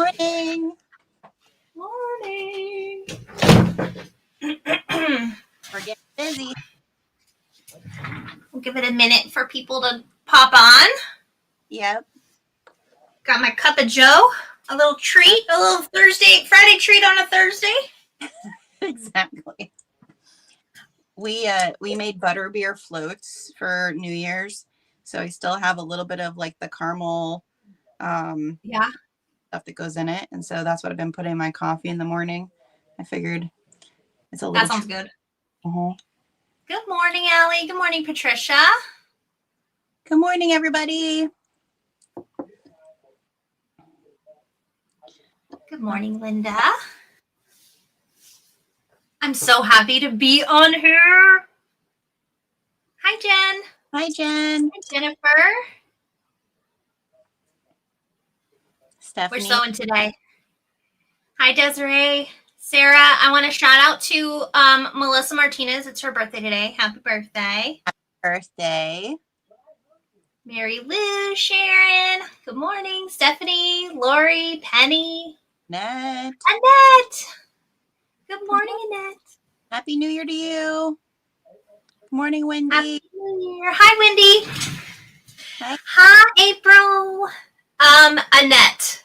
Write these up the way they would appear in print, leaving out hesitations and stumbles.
morning. Morning. We're getting busy. We'll give it a minute for people to pop on. Yep. Got my cup of Joe. A little treat, a little Friday treat on a Thursday. Exactly. We made butterbeer floats for New Year's, so I still have a little bit of like the caramel stuff that goes in it, and so that's what I've been putting in my coffee in the morning. I figured it's a little. That sounds good. Uh-huh. Good morning, Allie. Good morning, Patricia. Good morning, everybody. Good morning, Linda. I'm so happy to be on here. Hi, Jen. Hi, Jen. Hi, Jennifer. Stephanie. We're sewing today. Hi, Desiree. Sarah, I want to shout out to Melissa Martinez. It's her birthday today. Happy birthday. Happy birthday. Mary Lou, Sharon. Good morning. Stephanie, Lori, Penny. Annette. Good morning, Annette. Happy New Year to you. Good morning, Wendy. Happy New Year. Hi, Wendy. Hi. Hi, April. Annette.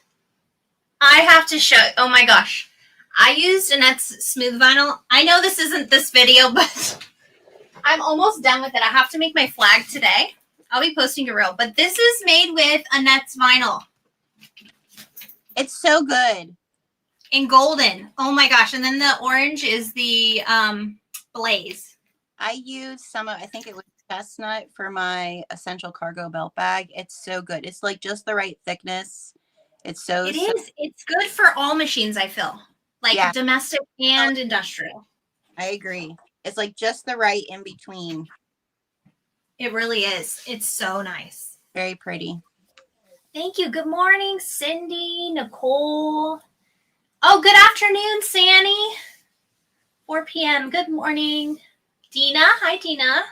I have to show. Oh my gosh. I used Annette's smooth vinyl. I know this isn't this video, but I'm almost done with it. I have to make my flag today. I'll be posting a reel, but this is made with Annette's vinyl. It's so good. In golden. Oh my gosh. And then the orange is the blaze. I used I think it was chestnut for my essential cargo belt bag. It's so good. It's like just the right thickness. It is. It's good for all machines, I feel. Like domestic and industrial. I agree. It's like just the right in between. It really is. It's so nice. Very pretty. Thank you. Good morning, Cindy, Nicole. Oh, good afternoon, Sandy. 4 p.m. Good morning. Dina. Hi, Dina.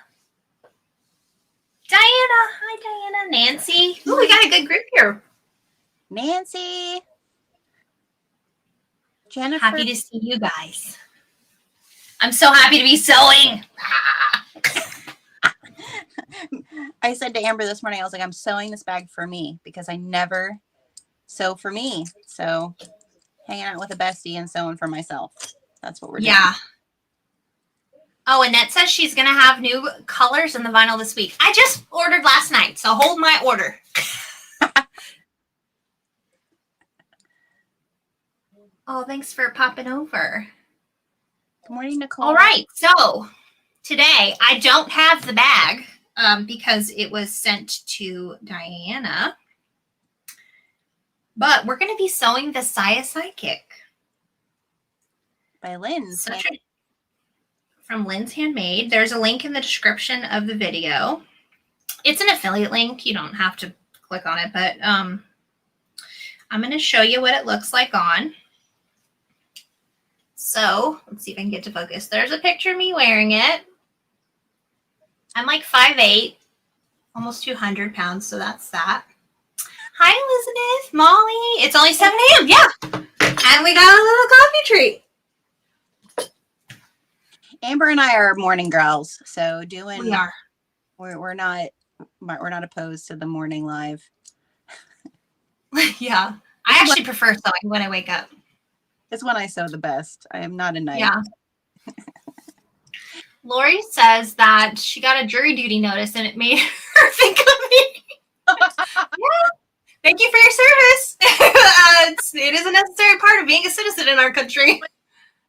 Diana. Hi, Diana. Nancy. Oh, we got a good group here. Nancy. Jennifer. Happy to see you guys. I'm so happy to be sewing. I said to Amber this morning, I was like, I'm sewing this bag for me because I never sew for me. So hanging out with a bestie and sewing for myself. That's what we're doing. Yeah. Oh, Annette says she's going to have new colors in the vinyl this week. I just ordered last night, so hold my order. Oh, thanks for popping over. Good morning, Nicole. All right, so today I don't have the bag because it was sent to Diana. But we're going to be sewing the Siah Sidekick. By Linds. From Linds Handmade. There's a link in the description of the video. It's an affiliate link. You don't have to click on it, but I'm going to show you what it looks like on. So let's see if I can get to focus. There's a picture of me wearing it. I'm like 5'8", almost 200 pounds, so that's that. Hi, Elizabeth, Molly. It's only 7 a.m. Yeah. And we got a little coffee treat. Amber and I are morning girls, so we are. We're not opposed to the morning live. Yeah. I actually prefer sewing when I wake up. It's when I sew the best. I am not a night. Yeah. Lori says that she got a jury duty notice and it made her think of me. Yeah. Thank you for your service. It is a necessary part of being a citizen in our country.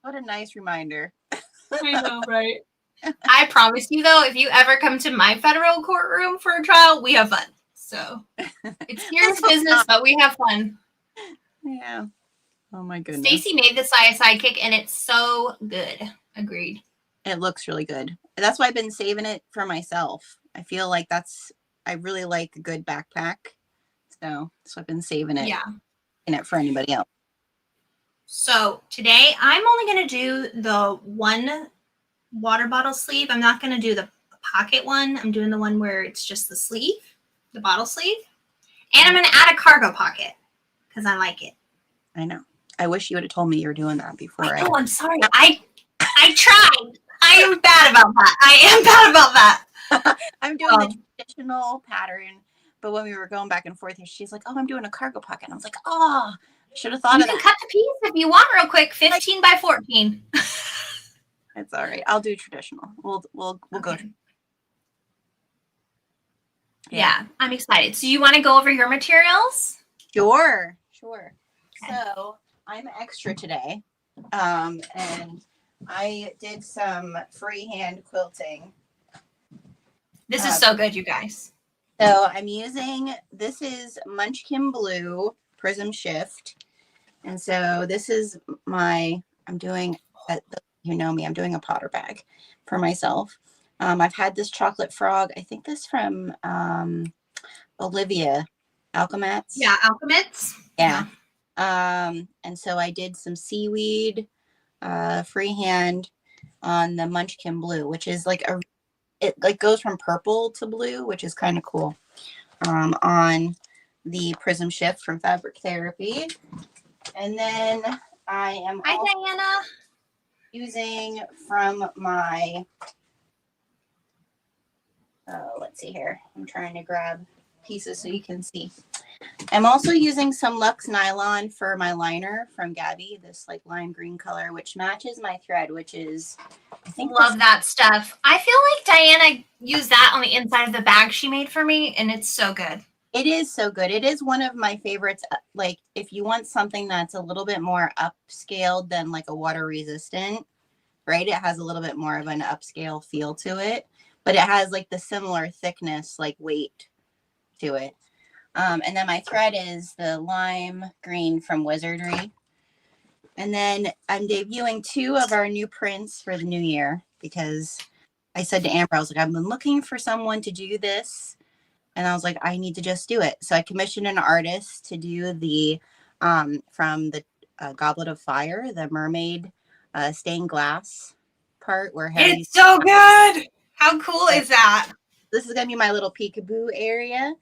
What a nice reminder. I know, right? I promise you, though, if you ever come to my federal courtroom for a trial, we have fun. So it's serious business, but we have fun. Yeah. Oh my goodness. Stacy made the Siah Sidekick, and it's so good. Agreed. It looks really good. That's why I've been saving it for myself. I feel like I really like a good backpack. So I've been saving it. Yeah. In it for anybody else. So today I'm only going to do the one water bottle sleeve. I'm not going to do the pocket one. I'm doing the one where it's just the sleeve, the bottle sleeve. And I'm going to add a cargo pocket because I like it. I know. I wish you would have told me you were doing that before. I'm sorry. I tried. I am bad about that. I am bad about that. I'm doing the traditional pattern, but when we were going back and forth, she's like, "Oh, I'm doing a cargo pocket." And I was like, "Oh, I should have thought of that." You can cut the piece if you want, real quick. 15 by 14. It's all right. I'll do traditional. We'll go. Yeah, I'm excited. So you want to go over your materials? Sure. Okay. So I'm extra today, and I did some freehand quilting. This is so good, you guys. So I'm using, this is Munchkin Blue Prism Shift. And so this is I'm doing, you know me, I'm doing a Potter bag for myself. I've had this chocolate frog, I think this from Olivia Alchemats. Yeah, Alchemats. Yeah. And so I did some seaweed freehand on the Munchkin Blue, which is like it like goes from purple to blue, which is kind of cool. On the Prism Shift from Fabric Therapy. And then I am Diana. Using from my, let's see here. I'm trying to grab pieces so you can see. I'm also using some Luxe nylon for my liner from Gabby, this like lime green color, which matches my thread, which is, I think, love that stuff. I feel like Diana used that on the inside of the bag she made for me, and it's so good. It is so good. It is one of my favorites. Like if you want something that's a little bit more upscaled than like a water resistant, right? It has a little bit more of an upscale feel to it, but it has like the similar thickness, like weight to it. And then my thread is the lime green from Wizardry. And then I'm debuting 2 of our new prints for the new year because I said to Amber, I was like, I've been looking for someone to do this. And I was like, I need to just do it. So I commissioned an artist to do the, from the Goblet of Fire, the mermaid stained glass part where It's so good. How cool is that? This is going to be my little peekaboo area.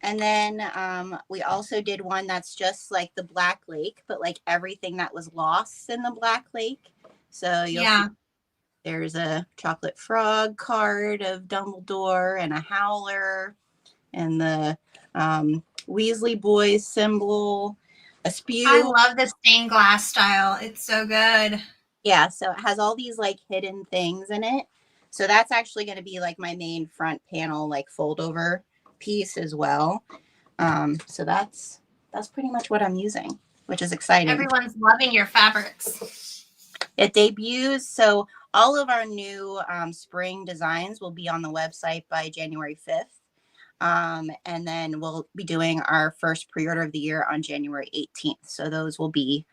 And then we also did one that's just like the Black Lake, but like everything that was lost in the Black Lake. So you'll see there's a chocolate frog card of Dumbledore and a howler and the Weasley boys symbol, a spew. I love the stained glass style. It's so good. Yeah, so it has all these like hidden things in it. So that's actually going to be like my main front panel, like fold over piece as well. So that's pretty much what I'm using, which is exciting. Everyone's loving your fabrics. It debuts, so all of our new spring designs will be on the website by January 5th. And then we'll be doing our first pre-order of the year on January 18th. So those will be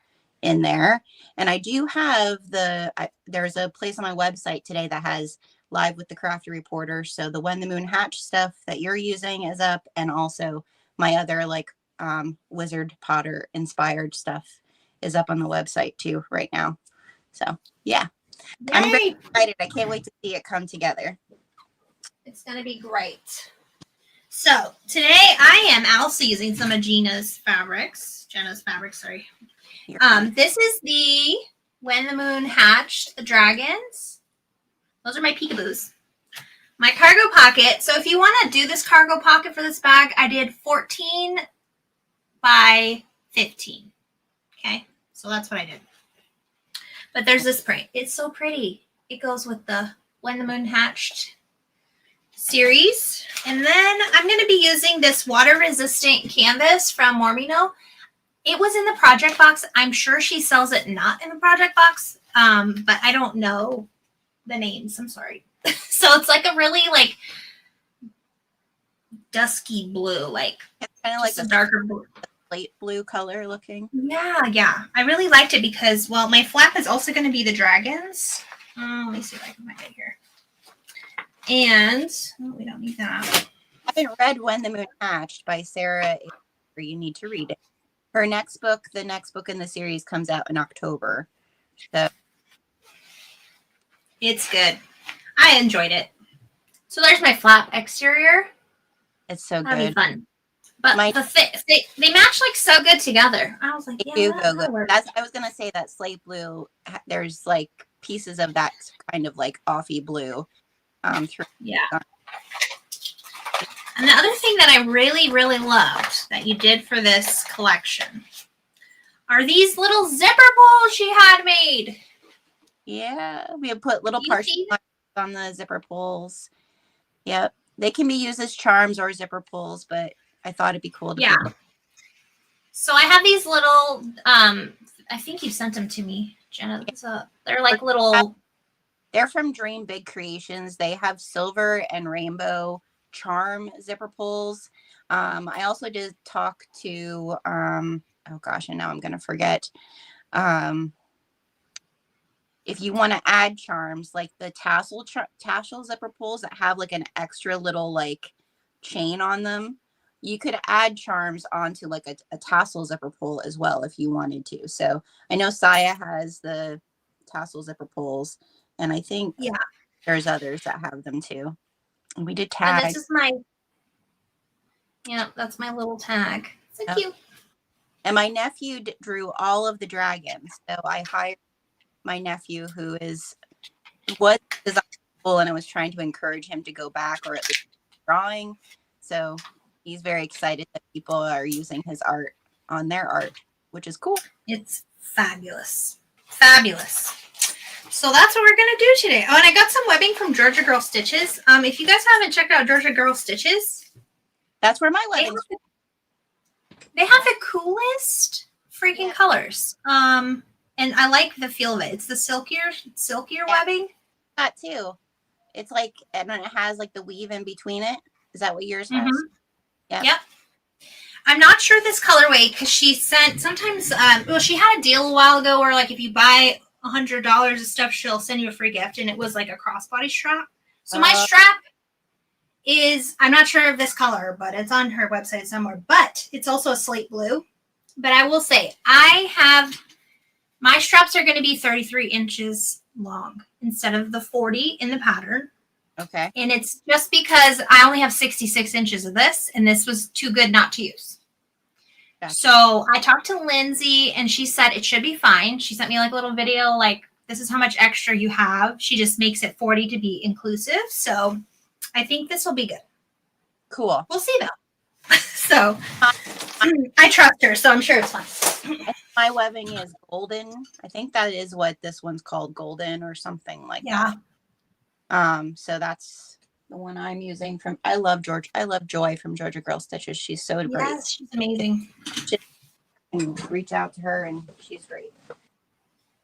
in there. And I do have there's a place on my website today that has Live with the Crafty Reporter. So the When the Moon Hatch stuff that you're using is up, and also my other like Wizard Potter inspired stuff is up on the website too right now. So yeah. Yay. I'm very excited. I can't wait to see it come together. It's gonna be great. So today I am also using some of Gena's fabrics. Sorry. This is the When the Moon Hatched the Dragons. Those are my peekaboos. My cargo pocket. So if you want to do this cargo pocket for this bag, I did 14 by 15. Okay, so that's what I did. But there's this print. It's so pretty. It goes with the When the Moon Hatched series. And then I'm going to be using this water-resistant canvas from Mormino. It was in the project box. I'm sure she sells it not in the project box, but I don't know the names. I'm sorry. So it's like a really like dusky blue, like it's kind of like a darker blue, light blue color looking. Yeah. I really liked it because, well, my flap is also going to be the dragons. Let me see if I can find it here. And we don't need that. I haven't read When the Moon Hatched by Sarah. You need to read it. Her next book, the next book in the series, comes out in October. So it's good. I enjoyed it. So there's my flap exterior. It's so That'll good. Be fun. But they match like so good together. I was like, They yeah, do that go good. works. I was gonna say that slate blue. There's like pieces of that kind of like offy blue. Through. Yeah. And the other thing that I really, really loved that you did for this collection are these little zipper pulls she had made. Yeah, we have put little parts on the zipper pulls. Yep, they can be used as charms or zipper pulls, but I thought it'd be cool to put. So I have these little. I think you sent them to me, Jenna. They're like little. They're from Dream Big Creations. They have silver and rainbow charm zipper pulls. I also did talk to. Oh gosh, and now I'm gonna forget. If you want to add charms, like the tassel zipper pulls that have like an extra little like chain on them, you could add charms onto like a tassel zipper pull as well if you wanted to. So I know Siah has the tassel zipper pulls, and I think there's others that have them too. And we did tag. And this is my. Yeah, that's my little tag. So cute. And my nephew drew all of the dragons, so I hired my nephew who was designable, and I was trying to encourage him to go back or at least drawing. So he's very excited that people are using his art on their art, which is cool. It's fabulous. Fabulous. So that's what we're going to do today. Oh, and I got some webbing from Georgia Girl Stitches. If you guys haven't checked out Georgia Girl Stitches, that's where my webbing's from. They have the coolest freaking colors. And I like the feel of it. It's the silkier webbing. That too. It's like, and it has like the weave in between it. Is that what yours has? Yeah. Yep. I'm not sure this colorway because she sent sometimes. Well, she had a deal a while ago where like if you buy $100 of stuff, she'll send you a free gift, and it was like a crossbody strap. So my strap is, I'm not sure of this color, but it's on her website somewhere. But it's also a slate blue. But I will say, my straps are going to be 33 inches long instead of the 40 in the pattern. Okay. And it's just because I only have 66 inches of this, and this was too good not to use. Gotcha. So I talked to Lindsay, and she said it should be fine. She sent me like a little video, like, this is how much extra you have. She just makes it 40 to be inclusive. So I think this will be good. Cool. We'll see, though. So I trust her, so I'm sure it's fine. My webbing is golden. I think that is what this one's called, golden or something like that. So that's the one I'm using from. I love Joy from Georgia Girl Stitches. She's so great. Yes, she's amazing. Just reach out to her, and she's great.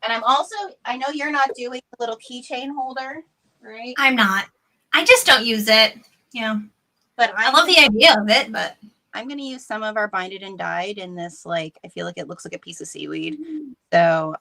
And I know you're not doing the little keychain holder, right? I'm not. I just don't use it. Yeah. But I love the idea of it, but I'm going to use some of our binded and dyed in this, like, I feel like it looks like a piece of seaweed. So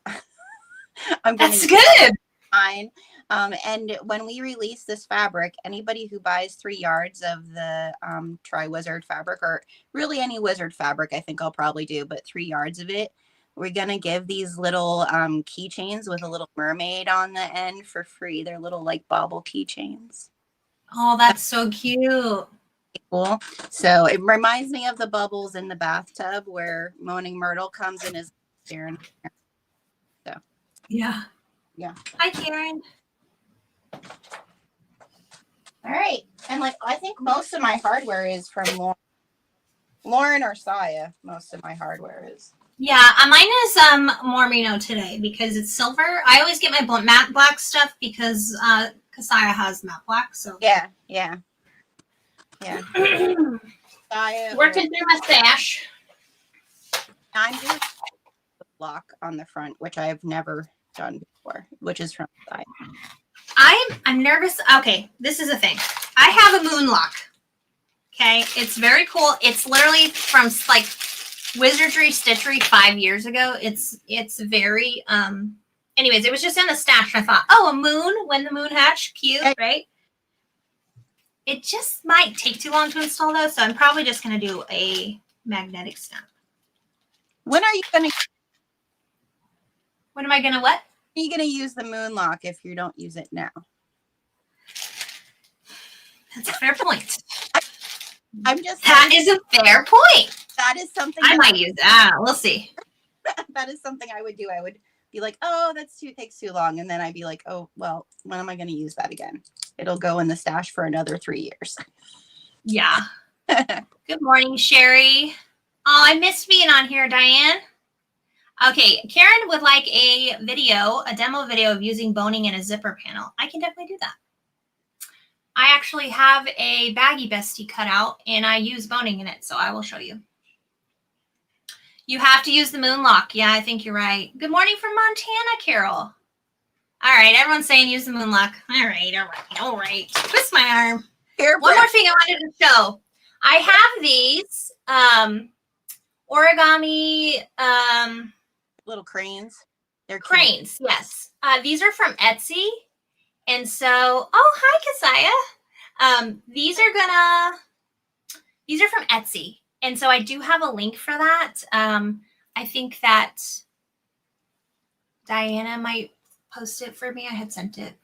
that's good. Fine. And when we release this fabric, anybody who buys 3 yards of the Try Wizard fabric, or really any wizard fabric, I think I'll probably do, but 3 yards of it, we're going to give these little keychains with a little mermaid on the end for free. They're little like bauble keychains. Oh, that's so cute. Cool. So it reminds me of the bubbles in the bathtub where Moaning Myrtle comes in as Karen. So yeah. Hi, Karen. All right, and like I think most of my hardware is from Lauren or Siah. Most of my hardware is. Yeah, mine is more merino today because it's silver. I always get my matte black stuff because Siah has matte black. So yeah. Working through my stash. I'm doing a block on the front, which I have never done before, which is from Siah. I'm nervous. Okay, this is a thing. I have a moon lock. Okay, it's very cool. It's literally from like Wizardry Stitchery 5 years ago. It's very anyways, it was just in the stash. And I thought, oh, a moon when the moon hatched, cute, right? It just might take too long to install though, so I'm probably just gonna do a magnetic snap. When am I gonna what? Are you gonna use the moon lock if you don't use it now? That's a fair point. I'm just That is a fair point. that is something I might use that. We'll see. that is something I would do. I would be like, oh, takes too long. And then I'd be like, oh, well, when am I going to use that again? It'll go in the stash for another 3 years. Yeah. Good morning, Sherry. Oh, I missed being on here, Diane. Okay, Karen would like a demo video of using boning in a zipper panel. I can definitely do that. I actually have a baggy bestie cut out and I use boning in it, so I will show you. You have to use the moon lock. Yeah, I think you're right. Good morning from Montana, Carol. All right, everyone's saying use the moon lock. All right. Twist my arm. One more thing I wanted to show. I have these origami little cranes. They're cute. Cranes, yes. These are from Etsy. And so, oh, hi, Siah. These are from Etsy. And so I do have a link for that. I think that Diana might post it for me. I had sent it.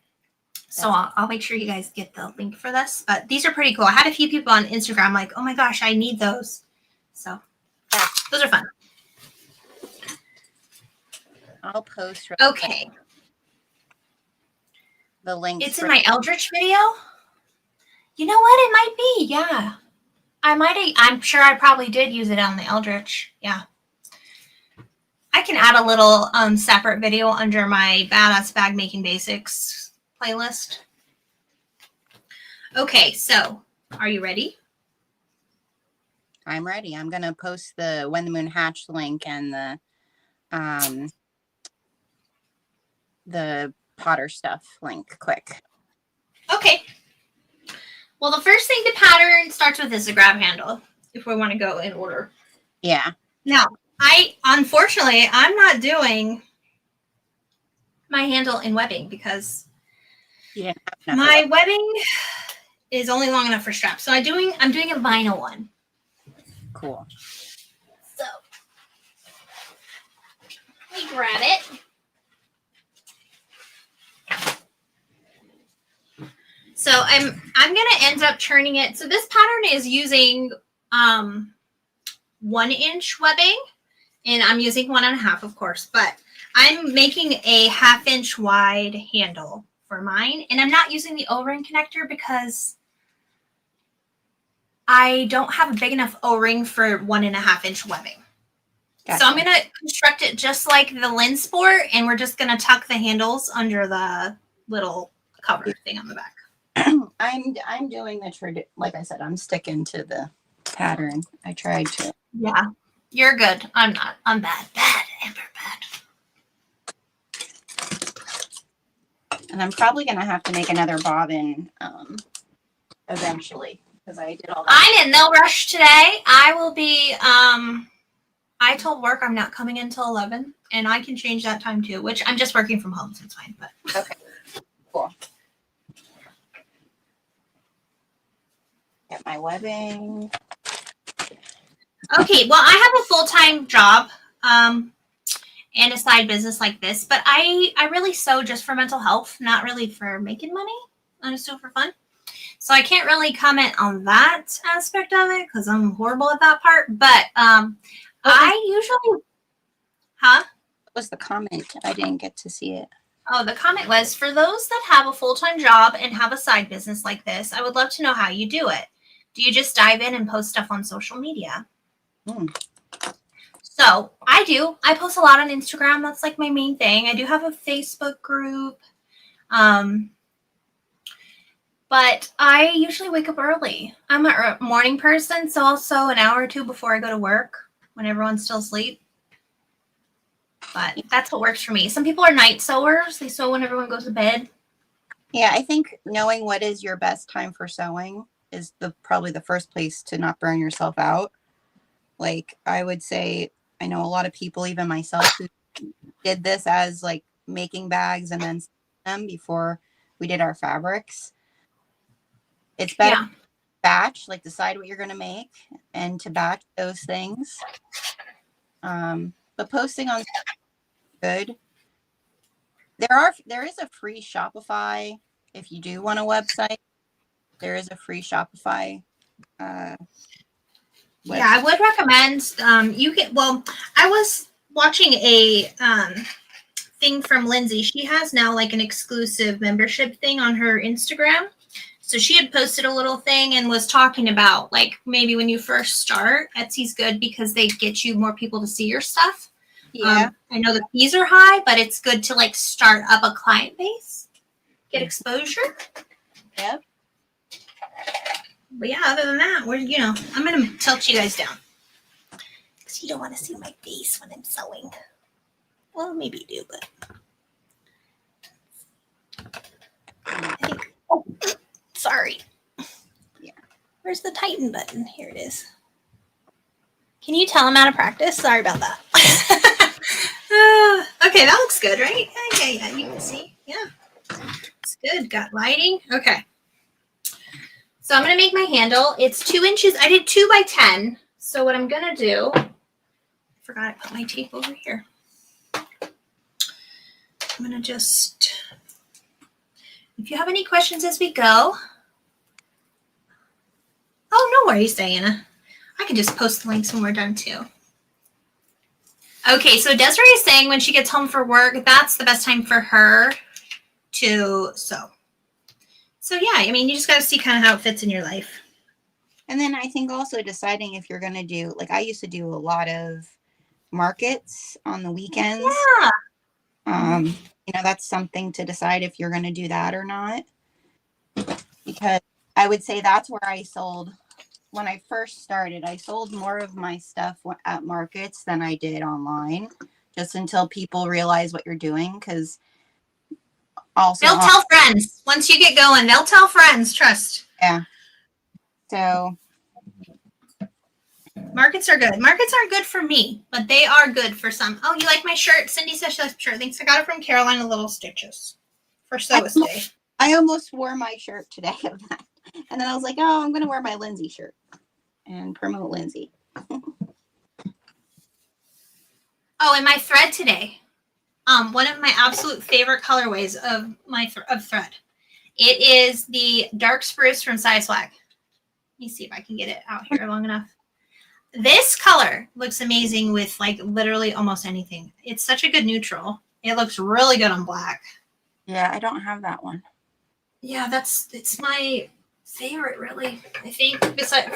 So I'll make sure you guys get the link for this. But these are pretty cool. I had a few people on Instagram like, oh my gosh, I need those. So those are fun. I'll post. Okay. The link. It's in my Eldritch video. You know what? It might be. Yeah. I'm sure I probably did use it on the Eldritch. Yeah. I can add a little separate video under my Badass Bag Making Basics playlist. Okay, so are you ready? I'm ready. I'm going to post the When the Moon Hatched link and the Potter stuff link quick. Okay. Well, the first thing to pattern starts with is a grab handle, if we want to go in order. Yeah. Now, unfortunately, I'm not doing my handle in webbing because my webbing is only long enough for straps. So I'm doing a vinyl one. Cool. So let me grab it. So I'm gonna end up turning it. So this pattern is using 1-inch webbing, and I'm using 1.5, of course, but I'm making a 1/2-inch wide handle for mine, and I'm not using the O-ring connector because I don't have a big enough O-ring for 1.5-inch webbing. Gotcha. So I'm gonna construct it just like the Linds sport, and we're just gonna tuck the handles under the little cover thing on the back. I'm doing the like I said, I'm sticking to the pattern. I tried to. Yeah, you're good. I'm not. I'm bad. Bad, Amber, bad. And I'm probably gonna have to make another bobbin eventually because I did all that. I'm in no rush today. I will be. I told work I'm not coming until 11, and I can change that time too. Which I'm just working from home, so it's fine. But okay, cool. Get my webbing. Okay, well, I have a full-time job and a side business like this, but I really sew just for mental health, not really for making money. I just do it for fun. So I can't really comment on that aspect of it because I'm horrible at that part. But I usually... Huh? What was the comment? I didn't get to see it. Oh, the comment was, for those that have a full-time job and have a side business like this, I would love to know how you do it. Do you just dive in and post stuff on social media? So I do. I post a lot on Instagram. That's like my main thing. I do have a Facebook group. But I usually wake up early. I'm a morning person, so I'll sew an hour or two before I go to work when everyone's still asleep. But that's what works for me. Some people are night sewers. They sew when everyone goes to bed. Yeah, I think knowing what is your best time for sewing is probably the first place to not burn yourself out. Like I would say, I know a lot of people, even myself, who did this as like making bags and then them before we did our fabrics. It's better to batch, like decide what you're going to make and to batch those things. But posting on good. There is a free Shopify if you do want a website. There is a free Shopify Yeah, I would recommend you can. Well, I was watching a thing from Lindsay. She has now like an exclusive membership thing on her Instagram. So she had posted a little thing and was talking about like maybe when you first start, Etsy's good because they get you more people to see your stuff. Yeah. I know the fees are high, but it's good to like start up a client base, get exposure. Yep. But yeah, other than that, I'm gonna tilt you guys down because you don't want to see my face when I'm sewing. Well, maybe you do, but I think. Oh, sorry. Yeah. Where's the tighten button? Here it is. Can you tell I'm out of practice? Sorry about that. Okay, that looks good, right? Yeah, you can see. Yeah, it's good. Got lighting. Okay. So I'm going to make my handle. It's 2 inches. I did 2 by 10. So what I'm going to do, I forgot I put my tape over here. I'm going to just, if you have any questions as we go. Oh, no worries, Diana. I can just post the links when we're done too. Okay, so Desiree is saying when she gets home for work, that's the best time for her to sew. So yeah, I mean, you just got to see kind of how it fits in your life. And then I think also deciding if you're going to do, like I used to do a lot of markets on the weekends. Yeah. That's something to decide if you're going to do that or not. Because I would say that's where I sold, when I first started, I sold more of my stuff at markets than I did online, just until people realize what you're doing. Because also they'll tell friends. Once you get going, they'll tell friends, trust. Yeah. So markets are good. Markets aren't good for me, but they are good for some. Oh, you like my shirt? Cindy says she likes my shirt. Thanks. I got it from Carolina Little Stitches for Sewist Day. I almost wore my shirt today of that. And then I was like, oh, I'm going to wear my Lindsay shirt and promote Lindsay. Oh, and my thread today. One of my absolute favorite colorways of my thread. It is the dark spruce from Siah Swag. Let me see if I can get it out here long enough. This color looks amazing with like literally almost anything. It's such a good neutral. It looks really good on black. Yeah, I don't have that one. Yeah, it's my favorite, really. I think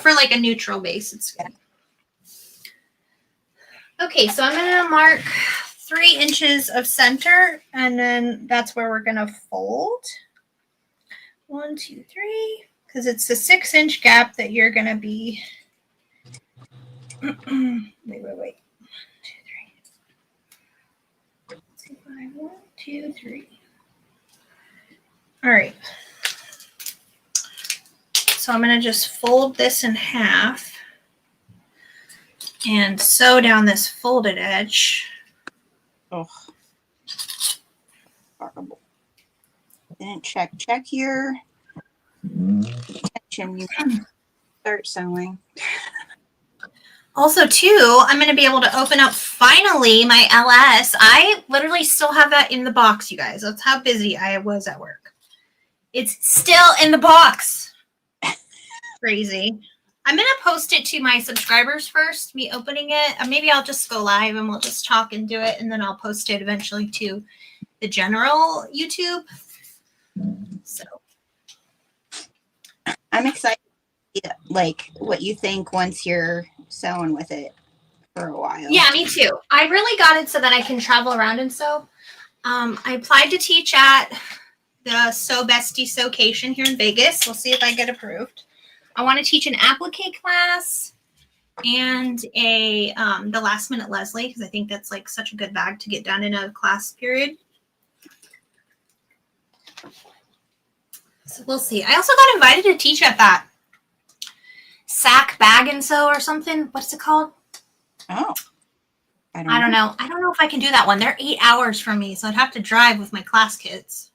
for like a neutral base, it's good. Okay, so I'm gonna mark 3 inches of center, and then that's where we're gonna fold. 1, 2, 3, because it's the 6-inch gap that you're gonna be. wait. 1, 2, 3. 1, 2, 3. All right. So I'm going to just fold this in half and sew down this folded edge. Oh, horrible. Didn't check your attention. You can start sewing. Also, too, I'm going to be able to open up finally my LS. I literally still have that in the box, you guys. That's how busy I was at work. It's still in the box. Crazy. I'm going to post it to my subscribers first, me opening it. Maybe I'll just go live and we'll just talk and do it. And then I'll post it eventually to the general YouTube. So I'm excited to see, like, what you think once you're sewing with it for a while. Yeah, me too. I really got it so that I can travel around and sew. I applied to teach at the Sew Bestie Sewcation here in Vegas. We'll see if I get approved. I want to teach an applique class and the Last Minute Leslie, because I think that's like such a good bag to get done in a class period. So we'll see. I also got invited to teach at that Sack Bag and Sew or something. What's it called? Oh. I don't know. I don't know if I can do that one. They're 8 hours from me, so I'd have to drive with my class kids.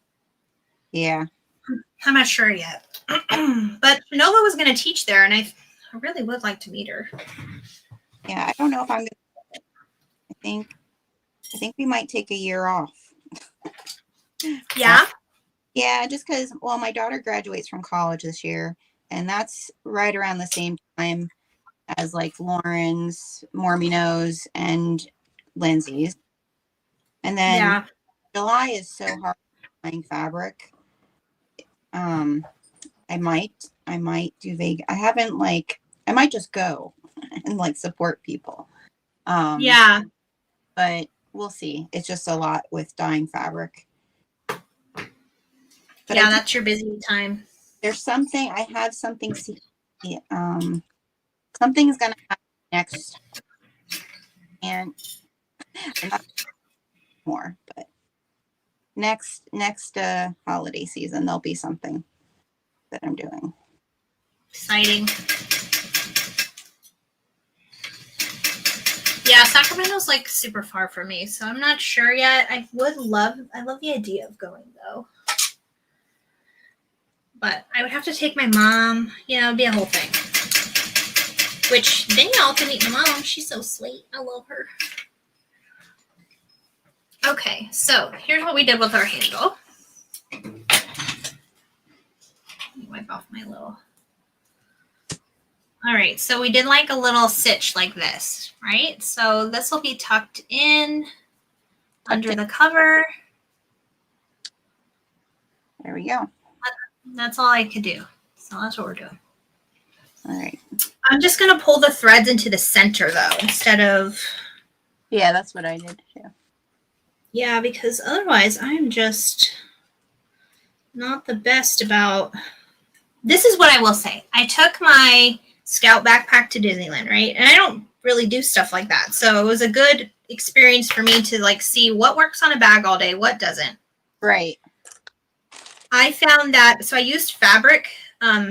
Yeah. I'm not sure yet. But Nova was going to teach there, and I really would like to meet her. Yeah, I don't know if I'm going to. I think we might take a year off. Yeah? Yeah, just because, well, my daughter graduates from college this year, and that's right around the same time as like Lauren's, Mormino's, and Lindsay's. And then Yeah. July is so hard buying fabric. I might do Vegas. I haven't like, I might just go and like support people. Yeah. But we'll see. It's just a lot with dyeing fabric. But Yeah, that's your busy time. there's something, I have something, something's going to happen next, and not more, but next holiday season, there'll be something that I'm doing. Exciting. Yeah, Sacramento's like super far from me, so I'm not sure yet. I love the idea of going though. But I would have to take my mom, it'd be a whole thing. Which then y'all can meet my mom. She's so sweet. I love her. Okay, so here's what we did with our handle. Let me wipe off my little. All right, so we did like a little stitch like this, right? So this will be tucked in under the cover. There we go. That's all I could do. So that's what we're doing. All right. I'm just going to pull the threads into the center though, instead of. Yeah, that's what I did too. Yeah, because otherwise I'm just not the best about. This is what I will say. I took my Scout backpack to Disneyland, right? And I don't really do stuff like that. So it was a good experience for me to like see what works on a bag all day, what doesn't. Right. I found that, so I used fabric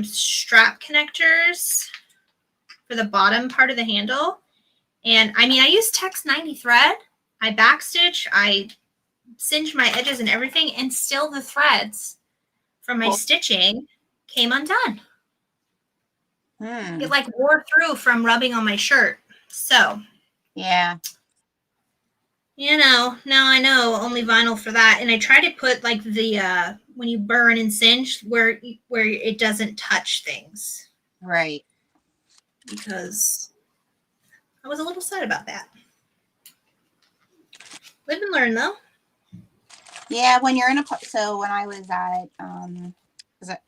strap connectors for the bottom part of the handle. And I mean, I used Tex 90 thread. I backstitch, I singed my edges and everything, and still the threads from my stitching came undone. It like wore through from rubbing on my shirt. So, yeah. Now I know only vinyl for that. And I try to put like the, when you burn and singe where it doesn't touch things. Right. Because I was a little sad about that. Live and learn though. Yeah, when you're in so when I was at,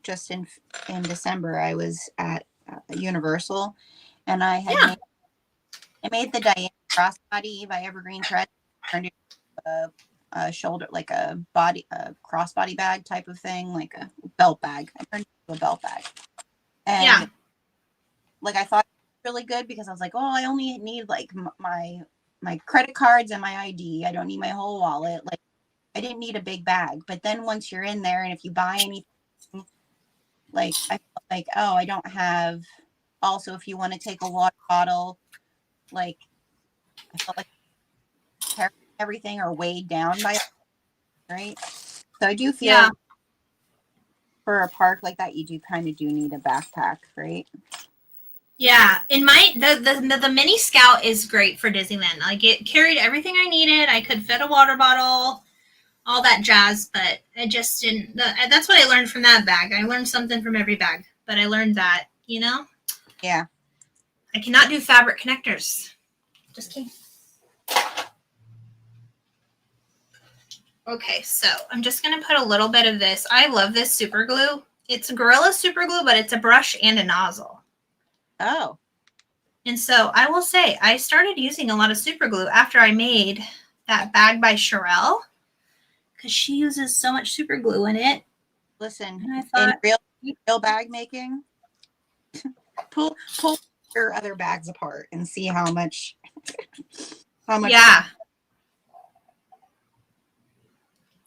just in December, I was at Universal, and I had made the Diane crossbody by Evergreen Thread, turned it into a shoulder, like a crossbody bag type of thing, like a belt bag. I turned it into a belt bag, and like I thought it was really good because I was like, oh, I only need like my credit cards and my ID. I don't need my whole wallet. Like I didn't need a big bag. But then once you're in there, and if you buy anything, like I felt like, oh, I don't have. Also, if you want to take a water bottle, like I felt like everything are weighed down by, right? So I do feel for a park like that, you do need a backpack, right? Yeah, in the mini Scout is great for Disneyland. Like it carried everything I needed. I could fit a water bottle, all that jazz, but I just didn't. That's what I learned from that bag. I learned something from every bag, but I learned that, Yeah. I cannot do fabric connectors. Just kidding. Okay, so I'm just going to put a little bit of this. I love this super glue. It's Gorilla super glue, but it's a brush and a nozzle. Oh. And so I will say I started using a lot of super glue after I made that bag by Sherelle because she uses so much super glue in it. Listen, and I thought, in real bag making, pull your other bags apart and see how much. Yeah.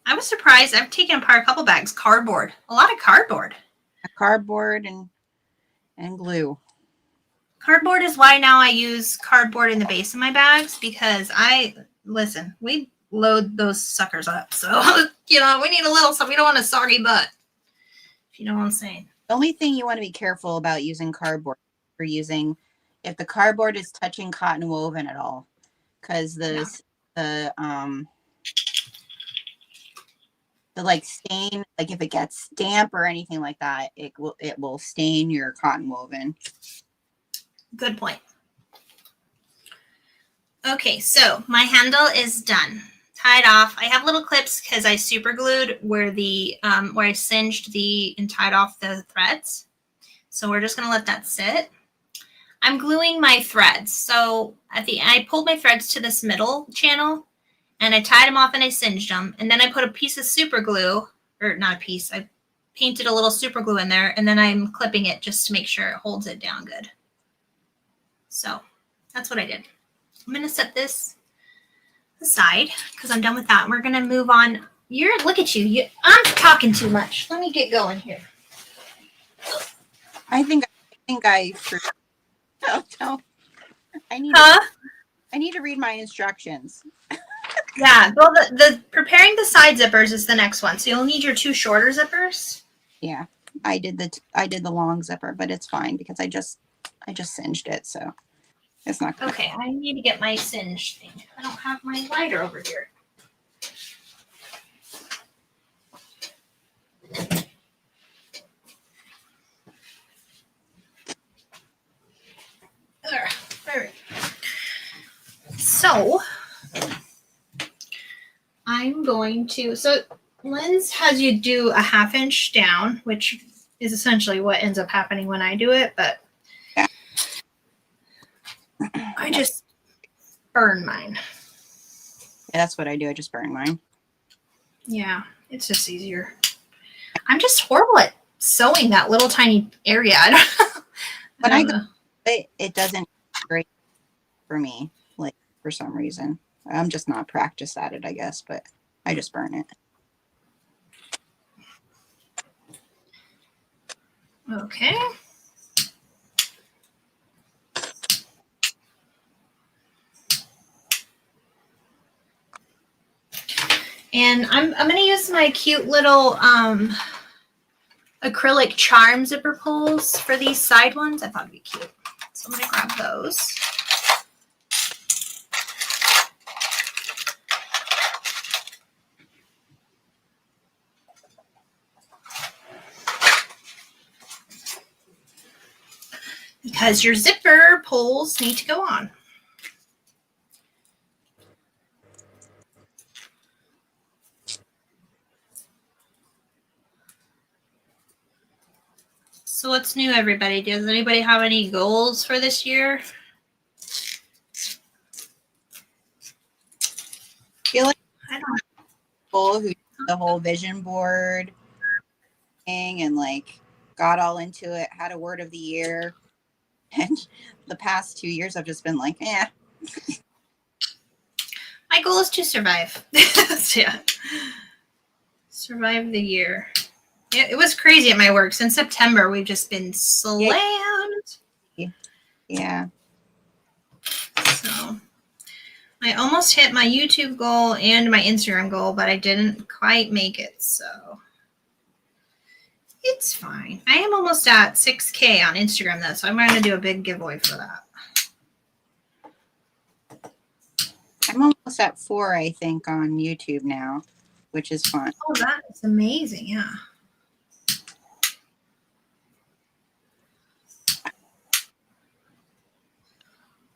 I was surprised. I've taken apart a couple bags. Cardboard. A lot of cardboard. Cardboard and glue. Cardboard is why now I use cardboard in the base of my bags because we load those suckers up. So, we need a little, so we don't want a soggy butt. If you know what I'm saying. The only thing you want to be careful about using cardboard if the cardboard is touching cotton woven at all, because the like stain, like if it gets damp or anything like that, it will stain your cotton woven. Good point. Okay, so my handle is done. Tied off. I have little clips because I super glued where I singed and tied off the threads. So we're just gonna let that sit. I'm gluing my threads. So I pulled my threads to this middle channel and I tied them off and I singed them. And then I put a piece of super glue, or not a piece, I painted a little super glue in there, and then I'm clipping it just to make sure it holds it down good. So that's what I did. I'm gonna set this aside because I'm done with that. We're gonna move on. Look at you. I'm talking too much. Let me get going here. I think I no. I need to read my instructions. Yeah, well, the preparing the side zippers is the next one. So you'll need your 2 shorter zippers. Yeah, I did the long zipper, but it's fine because I just singed it, so it's not good. Okay, I need to get my singe thing. I don't have my lighter over here. All right. So I'm going to, Linds has you do a 1/2 inch down, which is essentially what ends up happening when I do it, but yeah. I just burn mine. Yeah, that's what I do. I just burn mine. Yeah, it's just easier. I'm just horrible at sewing that little tiny area. When I go, it doesn't great for me, like for some reason. I'm just not practiced at it, I guess, but I just burn it. Okay. And I'm going to use my cute little acrylic charm zipper pulls for these side ones. I thought it'd be cute. So I'm going to grab those. Because your zipper pulls need to go on. So what's new, everybody? Does anybody have any goals for this year? I feel like I don't people who do the whole vision board thing and like got all into it, had a word of the year. And the past 2 years I've just been like, eh. My goal is to survive. Yeah. Survive the year. It was crazy at my work. Since September, we've just been slammed. Yeah. So I almost hit my YouTube goal and my Instagram goal, but I didn't quite make it. So it's fine. I am almost at 6K on Instagram, though. So I'm going to do a big giveaway for that. I'm almost at 4, I think, on YouTube now, which is fun. Oh, that is amazing. Yeah.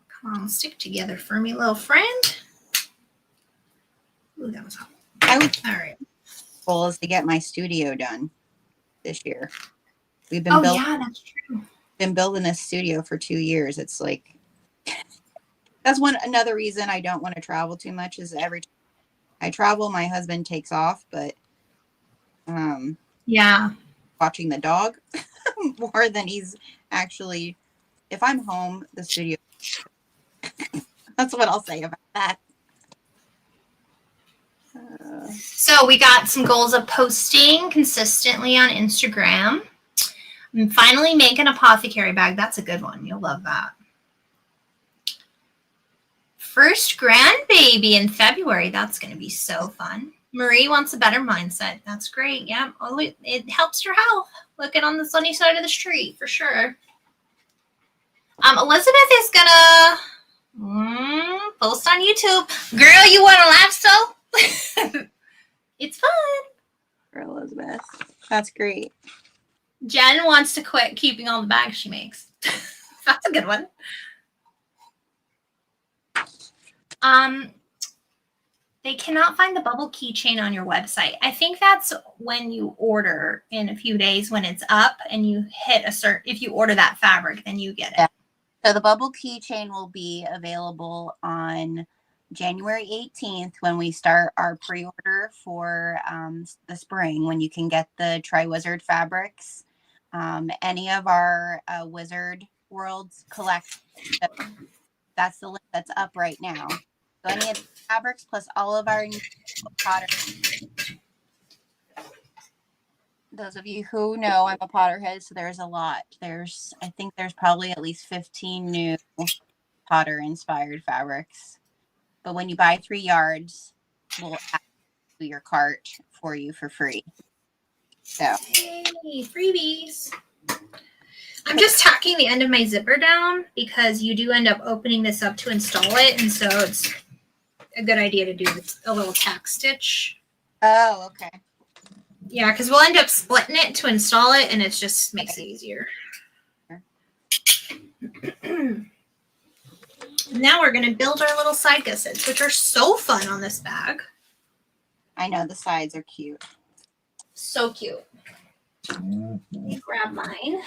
Come on, stick together for me, little friend. Ooh, that was hot. All right. Goal is to get my studio done this year. We've been yeah, that's true. Been building this studio for 2 years. It's like that's another reason I don't want to travel too much is every time I travel, my husband takes off, but yeah, watching the dog more than he's actually. If I'm home, the studio. That's what I'll say about that. So we got some goals of posting consistently on Instagram. And finally make an apothecary bag. That's a good one. You'll love that. First grandbaby in February. That's going to be so fun. Marie wants a better mindset. That's great. Yeah. It helps your health. Looking on the sunny side of the street for sure. Elizabeth is going to post on YouTube. Girl, you want to laugh so? It's fun. for Elizabeth. That's great. Jen wants to quit keeping all the bags she makes. That's a good one. They cannot find the bubble keychain on your website. I think that's when you order in a few days when it's up and you hit a certain, if you order that fabric, then you get it. Yeah. So the bubble keychain will be available on January 18th when we start our pre-order for the spring, when you can get the Tri-Wizard fabrics. Any of our Wizard Worlds collection. So that's the link that's up right now. So any of the fabrics plus all of our new pottery. Those of you who know, I'm a Potterhead, so there's a lot. I think there's probably at least 15 new Potter-inspired fabrics. But when you buy 3 yards, we'll add to your cart for you for free. So, hey, freebies. I'm just tacking the end of my zipper down because you do end up opening this up to install it, and so it's a good idea to do a little tack stitch. oh, okay. Yeah, because we'll end up splitting it to install it, and it just makes it easier. Now we're going to build our little side gussets, which are so fun on this bag. I know, the sides are cute. So cute. Let me grab mine.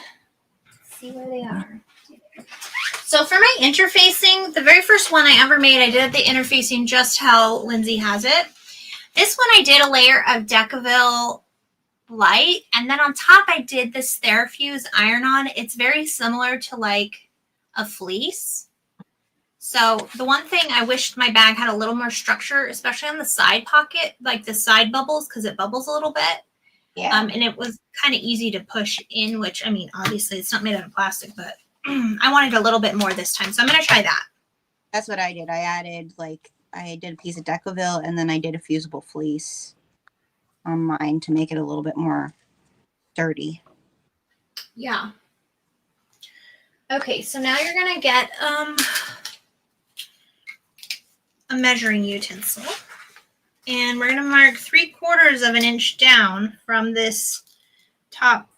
See where they are. So for my interfacing, the very first one I ever made, I did the interfacing just how Lindsay has it. This one I did a layer of Decaville light, and then on top I did this Therafuse iron-on. It's very similar to like a fleece. So the one thing I wished my bag had a little more structure, especially on the side pocket, like the side bubbles, because it bubbles a little bit. Yeah. And it was kind of easy to push in, which, I mean, obviously it's not made out of plastic, but I wanted a little bit more this time. So I'm going to try that. That's what I did. I added, I did a piece of Decaville, and then I did a fusible fleece on mine to make it a little bit more sturdy. Yeah. Okay, so now you're going to get a measuring utensil. And we're going to mark 3/4 of an inch down from this top.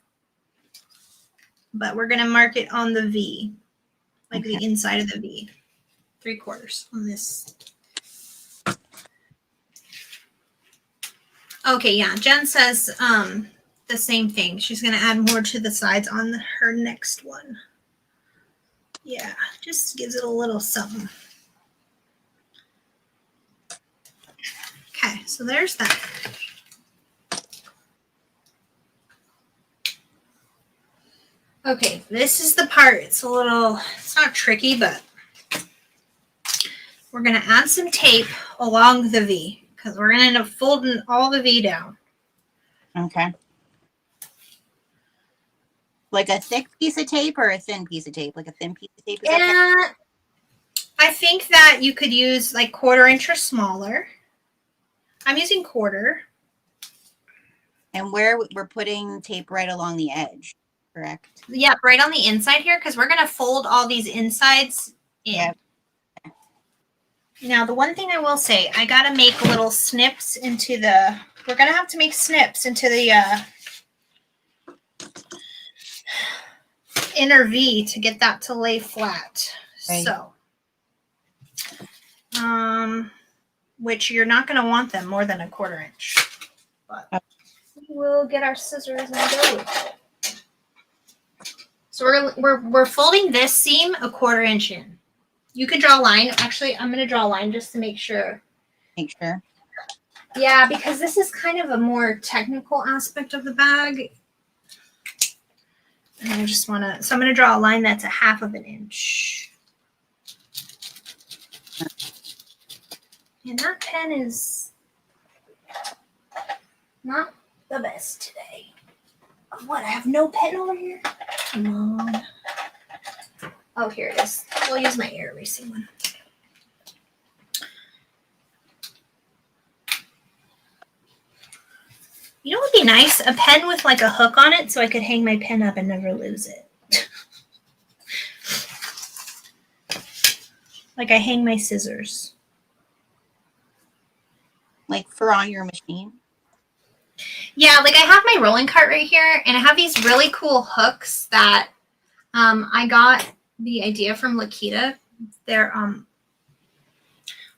But we're going to mark it on the V, like the inside of the V. 3/4 on this. Okay, yeah. Jen says the same thing. She's going to add more to the sides on her next one. Yeah, just gives it a little something. Okay, so there's that. Okay, this is the part. It's not tricky, but we're going to add some tape along the V because we're going to end up folding all the V down. Okay. Like a thick piece of tape or a thin piece of tape? Like a thin piece of tape is okay? I think that you could use like 1/4 inch or smaller. I'm using 1/4. And we're putting tape right along the edge, correct? Yeah, right on the inside here because we're going to fold all these insides in. Yep. Now, the one thing I will say, I got to make little snips into the, we're going to have to make snips into the inner V to get that to lay flat. Right. So, which you're not going to want them more than 1/4 inch. But we'll get our scissors and go with it. So we're folding this seam 1/4 inch in. You can draw a line. Actually, I'm going to draw a line just to make sure. Make sure. Yeah, because this is kind of a more technical aspect of the bag. And I just want to, so I'm going to draw a line that's 1/2 inch. And that pen is not the best today. What, I have no pen over here? Come on. Oh, here it is. We'll use my air erasing one. You know what would be nice? A pen with like a hook on it so I could hang my pen up and never lose it. Like I hang my scissors. Like for on your machine? Yeah, like I have my rolling cart right here, and I have these really cool hooks that I got the idea from Lakita. They're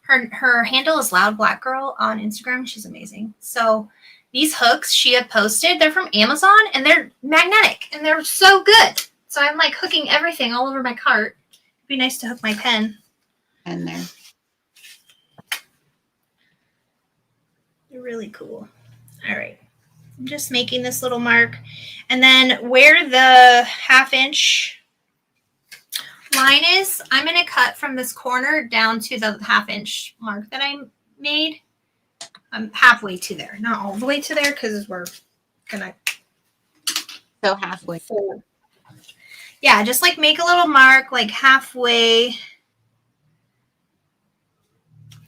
her handle is Loud Black Girl on Instagram. She's amazing. So these hooks she had posted, they're from Amazon and they're magnetic and they're so good. So I'm like hooking everything all over my cart. It'd be nice to hook my pen. And there. They're really cool. All right. I'm just making this little mark. And then where the 1/2 inch line is, I'm going to cut from this corner down to the 1/2 inch mark that I made. I'm halfway to there, not all the way to there because we're going to. So halfway. Fold. Yeah, just like make a little mark like halfway,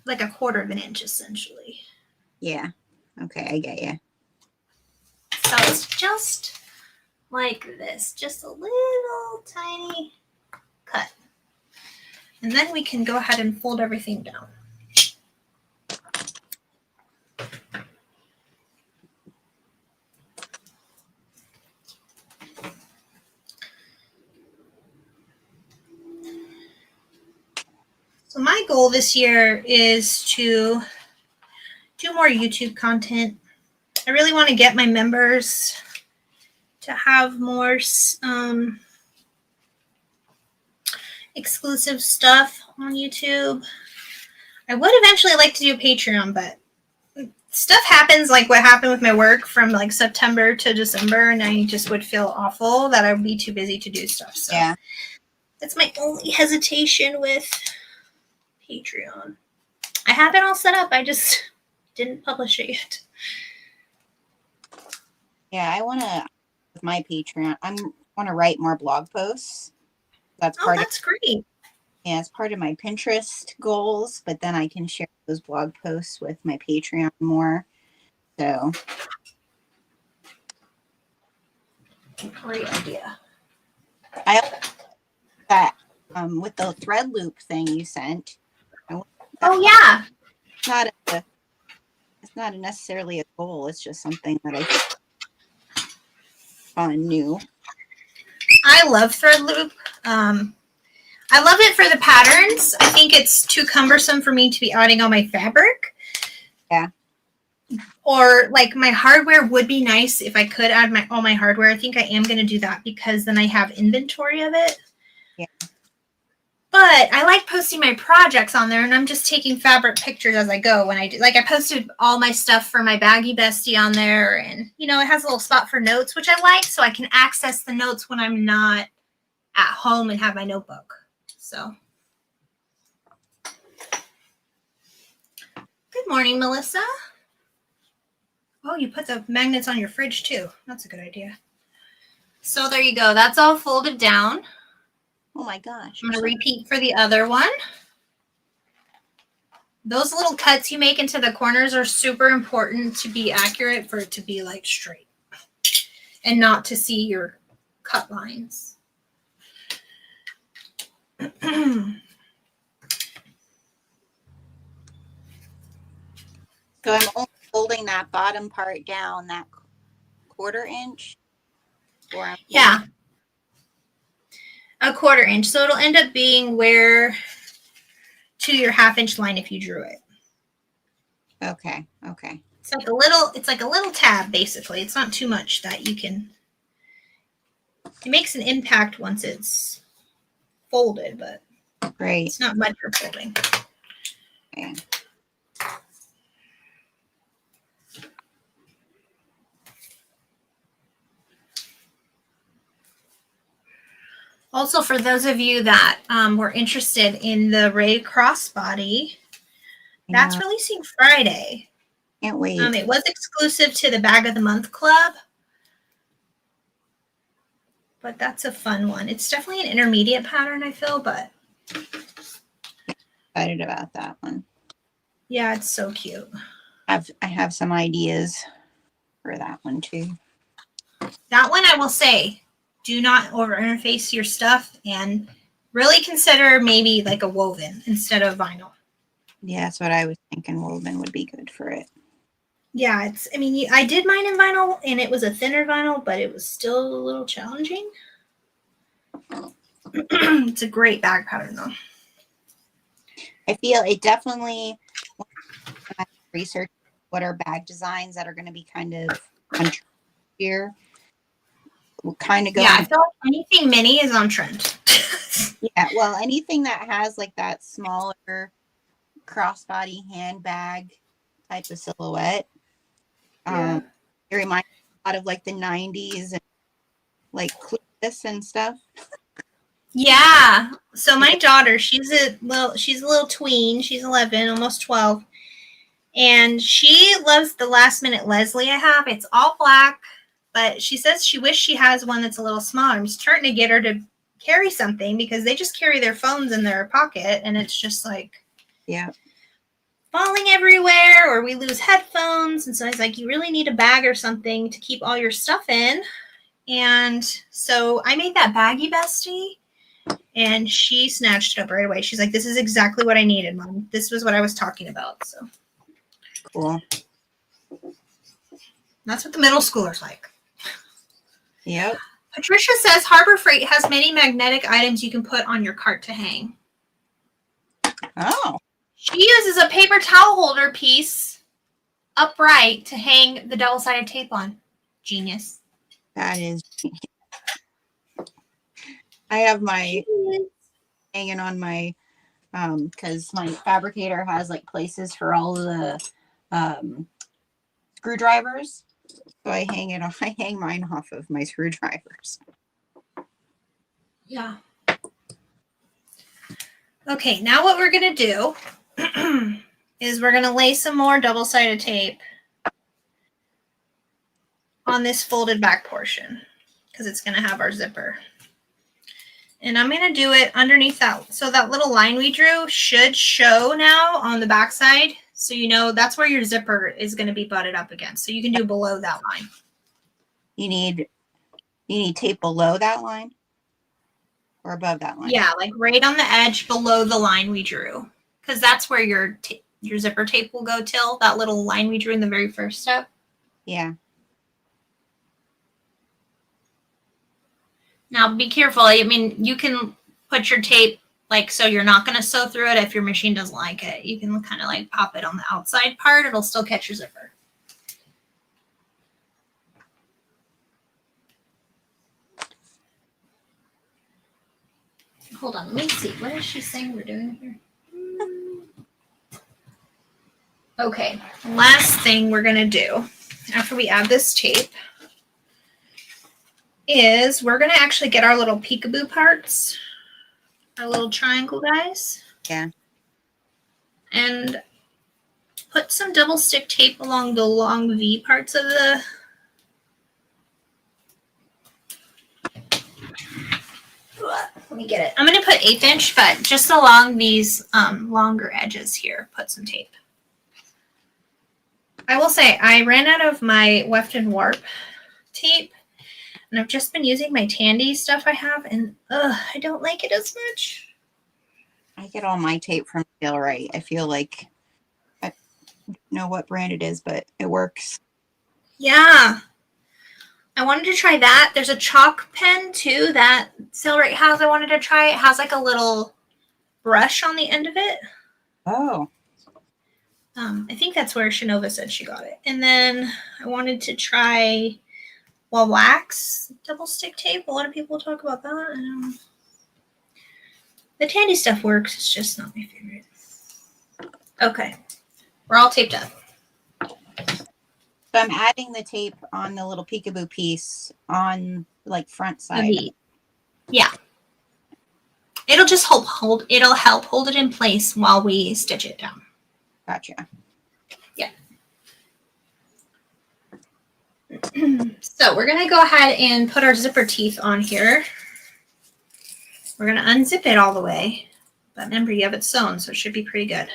like a 1/4 inch essentially. Yeah. Okay, I get you. So it's just like this, just a little tiny cut. And then we can go ahead and fold everything down. So my goal this year is to do more YouTube content. I really want to get my members to have more exclusive stuff on YouTube. I would eventually like to do a Patreon, but stuff happens like what happened with my work from like September to December, and I just would feel awful that I would be too busy to do stuff. So yeah, that's my only hesitation with Patreon. I have it all set up. I just didn't publish it yet. yeah. I want to with my Patreon. I want to write more blog posts. That's part. That's great. Yeah, it's part of my Pinterest goals, but then I can share those blog posts with my Patreon more. So, Great idea. I that with the thread loop thing you sent. Oh yeah. It's not necessarily a goal. It's just something that I found new. I love thread loop. I love it for the patterns. I think it's too cumbersome for me to be adding all my fabric. Yeah. Or like my hardware would be nice if I could add all my hardware. I think I am going to do that because then I have inventory of it. Yeah. But I like posting my projects on there, and I'm just taking fabric pictures as I go when I do. Like I posted all my stuff for my baggy bestie on there, and you know, it has a little spot for notes, which I like, so I can access the notes when I'm not at home and have my notebook. So, good morning, Melissa. Oh, you put the magnets on your fridge too. That's a good idea. So there you go. That's all folded down. Oh my gosh. I'm going to repeat for the other one. Those little cuts you make into the corners are super important to be accurate for it to be like straight and not to see your cut lines. So I'm only folding that bottom part down that 1/4 inch. Yeah. A 1/4 inch. So it'll end up being where to your 1/2 inch line if you drew it. Okay. Okay. It's like a little tab basically. It's not too much that you can. It makes an impact once it's folded, but Great. it's not much for folding. Okay. Also, for those of you that were interested in the Ray crossbody, that's releasing Friday. Can't wait. It was exclusive to the Bag of the Month Club, but that's a fun one. It's definitely an intermediate pattern, I feel, but Excited about that one. yeah, it's so cute. I have some ideas for that one too. That one, I will say, do not over interface your stuff and really consider maybe like a woven instead of vinyl. Yeah, that's what I was thinking. Woven would be good for it. Yeah, I mean, I did mine in vinyl, and it was a thinner vinyl, but it was still a little challenging. It's a great bag pattern, though. I feel it definitely research what are bag designs that are going to be kind of on trend here. We'll kind of go. Yeah, I feel like anything mini is on trend. Yeah, well, anything that has like that smaller crossbody handbag type of silhouette. Yeah. It reminds me a lot of like the 90s and like Clueless and stuff. Yeah. So my daughter, she's a little tween. She's 11, almost 12. And she loves the last minute Leslie I have. It's all black, but she says she wishes she has one that's a little smaller. I'm starting to get her to carry something because they just carry their phones in their pocket, and it's just like falling everywhere, or we lose headphones. And so I was like, you really need a bag or something to keep all your stuff in. And so I made that baggy bestie, and she snatched it up right away. She's like, this is exactly what I needed, Mom. This was what I was talking about. So Cool. That's what the middle schoolers like. Yep. Patricia says Harbor Freight has many magnetic items you can put on your cart to hang. Oh. She uses a paper towel holder piece upright to hang the double-sided tape on. Genius. That is. I have my hanging on my because my fabricator has like places for all the screwdrivers. So I hang mine off of my screwdrivers. Yeah. Okay, now what we're going to do is we're going to lay some more double-sided tape on this folded back portion because it's going to have our zipper. And I'm going to do it underneath that. So that little line we drew should show now on the back side. So you know that's where your zipper is going to be butted up against. So you can do below that line. You need tape below that line or above that line? Yeah, like right on the edge below the line we drew. Because that's where your zipper tape will go till, that little line we drew in the very first step. Yeah. Now be careful. I mean, you can put your tape like so you're not going to sew through it if your machine doesn't like it. You can kind of like pop it on the outside part. It'll still catch your zipper. Hold on, let me see. What is she saying we're doing here? Okay, last thing we're going to do after we add this tape is we're going to actually get our little peekaboo parts, our little triangle guys. Yeah. And put some double stick tape along the long V parts of the let me get it. I'm going to put 1/8 inch, but just along these longer edges here, put some tape. I will say I ran out of my weft and warp tape, and I've just been using my Tandy stuff I have, and I don't like it as much. I get all my tape from Feel Right. I feel like I don't know what brand it is, but it works. Yeah. I wanted to try that. There's a chalk pen too that Sailrite has. I wanted to try. It has like a little brush on the end of it. Oh. I think that's where Shanova said she got it. And then I wanted to try wax double stick tape. A lot of people talk about that. The Tandy stuff works. It's just not my favorite. Okay. We're all taped up. So I'm adding the tape on the little peekaboo piece on like front side. Yeah. It'll just help hold it in place while we stitch it down. Gotcha. Yeah. So we're going to go ahead and put our zipper teeth on here. We're going to unzip it all the way. But remember, you have it sewn, so it should be pretty good.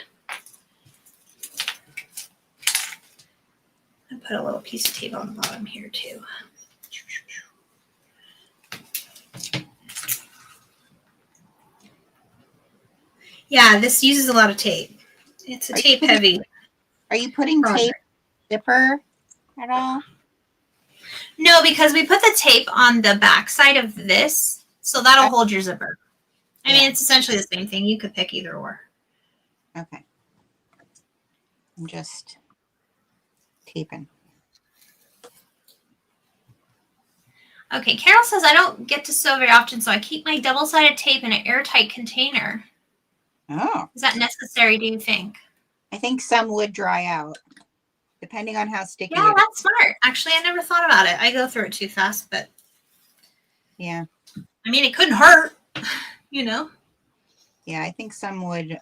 I put a little piece of tape on the bottom here too. Yeah, this uses a lot of tape. It's a tape heavy. Are you putting tape zipper at all? No, because we put the tape on the back side of this, so that'll hold your zipper. I mean, it's essentially the same thing. You could pick either or. Okay. I'm just taping. Okay, Carol says I don't get to sew very often, so I keep my double-sided tape in an airtight container. Oh. Is that necessary, do you think? I think some would dry out, depending on how sticky Yeah, it is. that's smart. Actually, I never thought about it. I go through it too fast, but Yeah. I mean, it couldn't hurt, you know? Yeah, I think some would,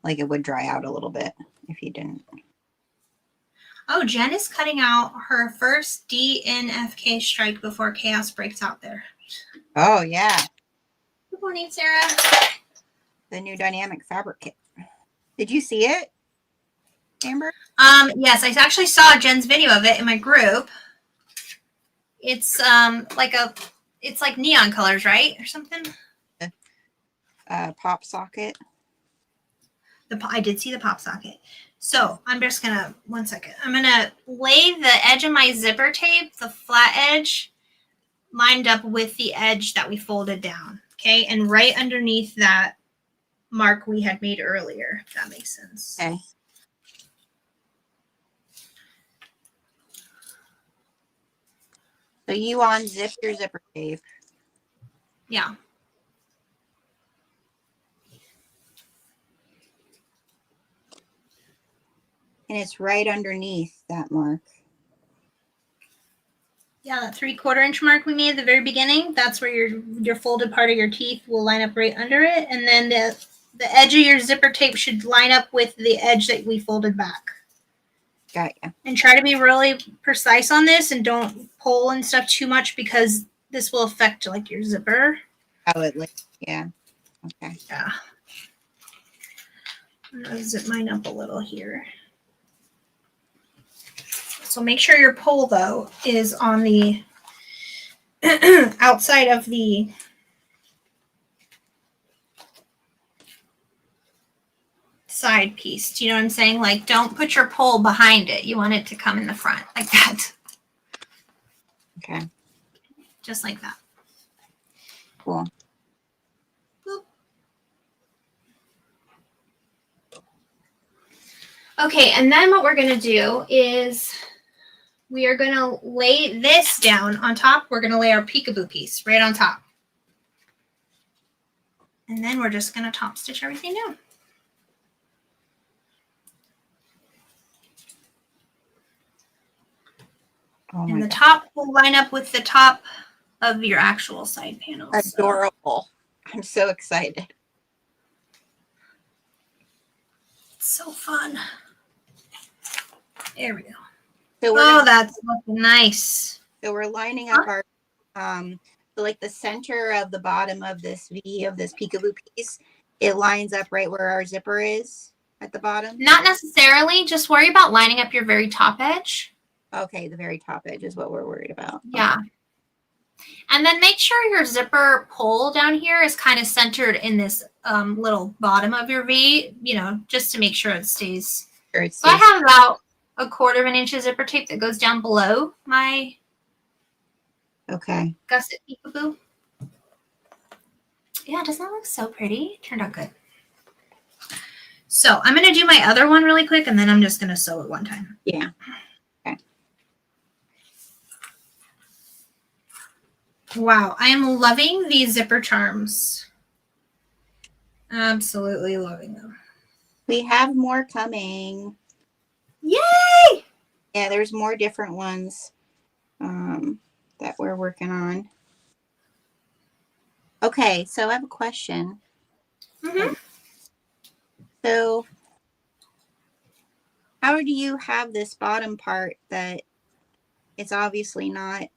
like it would dry out a little bit if you didn't. Oh, Jen is cutting out her first DNFK strike before chaos breaks out there. Oh, yeah. Good morning, Sarah. The new dynamic fabric kit. Did you see it, Amber? Yes, I actually saw Jen's video of it in my group. It's it's like neon colors, right? Or something? Pop socket. I did see the pop socket. So I'm just gonna, one second. I'm gonna lay the edge of my zipper tape, the flat edge, lined up with the edge that we folded down. Okay, and right underneath that mark we had made earlier, if that makes sense. Okay. So you unzip your zipper tape. Yeah. And it's right underneath that mark. Yeah, that 3/4 inch mark we made at the very beginning, that's where your folded part of your teeth will line up right under it. And then the edge of your zipper tape should line up with the edge that we folded back. Got ya. And try to be really precise on this and don't pull and stuff too much because this will affect like your zipper. Oh, it like, yeah. Okay. Yeah. I'm gonna zip mine up a little here. So make sure your pole, though, is on the outside of the side piece. Do you know what I'm saying? Like, don't put your pole behind it. You want it to come in the front, like that. Okay. Just like that. Cool. Boop. Okay, and then what we're going to do is we are going to lay this down on top. We're going to lay our peekaboo piece right on top. And then we're just going to top stitch everything down. Oh And the God. top will line up with the top of your actual side panel. Adorable. I'm so excited. It's so fun. There we go. So Oh, that's looking nice. So we're lining up our, so like the center of the bottom of this V of this peekaboo piece, it lines up right where our zipper is at the bottom. Not necessarily. Just worry about lining up your very top edge. Okay, the very top edge is what we're worried about. Yeah. And then make sure your zipper pole down here is kind of centered in this little bottom of your V, you know, just to make sure it stays. Sure, So I have about 1/4 inch of zipper tape that goes down below my gusset peekaboo. Yeah, doesn't that look so pretty? Turned out good. So I'm going to do my other one really quick, and then I'm just going to sew it one time. Yeah. Okay. Wow, I am loving these zipper charms. Absolutely loving them. We have more coming. Yay! Yeah, there's more different ones that we're working on. Okay, so I have a question. Mm-hmm. So how do you have this bottom part that it's obviously not,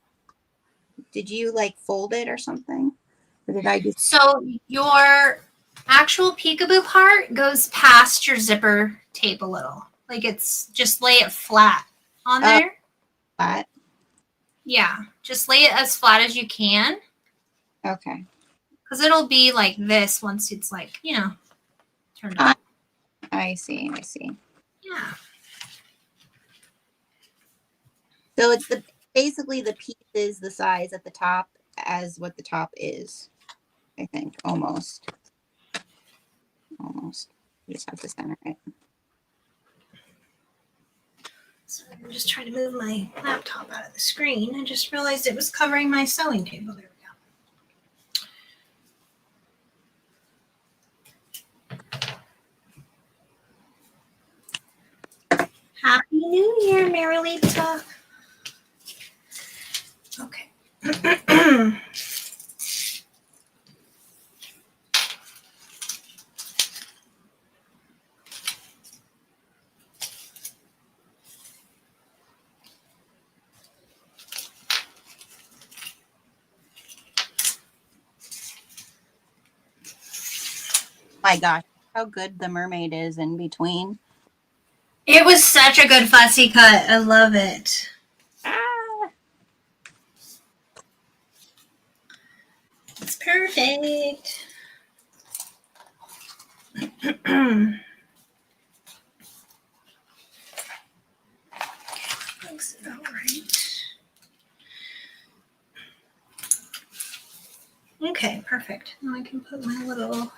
did you like fold it or something? Or did I just? So your actual peekaboo part goes past your zipper tape a little. Like it's, just lay it flat on there. Flat? Yeah, just lay it as flat as you can. Okay. Because it'll be like this once it's like, you know, turned up. I see. Yeah. So it's basically the piece is the size at the top as what the top is. I think almost. You just have to center it. So I'm just trying to move my laptop out of the screen. I just realized it was covering my sewing table. There we go. Happy New Year, Marilita. Okay. My gosh, how good the mermaid is in between. It was such a good fussy cut. I love it. Ah. It's perfect. Looks about right. Okay, perfect. Now I can put my little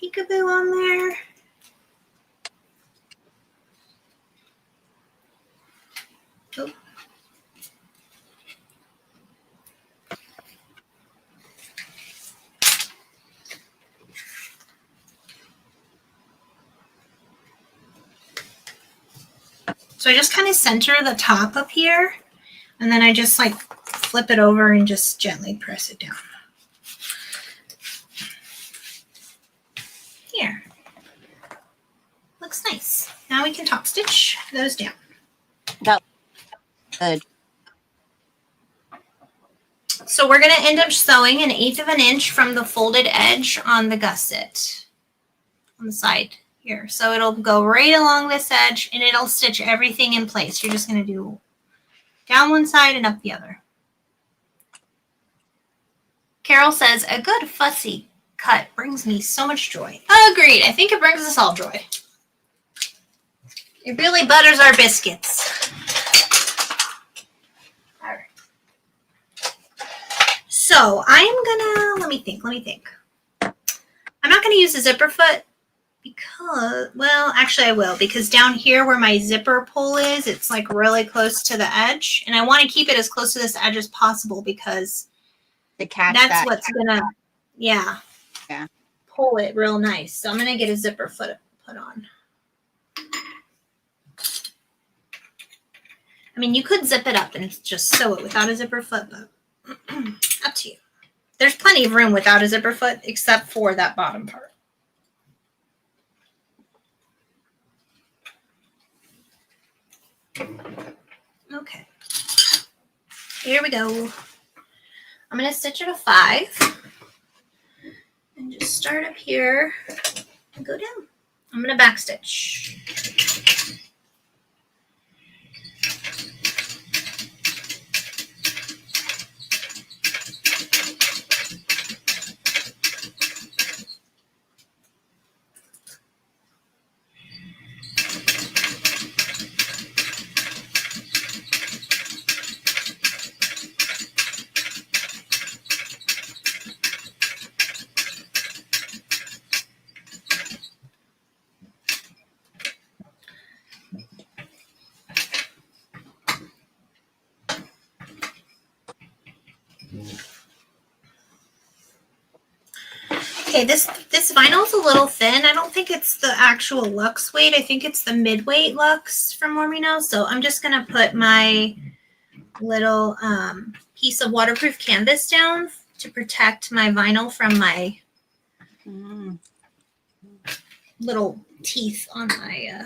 peekaboo on there. Oh. So I just kind of center the top up here, and then I just like flip it over and just gently press it down. Here. Looks nice. Now we can top stitch those down. That good. So we're going to end up sewing 1/8 of an inch from the folded edge on the gusset on the side here. So it'll go right along this edge and it'll stitch everything in place. You're just going to do down one side and up the other. Carol says, a good fussy cut brings me so much joy. Agreed. I think it brings us all joy. It really butters our biscuits. All right. So I'm gonna, let me think. I'm not gonna use a zipper foot because, well, actually I will, because down here where my zipper pull is, it's like really close to the edge. And I want to keep it as close to this edge as possible because that's what's gonna, yeah, pull it real nice. So I'm gonna get a zipper foot put on. I mean, you could zip it up and just sew it without a zipper foot, but up to you. There's plenty of room without a zipper foot, except for that bottom part. Okay. Here we go. I'm going to stitch at a 5. And just start up here and go down. I'm going to back stitch. Okay, this vinyl is a little thin. I don't think it's the actual luxe weight. I think it's the mid-weight luxe from Mormino. So I'm just going to put my little piece of waterproof canvas down to protect my vinyl from my little teeth on my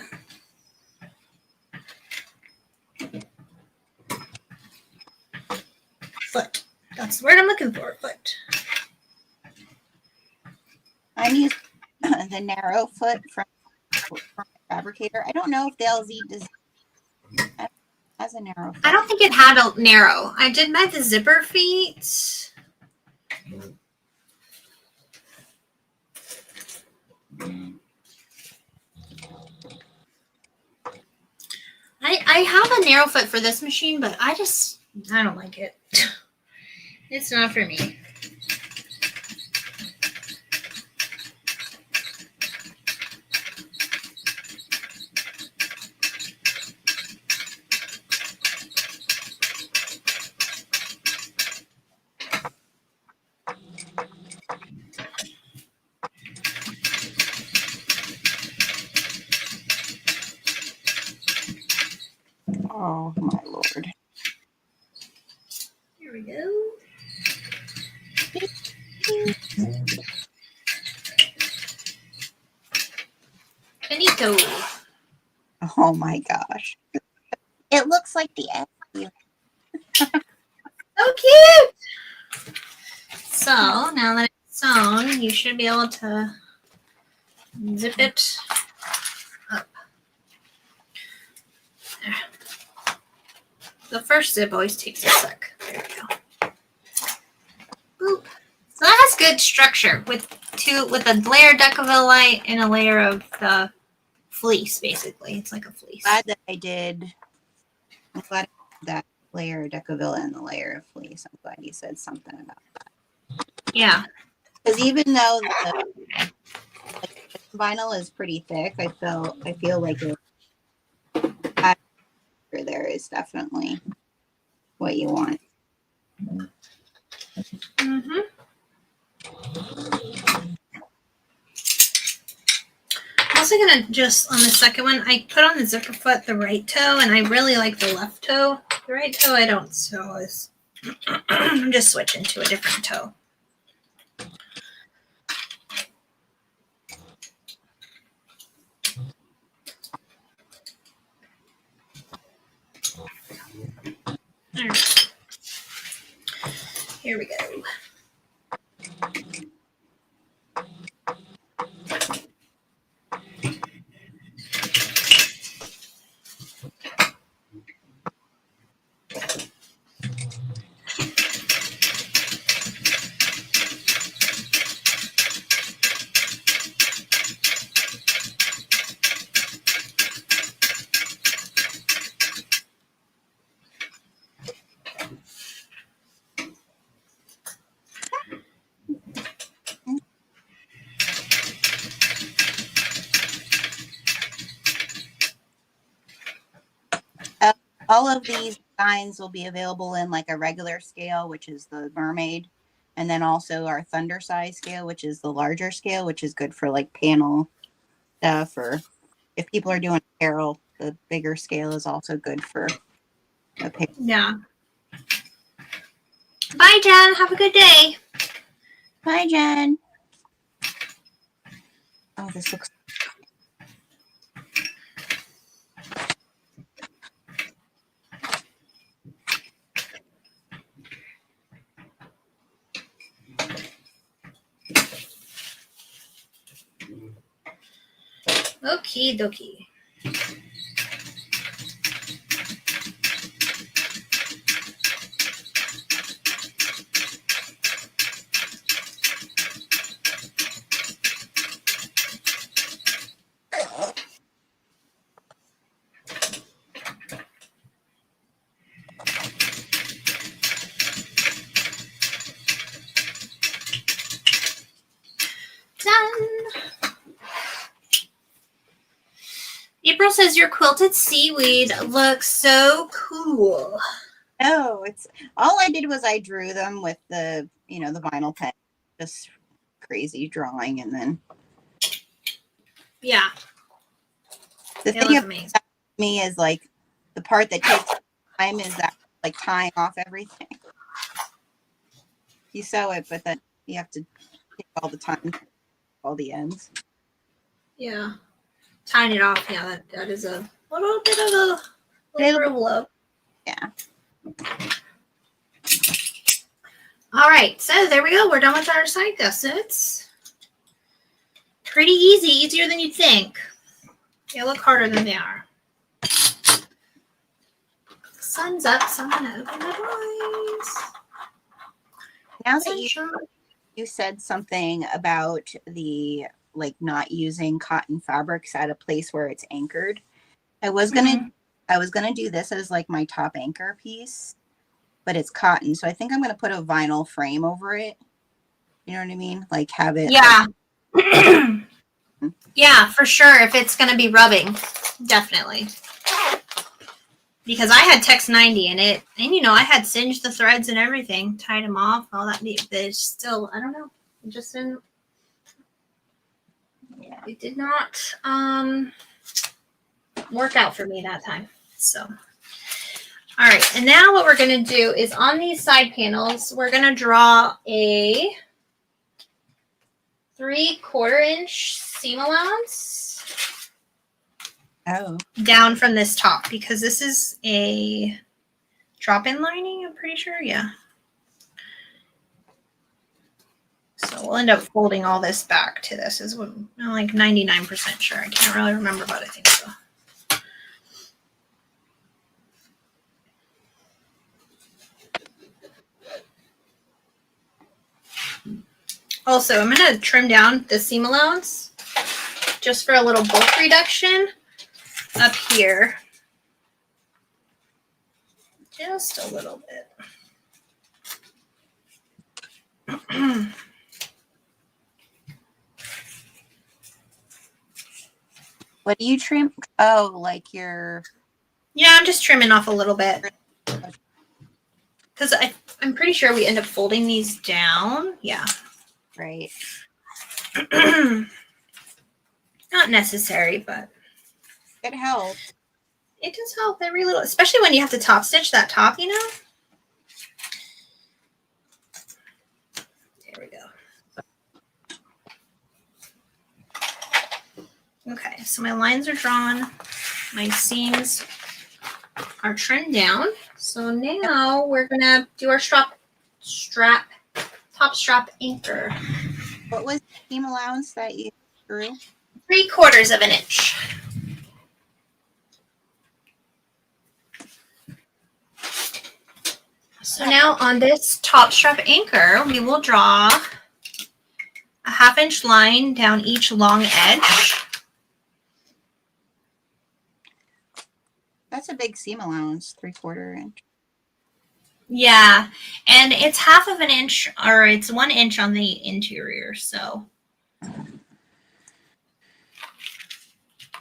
foot. That's the word I'm looking for, foot. I'm using the narrow foot from Fabricator. I don't know if the LZ has a narrow foot. I don't think it had a narrow. I did my the zipper feet. I I have a narrow foot for this machine, but I don't like it. It's not for me. Oh my Lord. Here we go. Finito. Oh my gosh. It looks like the egg. So cute. So now that it's sewn, you should be able to zip it up. There. The first zip always takes a sec. There we go. Boop. So that has good structure with a layer of Decaville and a layer of the fleece, basically. It's like a fleece. I'm glad I did that layer of Decaville and the layer of fleece. I'm glad you said something about that. Yeah. Because even though the vinyl is pretty thick, I feel like the there is definitely what you want. Mm-hmm. I'm also gonna just on the second one, I put on the zipper foot the right toe, and I really like the left toe. The right toe I don't sew is I'm just switching to a different toe. All right. Here we go. All of these designs will be available in like a regular scale, which is the mermaid, and then also our thunder size scale, which is the larger scale, which is good for like panel stuff, or if people are doing apparel, the bigger scale is also good for apparel. Yeah. Bye, Jen. Have a good day. Bye, Jen. Oh, this looks. Okie dokie. Done. April says your quilted seaweed looks so cool. Oh, it's all I did was I drew them with the the vinyl pen, just crazy drawing, and then Yeah, the it thing looks about amazing. me is like the part that takes time is that like tying off everything. You sew it, but then you have to take all the time, all the ends. Yeah, tying it off. Yeah, that is a little bit of a labor of love. Yeah. All right, so there we go. We're done with our side gussets. Pretty easy, easier than you'd think. They look harder than they are. Sun's up, so I'm gonna open my blinds. Now that you said something about the like not using cotton fabrics at a place where it's anchored, I was gonna I was going to do this as like my top anchor piece, but it's cotton. So I think I'm going to put a vinyl frame over it. You know what I mean? Like have it. Yeah. Like, Yeah, for sure. If it's going to be rubbing, definitely. Because I had Tex 90 in it, and you know, I had singed the threads and everything, tied them off, all that. There's still, I don't know, it just didn't. Yeah, it did not work out for me that time. So, all right, and now what we're going to do is on these side panels, we're going to draw a 3/4 inch seam allowance. oh, Down from this top, because this is a drop-in lining, I'm pretty sure. Yeah. So we'll end up folding all this back to this. Is what I'm like 99% sure. I can't really remember, but I think so. Also, I'm going to trim down the seam allowance just for a little bulk reduction up here. Just a little bit. what do you trim? Oh, like your. Yeah, I'm just trimming off a little bit. Because I'm pretty sure we end up folding these down. Yeah. Right. Not necessary, but It helps. it does help every little, especially when you have to top stitch that top, you know? There we go. Okay, so my lines are drawn. My seams are trimmed down. So now we're going to do our top strap anchor. What was the seam allowance that you drew? 3/4 of an inch. So now on this top strap anchor, we will draw a 1/2 inch line down each long edge. That's a big seam allowance, 3/4 inch. Yeah, and it's 1/2 inch, or it's 1 inch on the interior, so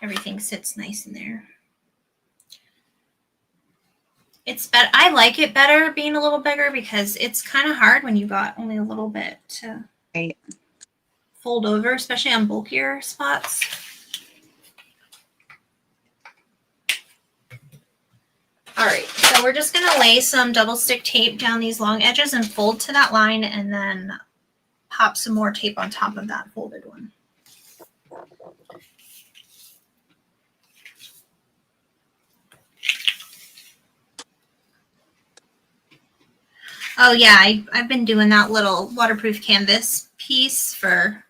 everything sits nice in there. It's better. I like it better being a little bigger because it's kind of hard when you got only a little bit to fold over, especially on bulkier spots. All right, so we're just going to lay some double stick tape down these long edges and fold to that line, and then pop some more tape on top of that folded one. Oh yeah, I've been doing that little waterproof canvas piece for,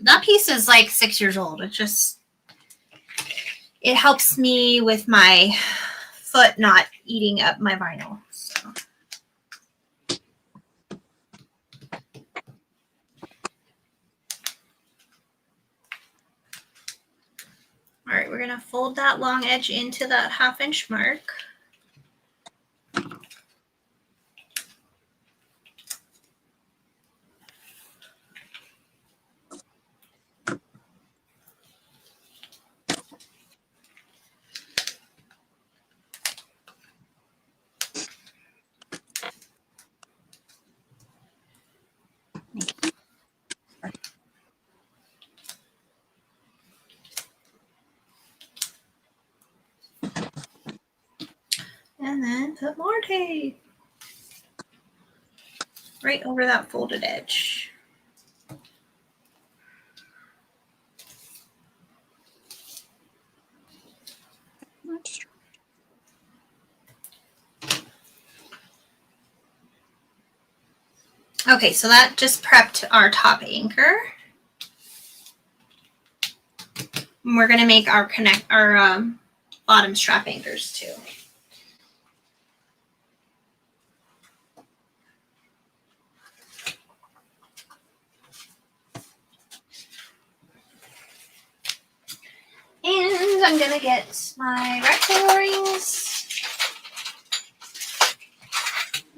that piece is like 6 years old. It helps me with my foot not eating up my vinyl. So. All right, we're going to fold that long edge into that 1/2 inch mark. And then put more tape right over that folded edge. Okay, so that just prepped our top anchor. And we're going to make our bottom strap anchors too. And I'm going to get my rectangle rings.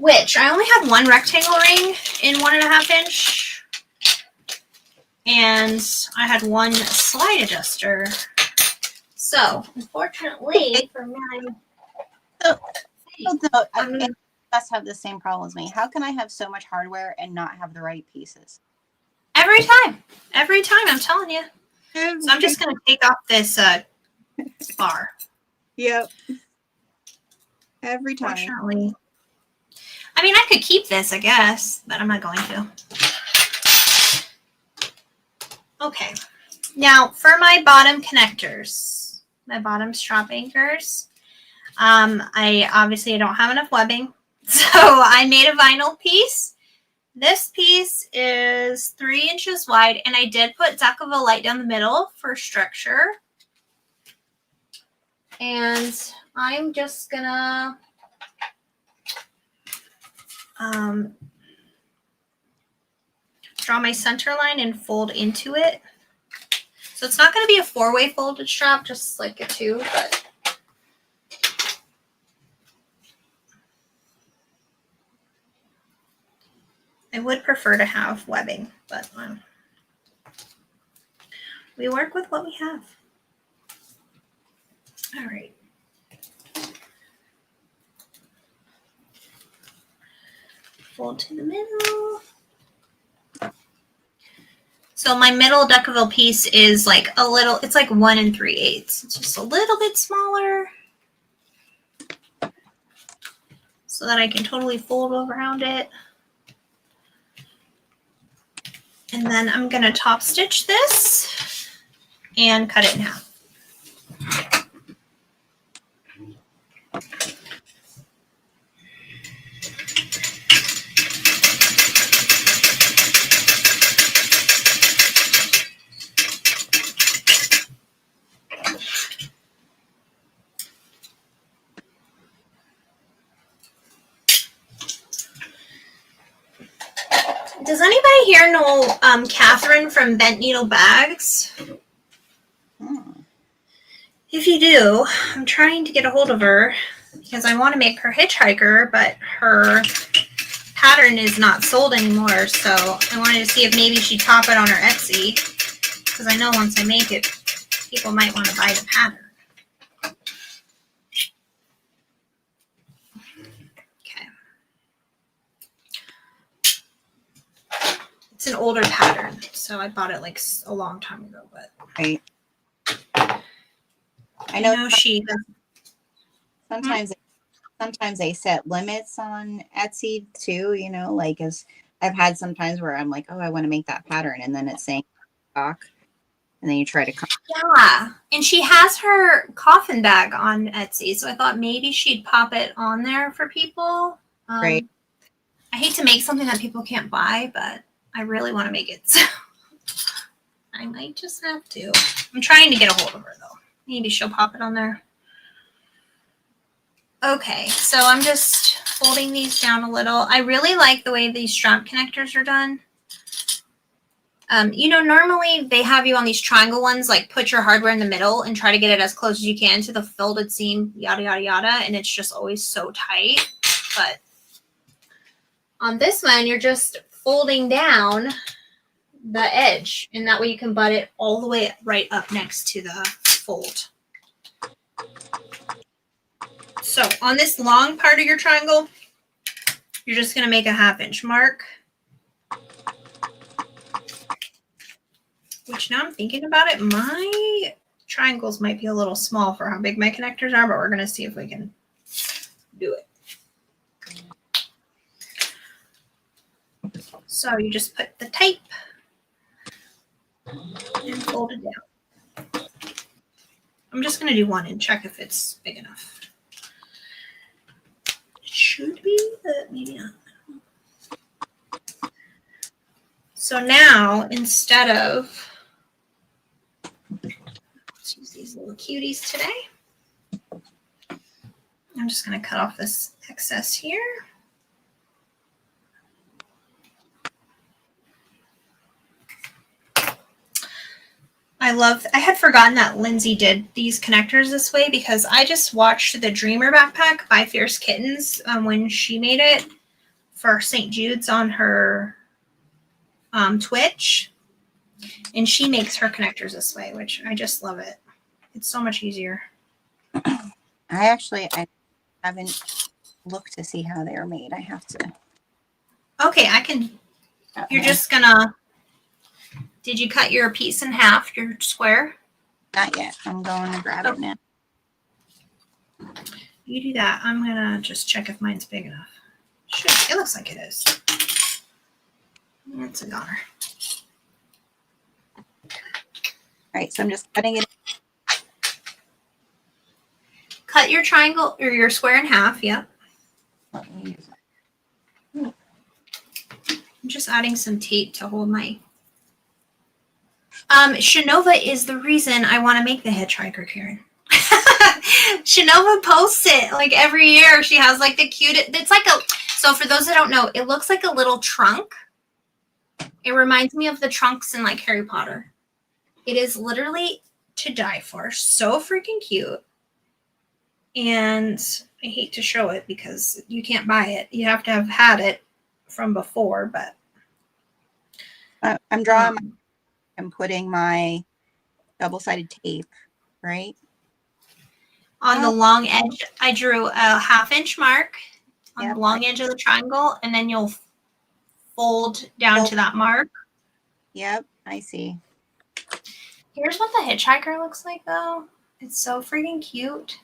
which I only had one rectangle ring in 1.5 inch. And I had one slide adjuster. So, unfortunately for mine, It must have the same problem as me. How can I have so much hardware and not have the right pieces? every time, I'm telling you. So I'm just going to take off this bar. Yep. Every time. Unfortunately. I mean, I could keep this, I guess, but I'm not going to. Okay. Now, for my bottom connectors, my bottom strap anchors, I obviously don't have enough webbing, so I made a vinyl piece. This piece is 3 inches wide, and I did put Duckaville light down the middle for structure. And I'm just gonna draw my center line and fold into it. So it's not going to be a 4-way folded strap, just like a 2, but I would prefer to have webbing, but we work with what we have. All right. Fold to the middle. So my middle Duckaville piece is like a little, it's like 1 3/8. It's just a little bit smaller so that I can totally fold around it. And then I'm going to top stitch this and cut it in half. Does anybody here know Catherine from Bent Needle Bags? If you do, I'm trying to get a hold of her because I want to make her hitchhiker, but her pattern is not sold anymore. So I wanted to see if maybe she'd pop it on her Etsy, because I know once I make it, people might want to buy the pattern. It's an older pattern, so I bought it like a long time ago. But right. I know she sometimes they set limits on Etsy too. You know, like as I've had sometimes where I'm like, oh, I want to make that pattern, and then it's saying stock, and then you try to. Yeah, and she has her coffin bag on Etsy, so I thought maybe she'd pop it on there for people. Right. I hate to make something that people can't buy, but I really want to make it, so I might just have to. I'm trying to get a hold of her, though. Maybe she'll pop it on there. Okay, so I'm just folding these down a little. I really like the way these strap connectors are done. You know, normally they have you on these triangle ones, like put your hardware in the middle and try to get it as close as you can to the folded seam, yada, yada, yada, and it's just always so tight. But on this one, you're just folding down the edge, and that way you can butt it all the way right up next to the fold. So on this long part of your triangle, you're just going to make a 1/2 inch mark, which now I'm thinking about it, my triangles might be a little small for how big my connectors are, but we're going to see if we can do it. So you just put the tape and fold it down. I'm just going to do one and check if it's big enough. It should be, but maybe not. So now, instead of, let's use these little cuties today. I'm just going to cut off this excess here. I had forgotten that Lindsay did these connectors this way because I just watched the Dreamer backpack by Fierce Kittens when she made it. for St. Jude's on her Twitch, and she makes her connectors this way, which I just love it. It's so much easier. I haven't looked to see how they are made. I have to. Okay, I can. You're just gonna. Did you cut your piece in half, your square? Not yet. I'm going to grab it now. You do that. I'm gonna just check if mine's big enough. It looks like it is. It's a goner. All right, so I'm just cutting it. Cut your triangle or your square in half. Yep. I'm just adding some tape to hold my. Shanova is the reason I want to make the hitchhiker, Karen. Shanova posts it like every year. She has like the cutest. It's like a. So for those that don't know, it looks like a little trunk. It reminds me of the trunks in like Harry Potter. It is literally to die for. So freaking cute. And I hate to show it because you can't buy it. You have to have had it from before, but. I'm drawing. I'm putting my double-sided tape, right? On the long edge, I drew a 1/2 inch mark on the long edge of the triangle, and then you'll fold down to that mark. Yep, I see. Here's what the hitchhiker looks like, though. It's so freaking cute.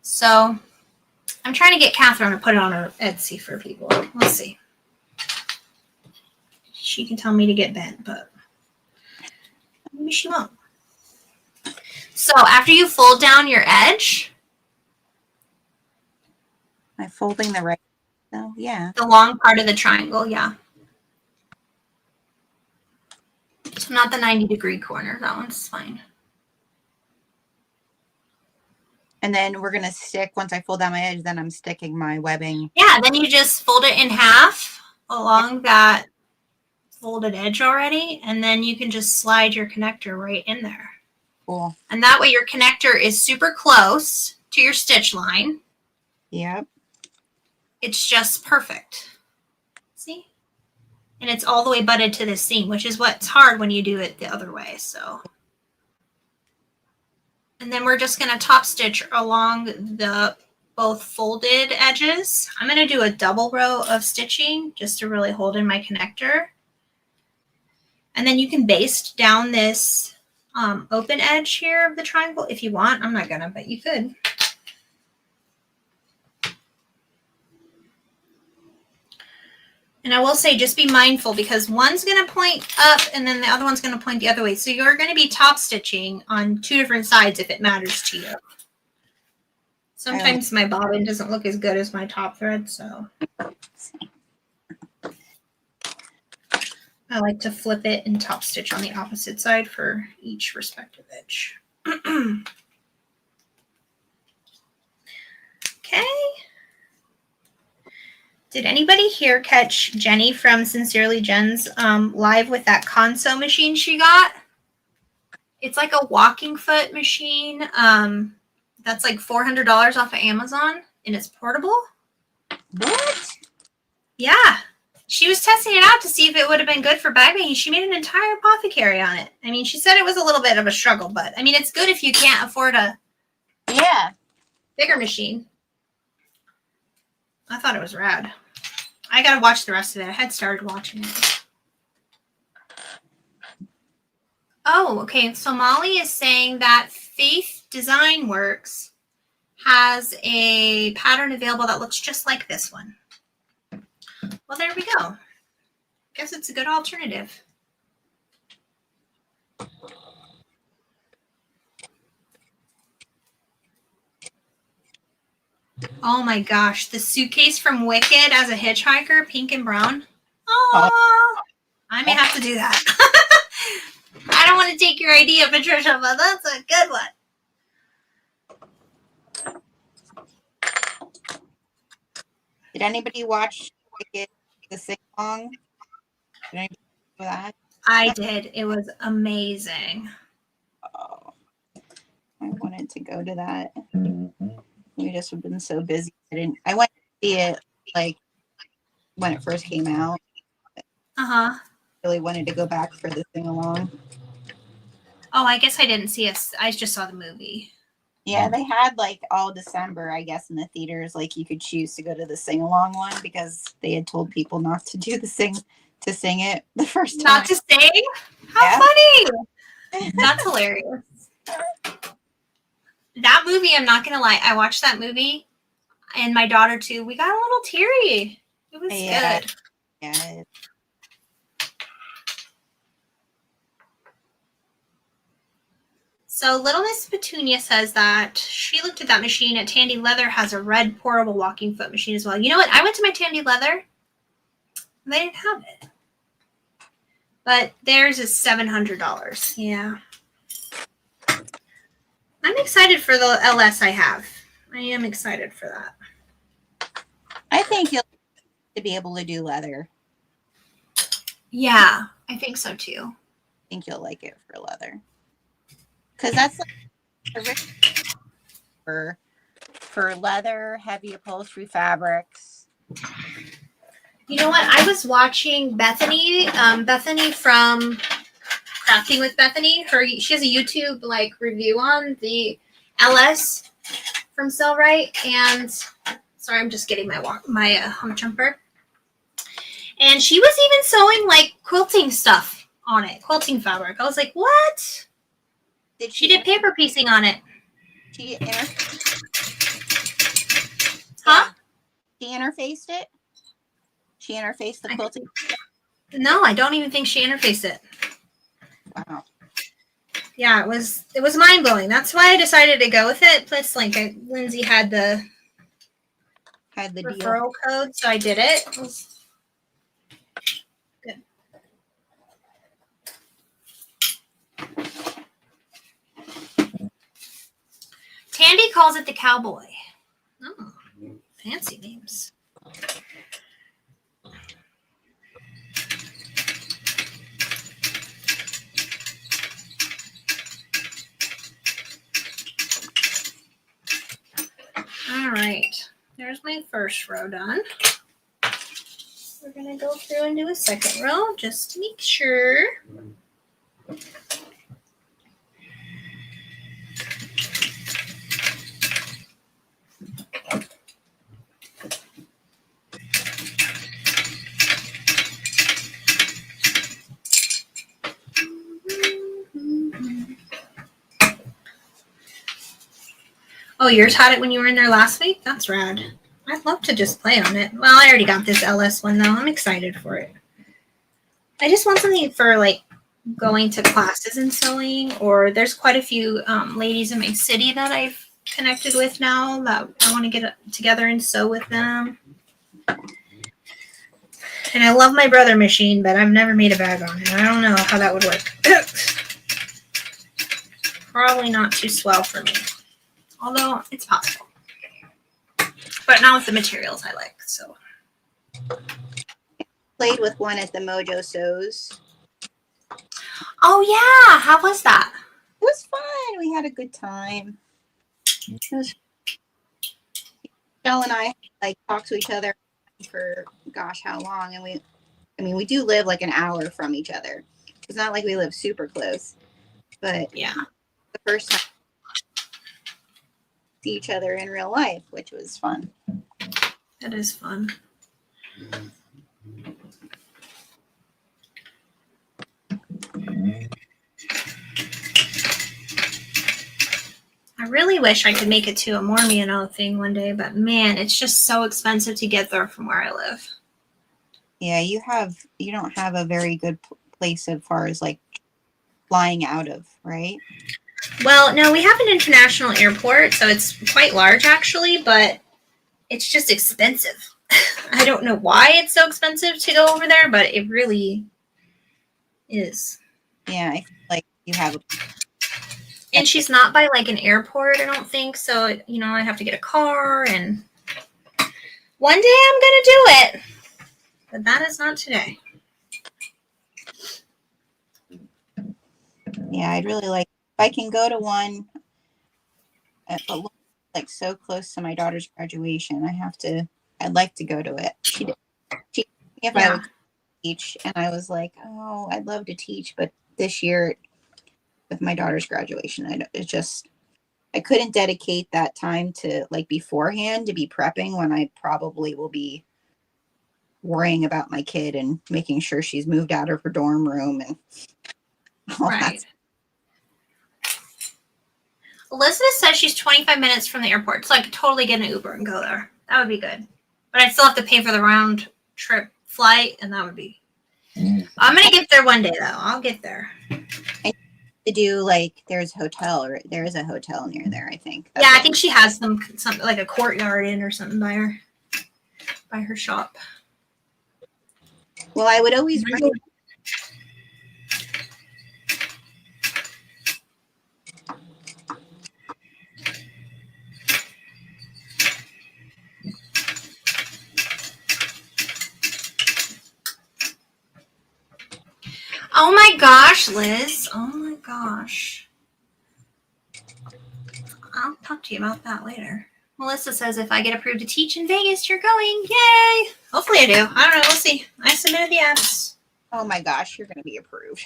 So I'm trying to get Catherine to put it on her Etsy for people. Let's see. She can tell me to get bent, but maybe she won't. So after you fold down your edge. Am I folding the right? No, yeah. The long part of the triangle, yeah. So not the 90-degree corner. That one's fine. And then we're going to stick, once I fold down my edge, then I'm sticking my webbing. Yeah, then you just fold it in half along that folded edge already, and then you can just slide your connector right in there. Cool. And that way your connector is super close to your stitch line. Yep. It's just perfect. See? And it's all the way butted to the seam, which is what's hard when you do it the other way. So, and then we're just going to top stitch along the both folded edges. I'm going to do a double row of stitching just to really hold in my connector. And then you can baste down this open edge here of the triangle if you want. I'm not gonna, but you could. And I will say, just be mindful because one's gonna point up and then the other one's gonna point the other way. So you're gonna be top stitching on 2 different sides if it matters to you. Sometimes my bobbin doesn't look as good as my top thread, so. I like to flip it and top stitch on the opposite side for each respective edge. Okay. Did anybody here catch Jenny from Sincerely Jen's live with that console machine she got? It's like a walking foot machine that's like $400 off of Amazon, and it's portable. What? Yeah. She was testing it out to see if it would have been good for bag making. She made an entire apothecary on it. I mean, she said it was a little bit of a struggle, but I mean, it's good if you can't afford a bigger machine. I thought it was rad. I got to watch the rest of it. I had started watching it. Oh, okay. So Molly is saying that Faith Design Works has a pattern available that looks just like this one. Well, there we go. Guess it's a good alternative. Oh my gosh, the suitcase from Wicked as a hitchhiker, pink and brown. Oh, I may have to do that. I don't want to take your idea, Patricia, but that's a good one. Did anybody watch Wicked, the sing-along? Did anybody do that? I did. It was amazing. Oh, I wanted to go to that. We just have been so busy. I went to see it like when it first came out. Uh-huh. Really wanted to go back for the sing along. Oh, I guess I didn't see us. I just saw the movie. Yeah, they had like all December, I guess, in the theaters. Like you could choose to go to the sing along one because they had told people not to do the sing it the first time. Not to sing? How funny! That's hilarious. That movie, I'm not gonna lie, I watched that movie, and my daughter too. We got a little teary. It was good. Yeah. So Little Miss Petunia says that she looked at that machine at Tandy Leather has a red portable walking foot machine as well. You know what? I went to my Tandy Leather. They didn't have it. But theirs is $700. Yeah. I'm excited for the LS I have. I am excited for that. I think you'll be able to do leather. Yeah, I think so too. I think you'll like it for leather. Because that's like for leather, heavy upholstery fabrics. You know what? I was watching Bethany, Bethany from Crafting with Bethany. She has a YouTube like review on the LS from Sellrite, and sorry, I'm just getting my hum jumper. And she was even sewing like quilting stuff on it, quilting fabric. I was like, what? She did paper piecing on it. Huh? She interfaced it? She interfaced the quilting? No, I don't even think she interfaced it. Wow. Yeah, it was mind blowing. That's why I decided to go with it. Plus, like Lindsay had the referral code, so I did it. It was good. Tandy calls it the cowboy. Oh, fancy names. All right, there's my first row done. We're gonna go through and do a second row just to make sure. Oh, yours had it when you were in there last week? That's rad. I'd love to just play on it. Well, I already got this LS one, though. I'm excited for it. I just want something for, like, going to classes and sewing. Or there's quite a few ladies in my city that I've connected with now that I want to get together and sew with them. And I love my brother machine, but I've never made a bag on it. I don't know how that would work. Probably not too swell for me. Although it's possible. But not with the materials I like, so. Played with one at the Mojo Sews. Oh, yeah. How was that? It was fun. We had a good time. Michelle and I like talked to each other for gosh how long, and we do live like an hour from each other. It's not like we live super close, but yeah, the first time we see each other in real life, which was fun. That is fun. I really wish I could make it to a Mormiano thing one day, but man, it's just so expensive to get there from where I live. Yeah, you don't have a very good place as far as like flying out of, right? Well, no, we have an international airport, so it's quite large actually, but it's just expensive. I don't know why it's so expensive to go over there, but it really is. Yeah, I feel like you have and she's not by like an airport, I don't think. So, I have to get a car, and one day I'm going to do it. But that is not today. Yeah, I'd really like, if I can go to one like so close to my daughter's graduation, I'd like to go to it. She if I would teach, and I was like, oh, I'd love to teach, but this year with my daughter's graduation, I couldn't dedicate that time to like beforehand to be prepping when I probably will be worrying about my kid and making sure she's moved out of her dorm room and all Right. that. Elizabeth says she's 25 minutes from the airport, so I could totally get an Uber and go there. That would be good. But I still have to pay for the round trip flight, and that would be... I'm going to get there one day, though. I'll get there. And to do like, there is a hotel near there, I think. Yeah, I think she has some like a courtyard in or something by her shop. Well, I would always bring Oh my gosh, Liz. Oh my gosh. I'll talk to you about that later. Melissa says if I get approved to teach in Vegas, you're going. Yay! Hopefully I do. I don't know. We'll see. I submitted the apps. Oh my gosh, you're going to be approved.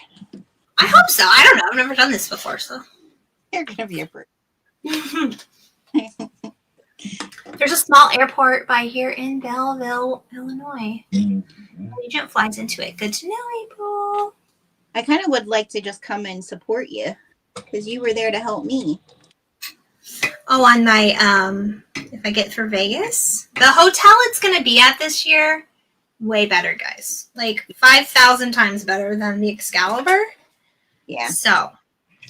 I hope so. I don't know. I've never done this before, so. You're going to be approved. There's a small airport by here in Belleville, Illinois. Agent flies into it. Good to know, April. I kind of would like to just come and support you because you were there to help me. Oh, on my, if I get through Vegas, the hotel it's going to be at this year, way better, guys. Like 5,000 times better than the Excalibur. Yeah. So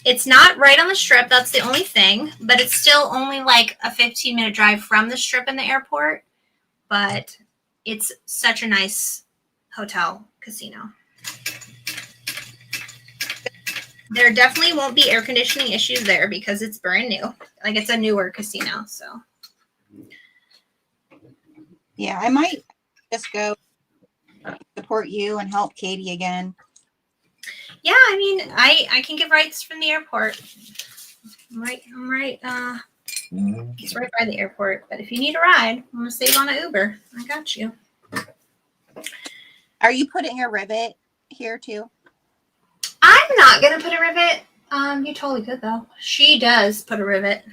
it's not right on the strip. That's the only thing, but it's still only like a 15-minute drive from the strip and the airport. But it's such a nice hotel casino. There definitely won't be air conditioning issues there because it's brand new. Like it's a newer casino, so. Yeah, I might just go support you and help Katie again. Yeah, I mean, I can give rides from the airport. I'm right, it's right by the airport. But if you need a ride, I'm gonna save on an Uber. I got you. Are you putting a rivet here too? I'm not gonna put a rivet. You totally could though. She does put a rivet. I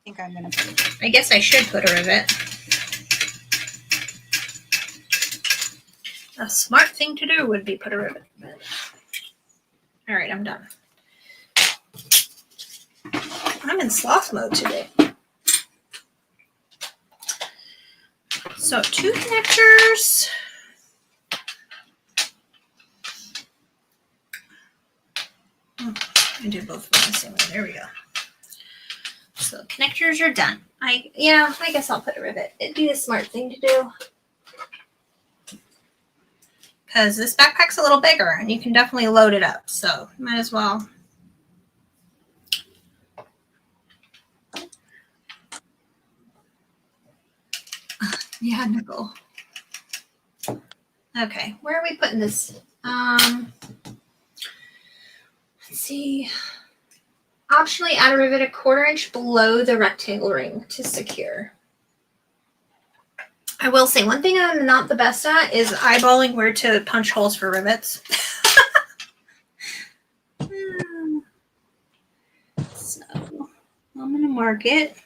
think I'm gonna put it. I guess I should put a rivet. A smart thing to do would be put a rivet. All right, I'm done. I'm in sloth mode today. So 2 connectors. I did both of them the same way. There we go. So connectors are done. I guess I'll put a rivet. It'd be a smart thing to do. Because this backpack's a little bigger and you can definitely load it up. So might as well. Yeah, Nicole. Okay, where are we putting this? Let's see. Optionally add a rivet 1/4 inch below the rectangle ring to secure. I will say one thing I'm not the best at is eyeballing where to punch holes for rivets. So I'm gonna mark it.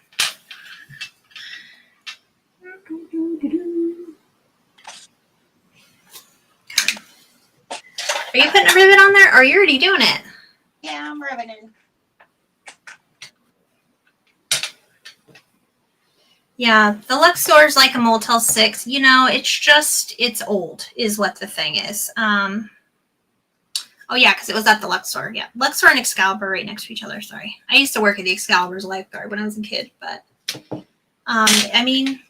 Are you putting a rivet on there or are you already doing it? Yeah, I'm riveting. Yeah, the Luxor is like a Motel 6. You know, it's old is what the thing is. Oh, yeah, because it was at the Luxor. Yeah, Luxor and Excalibur right next to each other. Sorry. I used to work at the Excalibur's lifeguard when I was a kid. But, I mean,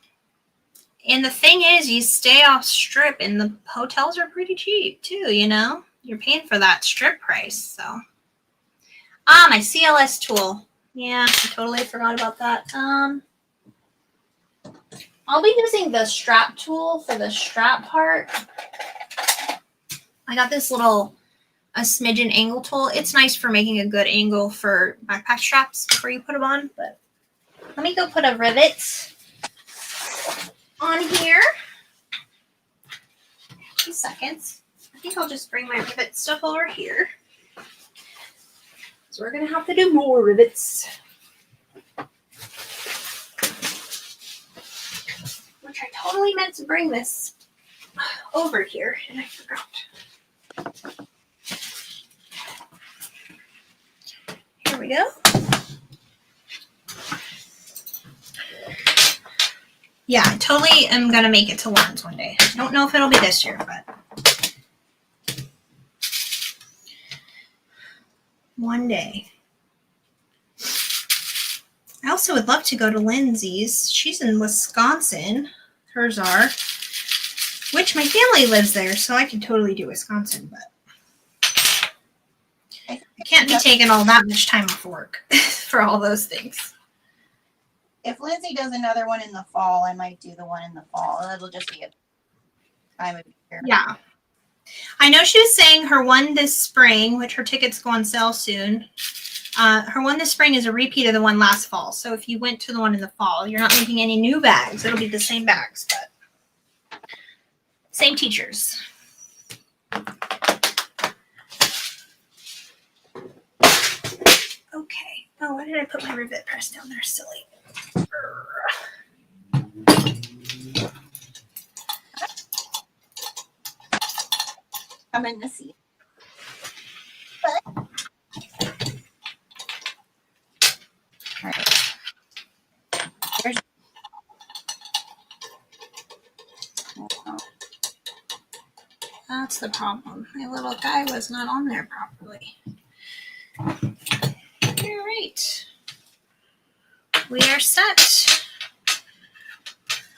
and the thing is, you stay off strip and the hotels are pretty cheap too, you know? You're paying for that strip price, so. My CLS tool. Yeah, I totally forgot about that. I'll be using the strap tool for the strap part. I got this a smidgen angle tool. It's nice for making a good angle for backpack straps before you put them on, but let me go put a rivet on here. 2 seconds. I think I'll just bring my rivet stuff over here. So we're going to have to do more rivets. Which I totally meant to bring this over here, and I forgot. Here we go. Yeah, I totally am going to make it to Linds one day. I don't know if it'll be this year, but one day. I also would love to go to Lindsay's. She's in Wisconsin. Hers are. Which my family lives there, so I could totally do Wisconsin, but I can't be taking all that much time off work for all those things. If Lindsay does another one in the fall, I might do the one in the fall. It'll just be a time of year. Yeah. I know she was saying her one this spring, which her tickets go on sale soon. Her one this spring is a repeat of the one last fall. So if you went to the one in the fall, you're not making any new bags. It'll be the same bags, but same teachers. Okay. Oh, why did I put my rivet press down there? Silly. I'm in the seat. All right. There's That's the problem. My little guy was not on there properly. All right. We are set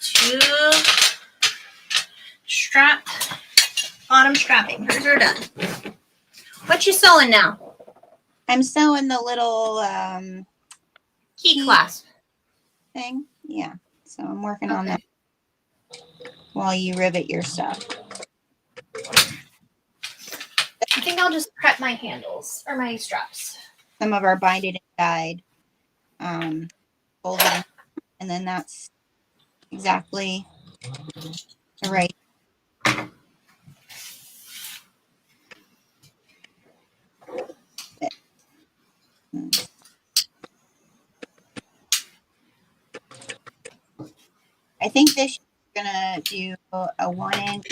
to strap, bottom strapping. Hers are done. What you sewing now? I'm sewing the little Key clasp. thing. Yeah. So I'm working on that while you rivet your stuff. I think I'll just prep my handles or my straps. Some of our binded and dyed folded, and then that's exactly the right. I think this year we're gonna do a 1-inch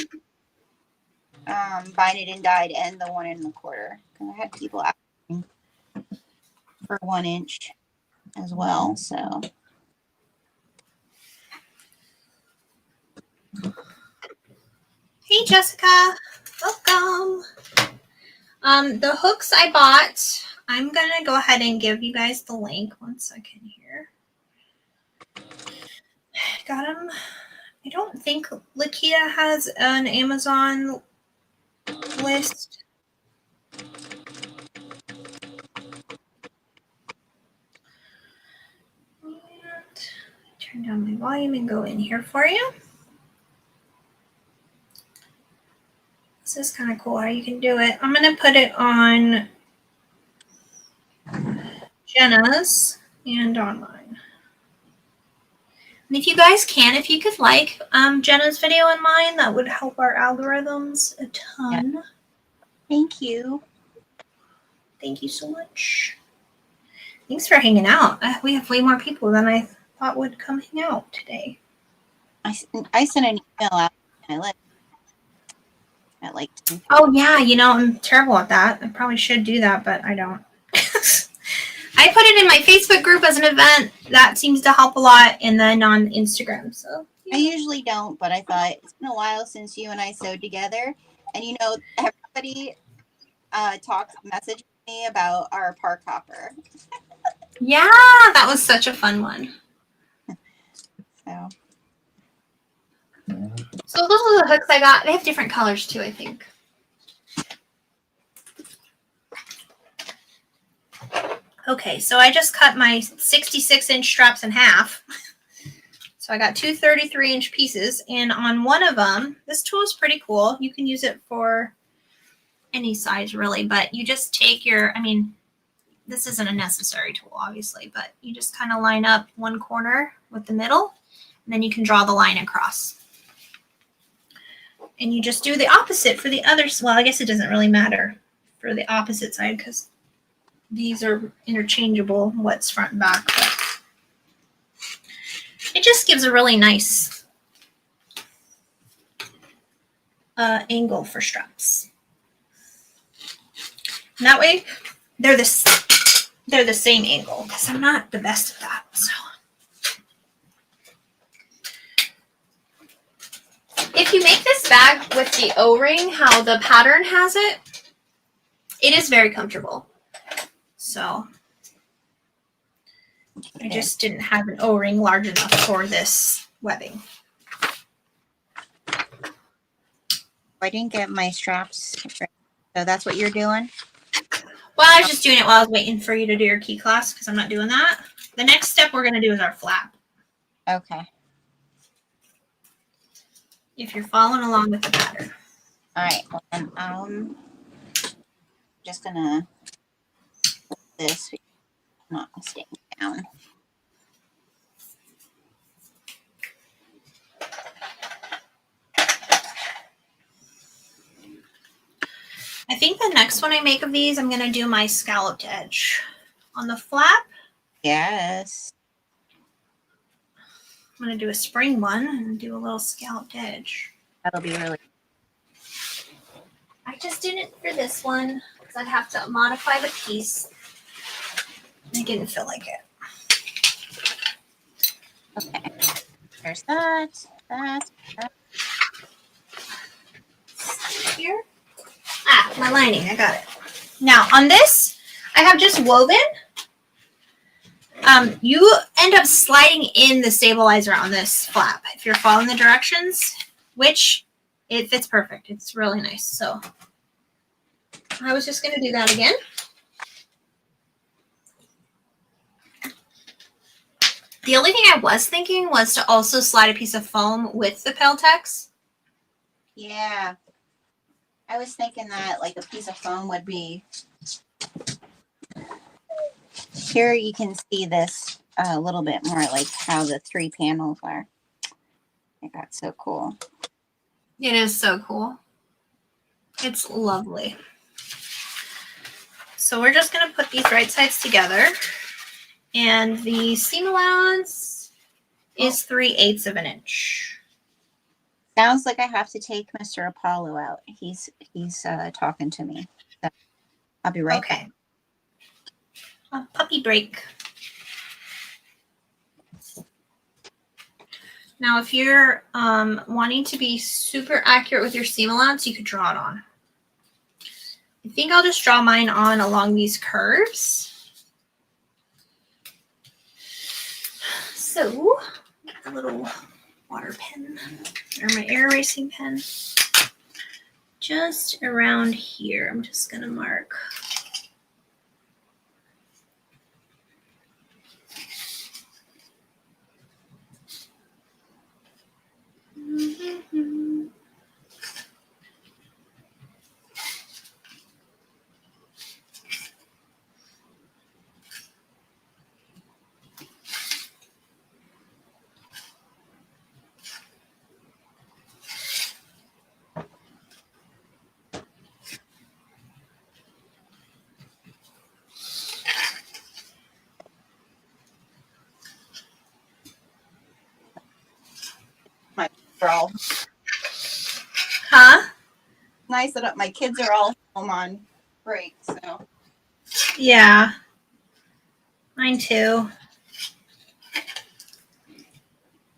binded and dyed and the 1 1/4. Because I had people asking for 1 inch as well. So Hey Jessica, welcome. The hooks I bought, I'm gonna go ahead and give you guys the link. 1 second here. Got them. I don't think Lakita has an Amazon list. And turn down my volume and go in here for you. This is kind of cool how you can do it. I'm going to put it on Gena's and on mine. And if you guys can, if you could like Gena's video and mine, that would help our algorithms a ton. yeah. Thank you. Thank you so much. Thanks for hanging out. We have way more people than I thought would come hang out today. I sent an email out to my list at like 10. Oh, yeah. You know, I'm terrible at that. I probably should do that, but I don't. I put it in my Facebook group as an event. That seems to help a lot. And then on Instagram. So yeah. I usually don't, but I thought it's been a while since you and I sewed together. And you know, everybody messaged me about our park hopper. Yeah, that was such a fun one. So those are the hooks I got. They have different colors too, I think. Okay, so I just cut my 66-inch straps in half. So I got two 33-inch pieces, and on one of them, this tool is pretty cool. You can use it for any size really, but you just take your, I mean, this isn't a necessary tool obviously, but you just kind of line up one corner with the middle, and then you can draw the line across. And you just do the opposite for the other. Well, I guess it doesn't really matter for the opposite side because these are interchangeable, what's front and back. But it just gives a really nice angle for straps. And that way, they're the same angle because I'm not the best at that. So, if you make this bag with the O-ring, how the pattern has it, it is very comfortable. So, I just didn't have an O-ring large enough for this webbing. I didn't get my straps ready. So that's what you're doing? Well, I was just doing it while I was waiting for you to do your key class because I'm not doing that. The next step we're going to do is our flap. Okay. If you're following along with the pattern. All right. Well, then I'm just going to put this, not staying down. I think the next one I make of these, I'm going to do my scalloped edge on the flap. Yes. I'm going to do a spring one and do a little scalloped edge. That'll be really. I just didn't for this one because I'd have to modify the piece. I didn't feel like it. Okay. There's that. That. Here. Ah, my lining. I got it. Now, on this, I have just woven. You end up sliding in the stabilizer on this flap if you're following the directions, which it fits perfect. It's really nice. So I was just going to do that again. The only thing I was thinking was to also slide a piece of foam with the Peltex. Yeah. I was thinking that like a piece of foam would be. Here you can see this a little bit more, like how the 3 panels are. I think that's so cool. It is so cool. It's lovely. So we're just going to put these right sides together. And the seam allowance is 3/8 of an inch. Sounds like I have to take Mr. Apollo out. He's talking to me. So I'll be right back. Okay. A puppy break. Now, if you're wanting to be super accurate with your seam allowance, you could draw it on. I think I'll just draw mine on along these curves. So, a little water pen or my air erasing pen. Just around here, I'm just going to mark. All Huh? nice that my kids are all home on break. So Yeah. Mine too.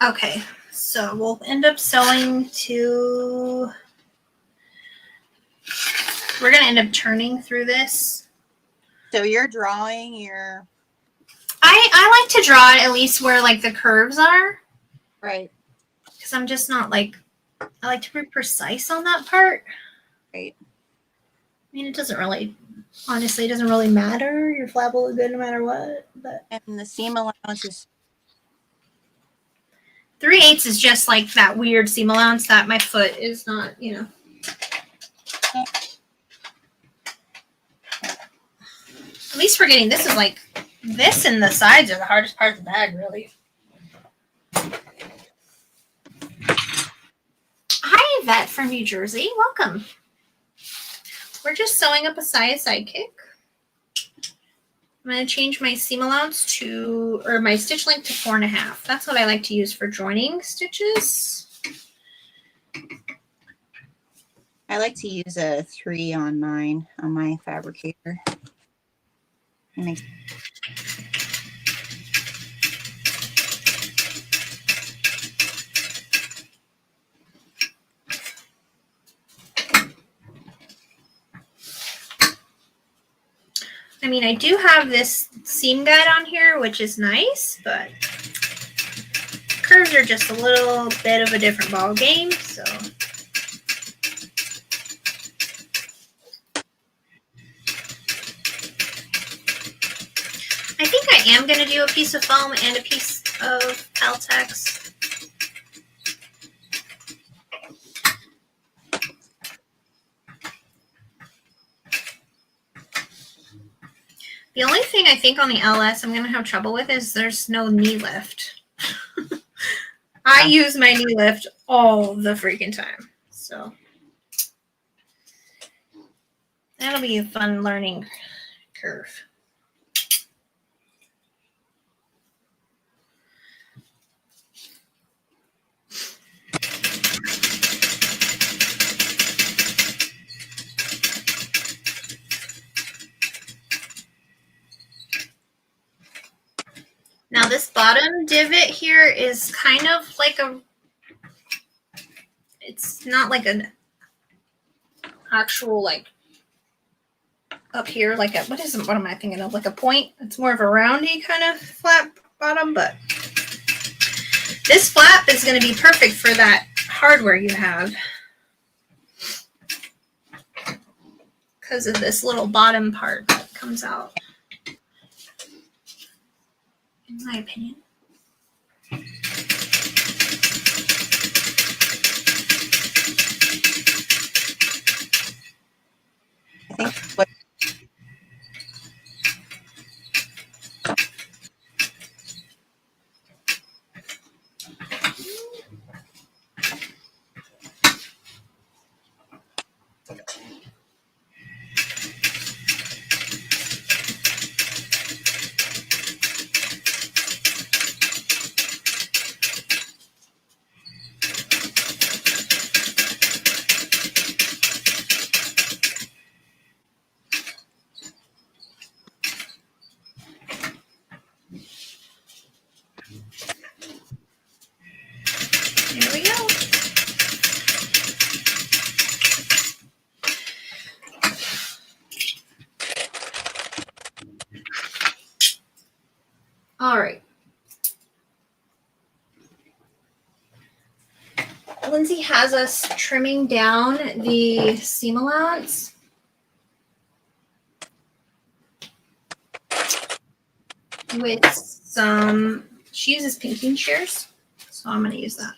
Okay, so we'll end up sewing to. We're gonna end up turning through this. So you're drawing your. I like to draw it at least where like the curves are. Right. Because I'm just not like, I like to be precise on that part. Right. I mean, it doesn't really, honestly, it doesn't really matter. Your flap will look good no matter what. But And the seam allowance is. 3/8 is just like that weird seam allowance that my foot is not, you know. At least we're getting, this is like, this and the sides are the hardest part of the bag, really. Yvette from New Jersey. Welcome. We're just sewing up a Siah Sidekick. I'm going to change my seam allowance to, or my stitch length to 4.5. That's what I like to use for joining stitches. I like to use a 3-on-9 on my fabricator. It makes I mean, I do have this seam guide on here, which is nice, but curves are just a little bit of a different ball game, so. I think I am going to do a piece of foam and a piece of Altex. The only thing I think on the LS I'm going to have trouble with is there's no knee lift. I use my knee lift all the freaking time. So that'll be a fun learning curve. Now this bottom divot here is kind of like a, it's not like an actual like up here, like a, what am I thinking of? Like a point. It's more of a roundy kind of flat bottom, but this flap is going to be perfect for that hardware you have because of this little bottom part that comes out. In my opinion. I think what Here we go. All right. Lindsay has us trimming down the seam allowance. With some, she uses pinking shears, so I'm going to use that.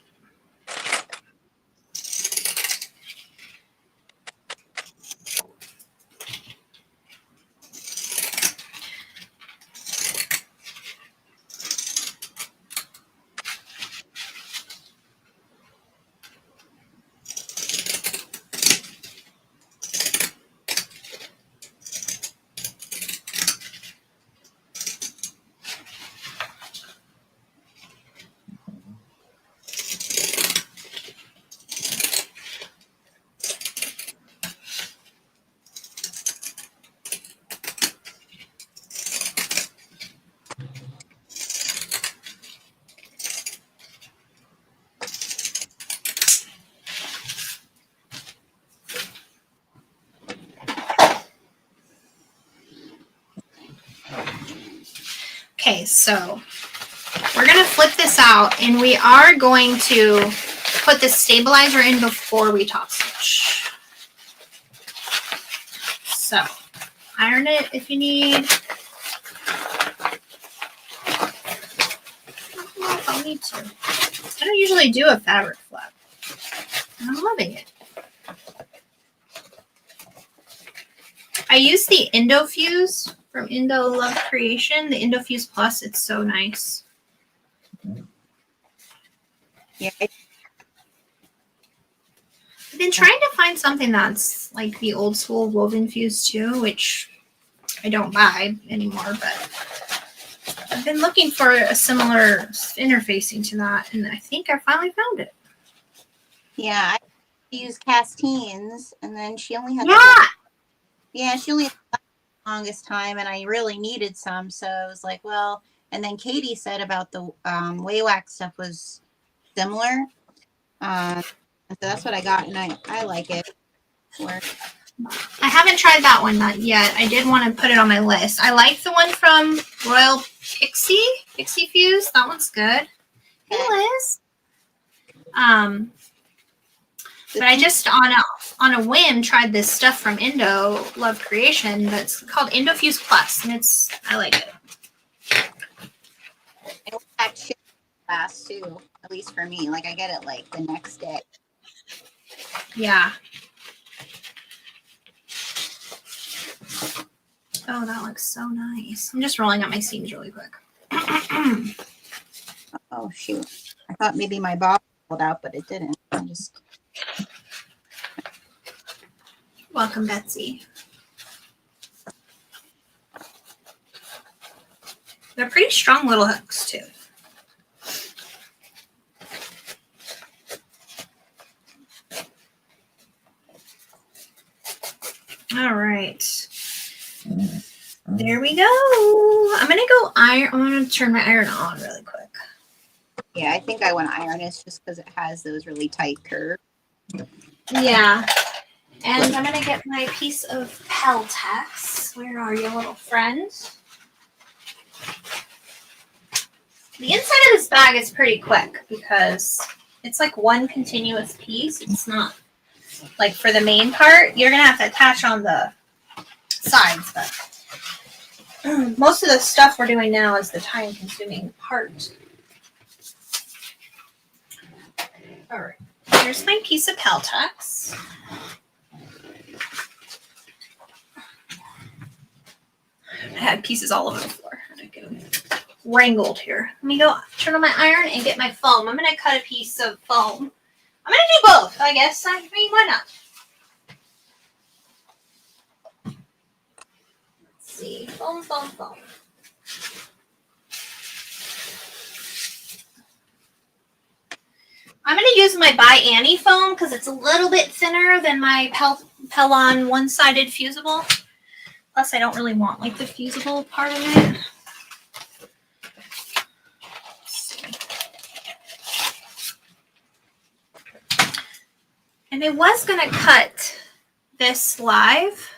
Okay, so we're going to flip this out, and we are going to put the stabilizer in before we top stitch. So, iron it if you need. I don't know if I'll need to. I don't usually do a fabric flap. I'm loving it. I use the IndoFuse from Indo Love Creation, the IndoFuse Plus. It's so nice. yeah, been trying to find something that's like the old school woven fuse too, which I don't buy anymore, but I've been looking for a similar interfacing to that, and I think I finally found it. Yeah, I used Castines, and then she only had she only had the longest time, and I really needed some, so I was like, well. And then Katie said about the Waywax stuff was similar, so that's what I got, and I like it. I haven't tried that one not yet. I did want to put it on my list. I like the one from Royal Pixie Fuse. That one's good. Hey, Liz. But I just on a whim tried this stuff from Indo Love Creation that's called Indo Fuse Plus, and I like it. And that shit lasts too, at least for me. Like I get it like the next day. Yeah. Oh, that looks so nice. I'm just rolling up my seams really quick. Oh shoot! I thought maybe my box pulled out, but it didn't. I just. Welcome, Betsy. They're pretty strong little hooks too. All right. There we go. I'm going to go iron. I'm going to turn my iron on really quick. Yeah, I think I want to iron this just because it has those really tight curves. Yeah. And I'm going to get my piece of Peltex. Where are you, little friend? The inside of this bag is pretty quick because it's like one continuous piece. It's not like for the main part. You're going to have to attach on the sides, but most of the stuff we're doing now is the time-consuming part. All right. Here's my piece of Peltex. I had pieces all over the floor. I get them wrangled here. Let me go turn on my iron and get my foam. I'm going to cut a piece of foam. I'm going to do both, I guess. I mean, why not? Let's see. Foam, foam, foam. I'm going to use my By Annie foam because it's a little bit thinner than my Pellon one-sided fusible. Plus, I don't really want like the fusible part of it. And I was going to cut this live,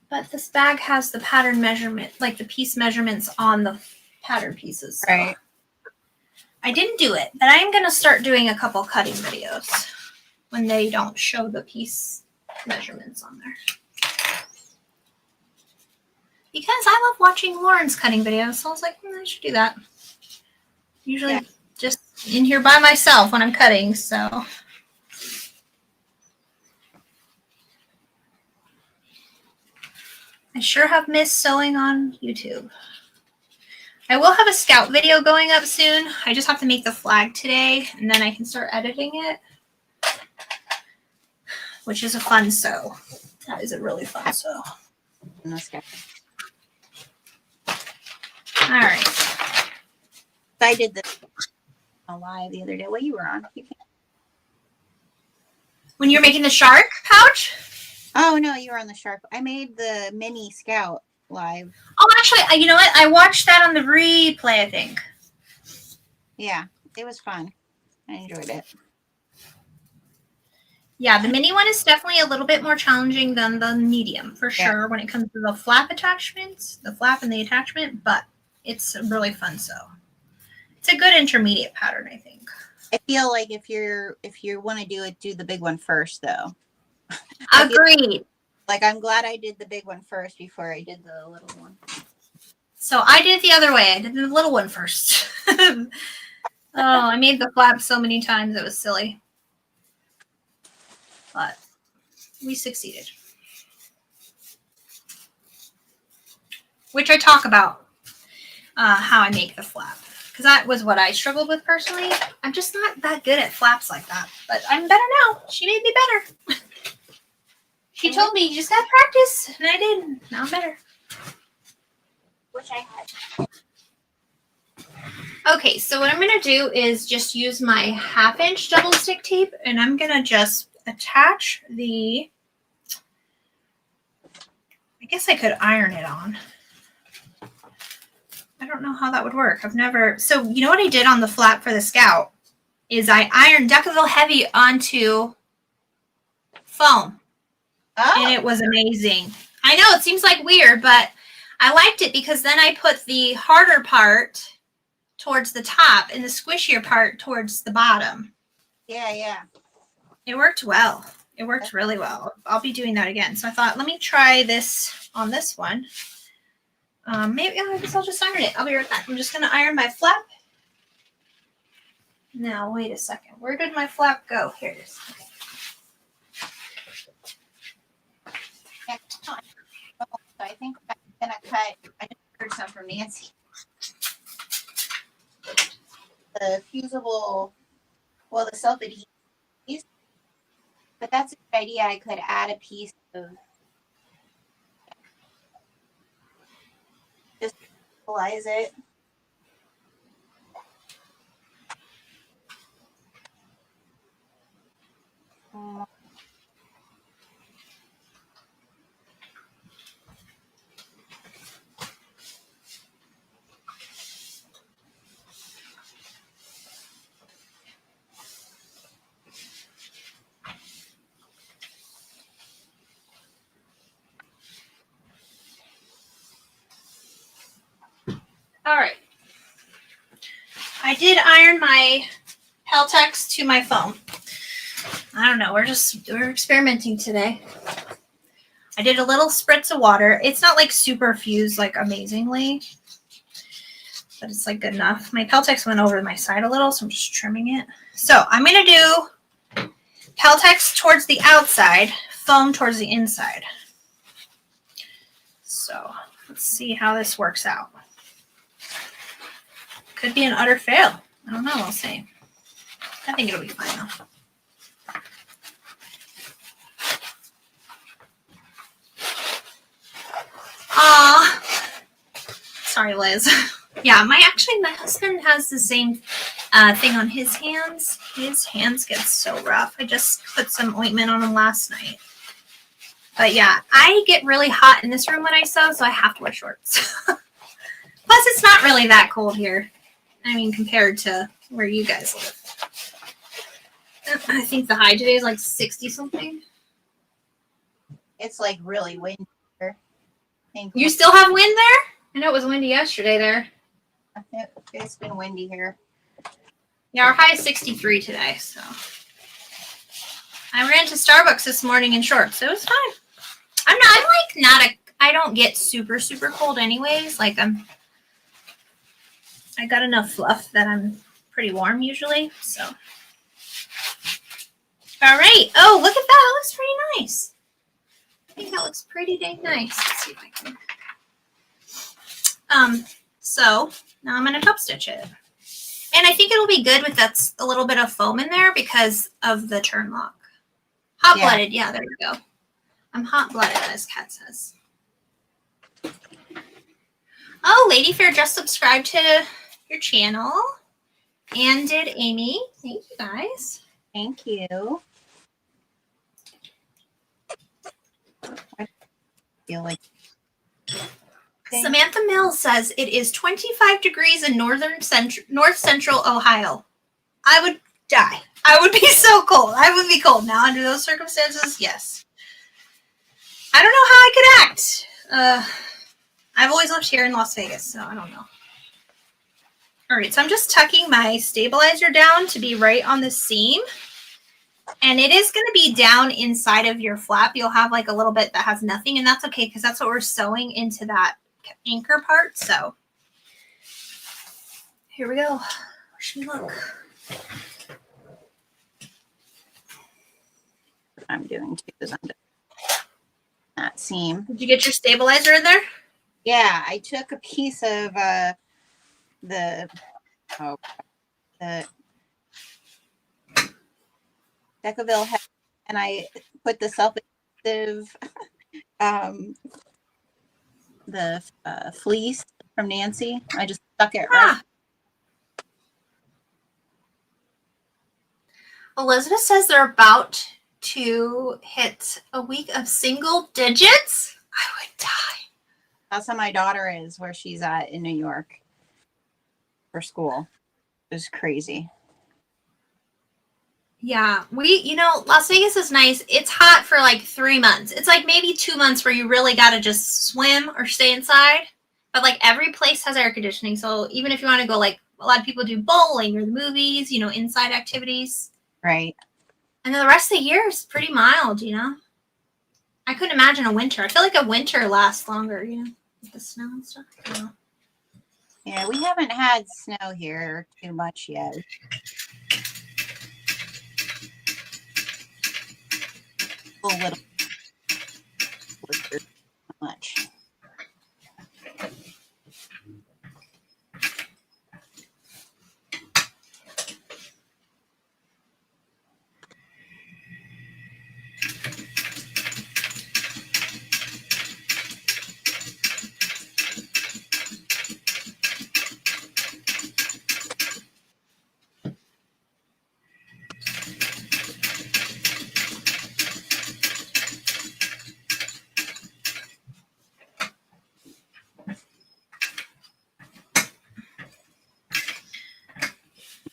but this bag has the pattern measurement, like the piece measurements on the pattern pieces. So Right. I didn't do it, but I am going to start doing a couple cutting videos when they don't show the piece measurements on there. Because I love watching Lauren's cutting videos, so I was like, I should do that. Usually just in here by myself when I'm cutting, so. I sure have missed sewing on YouTube. I will have a scout video going up soon. I just have to make the flag today, and then I can start editing it, which is a fun sew. That is a really fun sew. All right. I did this live the other day. What you were on? When you're making the shark pouch? Oh, no, you were on the shark. I made the mini scout live. Oh, actually, you know what? I watched that on the replay, I think. Yeah, it was fun. I enjoyed it. Yeah, the mini one is definitely a little bit more challenging than the medium, for sure, when it comes to the flap attachments, the flap and the attachment, but it's a really fun sew. It's a good intermediate pattern, I think. I feel like if you want to do it, do the big one first, though. Agreed. Like, I'm glad I did the big one first before I did the little one. So I did it the other way. I did the little one first. Oh, I made the flap so many times it was silly. But we succeeded. Which I talk about how I make the flap. because that was what I struggled with personally. I'm just not that good at flaps like that, but I'm better now. She made me better. She told me, you just got to practice, and I did. Now I'm better. Which I had. Okay, so what I'm going to do is just use my 1/2-inch double stick tape, and I'm going to just attach the, I guess I could iron it on. I don't know how that would work. I've never, so you know what I did on the flap for the Scout is I ironed Decaville Heavy onto foam. Oh. And it was amazing. I know it seems like weird, but I liked it because then I put the harder part towards the top and the squishier part towards the bottom. Yeah, yeah. It worked well. It worked really well. I'll be doing that again. So I thought, let me try this on this one. Maybe I guess I'll just iron it. I'll be right back. I'm just going to iron my flap. Now, wait a second. Where did my flap go? Here it is. Okay. I think I'm gonna cut. I just heard some from Nancy. The fusible, well, the self-adhesive piece, but that's a good idea. I could add a piece of just stabilize it. All right. I did iron my Peltex to my foam. I don't know. We're experimenting today. I did a little spritz of water. It's not like super fused like amazingly, but it's like good enough. My Peltex went over my side a little, so I'm just trimming it. So I'm going to do Peltex towards the outside, foam towards the inside. So let's see how this works out. Could be an utter fail. I don't know. We'll see. I think it'll be fine though. Sorry, Liz. Yeah, my husband has the same thing on his hands. His hands get so rough. I just put some ointment on them last night. But yeah, I get really hot in this room when I sew, so I have to wear shorts. Plus, it's not really that cold here. I mean, compared to where you guys live. I think the high today is like 60 something. It's like really windy here. You still have wind there? I know it was windy yesterday there. It's been windy here. Yeah, our high is 63 today, so. I ran to Starbucks this morning in shorts, so it was fine. I don't get super, super cold anyways. Like I got enough fluff that I'm pretty warm usually, so. All right. Oh, look at that. That looks pretty nice. I think that looks pretty dang nice. Let's see if I can. So now I'm going to top stitch it. And I think it'll be good with that a little bit of foam in there because of the turn lock. Hot-blooded. Yeah, there we go. I'm hot-blooded, as Kat says. Oh, Lady Fair just subscribed to your channel. And did Amy. Thank you, guys. Thank you. I feel like Samantha Mills says it is 25 degrees in north central Ohio. I would die. I would be so cold. I would be cold now under those circumstances. Yes. I don't know how I could act. I've always lived here in Las Vegas, so I don't know. All right, so I'm just tucking my stabilizer down to be right on the seam. And it is going to be down inside of your flap. You'll have like a little bit that has nothing, and that's okay because that's what we're sewing into that anchor part. So here we go. Where should we look? what I'm doing too is I'm doing that seam. Did you get your stabilizer in there? Yeah, I took a piece of the Oh, the Decaville head, and I put the self-adhesive, the fleece from Nancy. I just stuck it right. Ah. Elizabeth says they're about to hit a week of single digits. I would die. That's how my daughter is, where she's at in New York for school. It was crazy. Yeah, Las Vegas is nice. It's hot for like 3 months. It's like maybe 2 months where you really got to just swim or stay inside. But like every place has air conditioning. So even if you want to go, like a lot of people do bowling or the movies, inside activities. Right. And then the rest of the year is pretty mild, I couldn't imagine a winter. I feel like a winter lasts longer, with the snow and stuff. Yeah, we haven't had snow here too much yet. A little much.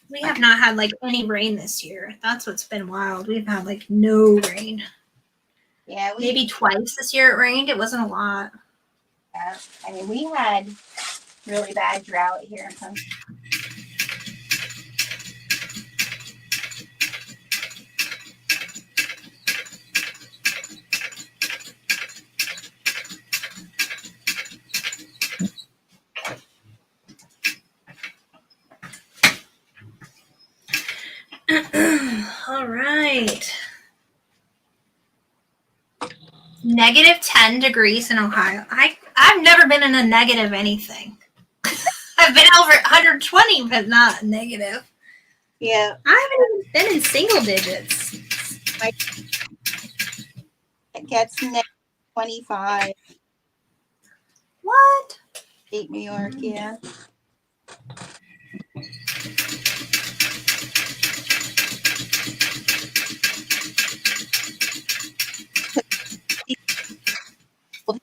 We have not had like any rain this year. That's what's been wild. We've had like no rain. Yeah, maybe twice this year it rained. It wasn't a lot. Yeah, I mean, we had really bad drought here. All right. -10 degrees in Ohio. I've never been in a negative anything. I've been over 120, but not negative. Yeah. I haven't even been in single digits. It gets -25. What? State New York, yeah.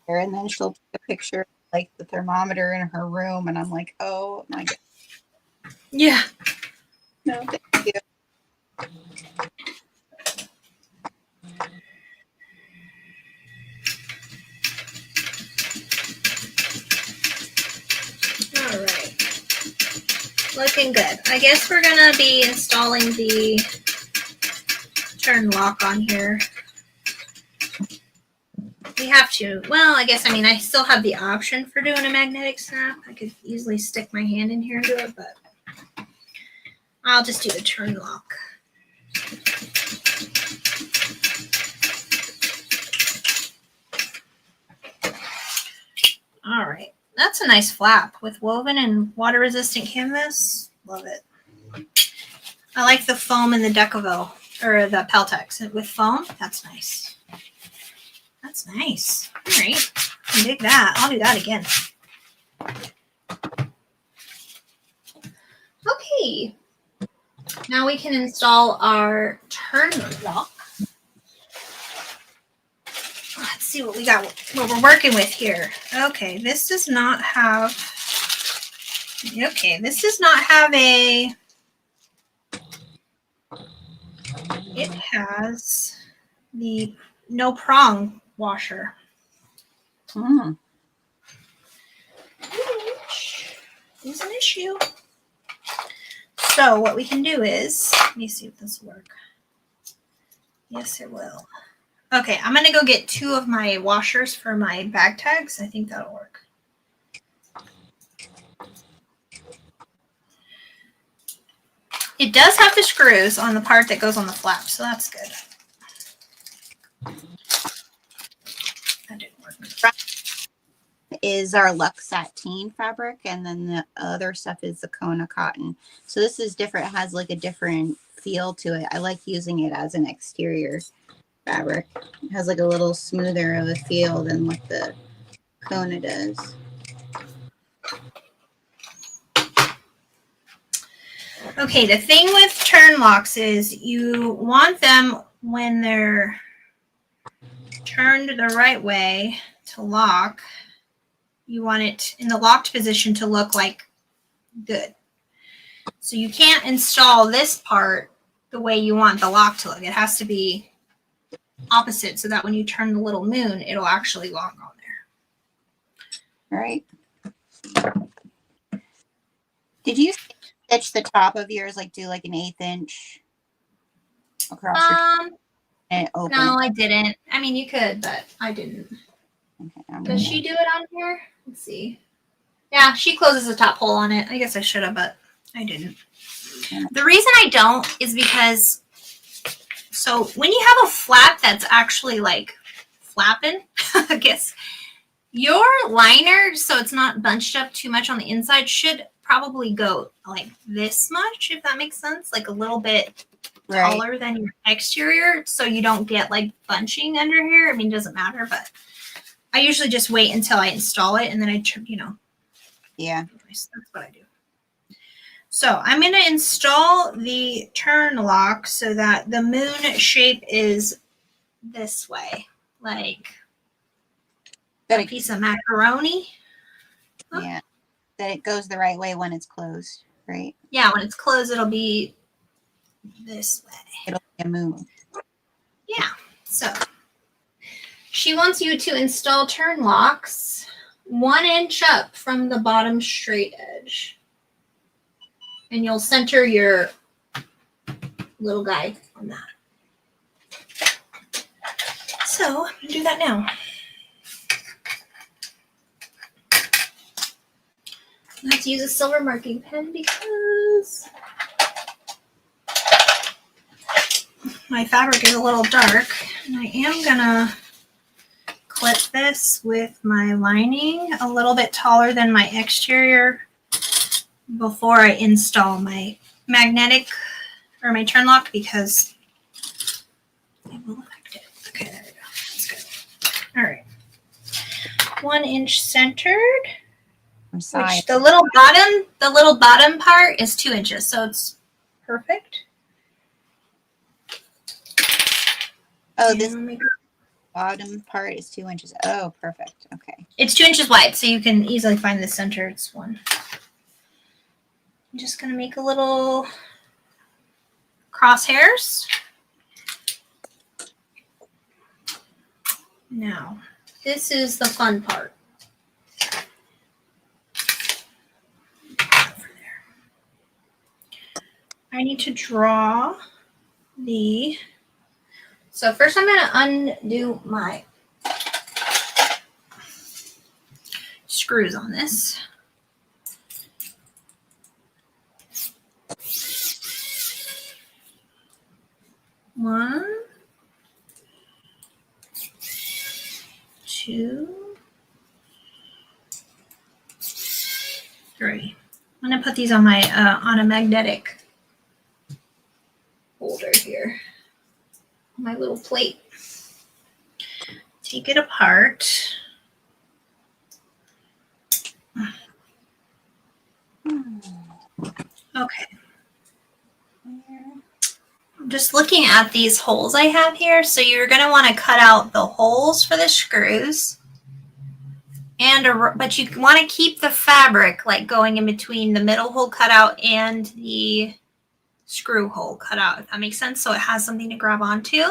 Here, and then she'll take a picture of, like, the thermometer in her room, and I'm like, oh my god. Yeah. No, thank you. All right. Looking good. I guess we're gonna be installing the turn lock on here. We have to. Well, I guess, I still have the option for doing a magnetic snap. I could easily stick my hand in here and do it, but I'll just do the turn lock. All right. That's a nice flap with woven and water-resistant canvas. Love it. I like the foam in the Decaville, or the Peltex with foam. That's nice. That's nice. All right. I can dig that. I'll do that again. Okay. Now we can install our turn lock. Let's see what we got, what we're working with here. Okay, this does not have, this does not have a, it has the no prong washer. Mm. Which is an issue. So what we can do is, let me see if this will work. Yes, it will. Okay, I'm going to go get 2 of my washers for my bag tags. I think that'll work. It does have the screws on the part that goes on the flap, so that's good. That didn't work. is our Luxe Sateen fabric, and then the other stuff is the Kona cotton. So this is different. It has like a different feel to it. I like using it as an exterior fabric. It has like a little smoother of a feel than what the Kona does. Okay, the thing with turn locks is you want them when they're turned the right way to lock. You want it in the locked position to look like good. So you can't install this part the way you want the lock to look. It has to be opposite so that when you turn the little moon, it'll actually lock on there. All right. Did you stitch the top of yours, like do like an 1/8 inch across your and open? No, I didn't. I mean, you could, but I didn't. Okay, Does she do it on here? Let's see. Yeah, she closes the top hole on it. I guess I should have, but I didn't. The reason I don't is because, so when you have a flap that's actually like flapping, I guess, your liner, so it's not bunched up too much on the inside, should probably go like this much, if that makes sense, like a little bit taller than your exterior, so you don't get like bunching under here. I mean, it doesn't matter, but I usually just wait until I install it and then I turn, Yeah. That's what I do. So I'm going to install the turn lock so that the moon shape is this way, like a piece of macaroni. Yeah. That it goes the right way when it's closed, right? Yeah, when it's closed, it'll be this way. It'll be a moon. Yeah. So she wants you to install turn locks 1 inch up from the bottom straight edge. And you'll center your little guy on that. So I'm going to do that now. I have to use a silver marking pen because my fabric is a little dark. And I am going to clip this with my lining a little bit taller than my exterior before I install my magnetic or my turn lock because it will affect it. Okay, there we go. That's good. All right. 1 inch centered. Which the little bottom part is 2 inches, so it's perfect. Oh, this bottom part is 2 inches. Oh, perfect. Okay. It's 2 inches wide, so you can easily find the center. It's one. I'm just going to make a little crosshairs. Now, this is the fun part. I need to draw the, so first I'm going to undo my screws on this. One, two, three. I'm going to put these on my, on a magnetic holder here, my little plate. Take it apart. Okay. I'm just looking at these holes I have here. So you're going to want to cut out the holes for the screws. But you want to keep the fabric like going in between the middle hole cutout and the screw hole cut out, if that makes sense, so it has something to grab onto.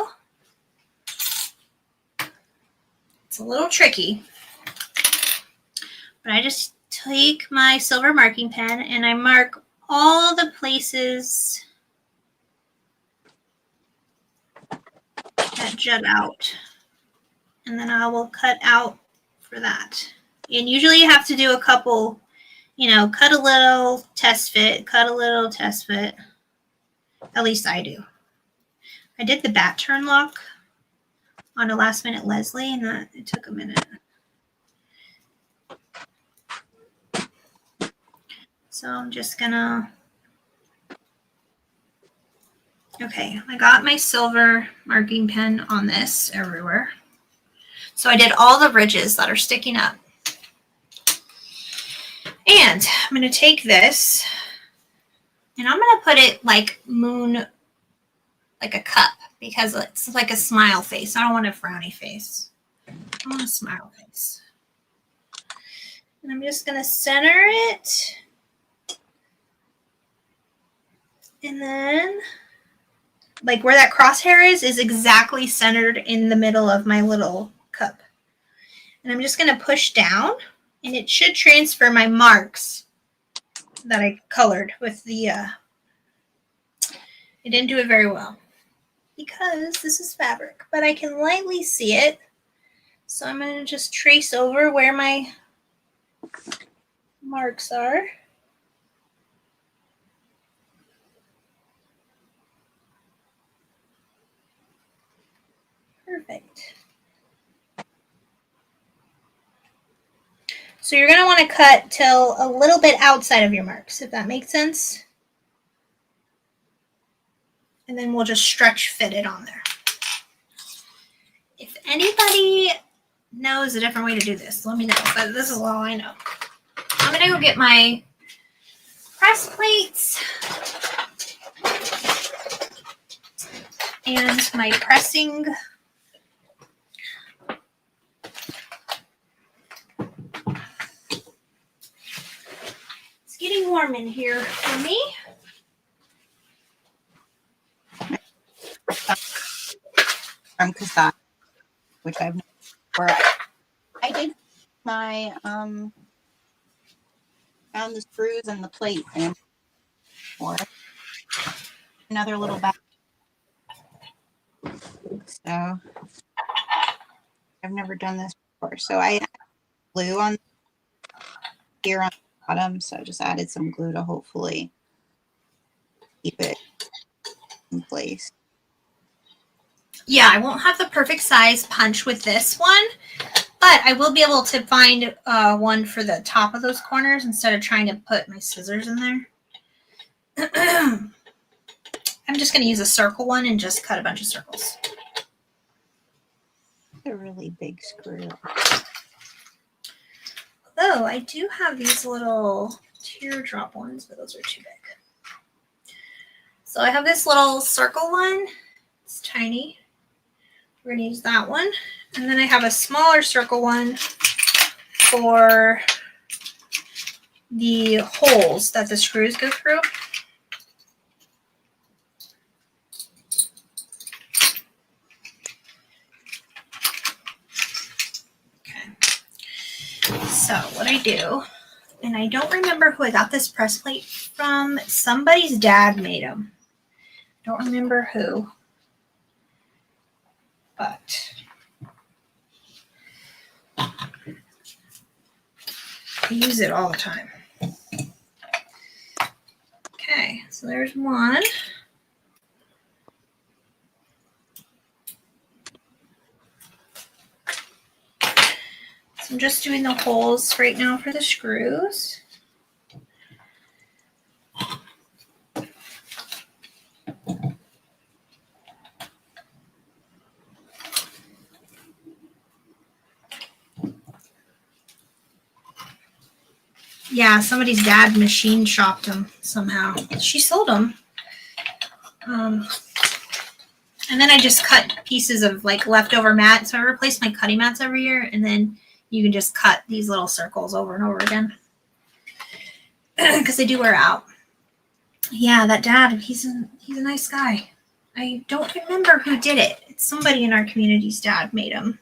It's a little tricky, but I just take my silver marking pen and I mark all the places that jut out, and then I will cut out for that. And usually you have to do a couple, cut a little, test fit, cut a little, test fit. At least I do. I did the bat turn lock on a last minute Leslie, and it took a minute. So I'm just gonna, okay, I got my silver marking pen on this everywhere. So I did all the ridges that are sticking up. And I'm gonna take this and I'm gonna put it like moon, like a cup, because it's like a smile face. I don't want a frowny face. I want a smile face. And I'm just gonna center it. And then, like where that crosshair is exactly centered in the middle of my little cup. And I'm just gonna push down, and it should transfer my marks that I colored with the, I didn't do it very well because this is fabric, but I can lightly see it. So I'm gonna just trace over where my marks are. Perfect. So you're going to want to cut till a little bit outside of your marks, if that makes sense. And then we'll just stretch fit it on there. If anybody knows a different way to do this, let me know. But this is all I know. I'm going to go get my press plates and my pressing. It's getting warm in here for me. From Kasai, which I've never before. I did my found the screws and the plate and for another little bag. So I've never done this before. So I added glue on here on the bottom. So I just added some glue to hopefully keep it in place. Yeah, I won't have the perfect size punch with this one, but I will be able to find one for the top of those corners instead of trying to put my scissors in there. I'm just going to use a circle one and just cut a bunch of circles. A really big screw. Although I do have these little teardrop ones, but those are too big. So I have this little circle one. It's tiny. We're going to use that one. And then I have a smaller circle one for the holes that the screws go through. Okay. So what I do, and I don't remember who I got this press plate from. Somebody's dad made them. I don't remember who. But I use it all the time. Okay, so there's one. So I'm just doing the holes right now for the screws. Yeah, somebody's dad machine shopped them somehow. She sold them. And then I just cut pieces of like leftover mat. So I replace my cutting mats every year, and then you can just cut these little circles over and over again because they do wear out. Yeah, that dad, he's a nice guy. I don't remember who did it. It's somebody in our community's dad made them.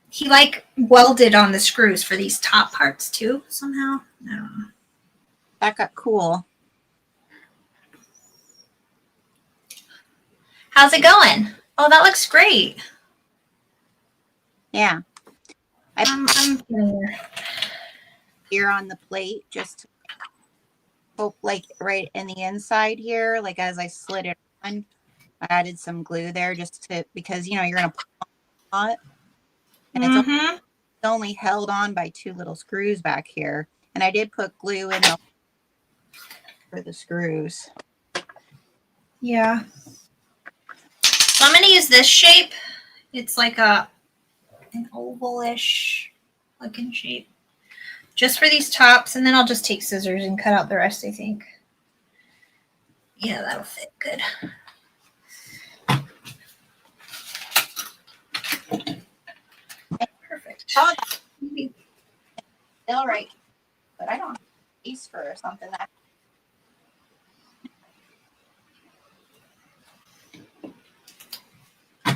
He like welded on the screws for these top parts too, somehow. I don't know. That got cool. How's it going? Oh, that looks great. Yeah. I'm here on the plate, just hope like right in the inside here, like as I slid it on, I added some glue there just to, because you're going to put on it. And it's only held on by two little screws back here. And I did put glue in for the screws. Yeah. So I'm going to use this shape. It's like an ovalish looking shape. Just for these tops, and then I'll just take scissors and cut out the rest, I think. Yeah, that'll fit good. Perfect. Oh, all right. But I don't have a piece for something that. All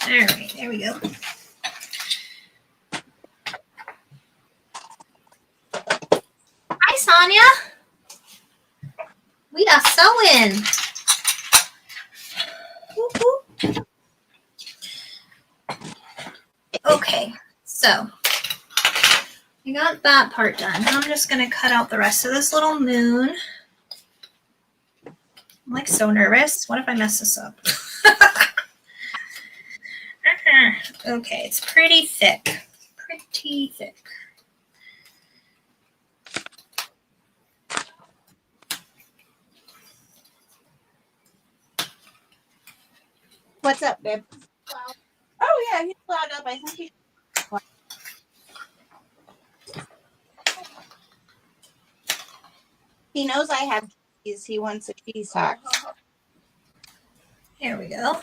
right, there we go. Hi, Sonia. We are sewing. Whoop, whoop. Okay, so I got that part done. Now I'm just going to cut out the rest of this little moon. I'm like so nervous. What if I mess this up? Okay, it's pretty thick. Pretty thick. What's up, babe? Oh yeah, he's loud up. I think he. He knows I have cheese. He wants a cheese box. There we go.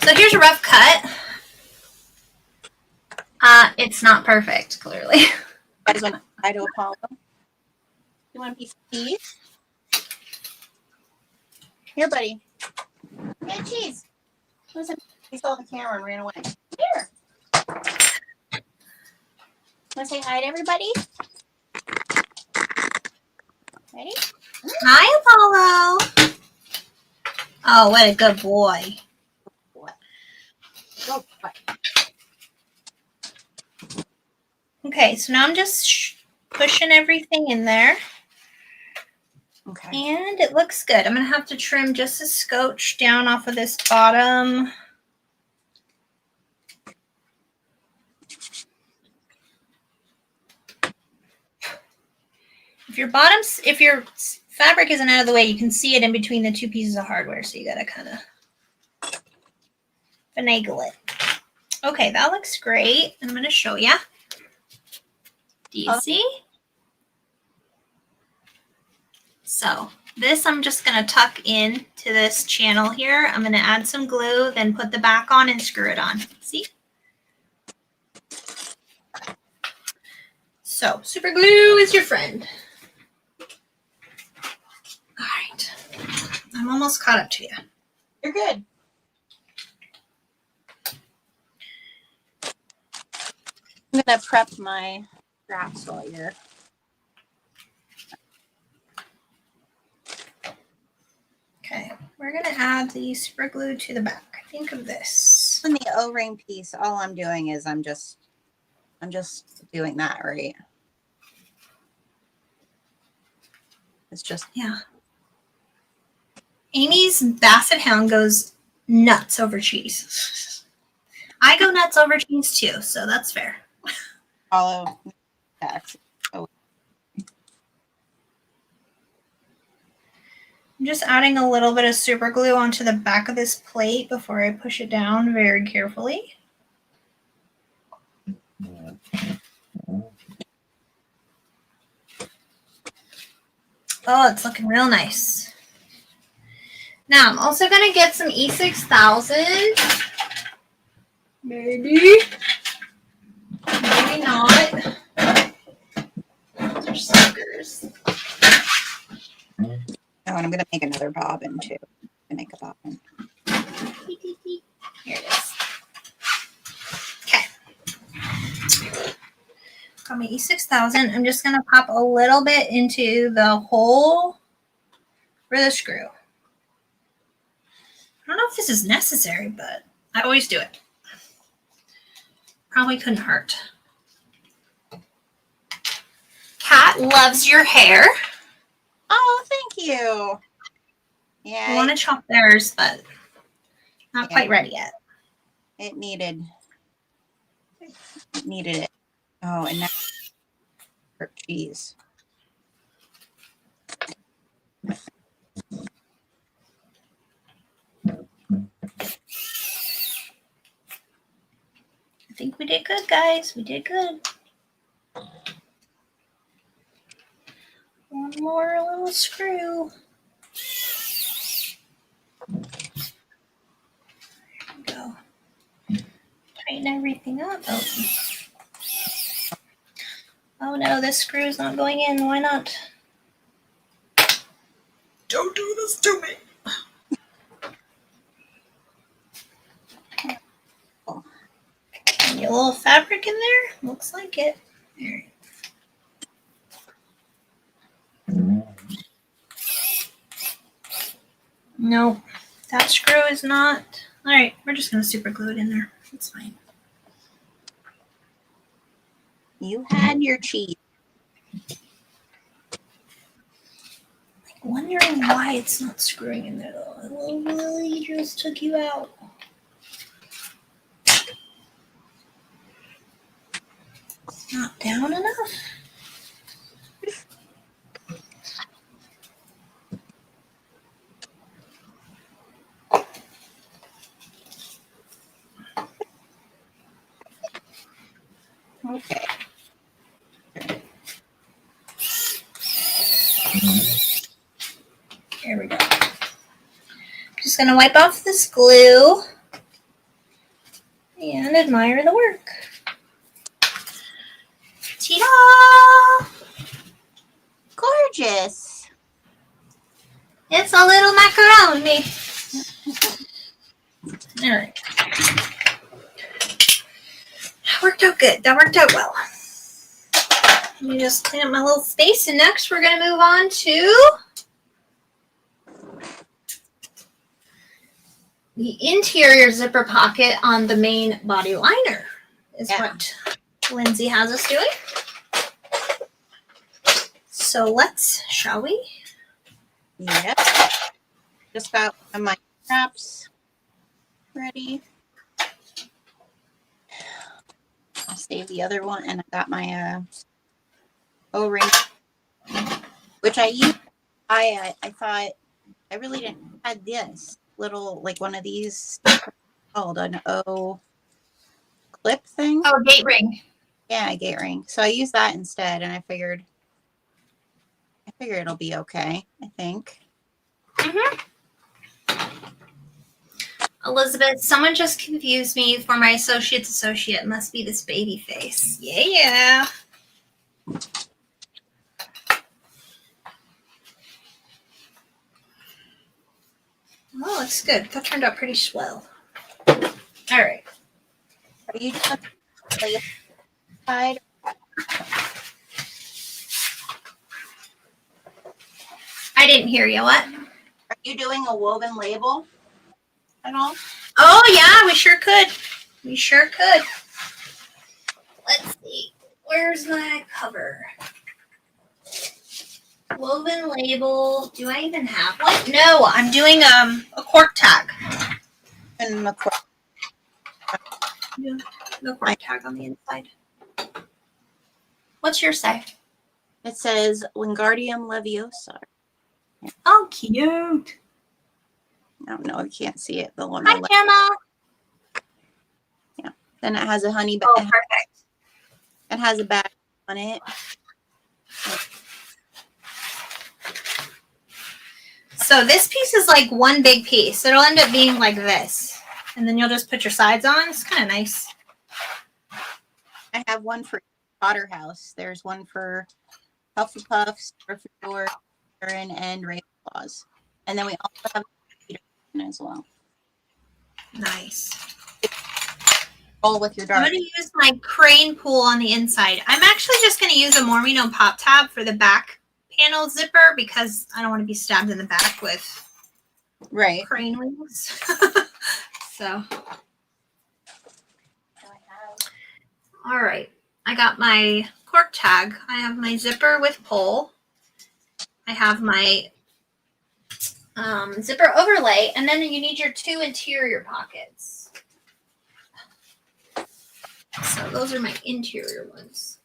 So here's a rough cut. It's not perfect, clearly. You guys want to try to Apollo? You want a piece of cheese? Here, buddy. Get cheese. Listen, he saw the camera and ran away. Here. Want to say hi to everybody? Ready? Hi, Apollo. Oh, what a good boy. What? Go. What? Okay, so now I'm just pushing everything in there. Okay. And it looks good. I'm going to have to trim just a scotch down off of this bottom. If your fabric isn't out of the way, you can see it in between the two pieces of hardware. So you got to kind of finagle it. Okay, that looks great. I'm going to show you. Do you see? So this I'm just going to tuck in to this channel here. I'm going to add some glue, then put the back on and screw it on. See? So super glue is your friend. All right. I'm almost caught up to you. You're good. I'm going to prep my scraps while you're. Okay, we're going to add the super glue to the back. Think of this. On the O-ring piece, all I'm doing is I'm just doing that, right? It's just, Yeah. Amy's basset hound goes nuts over cheese. I go nuts over cheese too, so that's fair. follow that. I'm just adding a little bit of super glue onto the back of this plate before I push it down very carefully. Oh, it's looking real nice. Now, I'm also going to get some E6000. Maybe. Maybe not. Those are suckers. Oh, and I'm going to make another bobbin too. To make a bobbin. Here it is. Okay. Got my E6000. I'm just going to pop a little bit into the hole for the screw. I don't know if this is necessary, but I always do it. Probably couldn't hurt. Kat loves your hair. Oh, thank you. Yeah. I want to chop theirs, but not quite ready yet. It needed it. Oh, and now Jeez. I think we did good, guys. We did good. One more little screw. There we go. Tighten everything up. Oh no, this screw is not going in. Why not? Don't do this to me. Any little fabric in there? Looks like it. There. No, that screw is not. All right, we're just gonna super glue it in there. It's fine. You had your cheese. Wondering why it's not screwing in there though. Little Willie just took you out. It's not down enough. Okay. There we go. Just gonna wipe off this glue and admire the work. Ta-da! Gorgeous. It's a little macaroni. All right. That worked out good. That worked out well. Let me just clean up my little space, and next we're gonna move on to the interior zipper pocket on the main body liner is what Lindsay has us doing. So let's, shall we? Yep. Just got one of my straps ready. I'll save the other one, and I got my O-ring, which I used. I thought I really didn't had this little, like one of these called an O clip thing. Oh, gate ring. Yeah, a gate ring. So I used that instead, and I figured it'll be okay. I think. Elizabeth, someone just confused me for my associate's associate. Must be this baby face. Yeah. Oh, looks good. That turned out pretty swell. All right. Are you doing the side? I didn't hear you. What? Are you doing a woven label at all? Oh, yeah, we sure could. We sure could. Let's see. Where's my cover? Woven label. Do I even have one? No, I'm doing a cork tag. And the Yeah, the cork tag on the inside. What's your say? it says Wingardium Leviosa. Oh, cute. I don't know. You can't see it. The one. Hi, Gemma. Yeah. Then it has a honey bag. Oh, perfect. It has a bag on it. So this piece is like one big piece. It'll end up being like this. And then you'll just put your sides on. It's kind of nice. I have one for Potter House. There's one for Hufflepuffs, Gryffindor, Slytherin, and Ravenclaws. And then we also have a as well. Nice. Roll with your I'm dark. going to use my crane pull on the inside. I'm actually just going to use a Mormino pop tab for the back panel zipper because I don't want to be stabbed in the back with Right. crane wings. So, all right. I got my cork tag. I have my zipper with pull. I have my zipper overlay, and then you need your two interior pockets. So those are my interior ones.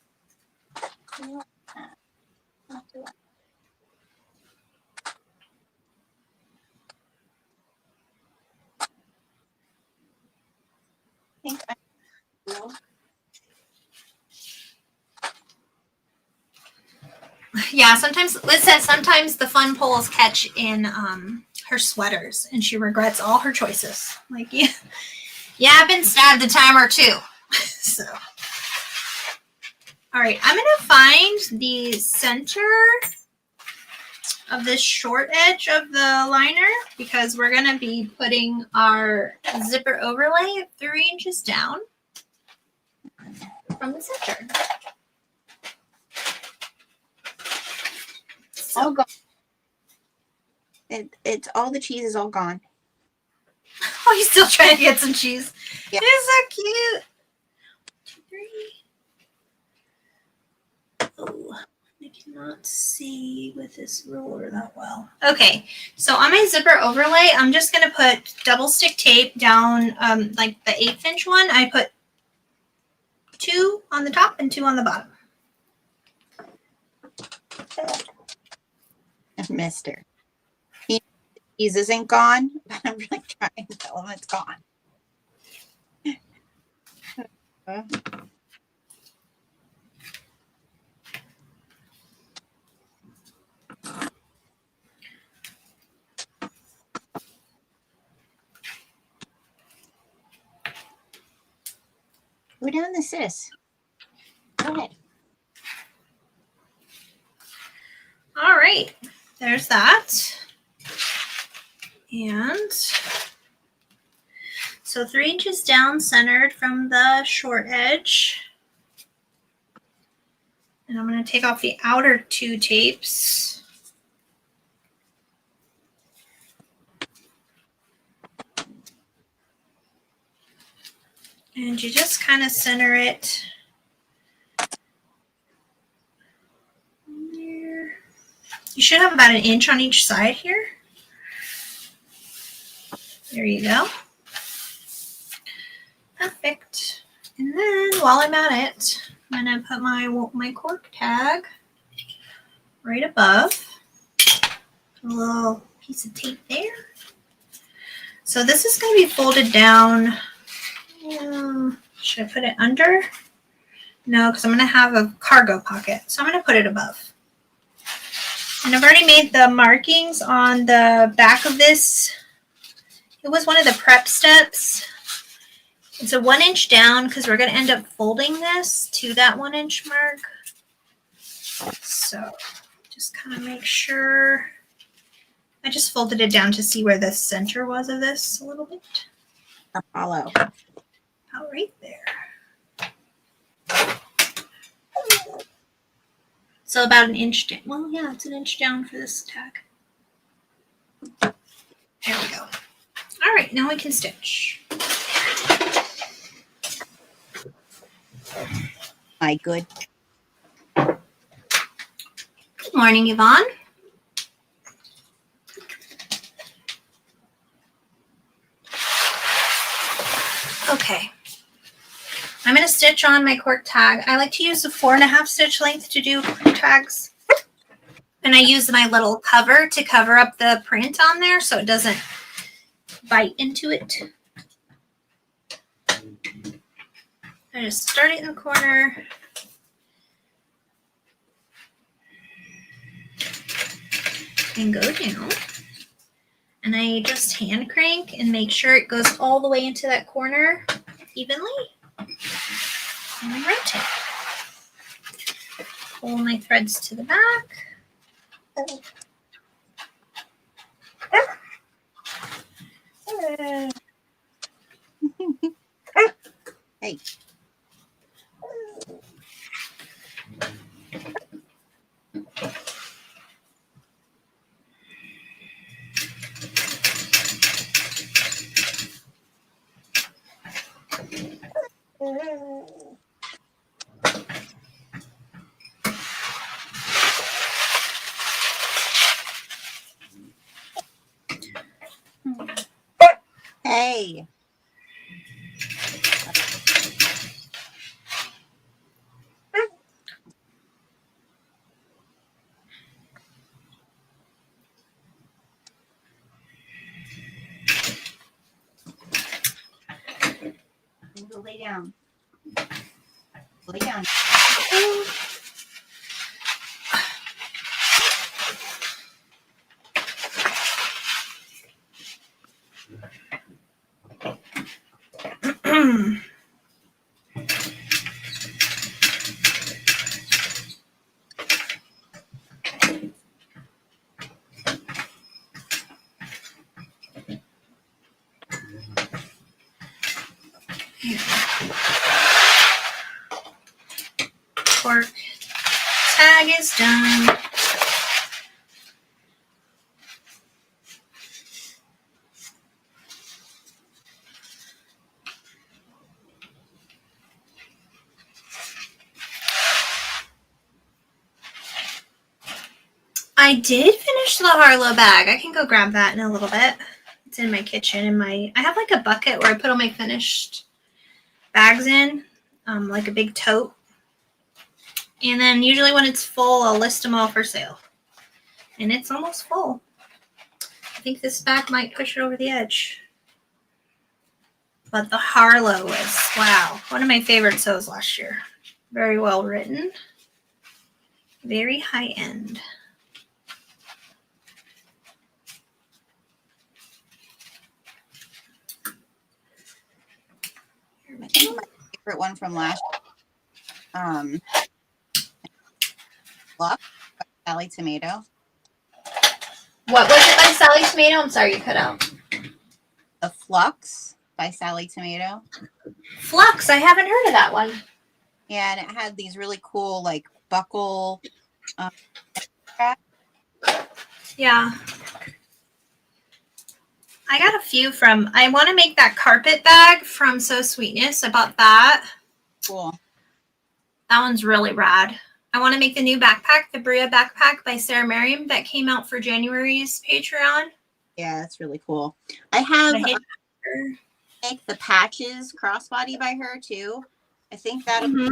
Yeah, sometimes Liz says sometimes the fun poles catch in her sweaters and she regrets all her choices. Like, yeah, I've been stabbed a time or two. So, all right, I'm gonna find the center of this short edge of the liner because we're gonna be putting our zipper overlay 3 inches down from the center. All gone. It's all the cheese is all gone. Oh, he's still trying to get some cheese. Yeah. It's so cute. 2, 3. Oh, I cannot see with this ruler that well. Okay, so on my zipper overlay, I'm just going to put double stick tape down, like the 1/8 inch one. I put 2 on the top and 2 on the bottom. Mister. Cheese isn't gone, but I'm really trying to tell him it's gone. Go down the sis. Go ahead. All right, there's that. And so 3 inches down, centered from the short edge. And I'm going to take off the outer 2 tapes. And you just kind of center it there. You should have about 1 inch on each side here. There you go. Perfect. And then while I'm at it, I'm going to put my cork tag right above. A little piece of tape there. So this is going to be folded down. Should I put it under? No, because I'm going to have a cargo pocket. So I'm going to put it above. And I've already made the markings on the back of this. It was one of the prep steps. It's a 1 inch down because we're going to end up folding this to that 1 inch mark. So just kind of make sure. I just folded it down to see where the center was of this a little bit. Apollo. About right there. So about 1 inch down. Well, yeah, it's 1 inch down for this tag. There we go. All right, now we can stitch. My good. Good morning, Yvonne. Okay. I'm going to stitch on my cork tag. I like to use a 4.5 stitch length to do cork tags. And I use my little cover to cover up the print on there so it doesn't bite into it. I just start it in the corner. And go down. And I just hand crank and make sure it goes all the way into that corner evenly. And then rotate. Pull my threads to the back. Hey. Hey. Go lay down. Lay down. Cork tag is done. I did finish the Harlow bag. I can go grab that in a little bit. It's in my kitchen. I have like a bucket where I put all my finished bags in, like a big tote. And then usually when it's full, I'll list them all for sale. And it's almost full. I think this bag might push it over the edge. But the Harlow is, wow, one of my favorite sews last year. Very well written. Very high end. I think my favorite one from last year, Fluff by Sally Tomato. What was it by Sally Tomato? I'm sorry, you cut out. The Flux by Sally Tomato. Flux, I haven't heard of that one. Yeah, and it had these really cool like buckle. Yeah. I got a few from, I want to make that carpet bag from So Sweetness. I bought that. Cool. That one's really rad. I want to make the new backpack, the Bria backpack by Sarah Merriam that came out for January's Patreon. Yeah, that's really cool. I have make the patches crossbody by her too. I think that'll be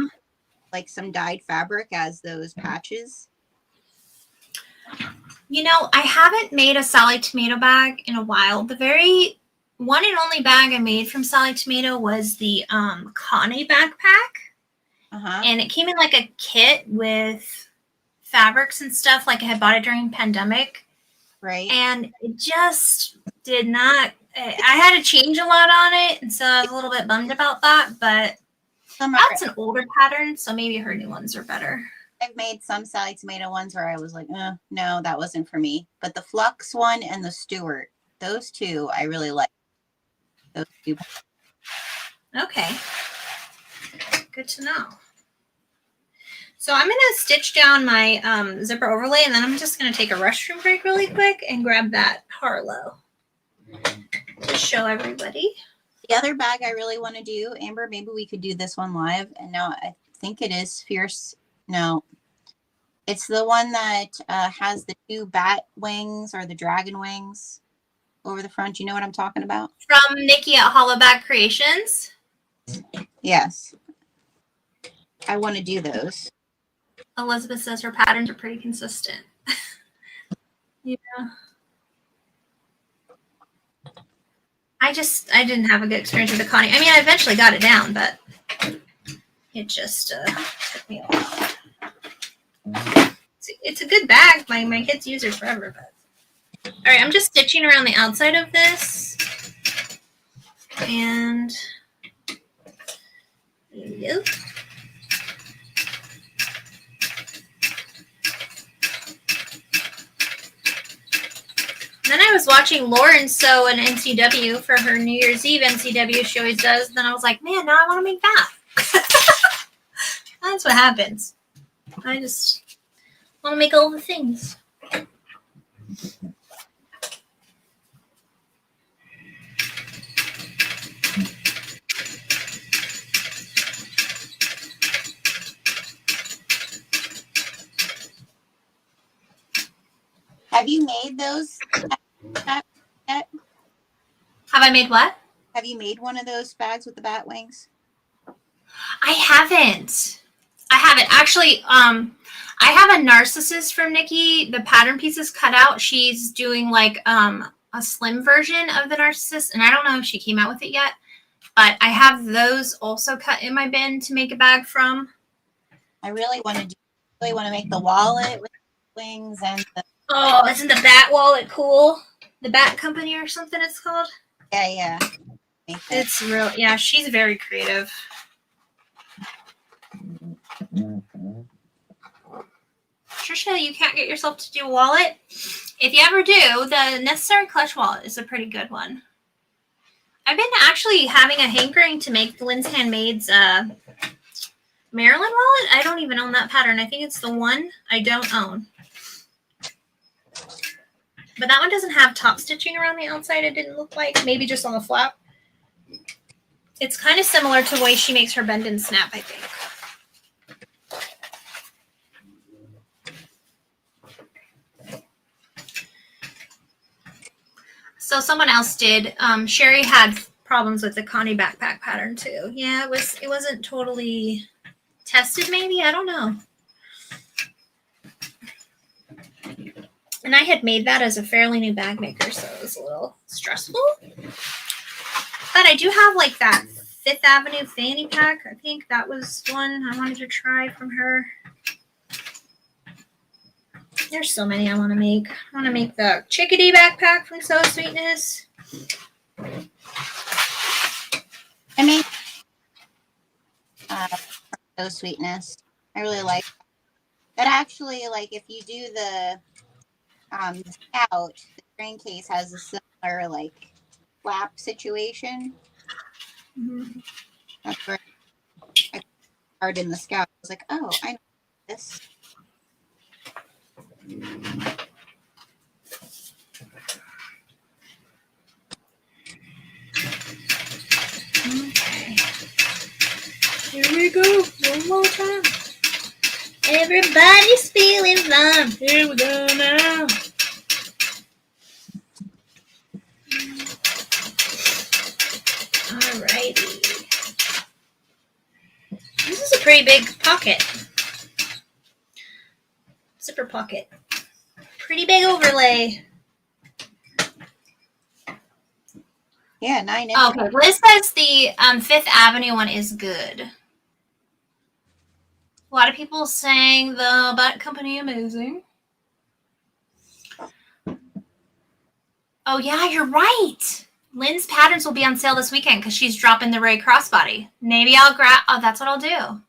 like some dyed fabric as those patches. You know, I haven't made a Sally Tomato bag in a while. The very one and only bag I made from Sally Tomato was the Connie backpack. And it came in like a kit with fabrics and stuff. Like I had bought it during pandemic. Right. And it just did not, I had to change a lot on it. And so I was a little bit bummed about that. But that's an older pattern. So maybe her new ones are better. I've made some Sally Tomato ones where I was like, no, that wasn't for me. But the Flux one and the Stewart, those two, I really like. Those two. Okay. Good to know. So I'm going to stitch down my zipper overlay, and then I'm just going to take a restroom break really quick and grab that Harlow to show everybody. The other bag I really want to do, Amber, maybe we could do this one live. And no, I think it is Fierce. No, it's the one that has the two bat wings or the dragon wings over the front. You know what I'm talking about? From Nikki at Hollow Bag Creations. Yes. I want to do those. Elizabeth says her patterns are pretty consistent. Yeah. I didn't have a good experience with the Connie. I mean, I eventually got it down, but it just took me a while. It's a good bag. My kids use it forever. But all right, I'm just stitching around the outside of this. And there we go. Then I was watching Lauren sew an NCW for her New Year's Eve NCW she always does. Then I was like, man, now I want to make that. That's what happens. I just want to make all the things. Have you made those? Have I made what? Have you made one of those bags with the bat wings? I haven't. Actually, I have a narcissist from Nikki. The pattern pieces cut out. She's doing like a slim version of the narcissist, and I don't know if she came out with it yet. But I have those also cut in my bin to make a bag from. I really want to make the wallet with the wings and the. Oh, isn't the Bat Wallet cool? The Bat Company or something it's called? Yeah. It's real. Yeah, she's very creative. Trisha, you can't get yourself to do a wallet? If you ever do, the Necessary Clutch wallet is a pretty good one. I've been actually having a hankering to make the Linds Handmade's Maryland wallet. I don't even own that pattern. I think it's the one I don't own. But that one doesn't have top stitching around the outside, it didn't look like. Maybe just on the flap. It's kind of similar to the way she makes her bend and snap, I think. So someone else did. Sherry had problems with the Connie backpack pattern too. Yeah, it wasn't totally tested, maybe. I don't know. And I had made that as a fairly new bag maker, so it was a little stressful. But I do have like that Fifth Avenue fanny pack. I think that was one I wanted to try from her. There's so many I want to make. I want to make the chickadee backpack from So Sweetness. I mean, So Sweetness. I really like that. Actually, like if you do the Scout, the train case has a similar like flap situation. Mm-hmm. That's where I started in the Scout. I was like, oh, I know this. Okay. Here we go. One more time. Everybody's feeling fine. Here we go now. Alrighty. This is a pretty big pocket. Zipper pocket. Pretty big overlay. Yeah, 9 inches. Okay, Liz says the Fifth Avenue one is good. A lot of people saying the Butt Company amazing. Oh yeah, you're right. Lynn's patterns will be on sale this weekend because she's dropping the Ray crossbody. Maybe I'll grab. Oh, that's what I'll do.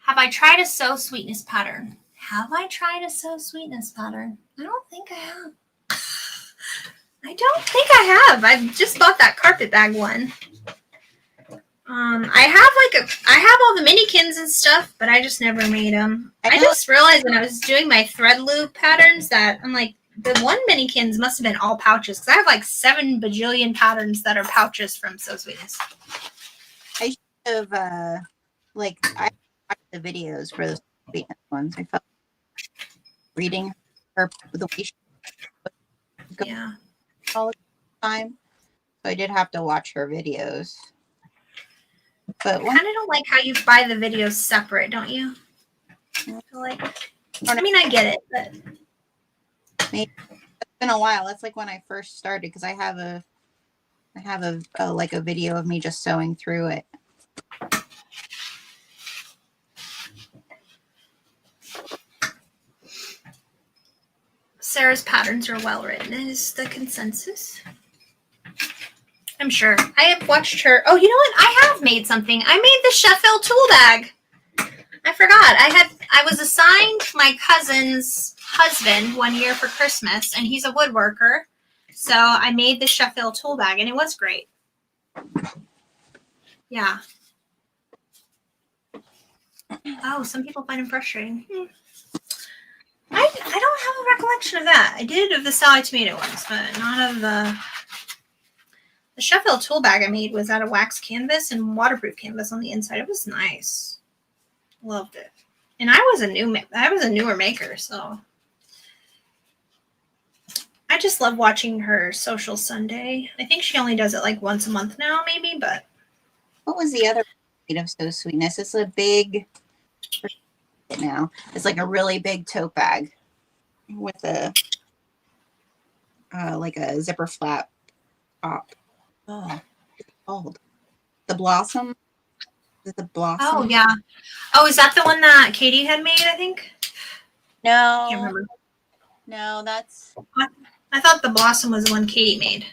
Have I tried a So Sweetness pattern? Have I tried a So Sweetness pattern? I don't think I have. I don't think I have. I just bought that carpet bag one. I have all the minikins and stuff, but I just never made them. I just realized when I was doing my thread loop patterns that I'm like, the one minikins must have been all pouches because I have like 7 bajillion patterns that are pouches from So Sweetness. I should have I watched the videos for the Sweetness ones. I felt reading her the way she Yeah. all the time, so I did have to watch her videos. But I kind of don't like how you buy the videos separate, don't you? I feel like, I mean, I get it, but maybe it's been a while. That's like when I first started because I have a like a video of me just sewing through it. Sarah's patterns are well written is the consensus. I'm sure. I have watched her. Oh, you know what? I have made something. I made the Sheffield tool bag. I forgot. I was assigned my cousin's husband one year for Christmas, and he's a woodworker. So I made the Sheffield tool bag, and it was great. Yeah. Oh, some people find him frustrating. I don't have a recollection of that. I did of the Siah tomato ones, but not of the Sheffield tool bag I made was out of wax canvas and waterproof canvas on the inside. It was nice. Loved it. And I was a newer maker, so I just love watching her Social Sunday. I think she only does it like once a month now, maybe, but What was the other grade of So Sweetness? It's a big now. It's like a really big tote bag with a like a zipper flap top. Oh, it's called the Blossom. Is it the Blossom? oh yeah. Oh, is that the one that Katie had made? I think. No, Can't remember. no, that's I thought the Blossom was the one Katie made.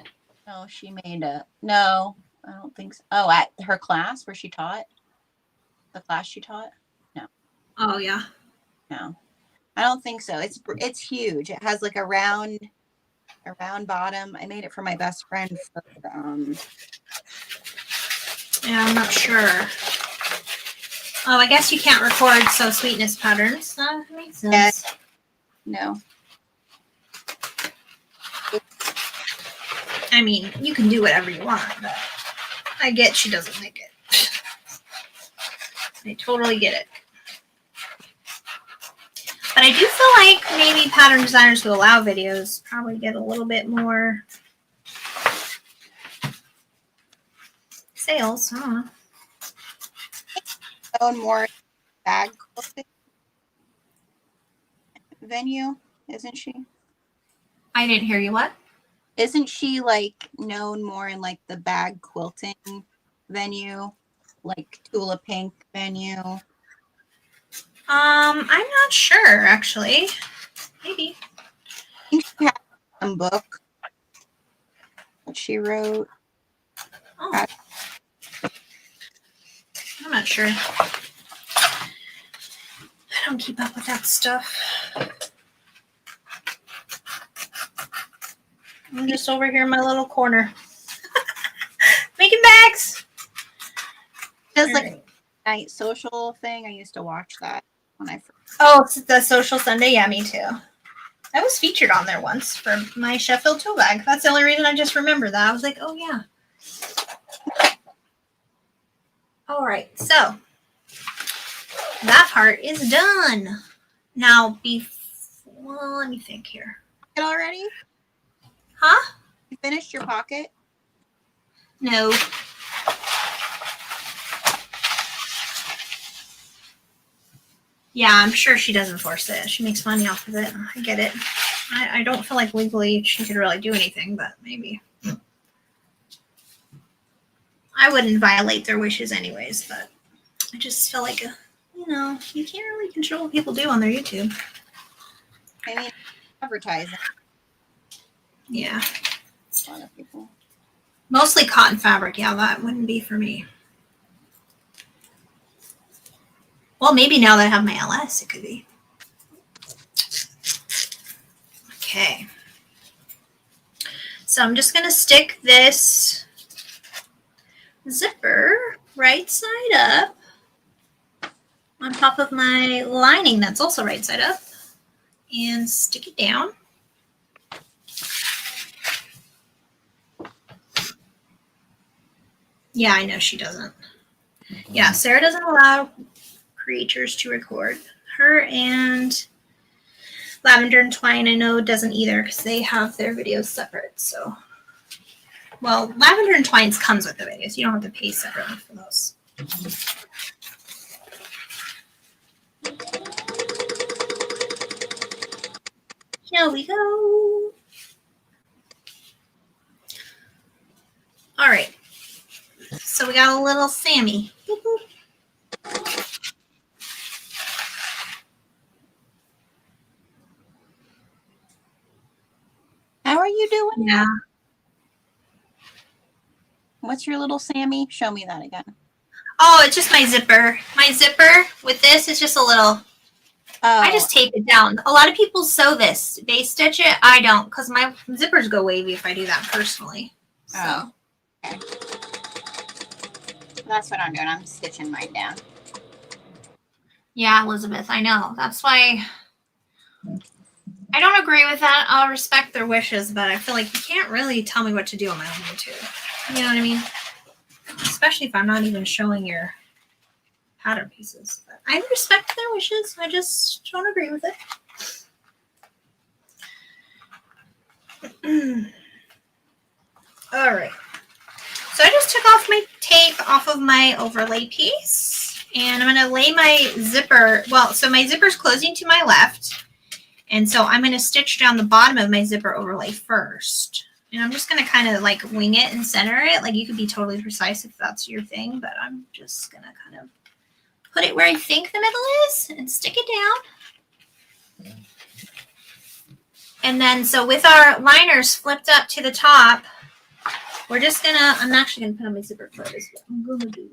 no. She made a no. I don't think so. Oh, at her class where she taught, the class she taught. No, Oh yeah. no, I don't think so. It's huge. It has like a round a round bottom. I made it for my best friend for Yeah, I'm not sure. Oh, I guess you can't record so sweetness patterns. That makes sense. no. I mean, you can do whatever you want, but I get she doesn't like it. I totally get it. But I do feel like maybe pattern designers who allow videos probably get a little bit more sales. I don't know. Own more bag quilting venue, isn't she? I didn't hear you. What? Isn't she like known more in like the bag quilting venue, like Tula Pink venue? I'm not sure actually. Maybe. I think she had some book that she wrote. Oh. I'm not sure. I don't keep up with that stuff. I'm just over here in my little corner. Making bags. Does like a night social thing. I used to watch that when I first. Oh, it's the Social Sunday. Yeah, me too. I was featured on there once for my Sheffield tool bag. That's the only reason I just remember that. I was like, oh yeah. All right, so that part is done. Now, well, let me think here. It already? Huh? You finished your pocket? No. Yeah, I'm sure she doesn't force it. She makes money off of it. I get it. I don't feel like legally she could really do anything, but maybe. I wouldn't violate their wishes anyways, but I just feel like, you know, you can't really control what people do on their YouTube. I mean, advertising. Yeah. A lot of people. Mostly cotton fabric. Yeah, that wouldn't be for me. Well, maybe now that I have my LS, it could be. Okay. So I'm just going to stick this zipper right side up on top of my lining that's also right side up and stick it down. Yeah, I know she doesn't. Yeah, Sarah doesn't allow creators to record. Her and Lavender and Twine, I know, doesn't either because they have their videos separate. So, well, Lavender and Twine's comes with the videos. You don't have to pay separately for those. Here we go. All right. So we got a little Sammy. Boop, boop. How are you doing? Yeah. What's your little Sammy? Show me that again. Oh, it's just my zipper. My zipper with this is just a little. Oh. I just tape it down. A lot of people sew this. They stitch it. I don't because my zippers go wavy if I do that personally. So. Oh. Okay. That's what I'm doing. I'm stitching mine down. Yeah, Elizabeth, I know. That's why I don't agree with that. I'll respect their wishes, but I feel like you can't really tell me what to do on my own YouTube. You know what I mean? Especially if I'm not even showing your pattern pieces. But I respect their wishes. I just don't agree with it. All right. So I just took off my tape off of my overlay piece. And I'm going to lay my zipper. Well, so my zipper's closing to my left. And so I'm going to stitch down the bottom of my zipper overlay first. And I'm just going to kind of like wing it and center it. Like you could be totally precise if that's your thing. But I'm just going to kind of put it where I think the middle is and stick it down. And then so with our liners flipped up to the top, we're just going to, I'm actually going to put on my zipper foot is what I'm going to do.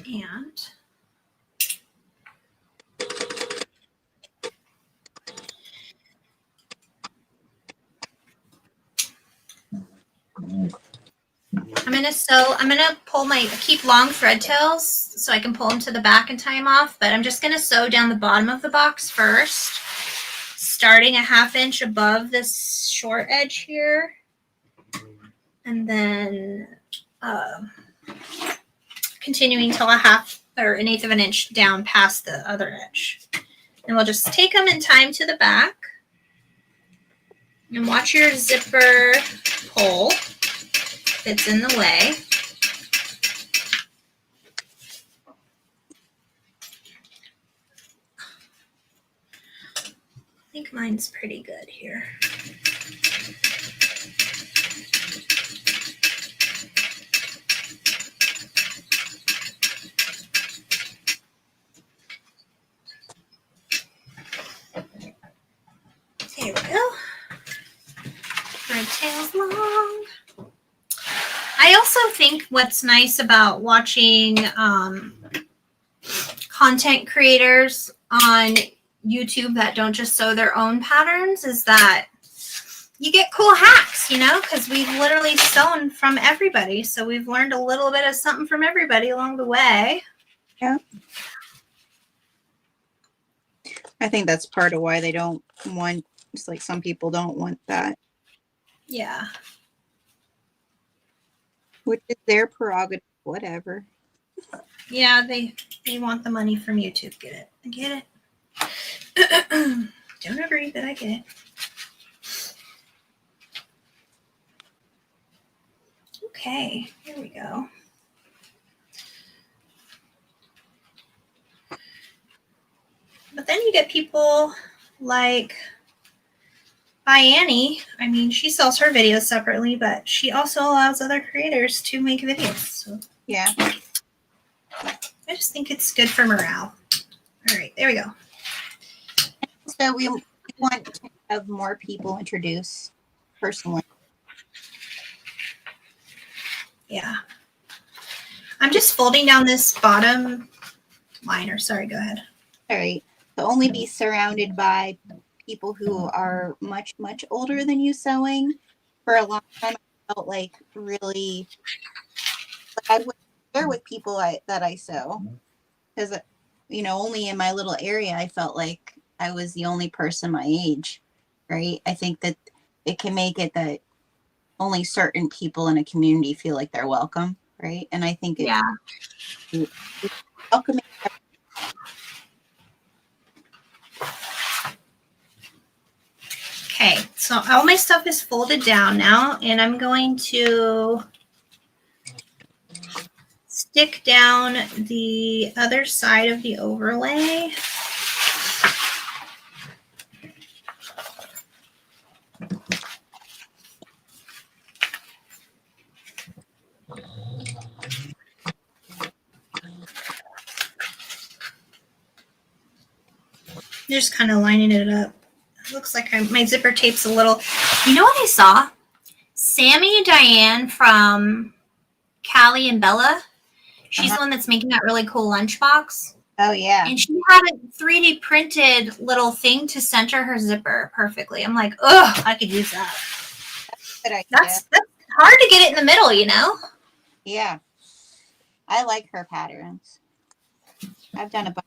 And gonna keep long thread tails so I can pull them to the back and tie them off, but I'm just gonna sew down the bottom of the box first, starting a 1/2 inch above this short edge here, and then continuing till a 1/8 of an inch down past the other edge. And we'll just take them and tie them to the back. And watch your zipper pull if it's in the way. I think mine's pretty good here. There we go. Thread tails long. I also think what's nice about watching content creators on YouTube that don't just sew their own patterns is that you get cool hacks, you know, because we've literally sewn from everybody. So we've learned a little bit of something from everybody along the way. Yeah. I think that's part of why they don't want, it's like some people don't want that. Yeah. Which is their prerogative, whatever. Yeah, they want the money from YouTube. Get it. I get it. Don't agree, but I get it. Okay, here we go. But then you get people like Annie. I mean, she sells her videos separately, but she also allows other creators to make videos. So yeah. I just think it's good for morale. All right, there we go. So we want to have more people introduce personally. Yeah. I'm just folding down this bottom liner. Sorry, go ahead. All right. To only be surrounded by people who are much, much older than you sewing. For a long time, I felt like really, like I would share with people that I sew. Because, you know, only in my little area, I felt like I was the only person my age, right? I think that it can make it that only certain people in a community feel like they're welcome, right? And I think it's welcoming. Okay, so all my stuff is folded down now, and I'm going to stick down the other side of the overlay. Just kind of lining it up. It looks like my zipper tape's a little. You know what I saw? Sammy and Diane from Callie and Bella. She's the one that's making that really cool lunchbox. Oh, yeah. And she had a 3D printed little thing to center her zipper perfectly. I'm like, ugh, I could use that. That's hard to get it in the middle, you know? Yeah. I like her patterns. I've done a bunch.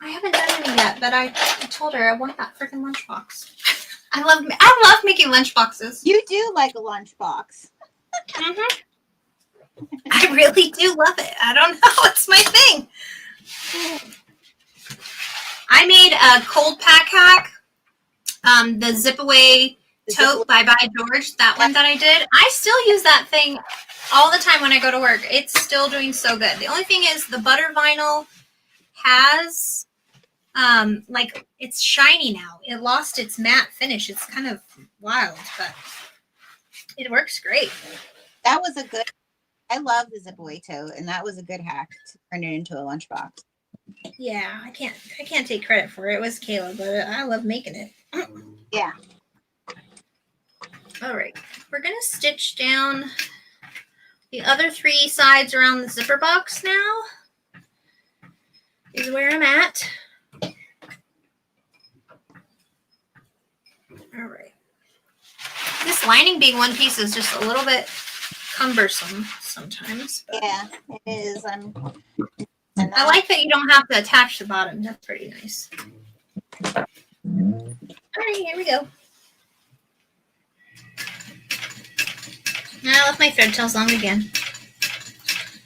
I haven't done any yet, but I told her I want that freaking lunchbox. I love making lunchboxes. You do like a lunchbox. I really do love it. I don't know. It's my thing. I made a cold pack hack. The Zip Away tote by George. That one that I did. I still use that thing all the time when I go to work. It's still doing so good. The only thing is the butter vinyl has like it's shiny now. It lost its matte finish. It's kind of wild, but it works great. That was a good. I love the Zip Away tote, and that was a good hack to turn it into a lunchbox. Yeah, I can't take credit for it. It was Kayla, but I love making it. Yeah. All right, we're gonna stitch down the other 3 sides around the zipper box now. Is where I'm at. All right. This lining being one piece is just a little bit cumbersome sometimes. But Yeah, it is. I like that you don't have to attach the bottom. That's pretty nice. All right, here we go. Now I left my thread tails long again.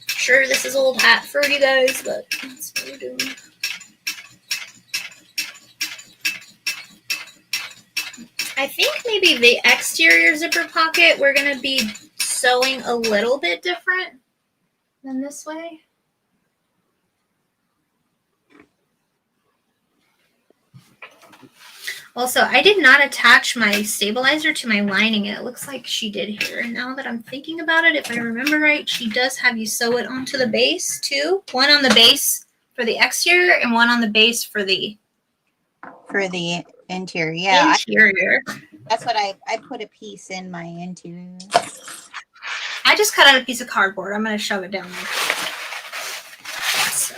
Sure, this is old hat for you guys, but that's what we're doing. I think maybe the exterior zipper pocket we're going to be sewing a little bit different than this way. Also, I did not attach my stabilizer to my lining. It looks like she did here. And now that I'm thinking about it, if I remember right, she does have you sew it onto the base too. One on the base for the exterior and one on the base for the interior. Yeah, interior. That's what I put a piece in my interior. I just cut out a piece of cardboard. I'm going to shove it down there. So.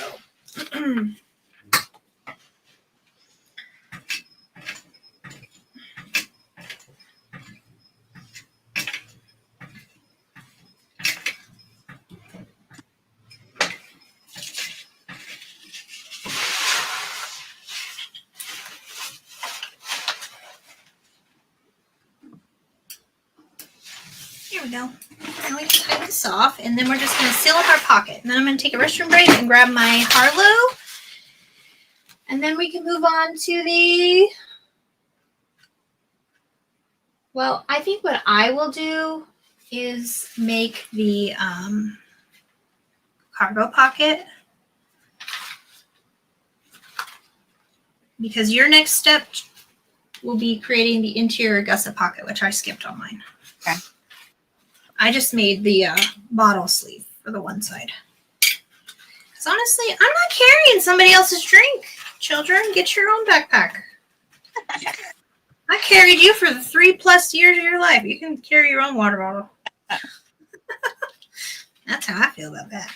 Here we go. Now we can tie this off, and then we're just going to seal up our pocket. And then I'm going to take a restroom break and grab my Harlow. And then we can move on to the... Well, I think what I will do is make the cargo pocket. Because your next step will be creating the interior gusset pocket, which I skipped on mine. Okay. I just made the bottle sleeve for the one side. Because honestly, I'm not carrying somebody else's drink. Children, get your own backpack. I carried you for the 3+ years of your life. You can carry your own water bottle. That's how I feel about that.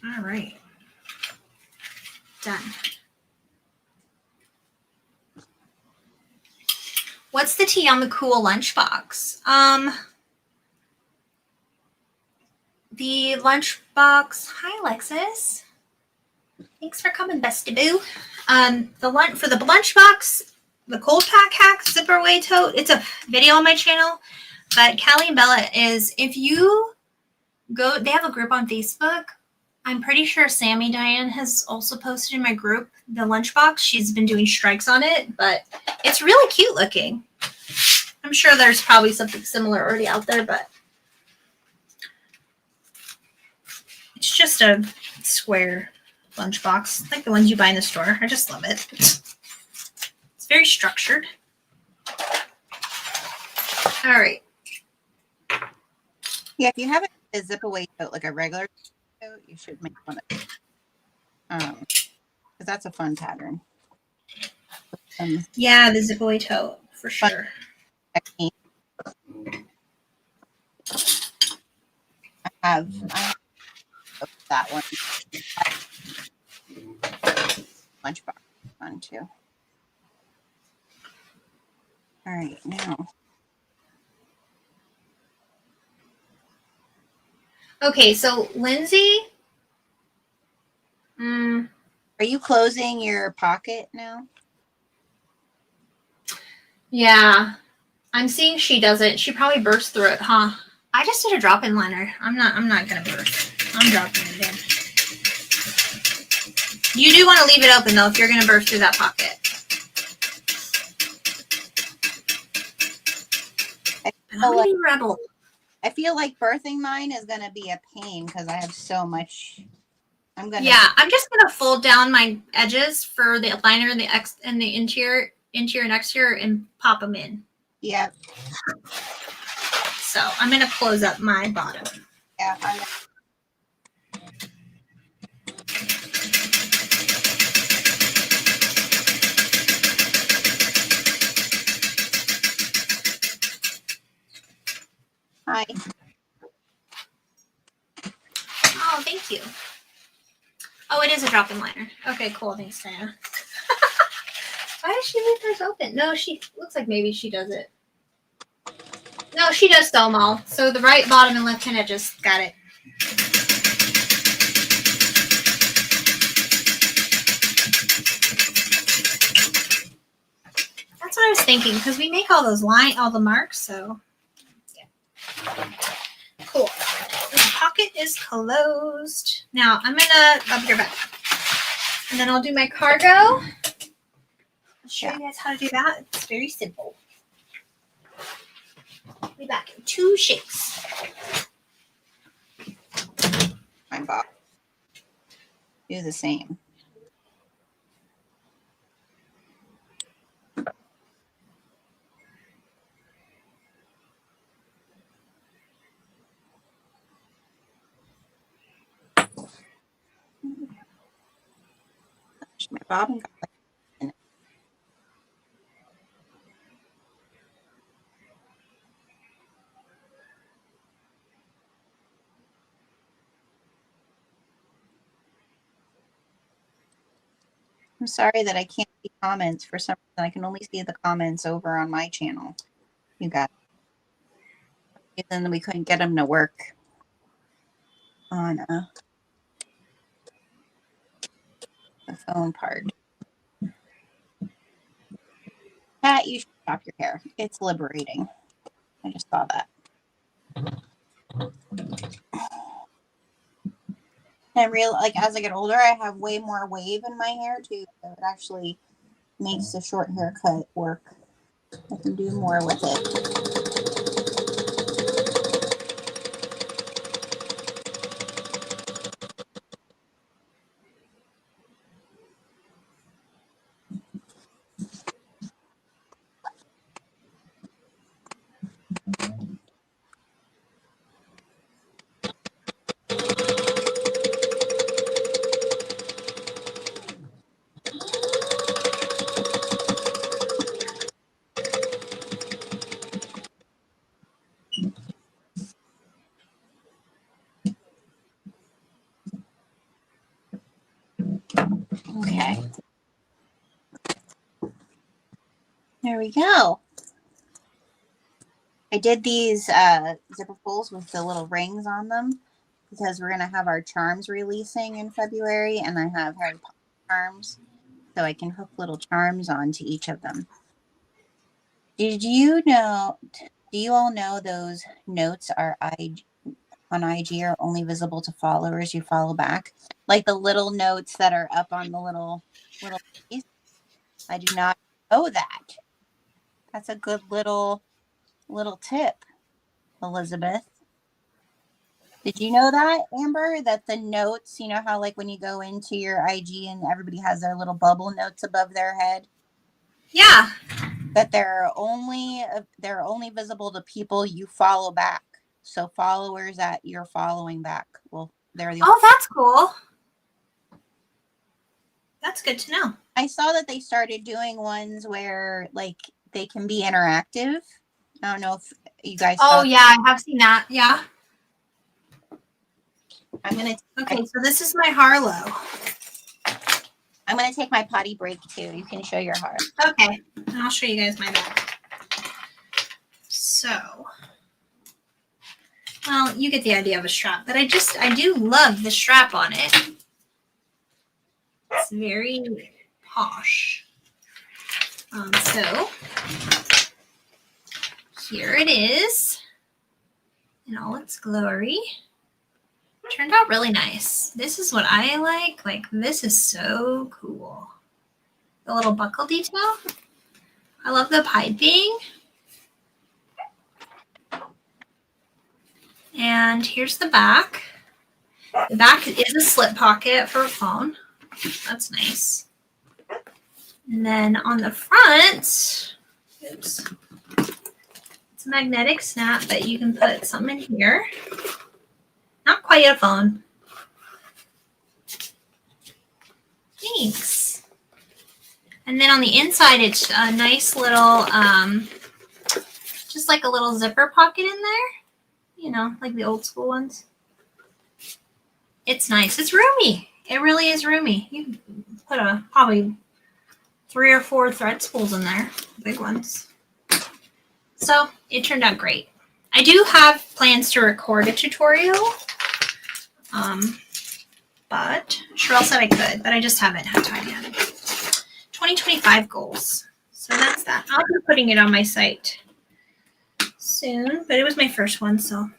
All right. Done. What's the tea on the cool lunchbox? The lunchbox. Hi, Alexis. Thanks for coming, Bestie Boo. For the lunchbox, the cold pack hack zipper away tote. It's a video on my channel, but Callie and Bella is, if you go, they have a group on Facebook. I'm pretty sure Sammy Diane has also posted in my group the lunchbox. She's been doing strikes on it, but it's really cute looking. I'm sure there's probably something similar already out there, but it's just a square lunchbox, like the ones you buy in the store. I just love it. It's very structured. All right. Yeah, if you have a zip away tote, like a regular tote, you should make one of those. Because that's a fun pattern. Yeah, the zip away tote for sure. Technique. I have that one. Lunchbox fun too. All right, now. Okay, so Lindsay. Are you closing your pocket now? Yeah. I'm seeing she doesn't. She probably burst through it, huh? I just did a drop-in liner. I'm not gonna burst. I'm dropping it in. You do want to leave it open though if you're gonna burst through that pocket. I feel like birthing mine is gonna be a pain because I have so much. I'm just gonna fold down my edges for the liner and the interior and exterior and pop them in. Yeah. So I'm gonna close up my bottom. Yeah. Hi. Oh, thank you. Oh, it is a drop-in liner. Okay, cool. Thanks, Diana. Why does she leave hers open? No, she looks like maybe she does it. No, she does sew them all. So the right, bottom, and left hand edges. Got it. That's what I was thinking, because we make all those all the marks, so yeah. Cool. The pocket is closed. Now I'm gonna rub your back. And then I'll do my cargo. I'll show you guys how to do that. It's very simple. Be back in 2 shakes. My box. Do the same. My bobbin got like in it. I'm sorry that I can't see comments for some reason. I can only see the comments over on my channel. You got it. And then we couldn't get them to work on the phone part. Pat, you should chop your hair. It's liberating. I just saw that. And like as I get older, I have way more wave in my hair too. So it actually makes the short haircut work. I can do more with it. Okay. There we go. I did these zipper pulls with the little rings on them because we're going to have our charms releasing in February, and I have Harry Potter charms, so I can hook little charms onto each of them. Did you know, do you all know those notes are on IG are only visible to followers you follow back? Like the little notes that are up on the little piece? I do not know that. That's a good little tip, Elizabeth. Did you know that, Amber? That the notes, you know how like when you go into your IG and everybody has their little bubble notes above their head? Yeah. That they're only visible to people you follow back. So followers that you're following back. Well, they're the. Oh, that's cool. That's good to know. I saw that they started doing ones where like they can be interactive. I don't know if you guys. Oh yeah, I have seen that. Yeah. I'm gonna. Okay, so this is my Harlow. I'm gonna take my potty break too. You can show your heart. Okay, and I'll show you guys my bag. So, well, you get the idea of a strap, but I do love the strap on it. It's very posh. So here it is in all its glory. Turned out really nice. This is what I like. Like, this is so cool. The little buckle detail. I love the piping. And here's the back. The back is a slip pocket for a phone. That's nice. And then on the front, oops, it's a magnetic snap, but you can put something in here. Not quite a phone. Thanks. And then on the inside, it's a nice little, just like a little zipper pocket in there. You know, like the old school ones. It's nice. It's roomy. It really is roomy. You can put probably 3 or 4 thread spools in there, big ones. So it turned out great. I do have plans to record a tutorial, but Sherelle said I could, but I just haven't had time yet. 2025 goals. So that's that. I'll be putting it on my site soon, but it was my first one, so.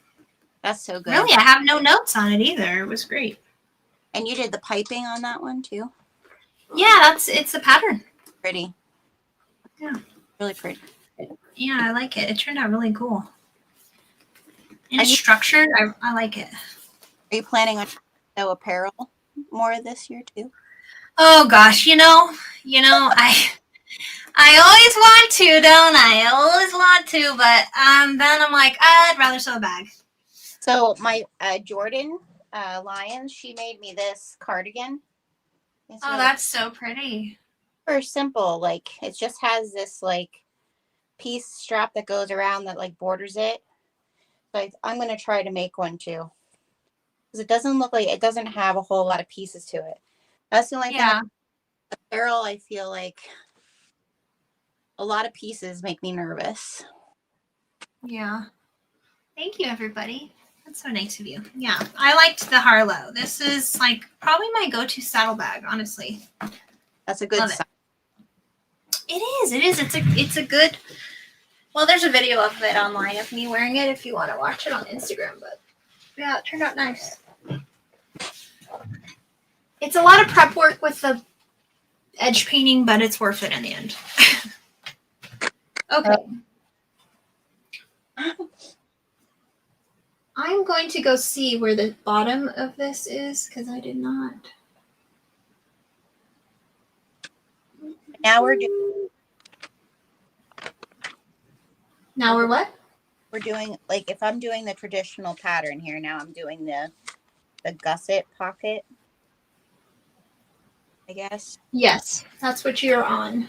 That's so good. Really, I have no notes on it either. It was great. And you did the piping on that one too? Yeah, it's a pattern. Pretty. Yeah. Really pretty. Yeah, I like it. It turned out really cool. And it's structured. I like it. Are you planning on sew apparel more this year too? Oh gosh, I always want to, don't I? I always want to, but then I'm like, I'd rather sew a bag. So my Jordan Lyons, she made me this cardigan. It's really That's so pretty. super simple. Like it just has this like piece strap that goes around that like borders it. So I'm gonna try to make one too. Because it doesn't look like, it doesn't have a whole lot of pieces to it. That's the only thing. Apparel, I feel like a lot of pieces make me nervous. Yeah. Thank you, everybody. That's so nice of you. Yeah, I liked the Harlow. This is like probably my go-to saddle bag, honestly. That's a good sign. It is. It is. It's a good. Well, there's a video of it online of me wearing it if you want to watch it on Instagram. But yeah, it turned out nice. It's a lot of prep work with the edge painting, but it's worth it in the end. Okay. I'm going to go see where the bottom of this is because I did not. Now we're doing. Now we're what? We're doing, like, if I'm doing the traditional pattern here, now I'm doing the gusset pocket, I guess. Yes, that's what you're on.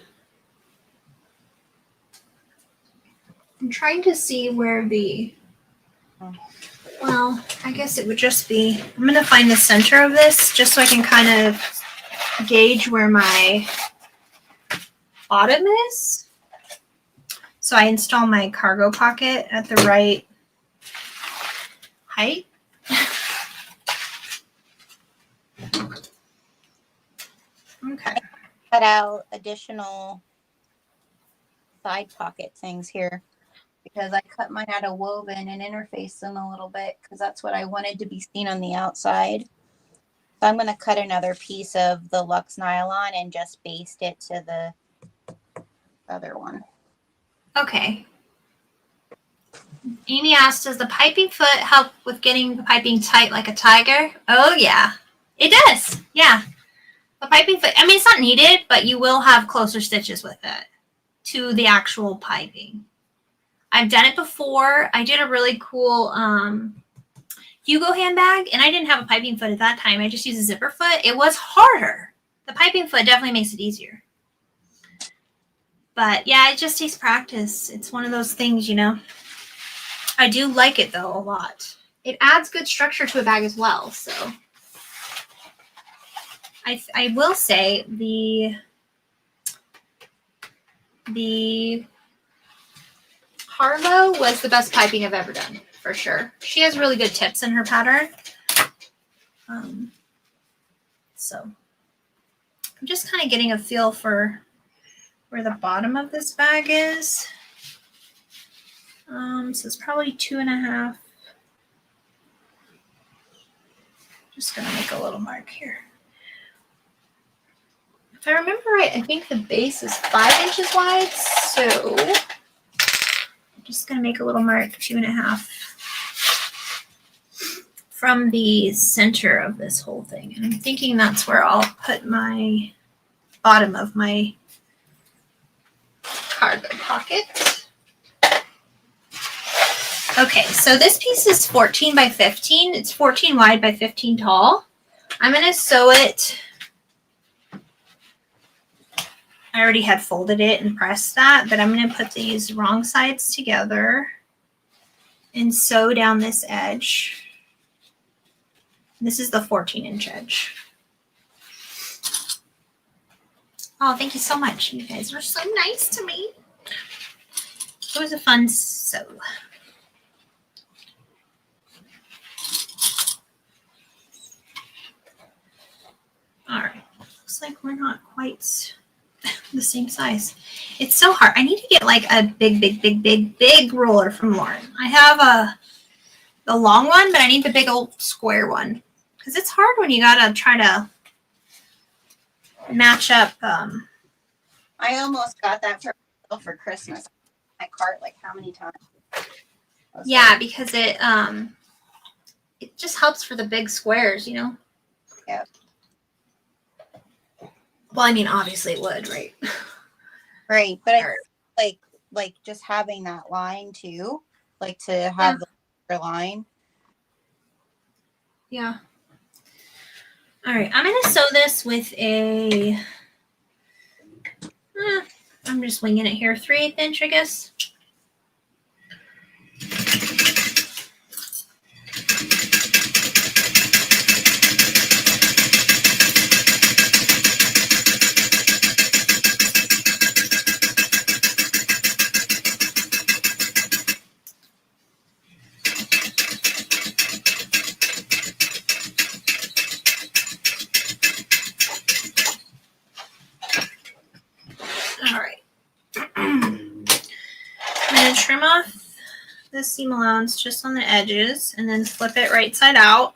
I'm trying to see where the. Well, I guess it would just be. I'm going to find the center of this just so I can kind of gauge where my bottom is. So I install my cargo pocket at the right height. Okay. Cut out additional side pocket things here because I cut mine out of woven and interfaced them a little bit because that's what I wanted to be seen on the outside. So I'm going to cut another piece of the Luxe nylon and just baste it to the other one. Okay. Amy asked, does the piping foot help with getting the piping tight like a tiger? Oh, yeah. It does. Yeah. The piping foot, I mean, it's not needed, but you will have closer stitches with it to the actual piping. I've done it before. I did a really cool Hugo handbag, and I didn't have a piping foot at that time. I just used a zipper foot. It was harder. The piping foot definitely makes it easier. But yeah, it just takes practice. It's one of those things, I do like it though a lot. It adds good structure to a bag as well. So I will say the Harlow was the best piping I've ever done for sure. She has really good tips in her pattern. So I'm just kind of getting a feel for where the bottom of this bag is. So it's probably 2.5. Just gonna make a little mark here. If I remember right, I think the base is 5 inches wide. So I'm just gonna make a little mark, 2.5 from the center of this whole thing. And I'm thinking that's where I'll put my bottom of my cargo pocket. Okay, so this piece is 14 by 15. It's 14 wide by 15 tall. I'm going to sew it. I already had folded it and pressed that, but I'm going to put these wrong sides together and sew down this edge. This is the 14-inch edge. Oh, thank you so much. You guys were so nice to me. It was a fun sew. All right. Looks like we're not quite the same size. It's so hard. I need to get like a big ruler from Lauren. I have the long one, but I need the big old square one because it's hard when you gotta try to match up. I almost got that for myself for Christmas. My cart, like how many times? Yeah, because it just helps for the big squares, you know. Yeah. Well, I mean, obviously it would, right? Right, but I like just having that line too, like to have the line. Yeah. All right, I'm gonna sew this with a. I'm just winging it here, 3/8 inch, I guess. All right. I'm gonna trim off the seam allowance just on the edges and then flip it right side out.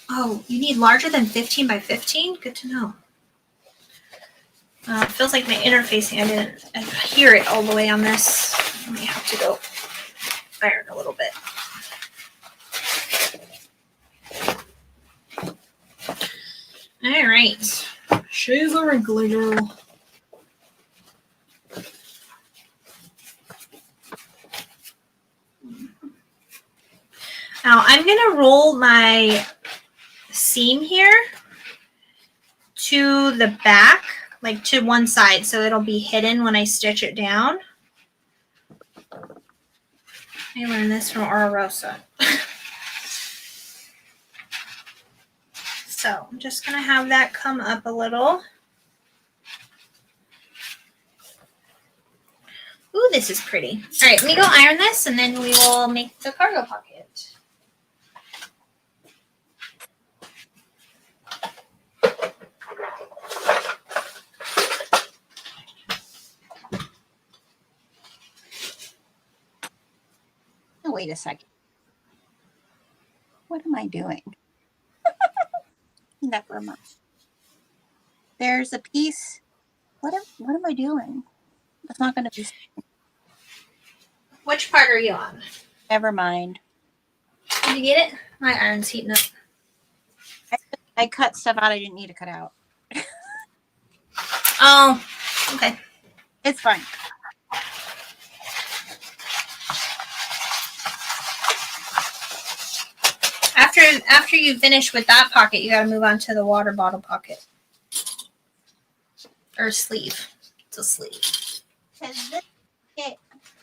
Oh, you need larger than 15 by 15? Good to know. It feels like my interfacing, I didn't hear it all the way on this. I may have to go iron a little bit. All right. She's a wrinkly girl. Now I'm going to roll my seam here to the back, like to one side, so it'll be hidden when I stitch it down. I learned this from Rosa. So I'm just going to have that come up a little. Ooh, this is pretty. All right, let me go iron this, and then we will make the cargo pocket. Oh, wait a second. What am I doing? Never mind. There's a piece. What am I doing? It's not going to be. Which part are you on? Never mind. Did you get it? My iron's heating up. I cut stuff out I didn't need to cut out. Oh, okay. It's fine. After you finish with that pocket, you got to move on to the water bottle pocket. Or sleeve. It's a sleeve. Because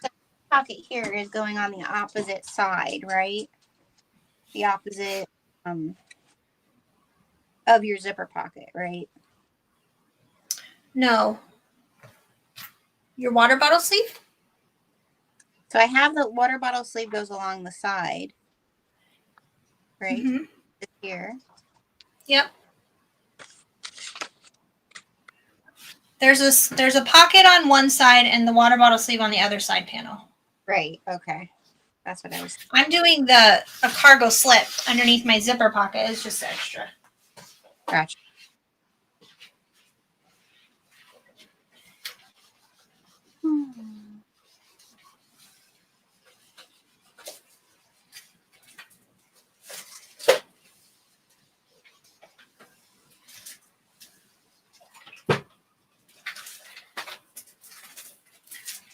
the pocket here is going on the opposite side, right? The opposite of your zipper pocket, right? No. Your water bottle sleeve? So I have the water bottle sleeve goes along the side, right? Mm-hmm. It's here. Yep. There's a pocket on one side and the water bottle sleeve on the other side panel. Right. Okay. That's what I was. I'm doing a cargo slip underneath my zipper pocket. It's just extra. Gotcha.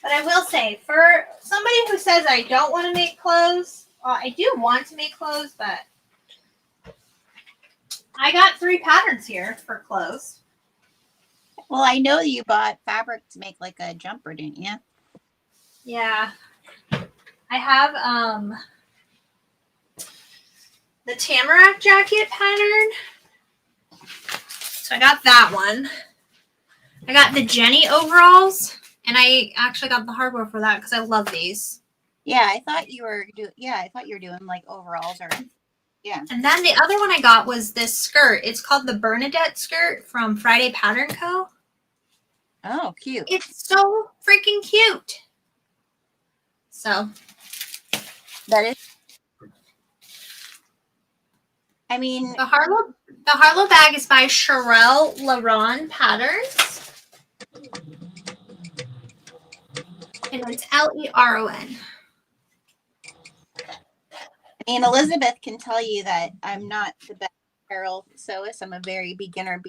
But I will say, for somebody who says I don't want to make clothes, I do want to make clothes, but I got 3 patterns here for clothes. Well, I know you bought fabric to make like a jumper, didn't you? Yeah. I have the Tamarack jacket pattern. So I got that one. I got the Jenny overalls, and I actually got the hardware for that because I love these. Yeah, I thought you were doing like overalls or yeah. And then the other one I got was this skirt. It's called the Bernadette skirt from Friday Pattern Co. Oh, cute. It's so freaking cute. So That is. I mean, the Harlow bag is by Sherelle Laron Patterns. And it's Leron. I mean, Elizabeth can tell you that I'm not the best apparel sewist. I'm a very beginner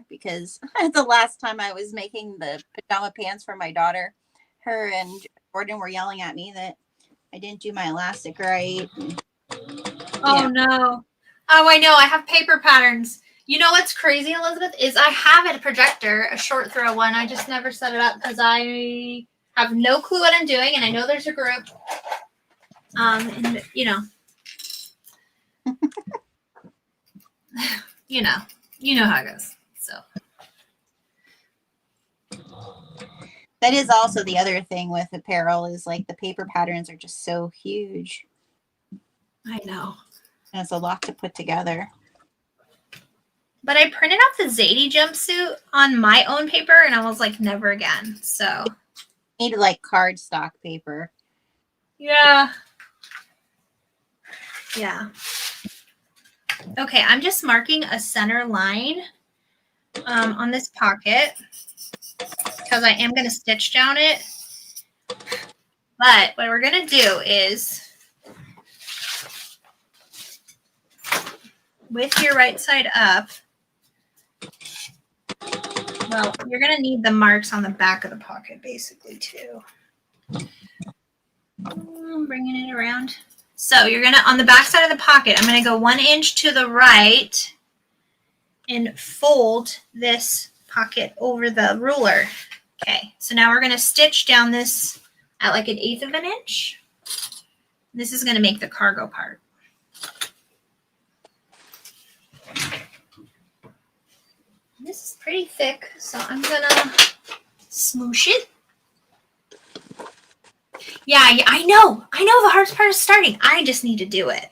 because the last time I was making the pajama pants for my daughter, her and Jordan were yelling at me that I didn't do my elastic right. Oh, no. Oh, I know. I have paper patterns. You know what's crazy, Elizabeth, is I have a projector, a short throw one. I just never set it up because I have no clue what I'm doing, and I know there's a group. And you know, you know how it goes. So that is also the other thing with apparel is like the paper patterns are just so huge. I know. And it's a lot to put together. But I printed out the Zadie jumpsuit on my own paper, and I was like, never again. So Need like cardstock paper. yeah. Yeah. Okay, I'm just marking a center line on this pocket because I am going to stitch down it. But what we're going to do is with your right side up, well, you're going to need the marks on the back of the pocket basically too. I'm bringing it around. So you're going to, on the back side of the pocket, I'm going to go 1 inch to the right and fold this pocket over the ruler. Okay, so now we're going to stitch down this at like 1/8 of an inch. This is going to make the cargo part. This is pretty thick, so I'm going to smoosh it. Yeah, I know the hardest part is starting. I just need to do it.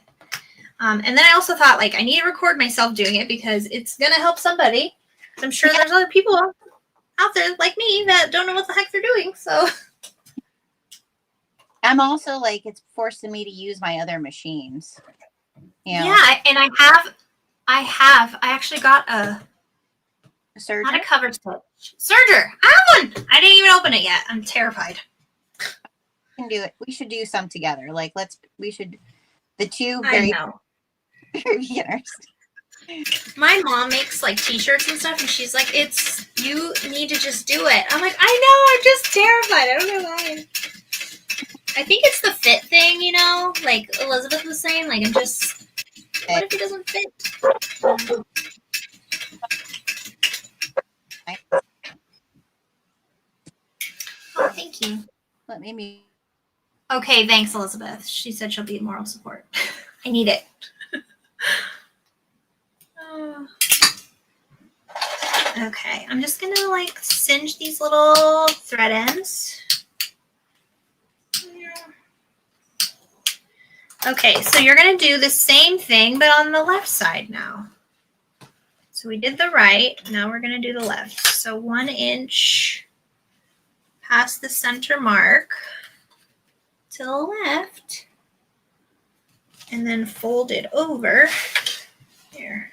And then I also thought, like, I need to record myself doing it because it's going to help somebody. I'm sure there's other people out there like me that don't know what the heck they're doing. So I'm also like, it's forcing me to use my other machines. You know, yeah, and I actually got a serger? not a cover stitch. Serger. I have one. I didn't even open it yet. I'm terrified. Can do it. We should do some together. Like the two I very know. beginners. My mom makes like t-shirts and stuff, and she's like, you need to just do it. I'm like, I know, I'm just terrified. I don't know why. I think it's the fit thing, you know, like Elizabeth was saying, like I'm just, what if it doesn't fit? Oh, thank you. Let me Okay, thanks, Elizabeth. She said she'll be moral support. I need it. Okay, I'm just gonna like singe these little thread ends. Okay, so you're gonna do the same thing, but on the left side now. So we did the right, now we're gonna do the left. So 1 inch past the center mark to the left, and then fold it over there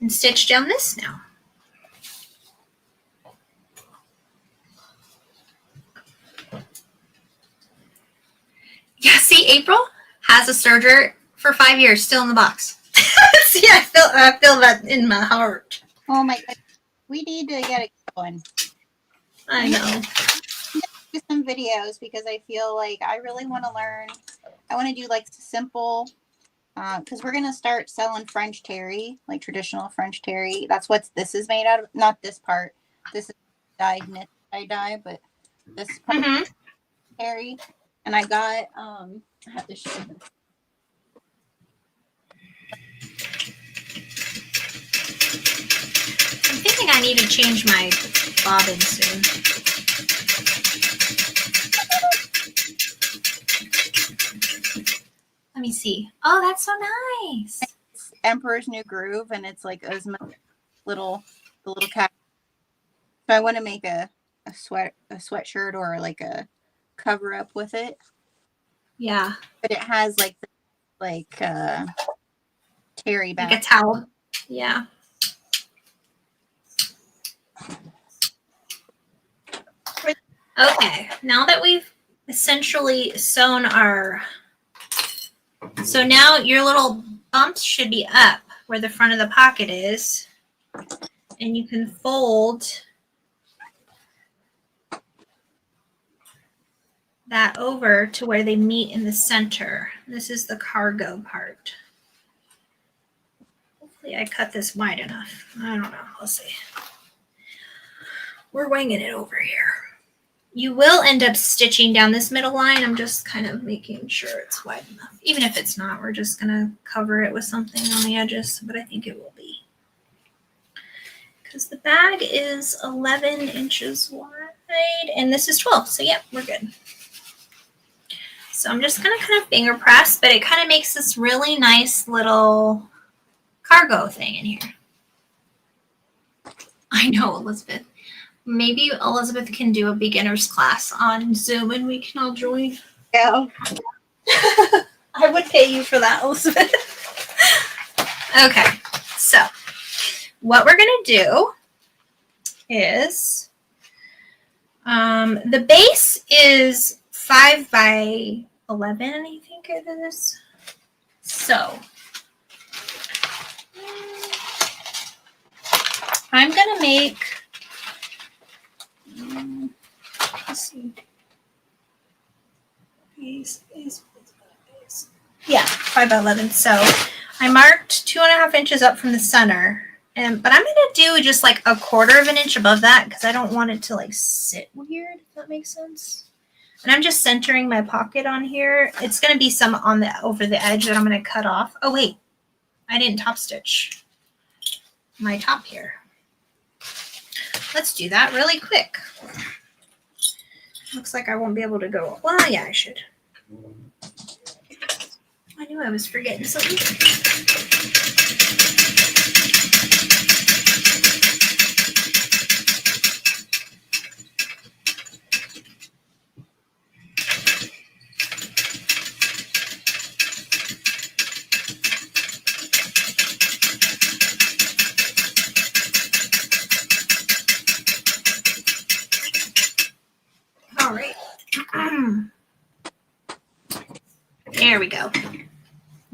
and stitch down this now. Yeah, see, April has a serger for 5 years, still in the box. See, I feel that in my heart. Oh my god, we need to get it going. I know. Do some videos because I feel like I really want to learn. I want to do like simple, because we're gonna start selling French terry, like traditional French terry. That's what this is made out of. Not this part. This is dyed knit dye, but this part. Harry, and I got I have to show you. I'm thinking I need to change my bobbin soon. Let me see. Oh, that's so nice. It's Emperor's New Groove, and it's like Ozma the little cat. So I want to make a sweatshirt or like a cover up with it. Yeah. But it has like terry back. Like a towel. Yeah. Okay, now that we've essentially sewn our, so now your little bumps should be up where the front of the pocket is, and you can fold that over to where they meet in the center. This is the cargo part. Hopefully I cut this wide enough. I don't know, we'll see. We're winging it over here. You will end up stitching down this middle line. I'm just kind of making sure it's wide enough. Even if it's not, we're just going to cover it with something on the edges, but I think it will be. Because the bag is 11 inches wide, and this is 12, so yeah, we're good. So I'm just going to kind of finger press, but it kind of makes this really nice little cargo thing in here. I know, Elizabeth. Maybe Elizabeth can do a beginner's class on Zoom and we can all join. Yeah. I would pay you for that, Elizabeth. Okay, so what we're going to do is the base is 5 by 11, I think it is. So I'm going to make, let's see. Yeah, 5 by 11. So I marked 2.5 inches up from the center, but I'm going to do just like 1/4 of an inch above that because I don't want it to like sit weird, if that makes sense. And I'm just centering my pocket on here. It's going to be some on the over the edge that I'm going to cut off. Oh wait, I didn't top stitch my top here. Let's do that really quick. Looks like I won't be able to go. Well, yeah, I should. I knew I was forgetting something. All right. There we go.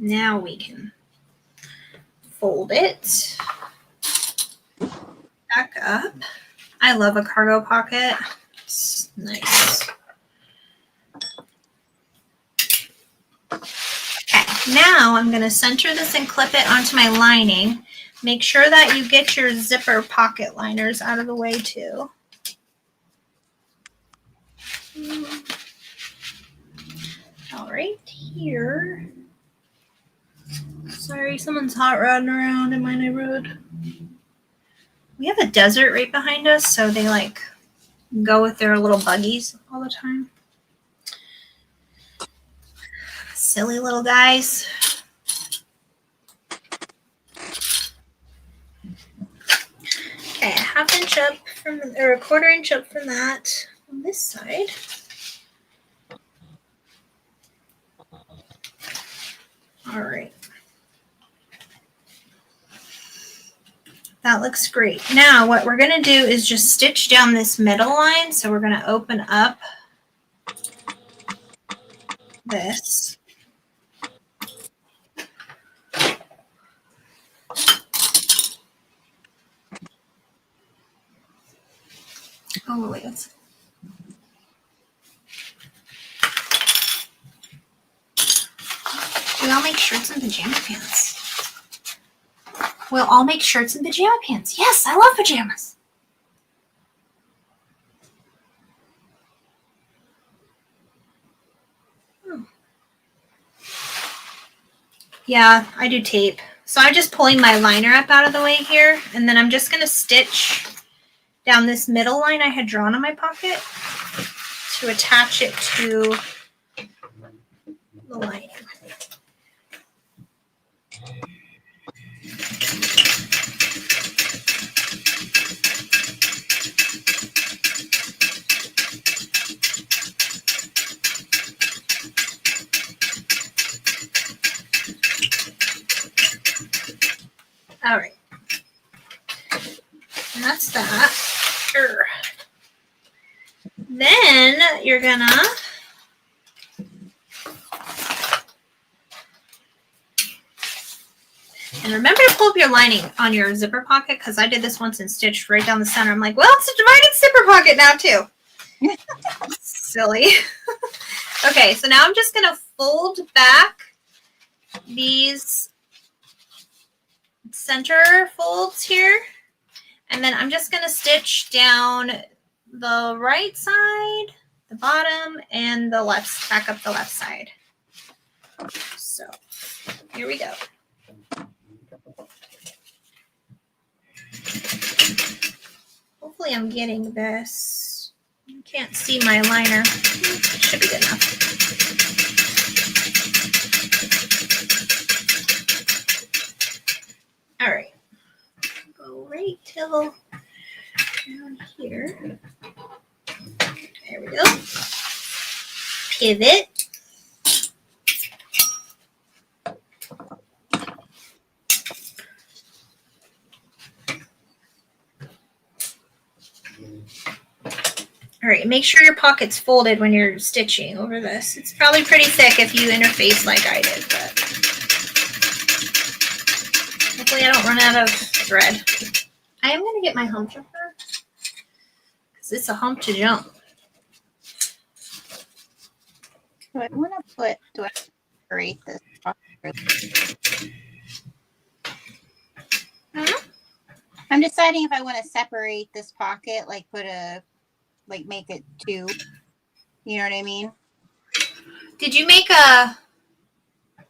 Now we can fold it back up. I love a cargo pocket. It's nice. Okay, now I'm going to center this and clip it onto my lining. Make sure that you get your zipper pocket liners out of the way too. All right, here. Sorry, someone's hot rodding around in my neighborhood. We have a desert right behind us, so they like go with their little buggies all the time. Silly little guys. Okay, 1/2 inch up from, or 1/4 inch up from that on this side. All right. That looks great. Now what we're going to do is just stitch down this middle line. So we're going to open up this. Oh, wait. We all make shirts and pajama pants. We'll all make shirts and pajama pants. Yes, I love pajamas. Yeah, I do tape. So I'm just pulling my liner up out of the way here, and then I'm just going to stitch down this middle line I had drawn on my pocket to attach it to the lining. All right. And that's that. Then you're gonna and remember to pull up your lining on your zipper pocket, because I did this once and stitched right down the center. I'm like, well, it's a divided zipper pocket now too. Silly. Okay, so now I'm just gonna fold back these center folds here, and then I'm just gonna stitch down the right side, the bottom, and the left, back up the left side. So here we go. Hopefully I'm getting this. You can't see my liner. Should be good enough. All right. Go right till down here. There we go. Pivot. All right, make sure your pocket's folded when you're stitching over this. It's probably pretty thick if you interface like I did, but hopefully I don't run out of thread. I am going to get my hump jumper because it's a hump to jump. So I want to put, do I separate this? I'm deciding if I want to separate this pocket, like put a, like make it two. You know what I mean? Did you make a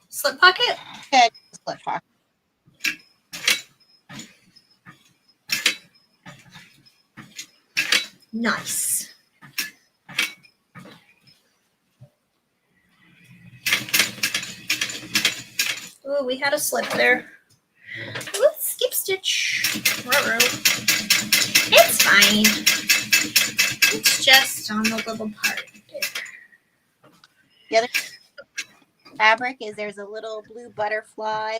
slip pocket? Yeah, slip pocket. Nice. Oh, we had a slip there. Ooh, skip stitch. Ruh-roh. It's fine. It's just on the little part there. The other fabric is there's a little blue butterfly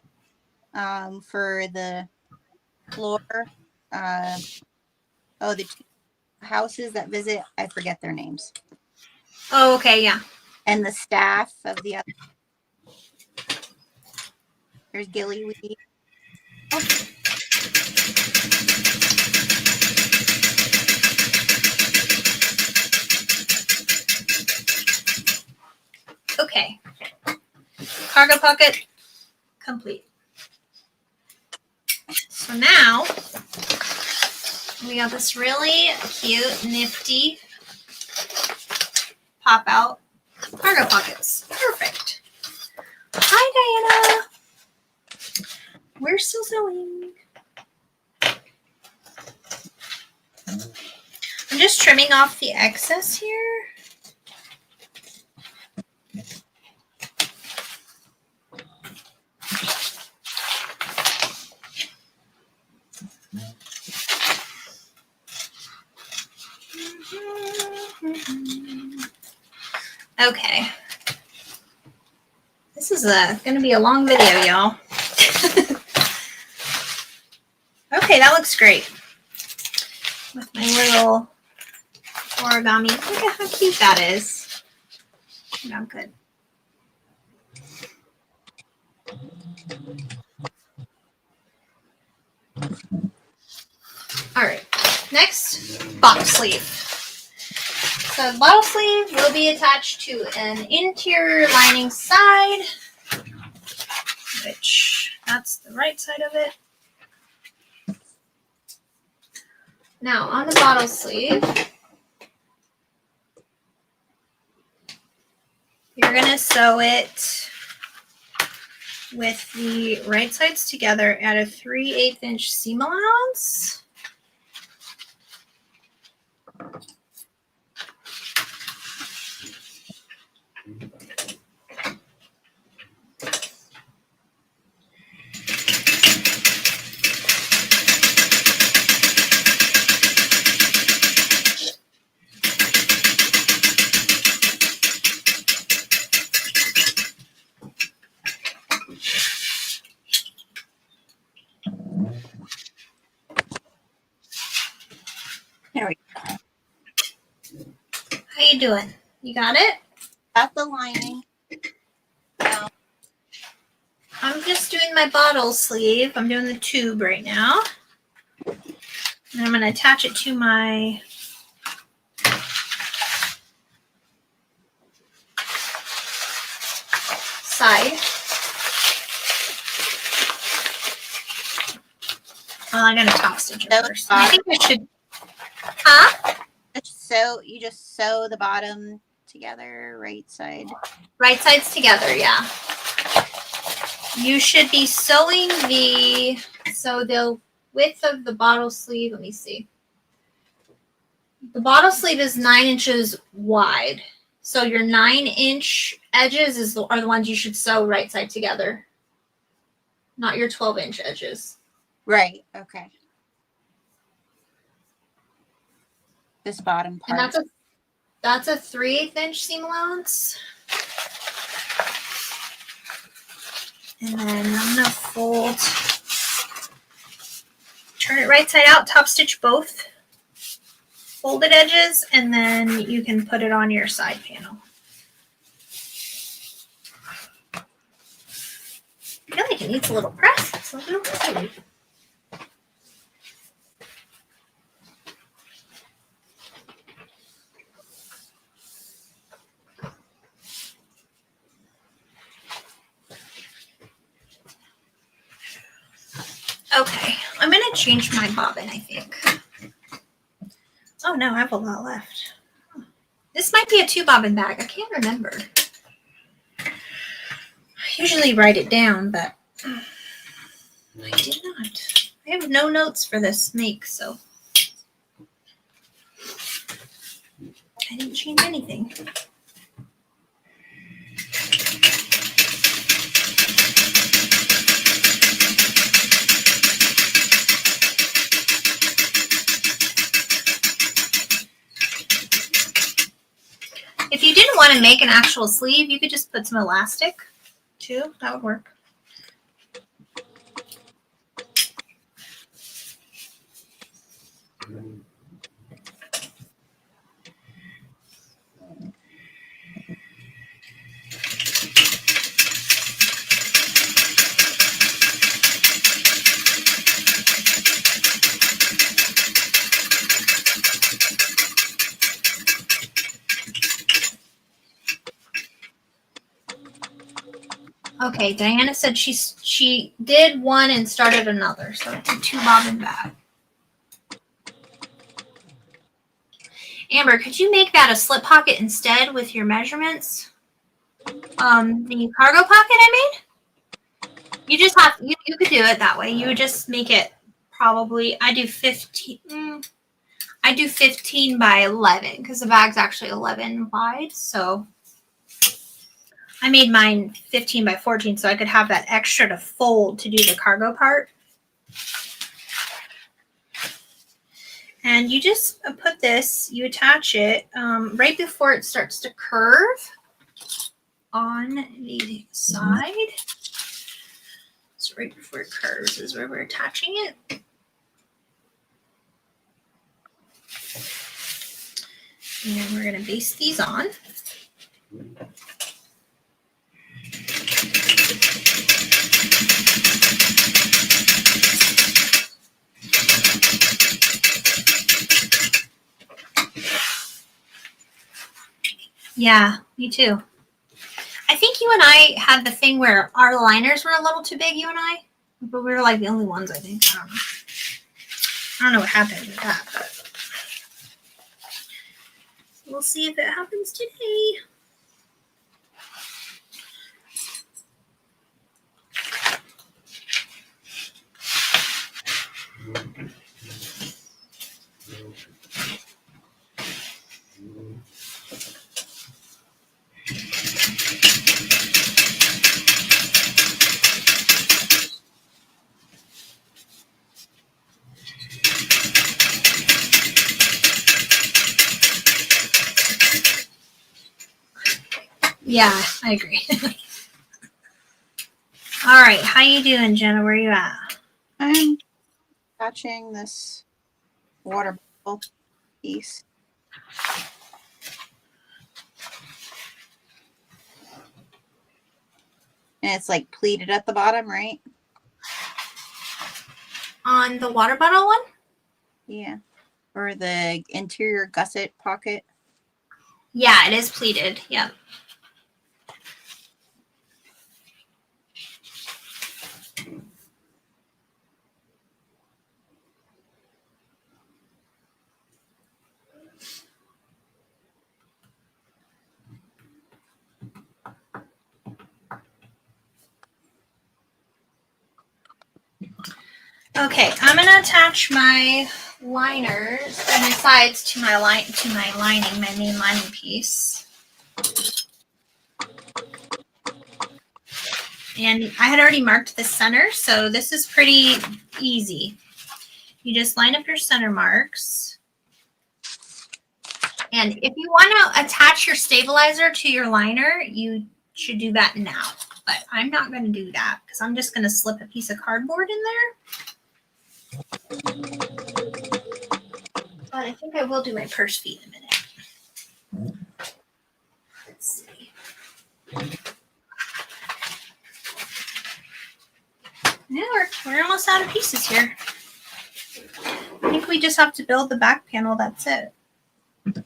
for the floor. The two houses that visit, I forget their names. Oh, okay, yeah. And the staff of the other. There's gillyweed. Oh. Okay. Cargo pocket complete. So now we got this really cute, nifty pop out cargo pockets. Perfect. Hi, Diana. We're still sewing. I'm just trimming off the excess here. Okay. This is going to be a long video, y'all. Okay, that looks great. With my little origami. Look at how cute that is. Not good. All right. Next, bottom sleeve. So the bottom sleeve will be attached to an interior lining side, which that's the right side of it. Now on the bottom sleeve, you're going to sew it with the right sides together at a 3/8 inch seam allowance. There we How you doing? You got it? got the lining. Now, I'm just doing my bottle sleeve. I'm doing the tube right now. And I'm going to attach it to my side. Well, I'm going to top stitch it first. I think I should. Huh? So you just sew the bottom together, right side. Right sides together, yeah. You should be sewing the width of the bottle sleeve. Let me see. The bottle sleeve is 9 inches wide. So your 9-inch edges are the ones you should sew right side together. Not your 12-inch edges. Right. Okay. This bottom part. And that's a 3/8 inch seam allowance. And then I'm gonna turn it right side out, top stitch both folded edges, and then you can put it on your side panel. I feel like it needs a little press. It's a little heavy. Okay, I'm gonna change my bobbin, I think. Oh no, I have a lot left. This might be a 2 bobbin bag. I can't remember. I usually write it down, but I did not. I have no notes for this make, so I didn't change anything. If you didn't want to make an actual sleeve, you could just put some elastic too. That would work. Okay, Diana said she did one and started another, so it's a 2 bobbin bag. Amber, could you make that a slip pocket instead with your measurements? The cargo pocket I made? You just have, you could do it that way. You would just make it probably, I do 15 by 11 because the bag's actually 11 wide, so I made mine 15 by 14 so I could have that extra to fold to do the cargo part. And you just put this, you attach it right before it starts to curve on the side. So right before it curves is where we're attaching it. And we're going to baste these on. Yeah, me too. I think you and I had the thing where our liners were a little too big, you and I, but we were like the only ones, I think. I don't know what happened with that, but we'll see if it happens today. Yeah, I agree. All right, how you doing, Jenna? Where you at? I'm touching this water bottle piece. And it's like pleated at the bottom, right? On the water bottle one? Yeah. Or the interior gusset pocket. Yeah, it is pleated. Yep. Okay, I'm gonna attach my liners and my sides to my lining, my main lining piece. And I had already marked the center, so this is pretty easy. You just line up your center marks. And if you want to attach your stabilizer to your liner, you should do that now. But I'm not going to do that because I'm just going to slip a piece of cardboard in there. But I think I will do my purse feet in a minute. Let's see. Yeah, we're almost out of pieces here. I think we just have to build the back panel. That's it. Okay.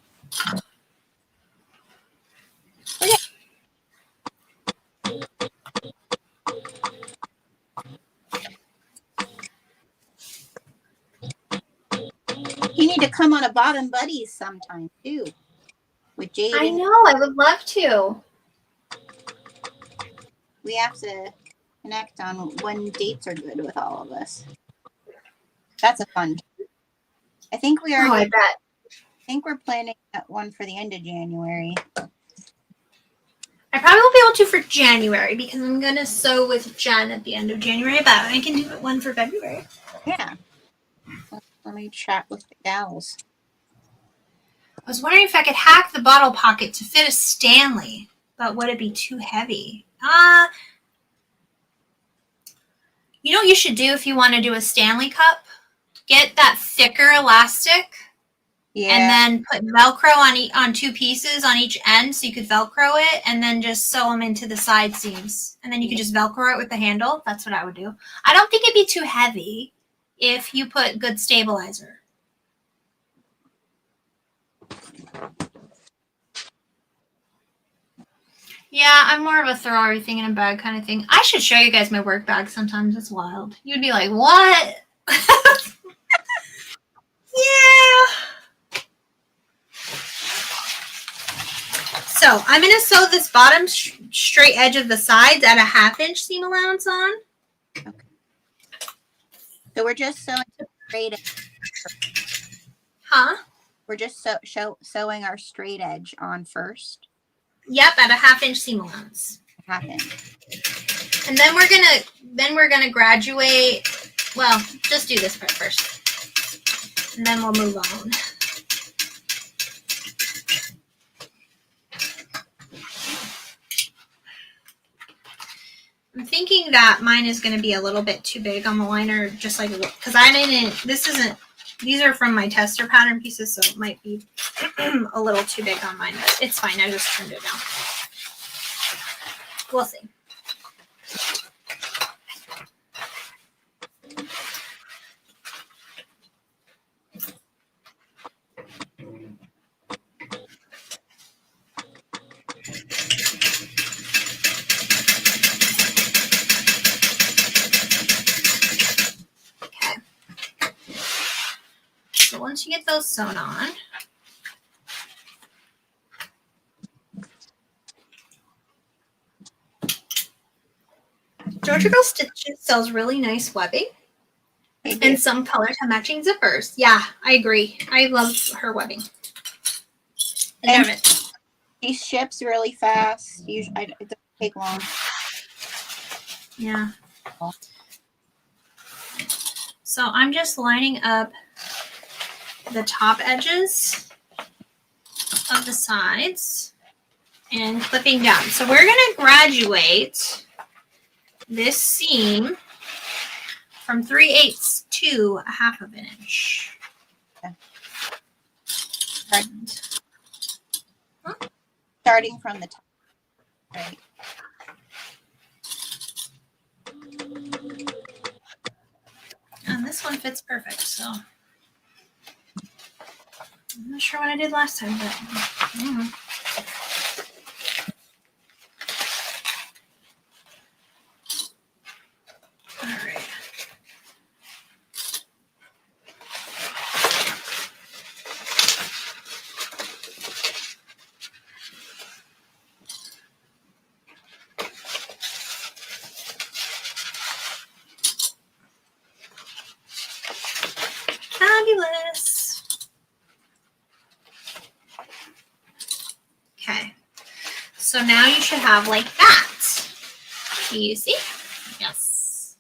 You need to come on a Bottom Buddies sometime too. With Jade. I know, I would love to. We have to connect on when dates are good with all of us. That's a fun. I think we are. Oh, I bet. I think we're planning that one for the end of January. I probably won't be able to for January because I'm going to sew with Jen at the end of January, but I can do one for February. Yeah. Let me chat with the gals. I was wondering if I could hack the bottle pocket to fit a Stanley, but would it be too heavy? You know what you should do if you want to do a Stanley cup? Get that thicker elastic. Yeah. And then put Velcro on two pieces on each end so you could Velcro it and then just sew them into the side seams. And then you could just Velcro it with the handle. That's what I would do. I don't think it'd be too heavy if you put good stabilizer. Yeah, I'm more of a throw everything in a bag kind of thing. I should show you guys my work bag sometimes. It's wild. You'd be like, what? Yeah. So I'm going to sew this bottom straight edge of the sides at a 1/2 inch seam allowance on. Okay. So we're just sewing straight edge. Huh? We're just sewing our straight edge on first. Yep, at a 1/2 inch seam allowance. 1/2 inch. And then we're gonna graduate. Well, just do this part first, and then we'll move on. I'm thinking that mine is going to be a little bit too big on the liner, just like because I didn't. This isn't. These are from my tester pattern pieces, so it might be a little too big on mine, but it's fine. I just turned it down. We'll see. Okay. So once you get those sewn on, Georgia Girl Stitches sells really nice webbing. And some colors have matching zippers. Yeah, I agree. I love her webbing. And she ships really fast. Usually, it doesn't take long. Yeah. So I'm just lining up the top edges of the sides and clipping down. So we're going to graduate this seam from 3/8 to 1/2 of an inch. Okay. Starting from the top, right? And this one fits perfect, so I'm not sure what I did last time, but all right. Fabulous. Okay. So now you should have like that. Do you see? Yes.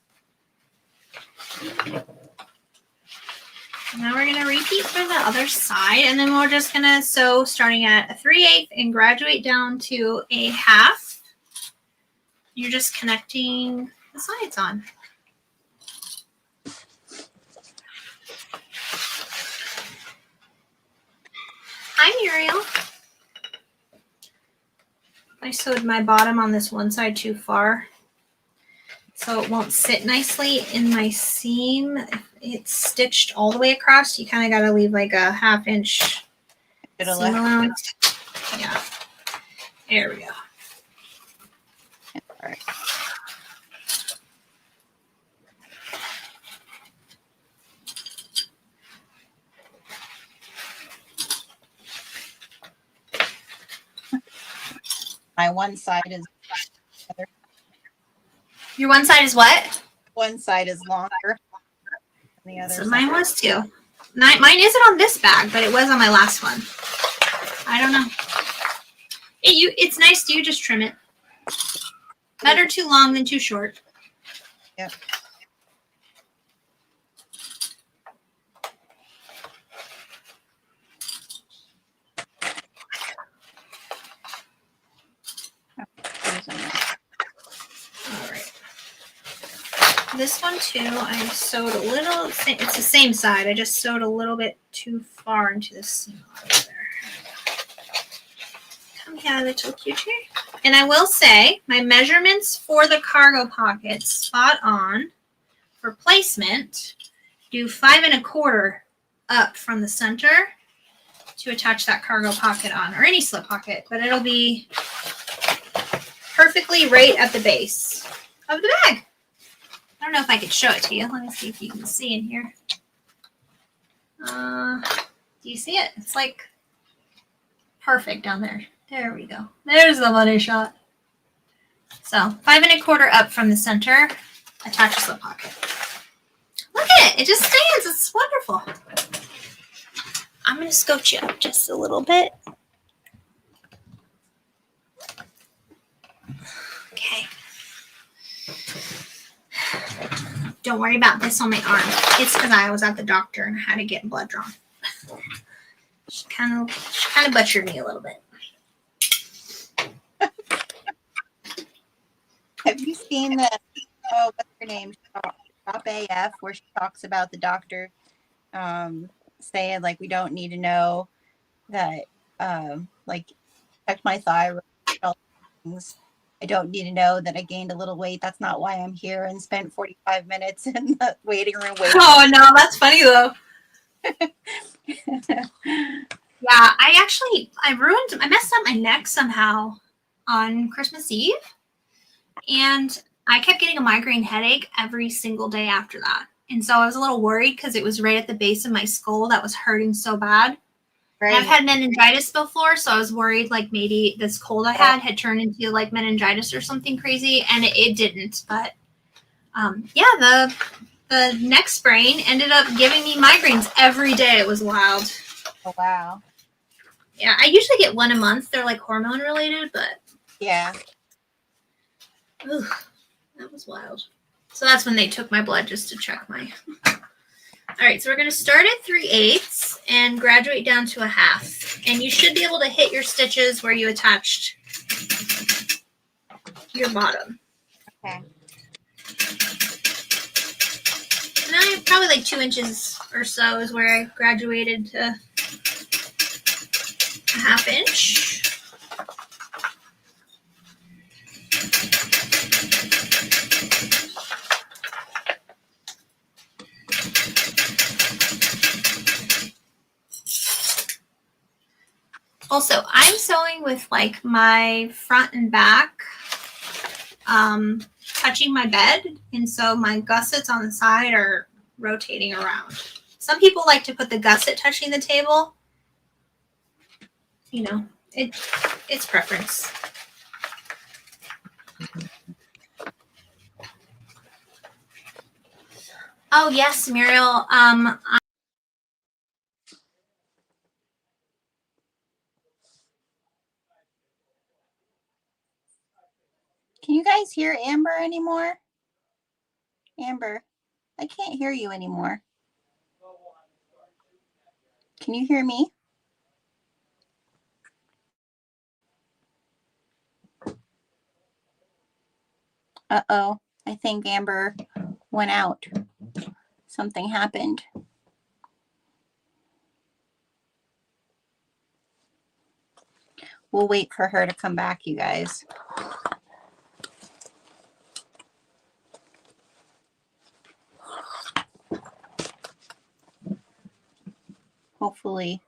Now we're going to repeat for the other side, and then we're just going to sew starting at a 3/8 and graduate down to a 1/2. You're just connecting the sides on. Hi, Muriel. I sewed my bottom on this one side too far, so it won't sit nicely in my seam. If it's stitched all the way across, you kind of got to leave like a 1/2 inch seam allowance. Yeah. There we go. All right. My one side is other. Your one side is what? One side is longer than the other. So mine was too. Mine isn't on this bag, but it was on my last one. I don't know. It's nice. You just trim it. Better too long than too short. Yep. All right. This one too, I sewed a little. It's the same side. I just sewed a little bit too far into the seam over there. Come here, little cutie. And I will say, my measurements for the cargo pocket, spot on. For placement, do 5 1/4 up from the center to attach that cargo pocket on, or any slip pocket, but it'll be perfectly right at the base of the bag. I don't know if I could show it to you. Let me see if you can see in here. Do you see it? It's like perfect down there. There we go. There's the money shot. So 5 1/4 up from the center, attach a slip pocket. Look at it. It just stands. It's wonderful. I'm going to scooch you up just a little bit. Okay. Don't worry about this on my arm. It's because I was at the doctor and I had to get blood drawn. She kind of butchered me a little bit. Have you seen the, what's her name? Shop AF, where she talks about the doctor saying, like, we don't need to know that, like, check my thyroid, all things. I don't need to know that I gained a little weight. That's not why I'm here, and spent 45 minutes in the waiting room waiting. Oh, no, that's funny, though. Yeah, I messed up my neck somehow on Christmas Eve. And I kept getting a migraine headache every single day after that. And so I was a little worried because it was right at the base of my skull that was hurting so bad. Right. I've had meningitis before, so I was worried like maybe this cold I had turned into like meningitis or something crazy, and it didn't. But yeah, the the neck sprain ended up giving me migraines every day. It was wild. Oh, wow. Yeah, I usually get one a month. They're like hormone related, but Yeah. ugh, that was wild. So that's when they took my blood just to check my... All right, so we're going to start at 3/8 and graduate down to a half. And you should be able to hit your stitches where you attached your bottom. Okay. And I probably like 2 inches or so is where I graduated to a 1/2 inch. Also, I'm sewing with like my front and back touching my bed, and so my gussets on the side are rotating around. Some people like to put the gusset touching the table. You know, it's preference. Oh yes, Muriel. Can you guys hear Amber anymore? Amber, I can't hear you anymore. Can you hear me? Uh-oh, I think Amber went out. Something happened. We'll wait for her to come back, you guys. Hopefully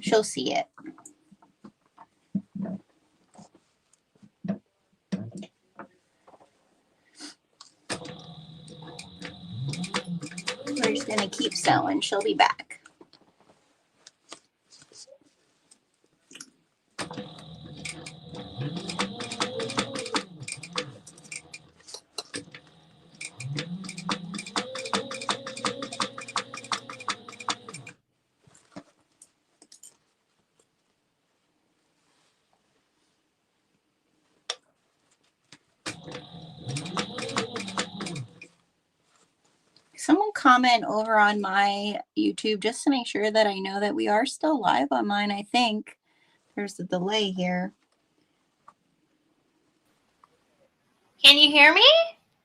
she'll see it. We're just gonna keep sewing. She'll be back. Someone comment over on my YouTube just to make sure that I know that we are still live on mine. I think there's a delay here. Can you hear me?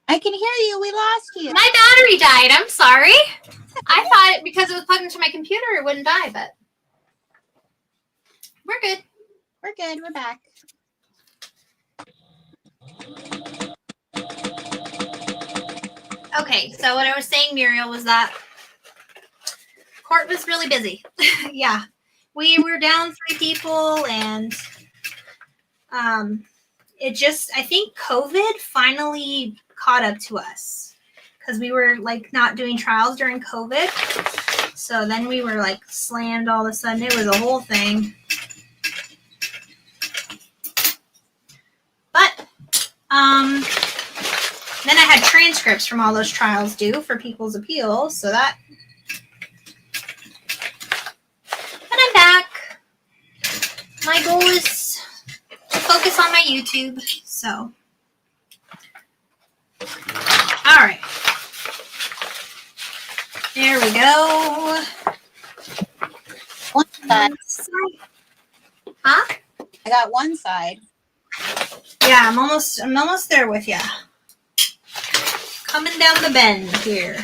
I can hear you. We lost you. My battery died. I'm sorry. I thought because it was plugged into my computer, it wouldn't die, but we're good. We're good. We're back. Okay, so what I was saying, Muriel, was that court was really busy. Yeah, we were down 3 people, and it just, I think COVID finally caught up to us because we were like not doing trials during COVID. So then we were like slammed all of a sudden. It was a whole thing. But then I had transcripts from all those trials due for people's appeals. So that. But I'm back. My goal is to focus on my YouTube. So. All right. There we go. One side. Huh? I got one side. Yeah, I'm almost there with you. Coming down the bend here.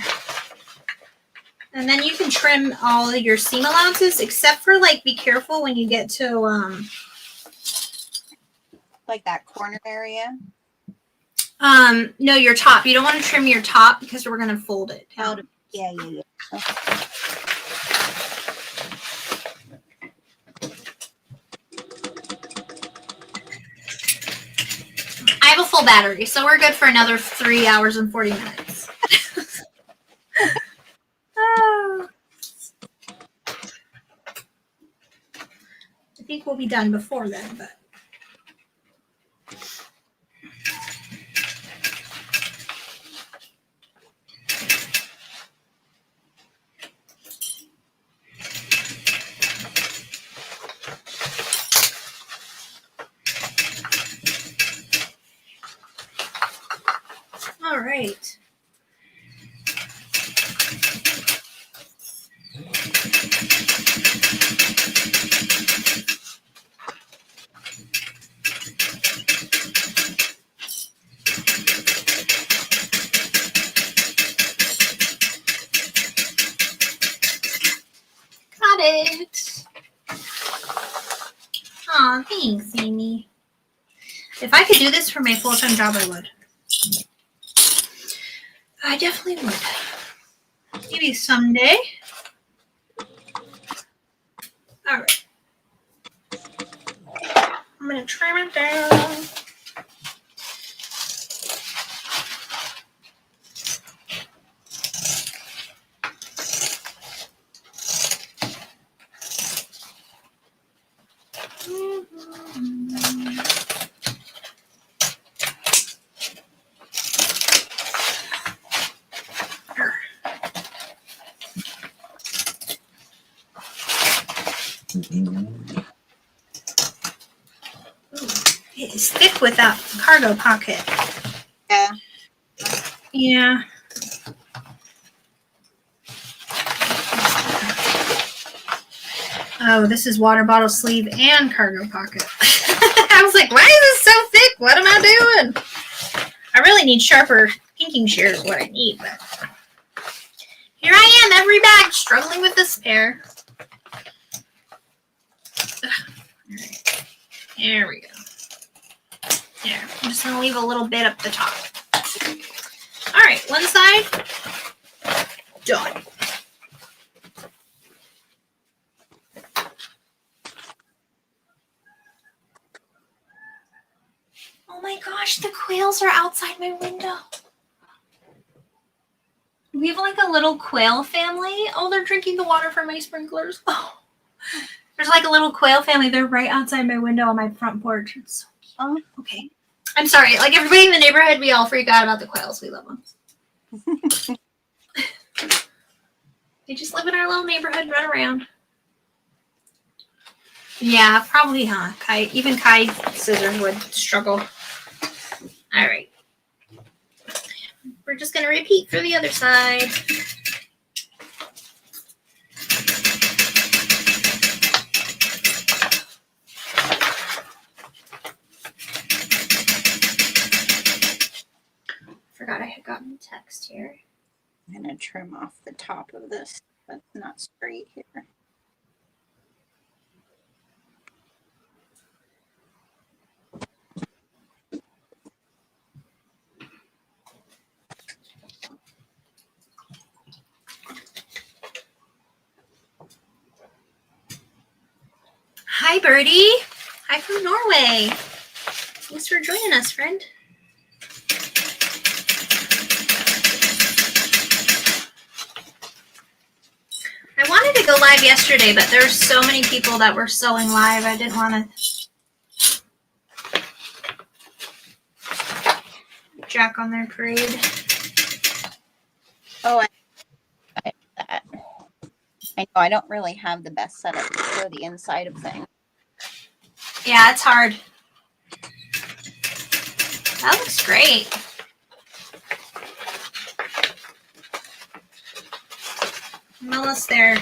And then you can trim all of your seam allowances, except for like be careful when you get to Like that corner area. no, your top. You don't want to trim your top because we're gonna fold it down. Oh, yeah. Okay. I have a full battery, so we're good for another 3 hours and 40 minutes. Oh. I think we'll be done before then, but. it. Aw, thanks, Amy. If I could do this for my full-time job, I would. I definitely would. Maybe someday. All right. I'm going to trim it down. It is thick with that cargo pocket. Yeah. Yeah. Oh, this is water bottle sleeve and cargo pocket. I was like, why is this so thick? What am I doing? I really need sharper pinking shears is what I need, but here I am, every bag, struggling with this pair. Alright. There we go. There. I'm just going to leave a little bit up the top. Alright, one side. Done. Oh my gosh, the quails are outside my window. We have like a little quail family. Oh, they're drinking the water from my sprinklers. Oh, there's like a little quail family. They're right outside my window on my front porch. It's so cute. Oh. Okay. I'm sorry. Like everybody in the neighborhood, we all freak out about the quails. We love them. They just live in our little neighborhood, run around. Yeah, probably, huh? Even Kai scissors would struggle. All right. We're just going to repeat for the other side. Forgot I had gotten a text here. I'm going to trim off the top of this. That's not straight here. Hi, Birdie. Hi from Norway. Thanks for joining us, friend. I wanted to go live yesterday, but there's so many people that were sewing live. I didn't want to jack on their parade. Oh, I know I don't really have the best setup for the inside of things. Yeah, it's hard. That looks great. I'm almost there.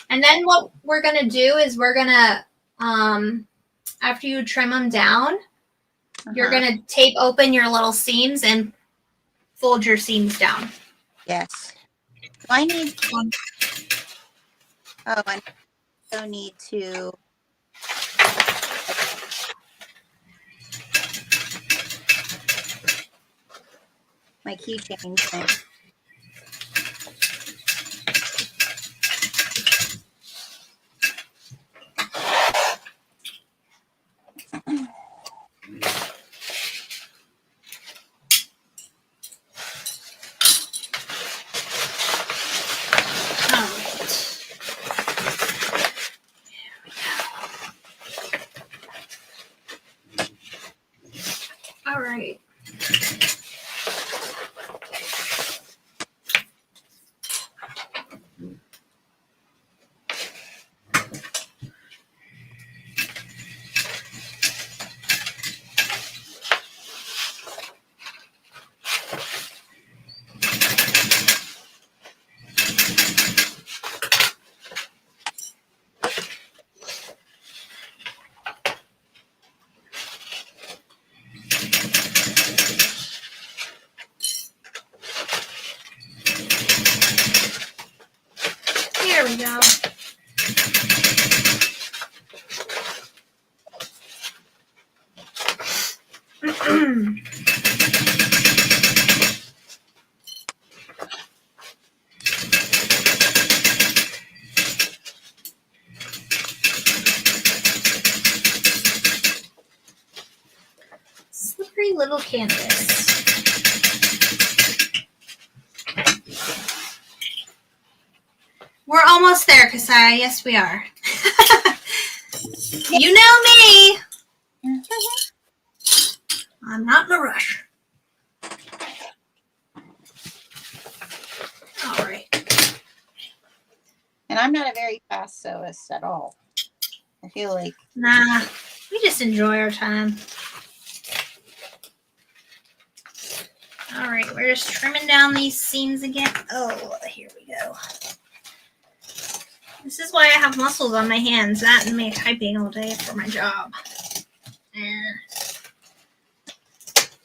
And then what we're going to do is we're going to, after you trim them down, you're going to tape open your little seams and fold your seams down. Yes. Do I need... Oh, I also need to... My keychain thing. All right. There we go. Slippery little canvas. We're almost there, Siah. Yes, we are. You know me. I'm not in a rush. All right. And I'm not a very fast sewist at all. I feel like Nah, we just enjoy our time. All right, we're just trimming down these seams again. Oh, here we go. This is why I have muscles on my hands. That and me typing all day for my job.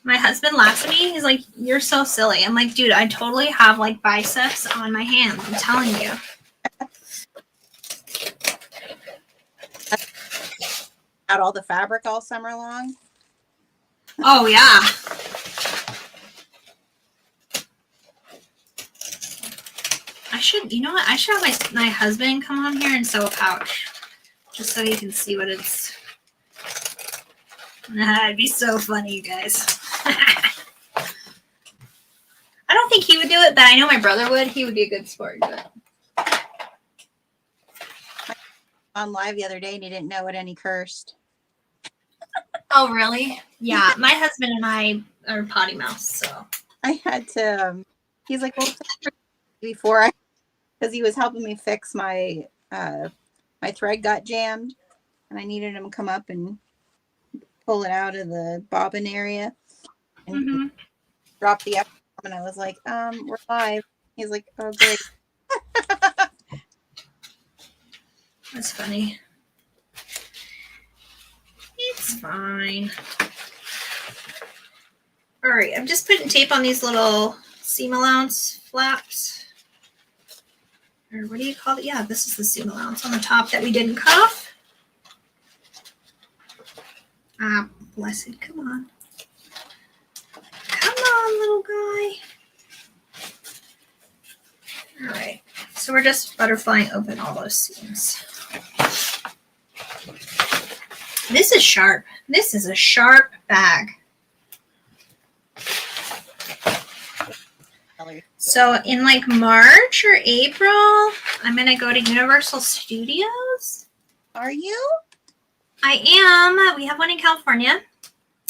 My husband laughs at me. He's like, "You're so silly." I'm like, "Dude, I totally have like biceps on my hands. I'm telling you." out all the fabric all summer long. Oh yeah. I should, you know what? I should have my husband come on here and sew a pouch, just so he can see what it's. It'd be so funny, you guys. I don't think he would do it, but I know my brother would. He would be a good sport. But On live the other day, and he didn't know it, and he cursed. oh, really? Yeah, my husband and I are potty mouths, so I had to. He's like, well, before I, because he was helping me fix my my thread got jammed, and I needed him to come up and pull it out of the bobbin area, and drop the F, and I was like, we're live. He's like, oh great. that's funny. It's fine. All right, I'm just putting tape on these little seam allowance flaps. Or what do you call it? Yeah, this is the seam allowance on the top that we didn't cut off. Ah, blessed. Come on. Come on, little guy. All right. So we're just butterflying open all those seams. This is sharp. This is a sharp bag. So in like March or April, I'm going to go to Universal Studios. Are you? I am. We have one in California.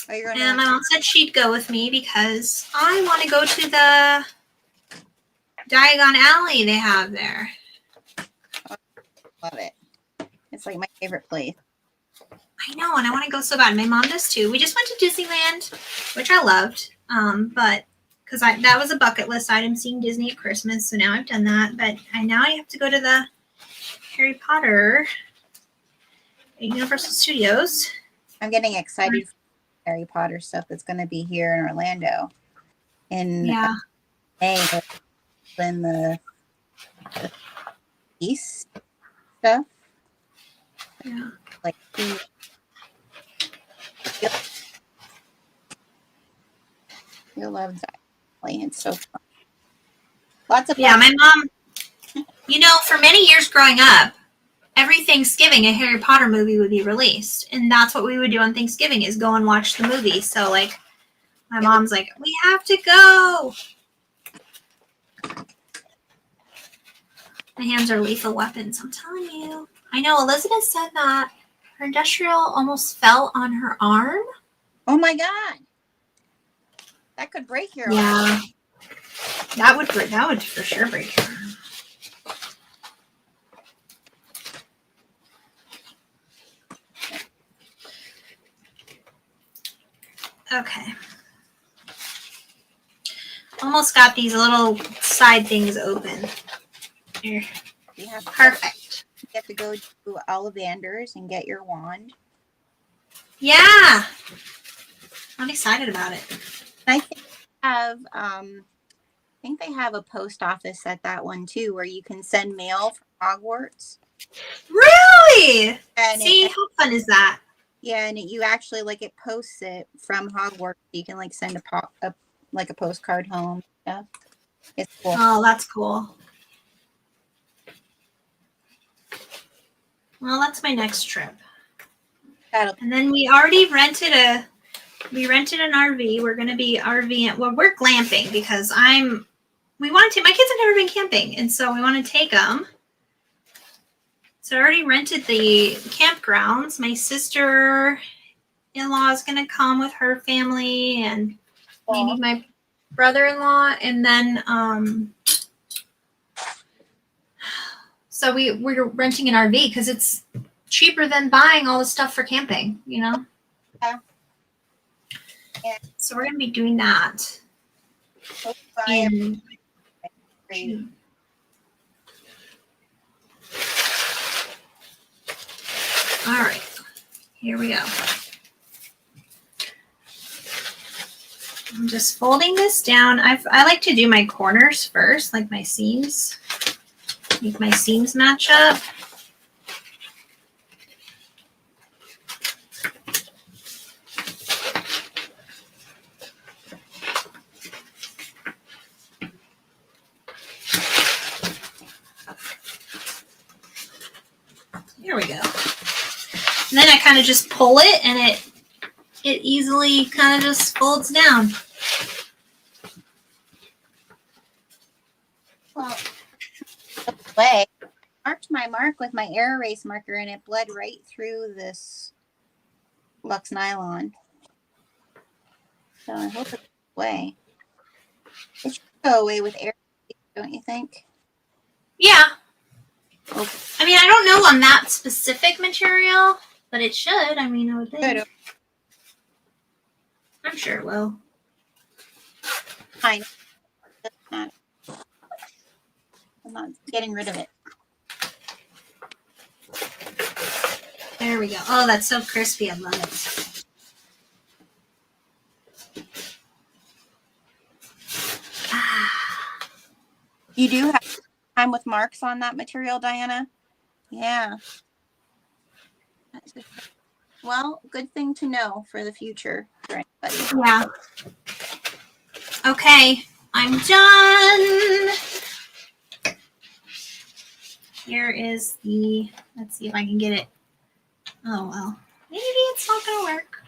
Are you going And my mom said she'd go with me because I want to go to the Diagon Alley they have there. Love it. It's like my favorite place. I know, and I want to go so bad. My mom does too. We just went to Disneyland, which I loved, but because that was a bucket list item, seeing Disney at Christmas. So now I've done that, but now I have to go to the Harry Potter at Universal Studios. I'm getting excited for Harry Potter stuff that's going to be here in Orlando. In May, in the East stuff. Yeah. Like you'll love that. It's so fun. Lots of fun. Yeah, my mom, for many years growing up, every Thanksgiving a Harry Potter movie would be released. And that's what we would do on Thanksgiving is go and watch the movie. So like my mom's like, we have to go. My hands are lethal weapons, I'm telling you. I know Elizabeth said that her industrial almost fell on her arm. Oh my God. That could break your arm. Yeah. That would for sure break your arm. Okay. Almost got these little side things open. Here. Perfect. You have to go to Ollivander's and get your wand. Yeah. I'm excited about it. I think I have think they have a post office at that one too, where you can send mail from Hogwarts. Really? And See, how fun is that? Yeah, and you actually like it posts it from Hogwarts. You can like send a postcard home. Yeah, it's cool. Oh, that's cool. Well, that's my next trip. And then we already rented an RV. We're going to be RVing. Well, we're glamping because we want to take, my kids have never been camping. And so we want to take them. So I already rented the campgrounds. My sister-in-law is going to come with her family and maybe my brother-in-law. And then, so we're renting an RV because it's cheaper than buying all the stuff for camping, you know? Yeah. So we're going to be doing that. In June. All right, here we go. I'm just folding this down. I like to do my corners first, like my seams. Make my seams match up. There we go. And then I kind of just pull it and it easily kind of just folds down. Well, the way marked my mark with my air erase marker and it bled right through this Lux nylon. So I hope it's away. It should go away with air, don't you think? Yeah. Okay. I mean, I don't know on that specific material, but it should. I mean, I would think. Good. I'm sure it will. Fine. I'm not getting rid of it. There we go. Oh, that's so crispy. I love it. You do have time with marks on that material, Diana? Yeah. Well, good thing to know for the future for anybody. Yeah. Okay, I'm done. Here is the, let's see if I can get it. Oh, well, maybe it's not going to work.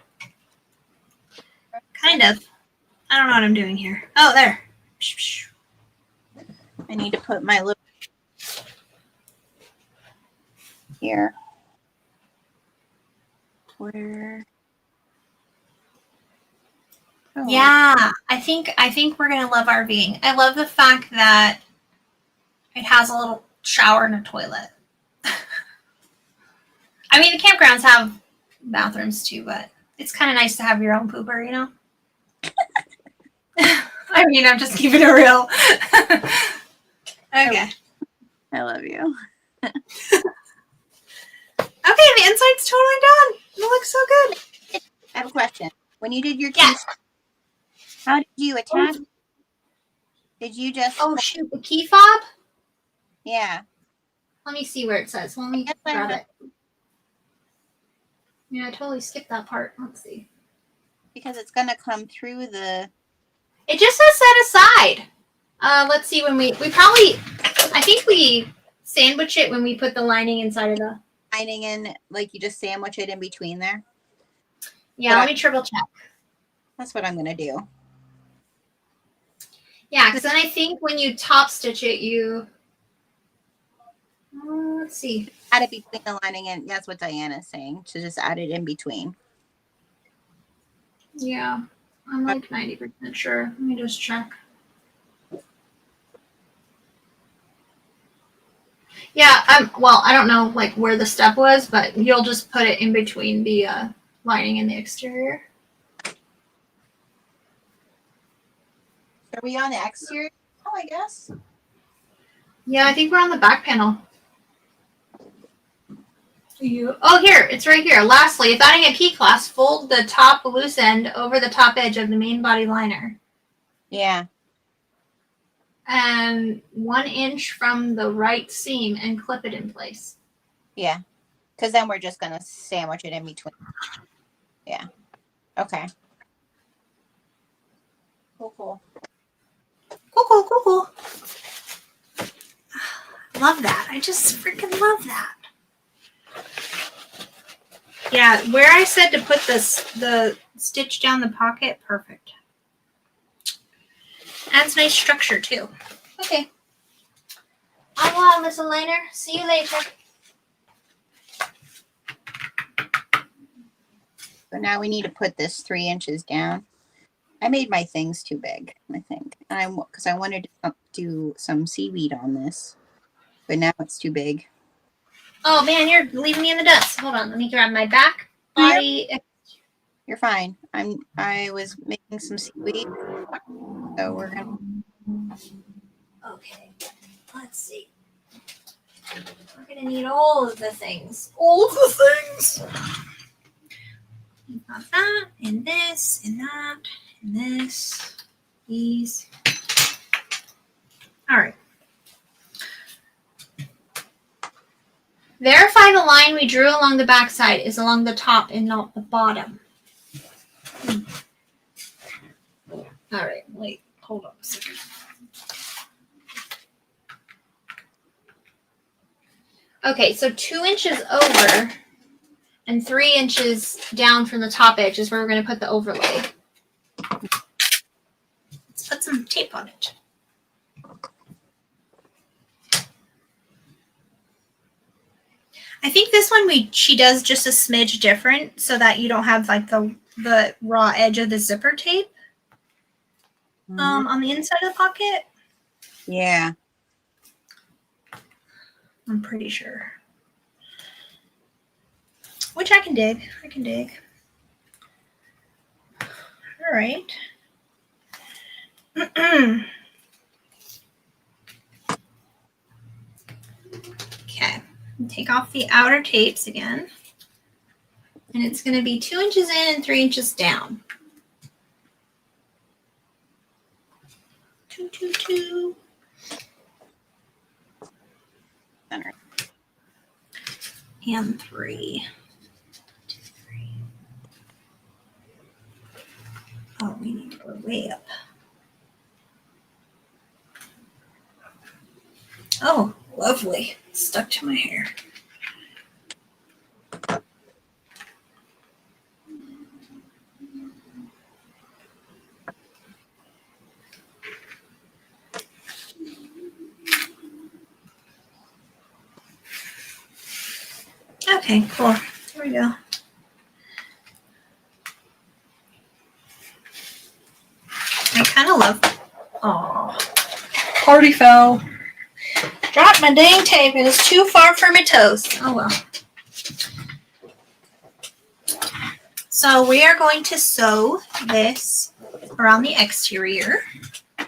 Kind of. I don't know what I'm doing here. Oh, there. I need to put my little here. Where? Oh. Yeah, I think we're gonna love RVing. I love the fact that it has a little shower and a toilet. I mean, the campgrounds have bathrooms too, but it's kind of nice to have your own pooper, you know? I mean, I'm just keeping it real. Okay. I love you. Okay, the inside's totally done. It looks so good. I have a question. When you did your Yeah. keys, how did you attach? Did you just? Oh shoot, the key fob? Yeah. Let me see where it says. Let me Yes, I grab have. it. Yeah, I totally skipped that part. Let's see. Because it's gonna come through the. It just says set aside. Let's see when we probably, I think we sandwich it when we put the lining inside of the. Lining in, like you just sandwich it in between there. Yeah, let me triple check. That's what I'm gonna do. Yeah, because then I think when you top stitch it, you. Let's see. Add it between the lining and that's what Diana's saying. To just add it in between. Yeah, I'm like 90% sure. Let me just check. Yeah, well, I don't know like where the step was, but you'll just put it in between the lining and the exterior. Are we on the exterior? Oh, I guess. Yeah, I think we're on the back panel. Oh, here, it's right here. Lastly, if adding a key clasp, fold the top loose end over the top edge of the main body liner. Yeah. 1 inch from the right seam and clip it in place. Yeah. Because then we're just going to sandwich it in between. Yeah. Okay. Cool, cool. Cool, cool, cool, cool. Love that. I just freaking love that. Yeah, where I said to put the stitch down the pocket, perfect. Adds nice structure too. Okay. Au revoir, Miss Elena. See you later. So now we need to put this 3 inches down. I made my things too big, I think. And because I wanted to do some seaweed on this. But now it's too big. Oh man, you're leaving me in the dust. Hold on, let me grab my back body. You're fine. I was making some seaweed. So we're gonna. Okay, let's see. We're gonna need all of the things. All of the things. We've got that, and this, and that, and this, these. All right. Verify the line we drew along the backside is along the top and not the bottom. All right, wait, hold on a second. Okay, so 2 inches over and 3 inches down from the top edge is where we're going to put the overlay. Let's put some tape on it. I think this one she does just a smidge different so that you don't have like the raw edge of the zipper tape on the inside of the pocket. Yeah. I'm pretty sure. Which I can dig. I can dig. All right. Okay. Take off the outer tapes again. And it's going to be 2 inches in and 3 inches down. 2, 2, 2. Center. And 3. 2, 3. Oh, we need to go way up. Oh, lovely. Stuck to my hair. Okay, cool. Here we go. I kind of love. Oh, party foul. Dropped my dang tape and it's too far for my toes. Oh well. So we are going to sew this around the exterior. A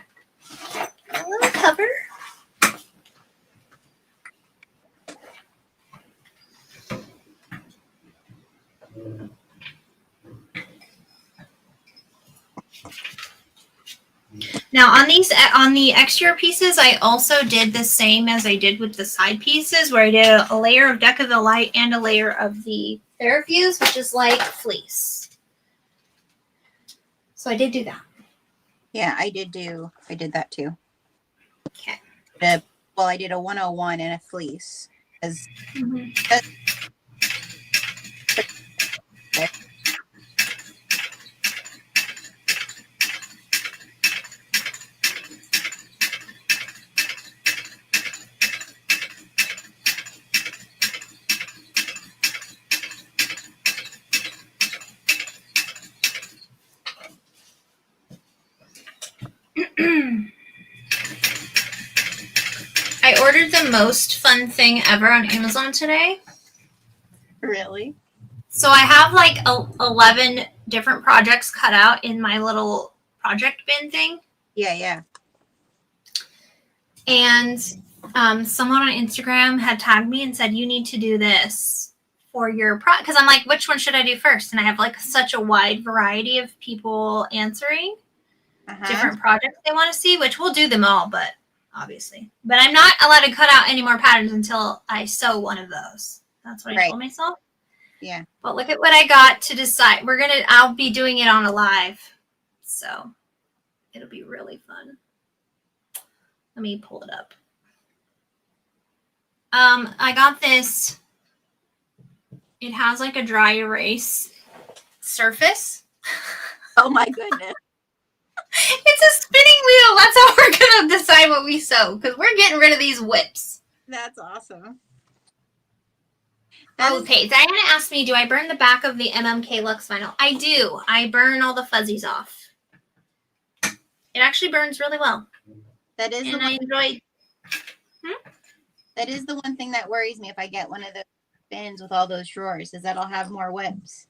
little cover. Now on the exterior pieces, I also did the same as I did with the side pieces, where I did a layer of Deck of the Light and a layer of the Therafuse, which is like fleece. So I did do that. Yeah, I did that too. Okay. Well, I did a 101 and a fleece. I ordered the most fun thing ever on Amazon today. Really? So I have like 11 different projects cut out in my little project bin thing. Yeah. And someone on Instagram had tagged me and said, you need to do this for your project. Because I'm like, which one should I do first? And I have like such a wide variety of people answering different projects they want to see, which we'll do them all. But obviously. But I'm not allowed to cut out any more patterns until I sew one of those. That's what I told myself. Yeah. But look at what I got to decide. I'll be doing it on a live. So it'll be really fun. Let me pull it up. I got this. It has like a dry erase surface. Oh my goodness. It's a spinning wheel. That's how we're going to decide what we sew because we're getting rid of these whips. That's awesome. Okay, Diana asked me, do I burn the back of the MMK Lux vinyl? I do. I burn all the fuzzies off. It actually burns really well. That is and I enjoy. That is the one thing that worries me if I get one of those bins with all those drawers, is that I'll have more whips.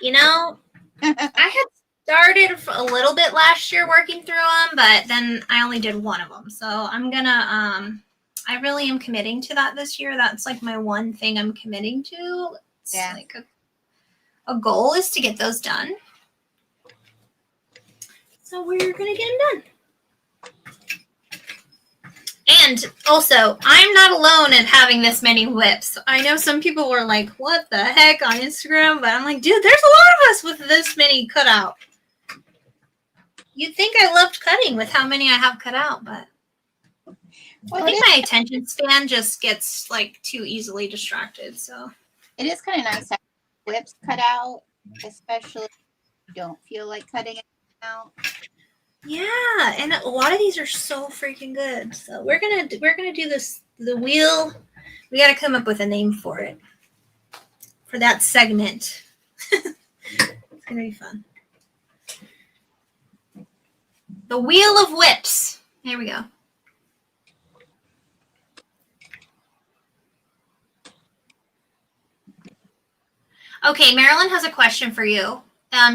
You know, I had started a little bit last year working through them, but then I only did one of them. So I'm gonna, I really am committing to that this year. That's like my one thing I'm committing to. It's like a goal is to get those done. So we're gonna get them done. And also, I'm not alone in having this many whips. I know some people were like, what the heck on Instagram? But I'm like, dude, there's a lot of us with this many cut out. You'd think I loved cutting with how many I have cut out, but I think my attention span just gets like too easily distracted. So it is kind of nice to have whips cut out, especially if you don't feel like cutting it out. Yeah, and a lot of these are so freaking good. So we're gonna do this. The wheel. We got to come up with a name for it. For that segment. It's gonna be fun. The Wheel of Whips. There we go. Okay, Marilyn has a question for you.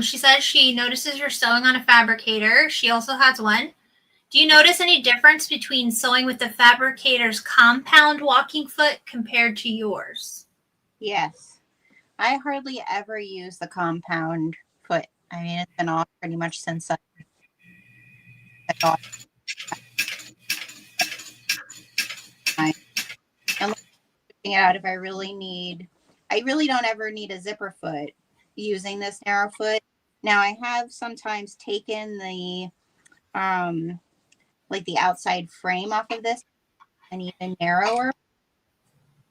She says she notices you're sewing on a fabricator. She also has one. Do you notice any difference between sewing with the fabricator's compound walking foot compared to yours? Yes. I hardly ever use the compound foot. I mean, it's been off pretty much since I thought. I'm looking it out if I really don't ever need a zipper foot using this narrow foot. Now I have sometimes taken the like the outside frame off of this and even narrower,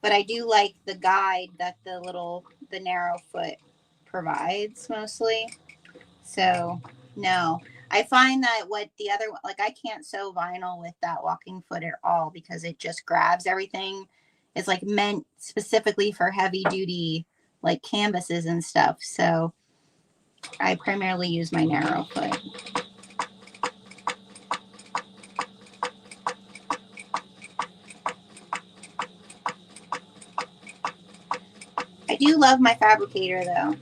but I do like the guide that the narrow foot provides mostly. So no, I find that what the other, like I can't sew vinyl with that walking foot at all because it just grabs everything. It's like meant specifically for heavy duty like canvases and stuff. So I primarily use my narrow foot. I do love my fabricator though.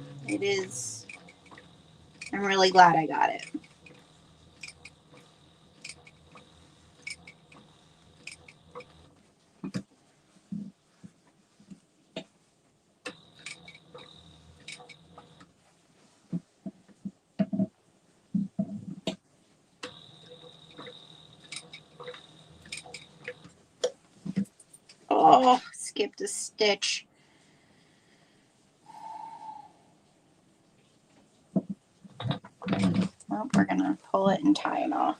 I'm really glad I got it. Oh, skipped a stitch. Well, we're going to pull it and tie it off.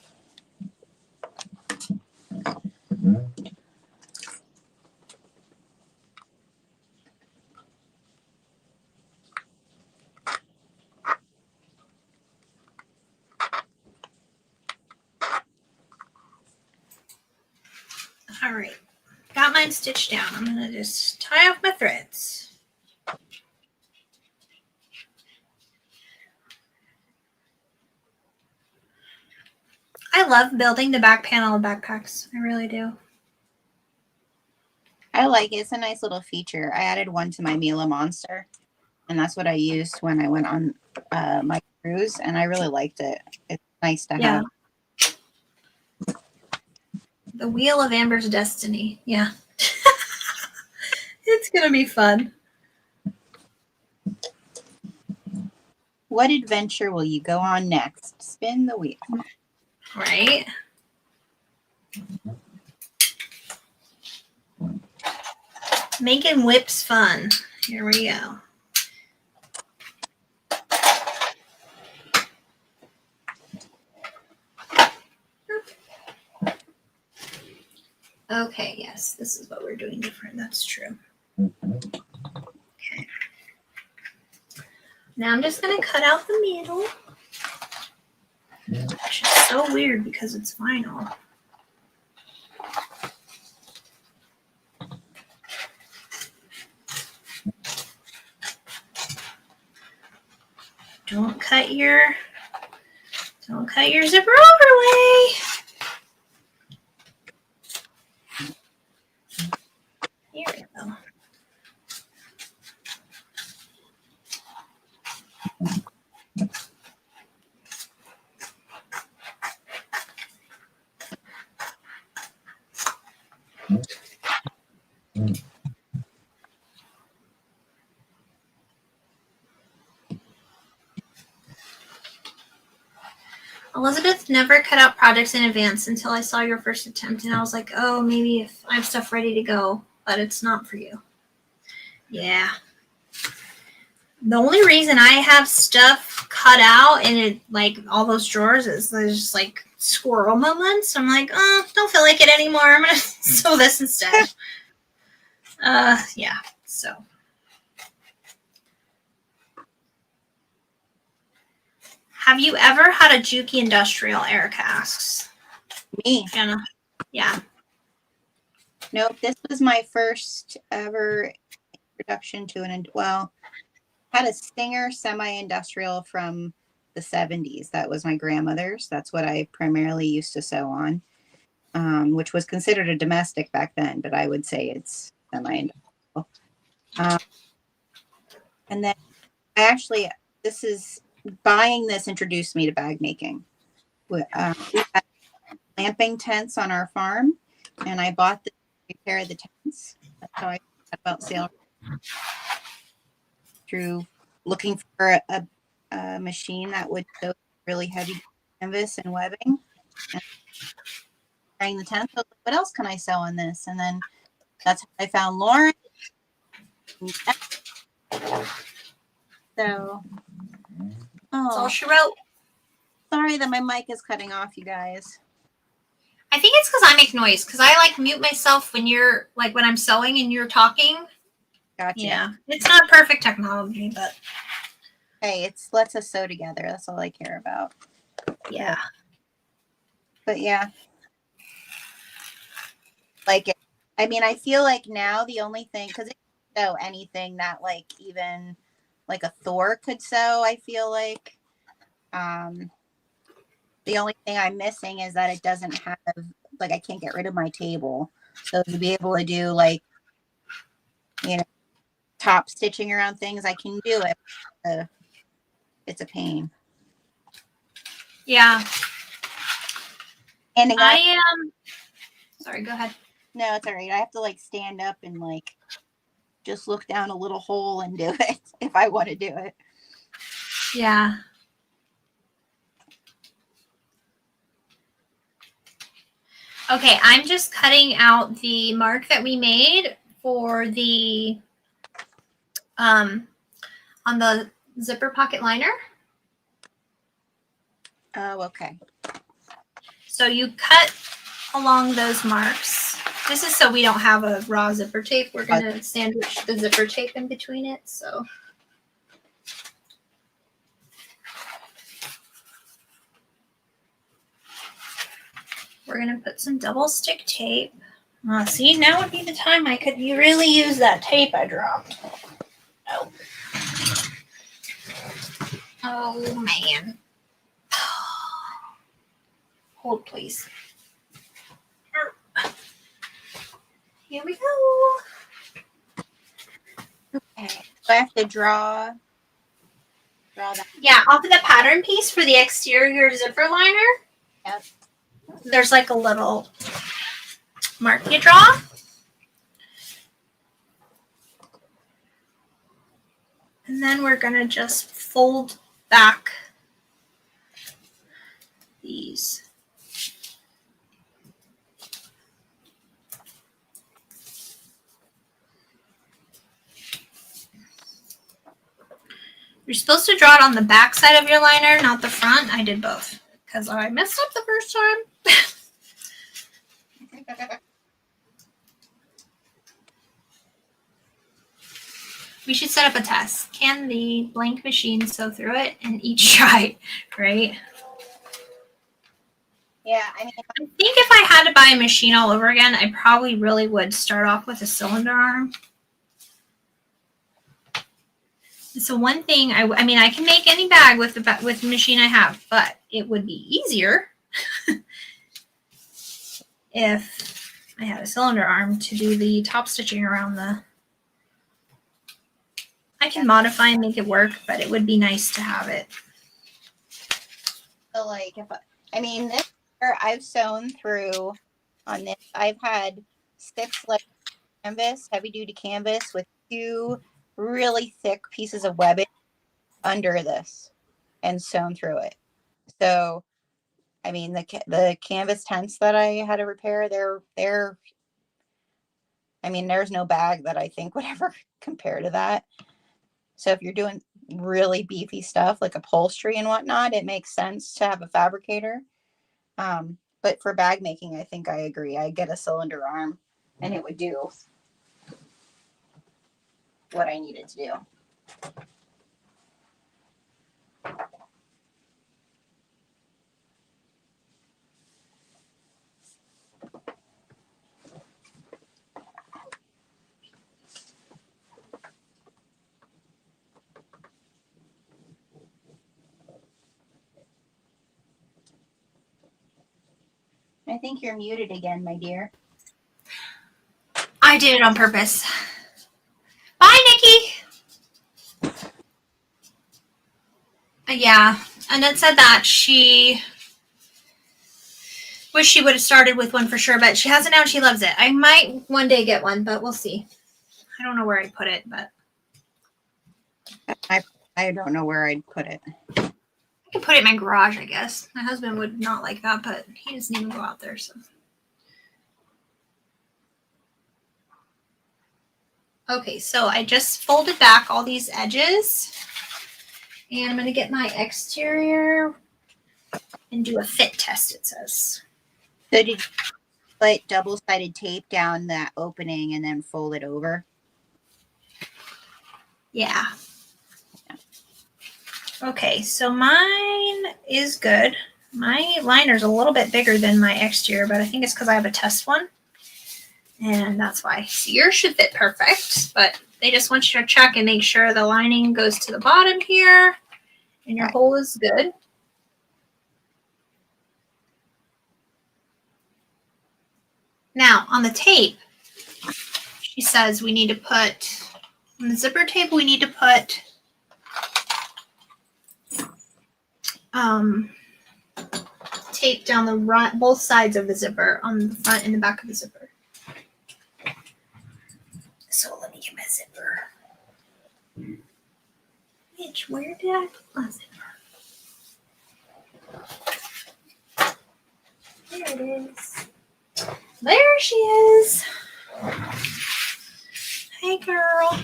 All right. Got mine stitched down. I'm going to just tie off my threads. I love building the back panel of backpacks. I really do. I like it. It's a nice little feature. I added one to my Mila Monster, and that's what I used when I went on my cruise, and I really liked it. It's nice to have. The Wheel of Amber's Destiny. Yeah. It's going to be fun. What adventure will you go on next? Spin the wheel. Right. Making whips fun. Here we go. Okay, yes, this is what we're doing different. That's true. Okay. Now I'm just going to cut out the middle. Which is so weird because it's vinyl. Don't cut your zipper overlay. Here we go. Elizabeth never cut out projects in advance until I saw your first attempt, and I was like, oh, maybe if I have stuff ready to go, but it's not for you. Yeah. The only reason I have stuff cut out in it, like all those drawers, is there's just like squirrel moments. I'm like, oh, don't feel like it anymore. I'm gonna sew this instead. Yeah. So. Have you ever had a Juki Industrial air casks? Me? Gena? Yeah. Nope. This was my first ever introduction to had a Singer semi-industrial from the 70s. That was my grandmother's. That's what I primarily used to sew on, which was considered a domestic back then, but I would say it's semi-industrial. And then buying this introduced me to bag making. We had lamping tents on our farm, and I bought the repair of the tents. That's how I got about sale, through looking for a machine that would sew really heavy canvas and webbing. And trying the tents, I was like, what else can I sew on this? And then that's how I found Lauren. So, That's all she wrote. Sorry that my mic is cutting off, you guys. I think it's because I make noise, because I like mute myself when you're like when I'm sewing and you're talking. Gotcha. Yeah, it's not perfect technology, but hey, it's lets us sew together. That's all I care about. yeah. But yeah, like it. I mean, I feel like now the only thing, because it can sew anything that like even like a Thor could sew. I feel like the only thing I'm missing is that it doesn't have, like, I can't get rid of my table. So to be able to do like, top stitching around things, I can do it. It's a pain. Yeah. And I am. Sorry, go ahead. No, it's all right. I have to like stand up and like just look down a little hole and do it if I want to do it. Yeah. Okay, I'm just cutting out the mark that we made for the on the zipper pocket liner. Oh, okay. So you cut along those marks. This is so we don't have a raw zipper tape. We're going to sandwich the zipper tape in between it. So we're going to put some double stick tape. See, now would be the time I could really use that tape I dropped. Oh. Oh, man. Hold, please. Here we go. Okay. So I have to draw that. Yeah, off of the pattern piece for the exterior zipper liner. Yep. There's like a little mark you draw. And then we're going to just fold back these. You're supposed to draw it on the back side of your liner, not the front. I did both because I messed up the first time. We should set up a test. Can the blank machine sew through it and each try, right? Yeah, I mean, I think if I had to buy a machine all over again, I probably really would start off with a cylinder arm. So one thing, I mean, I can make any bag with the machine I have, but it would be easier if I had a cylinder arm to do the top stitching around the. I can modify and make it work, but it would be nice to have it. so like I mean, this year I've sewn through on this. I've had 6 like canvas, heavy duty canvas with 2 really thick pieces of webbing under this and sewn through it. So, I mean, the canvas tents that I had to repair, they're I mean, there's no bag that I think would ever compare to that. So if you're doing really beefy stuff like upholstery and whatnot, it makes sense to have a fabricator. But for bag making, I think I agree. I get a cylinder arm and it would do what I needed to do. I think you're muted again, my dear. I did it on purpose. Bye, Nikki. Yeah, Annette said that she wish she would have started with one for sure, but she hasn't now and she loves it. I might one day get one, but we'll see. I don't know where I'd put it, but I don't know where I'd put it. I could put it in my garage, I guess. My husband would not like that, but he doesn't even go out there, so. Okay, so I just folded back all these edges, and I'm going to get my exterior and do a fit test, it says. So did you put double-sided tape down that opening and then fold it over? Yeah. Okay, so mine is good. My liner's a little bit bigger than my exterior, but I think it's because I have a test one. And that's why. So yours should fit perfect, but they just want you to check and make sure the lining goes to the bottom here and your hole is good. Now, on the tape, she says we need to put, on the zipper tape, we need to put tape down the both sides of the zipper, on the front and the back of the zipper. So let me get my zipper. Bitch, where did I put my zipper? There it is. There she is. Hey, girl.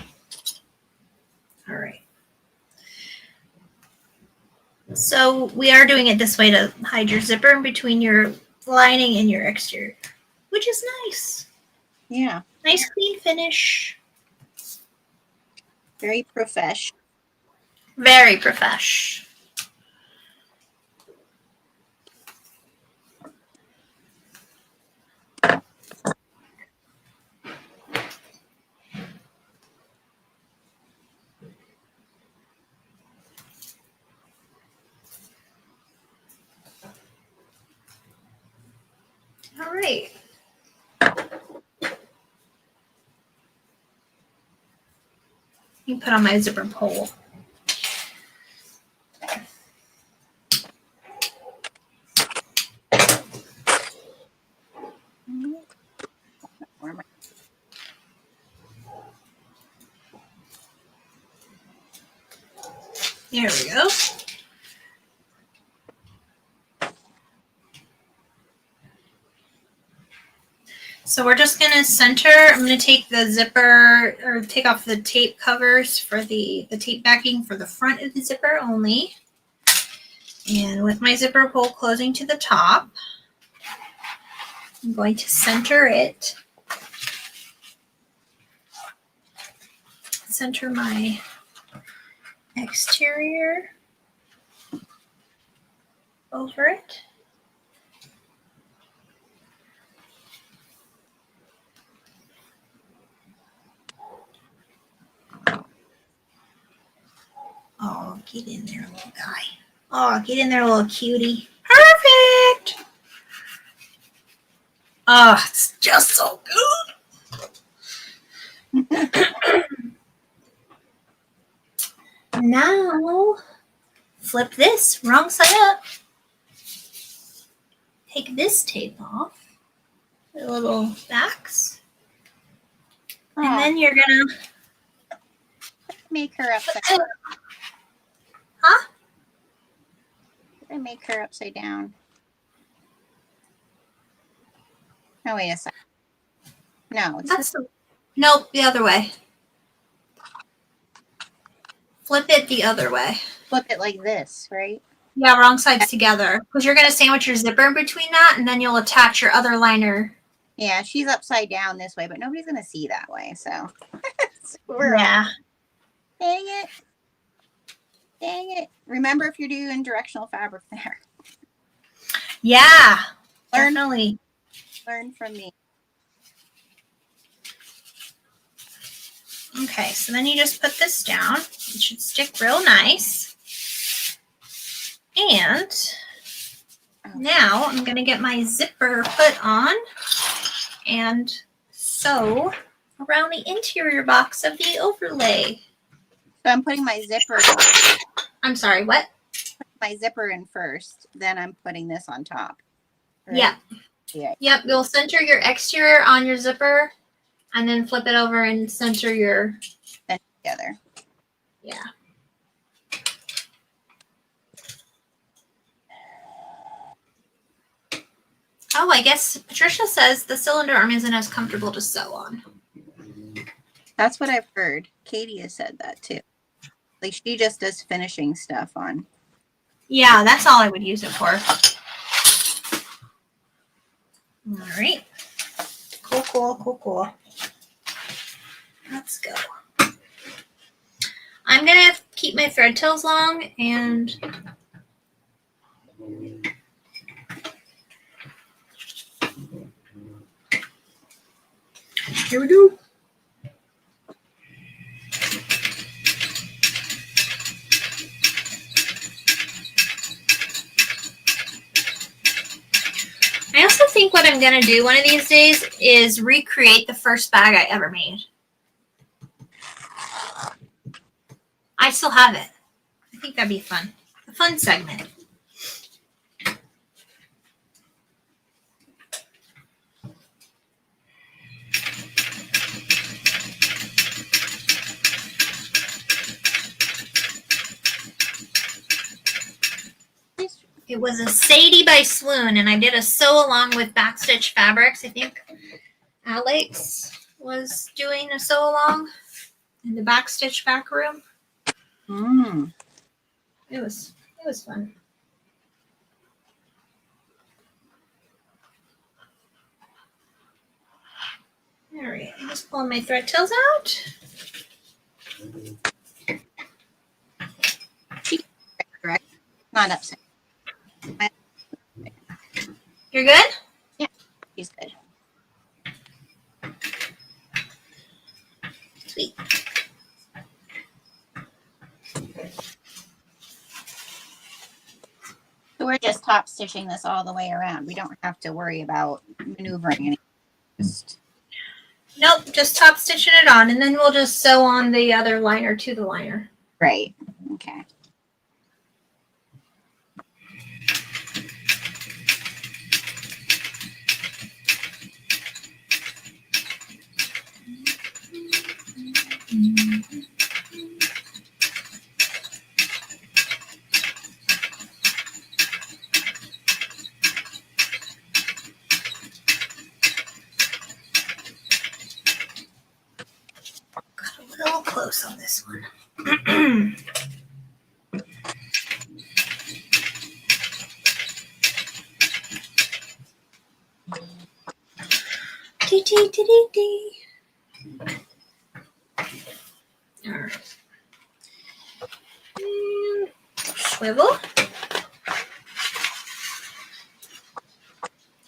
All right. So we are doing it this way to hide your zipper in between your lining and your exterior, which is nice. Yeah. Nice clean finish. Very profesh. Very profesh. All right. You put on my zipper pole. There we go. So we're just going to center. I'm going to take the zipper or take off the tape covers for the tape backing for the front of the zipper only. And with my zipper pull closing to the top, I'm going to center it. Center my exterior over it. Oh, get in there, little guy. Oh, get in there, little cutie. Perfect. Oh, it's just so good. Now, flip this wrong side up. Take this tape off, the little backs, and then you're gonna make her upside down. Huh? I make her upside down. No, wait a second. No, it's nope, the other way. Flip it the other way. Flip it like this, right? Yeah, wrong sides together. Because you're going to sandwich your zipper in between that, and then you'll attach your other liner. Yeah, she's upside down this way, but nobody's going to see that way, so. Yeah. Dang it. Dang it. Remember, if you're doing directional fabric there. Yeah, definitely. Learn from me. Okay, so then you just put this down. It should stick real nice. And now I'm going to get my zipper put on and sew around the interior box of the overlay. So I'm putting my zipper. I'm sorry, what? My zipper in first, then I'm putting this on top. Right? Yeah. Yeah. Yep, you'll center your exterior on your zipper and then flip it over and center your Together. Yeah. Oh, I guess Patricia says the cylinder arm isn't as comfortable to sew on. That's what I've heard. Katie has said that too. Like she just does finishing stuff on. Yeah, that's all I would use it for. All right. Cool, cool, cool, cool. Let's go. I'm going to keep my thread tails long and here we go. I also think what I'm going to do one of these days is recreate the first bag I ever made. I still have it. I think that'd be fun. A fun segment. It was a Sadie by Swoon, and I did a sew along with Backstitch Fabrics. I think Alex was doing a sew along in the Backstitch back room. It was fun. All right, I'm just pulling my thread tails out. Correct. Not upset. You're good? Yeah, she's good. Sweet. So we're just top stitching this all the way around. We don't have to worry about maneuvering anything. Nope, just top stitching it on, and then we'll just sew on the other liner to the liner. Right. Okay. close on this one. All right. And swivel.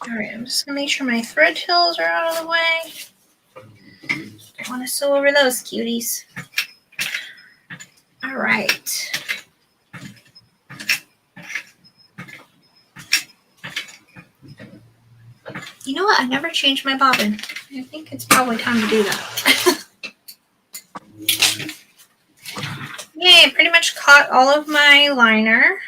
All right, I'm just gonna make sure my thread hills are out of the way. Don't want to sew over those cuties. All right. You know what? I never changed my bobbin. I think it's probably time to do that. Yay, I pretty much caught all of my liner.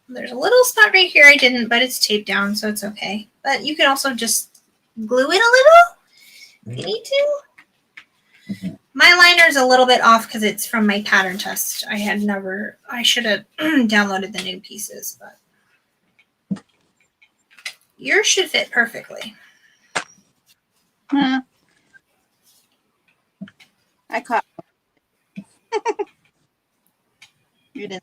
There's a little spot right here I didn't, but it's taped down, so it's okay. But you can also just glue it a little if you need to. My liner's a little bit off because it's from my pattern test. I should have downloaded the new pieces, but yours should fit perfectly. I caught you did.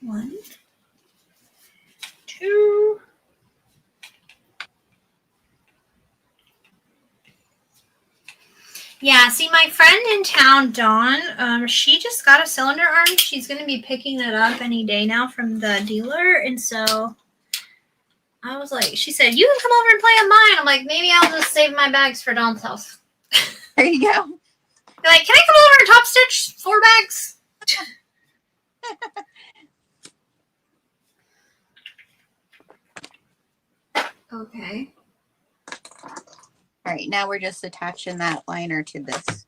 One, two. Yeah, see, my friend in town, Dawn, she just got a cylinder arm. She's going to be picking that up any day now from the dealer. And so I was like, she said, you can come over and play on mine. I'm like, maybe I'll just save my bags for Dawn's house. There you go. They're like, can I come over and top stitch 4 bags? Okay. All right, now we're just attaching that liner to this.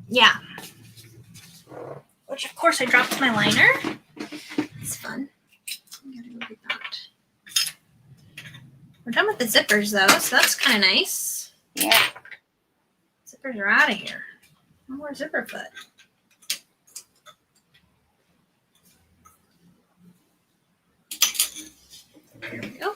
Yeah. Which, of course, I dropped my liner. It's fun. I'm gonna go get that. We're done with the zippers, though, so that's kind of nice. Yeah. Zippers are out of here. No more zipper foot. There we go.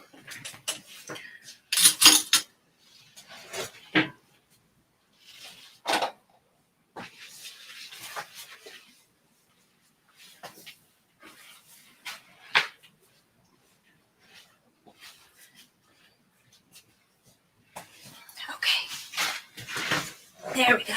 There we go.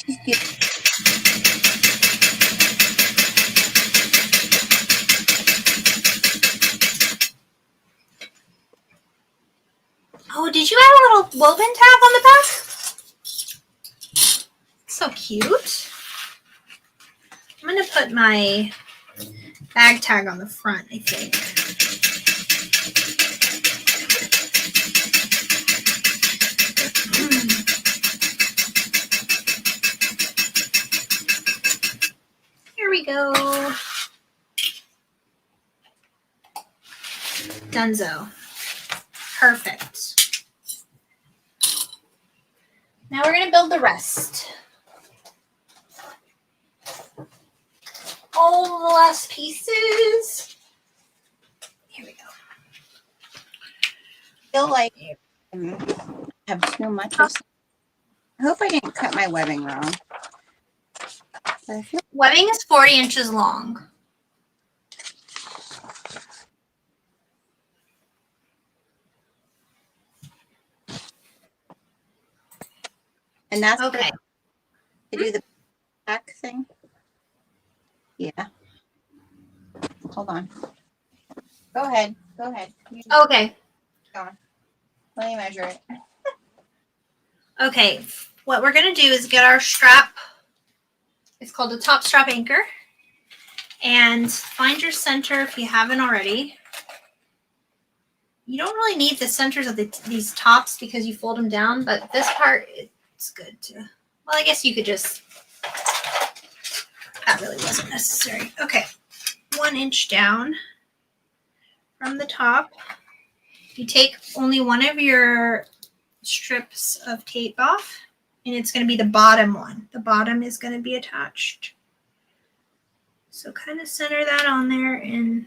Just give. Oh, did you add a little woven tab on the back? So cute. I'm going to put my bag tag on the front, I think. Here we go. Dunzo. Perfect. Now we're going to build the rest. All the last pieces. Here we go. I feel like I have too much. I hope I didn't cut my webbing wrong. But I feel Webbing is 40 inches long. and that's Okay. to do the back thing. Yeah. Hold on. Go ahead. Go ahead. Okay. Let me measure it. Okay. What we're going to do is get our strap. It's called a top strap anchor. And find your center if you haven't already. You don't really need the centers of these tops because you fold them down, but this part, it's good to, well, I guess you could just, that really wasn't necessary. Okay, 1 inch down from the top. You take only one of your strips of tape off, and it's going to be the bottom one. The bottom is going to be attached. So kind of center that on there and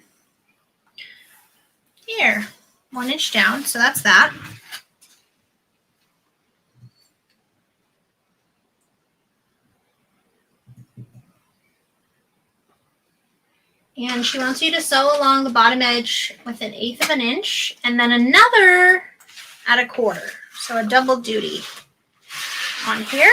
here. 1 inch down, so that's that. And she wants you to sew along the bottom edge with 1/8 of an inch and then another at 1/4. So a double duty on here.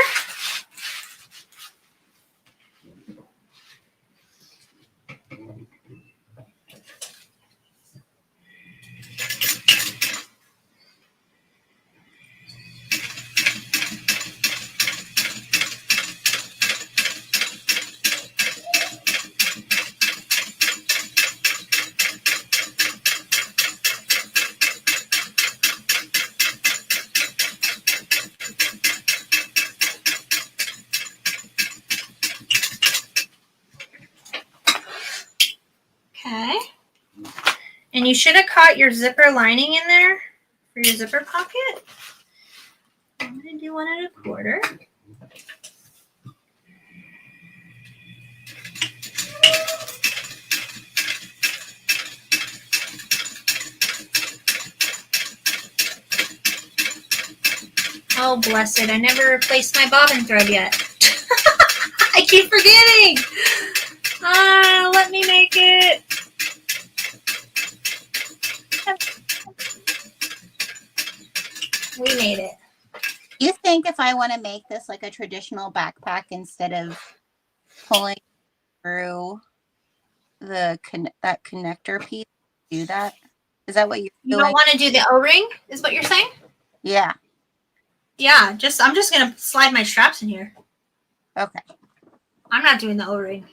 Okay. And you should have caught your zipper lining in there for your zipper pocket. I'm going to do 1 at 1/4. Oh, bless it. I never replaced my bobbin thread yet. I keep forgetting. Let me make it. We made it. You think if I want to make this like a traditional backpack instead of pulling through the that connector piece, do that? Is that what you're You doing? don't want to do the O-ring, is what you're saying? Yeah. Yeah, I'm just gonna slide my straps in here. Okay. I'm not doing the O-ring.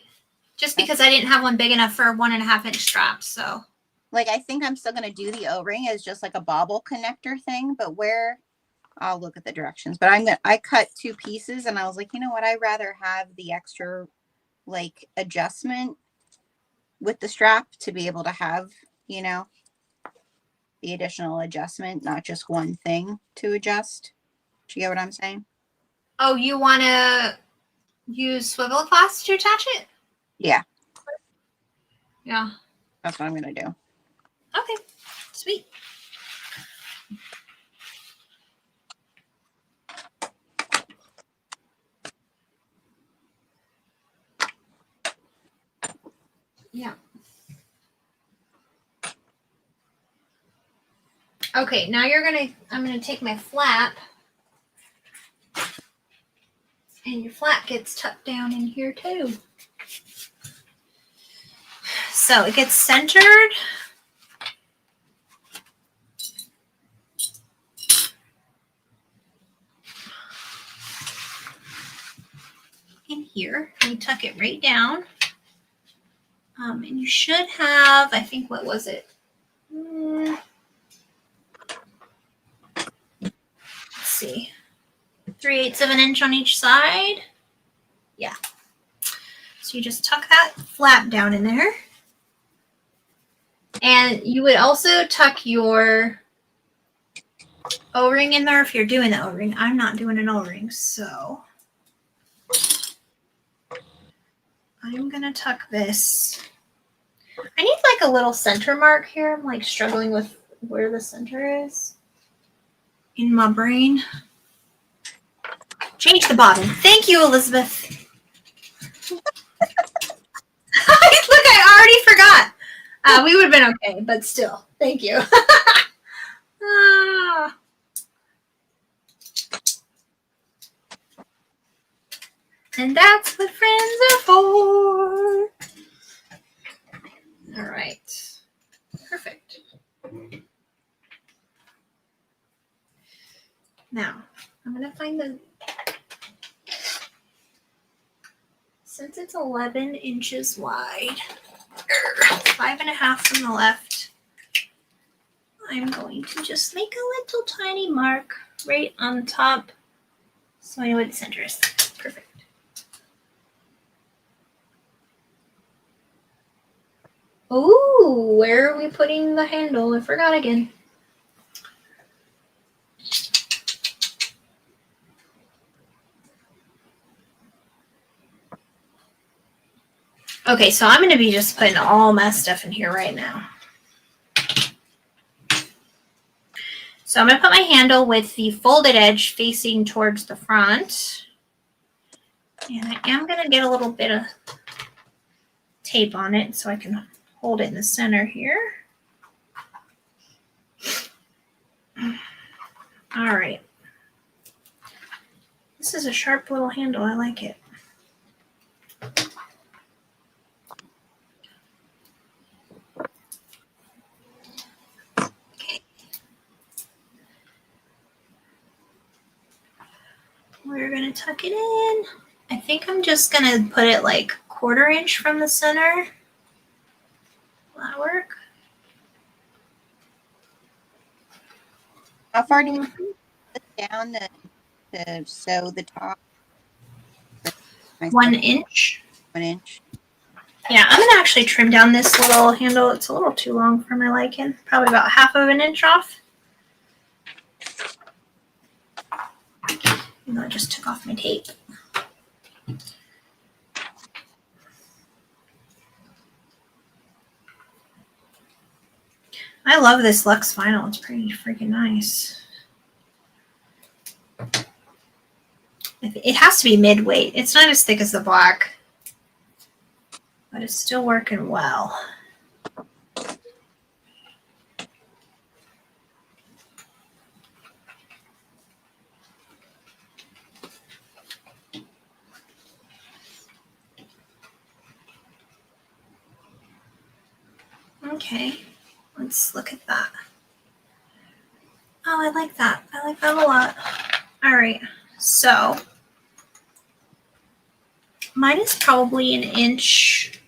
Just because I didn't have one big enough for a 1.5 inch strap, so. Like I think I'm still gonna do the O-ring as just like a bobble connector thing, but where I'll look at the directions. But I cut 2 pieces and I was like, you know what, I'd rather have the extra like adjustment with the strap to be able to have, you know, the additional adjustment, not just one thing to adjust. Do you get what I'm saying? Oh, you want to use swivel cloths to attach it? Yeah, Yeah. that's what I'm gonna do. Okay, sweet. Yeah. Okay, now I'm gonna take my flap And your flap gets tucked down in here too. So it gets centered. In here, and you tuck it right down. And you should have, I think, what was it? Let's see. 3/8 of an inch on each side. Yeah. So you just tuck that flap down in there. And you would also tuck your O-ring in there if you're doing the O-ring. I'm not doing an O-ring, so I'm going to tuck this. I need like a little center mark here. I'm like struggling with where the center is in my brain. Change the bottom. Thank you, Elizabeth. Look, I already forgot. We would have been okay, but still. Thank you. And that's what friends are for. All right. Perfect. Now, I'm going to find the... Since it's 11 inches wide, 5.5 from the left, I'm going to just make a little tiny mark right on the top so I know where the center is. Perfect. Ooh, where are we putting the handle? I forgot again. Okay, so I'm going to be just putting all my stuff in here right now. So I'm going to put my handle with the folded edge facing towards the front. And I am going to get a little bit of tape on it so I can hold it in the center here. All right. This is a sharp little handle. I like it. Okay. We're going to tuck it in. I think I'm just going to put it like 1/4 inch from the center. Will that work? How far do you put it down to sew the top? 1 inch. 1 inch. Yeah, I'm going to actually trim down this little handle. It's a little too long for my liking. Probably about 1/2 inch off. Even though I just took off my tape. I love this Luxe vinyl. It's pretty freaking nice. It has to be mid-weight. It's not as thick as the black, but it's still working well. Okay, let's look at that. Oh, I like that. I like that a lot. All right, so mine is probably 1 inch,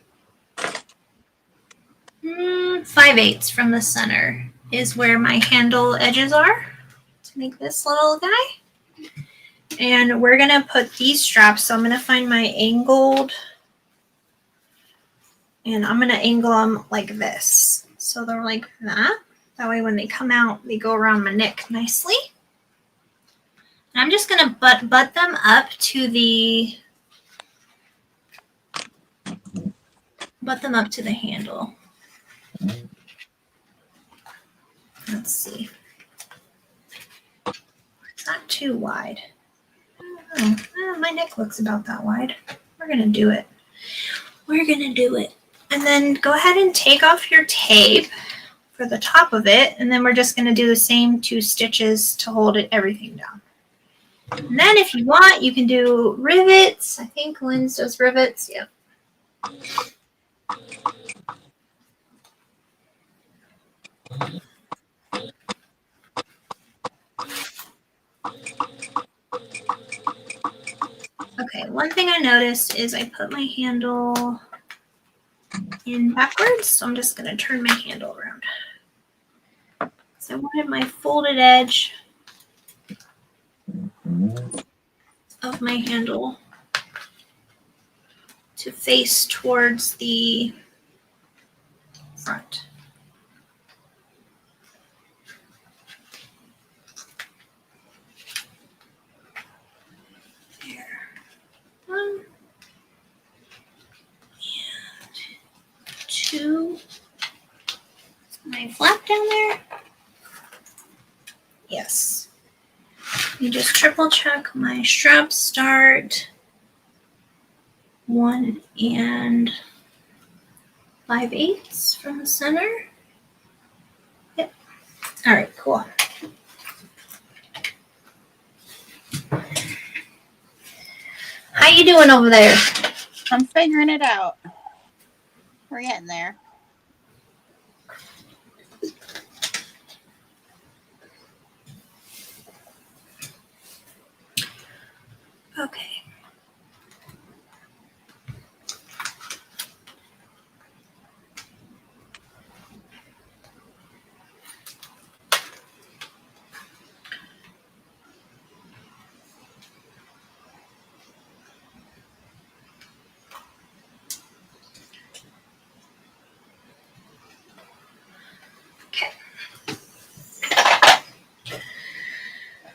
5/8 from the center is where my handle edges are to make this little guy. And we're gonna put these straps. So I'm gonna find my angled, and I'm gonna angle them like this. So they're like that. That way when they come out, they go around my neck nicely. And I'm just gonna butt them up to the handle. Let's see. It's not too wide. Oh, my neck looks about that wide. We're gonna do it. We're gonna do it. And then go ahead and take off your tape for the top of it, and then we're just gonna do the same 2 stitches to hold everything down. And then if you want, you can do rivets. I think Linds does rivets. Yep. Okay, one thing I noticed is I put my handle in backwards, so I'm just going to turn my handle around. So I wanted my folded edge of my handle to face towards the front. There. One and two. My flap down there. Yes. You just triple check my strap start 1 5/8 from the center. Yep. All right, cool. How you doing over there? I'm figuring it out. We're getting there. Okay.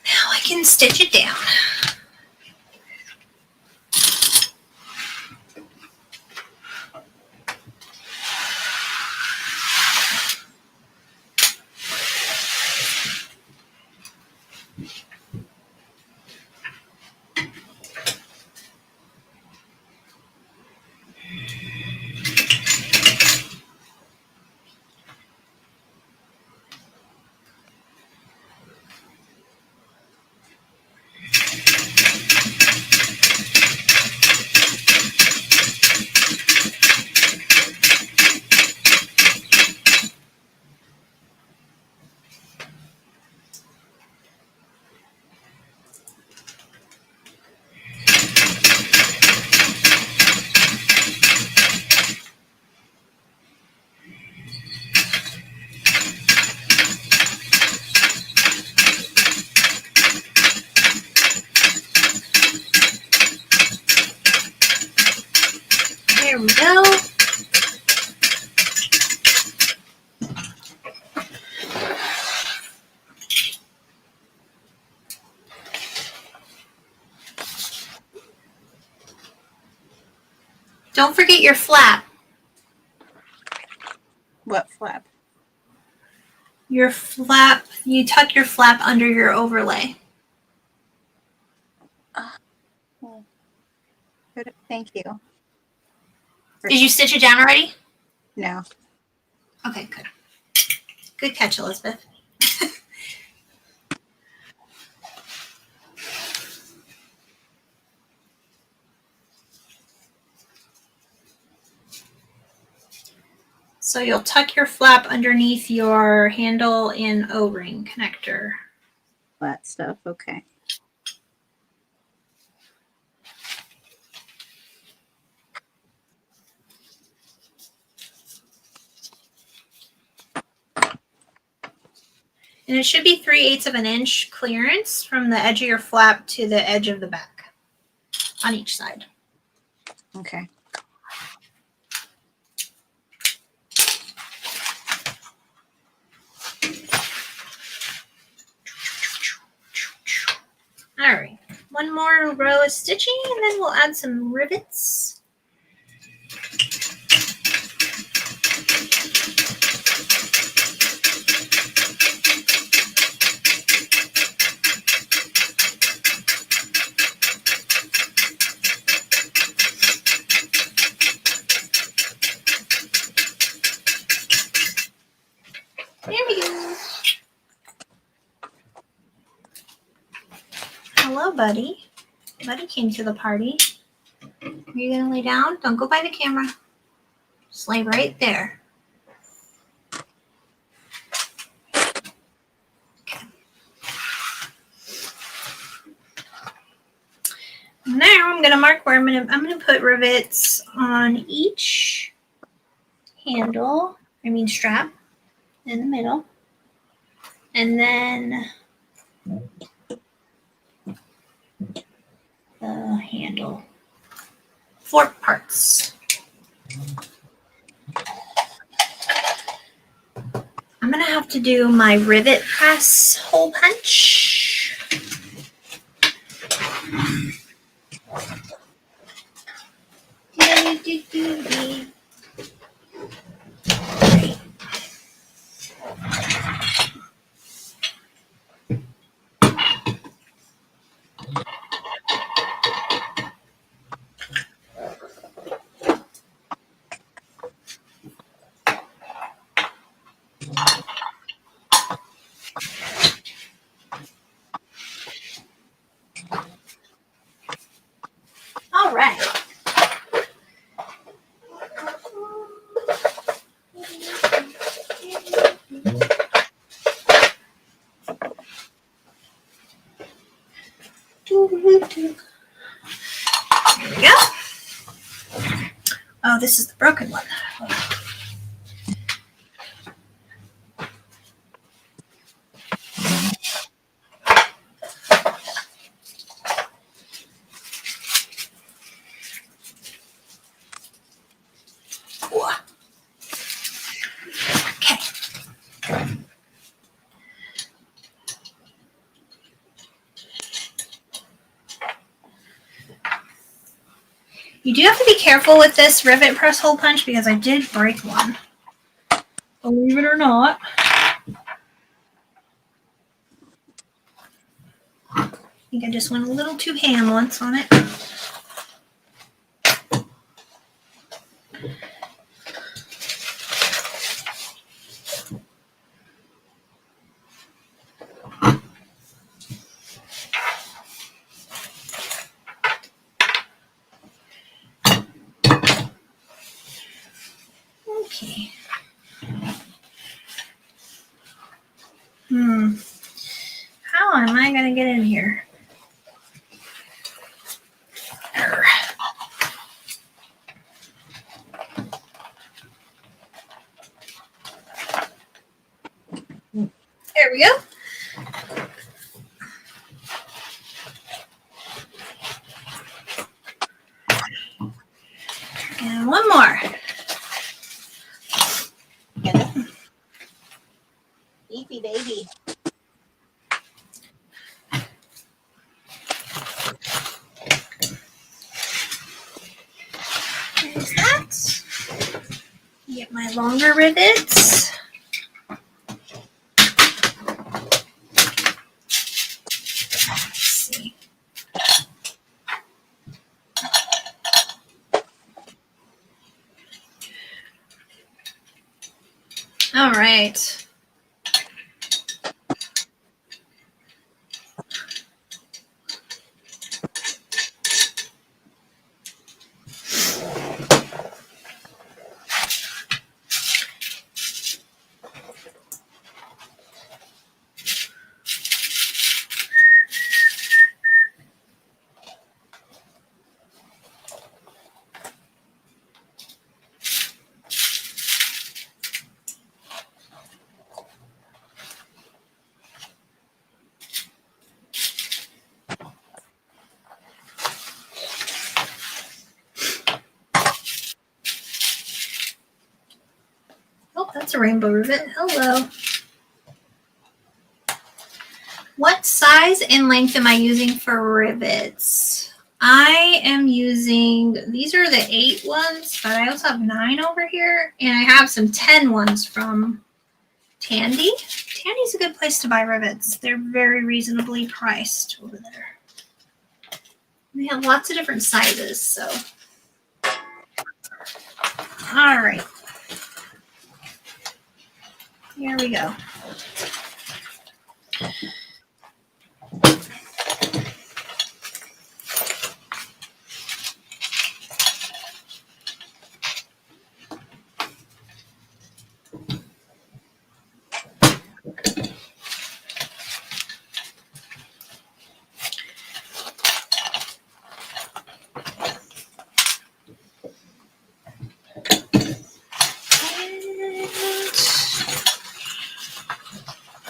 Now I can stitch it down. There we go. Don't forget your flap. What flap? Your flap, you tuck your flap under your overlay. Good. Thank you. Did you stitch it down already? No. Okay, good. Good catch, Elizabeth. So you'll tuck your flap underneath your handle and O-ring connector. That stuff. Okay. And it should be 3/8 of an inch clearance from the edge of your flap to the edge of the back on each side. Okay. All right, one more row of stitching and then we'll add some rivets. There we go. Hello, Buddy. Buddy came to the party. Are you gonna lay down? Don't go by the camera. Just lay right there. Okay. Now I'm gonna mark where I'm gonna put rivets on each handle. I mean strap in the middle, and then the handle. 4 parts. I'm gonna have to do my rivet press hole punch. All right. Here we go. Oh, this is the broken one. Okay. You do have to be careful with this rivet press hole punch because I did break one. Believe it or not. I think I just went a little too ham once on it. Okay. How am I going to get in here? There we go. And one more. Beefy baby. There's that. Get my longer rivets. Let's see. All right. Oh, that's a rainbow rivet. Hello. What size and length am I using for rivets? I am using, these are the 8 ones, but I also have 9 over here, and I have some 10 ones from Tandy. Tandy's a good place to buy rivets. They're very reasonably priced over there. They have lots of different sizes, so. All right. Here we go.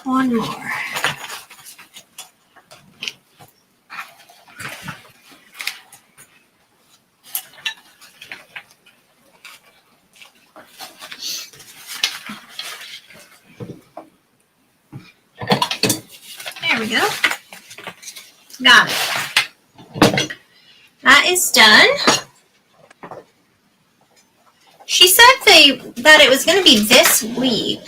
One more. There we go. Got it. That is done. She said that it was going to be this week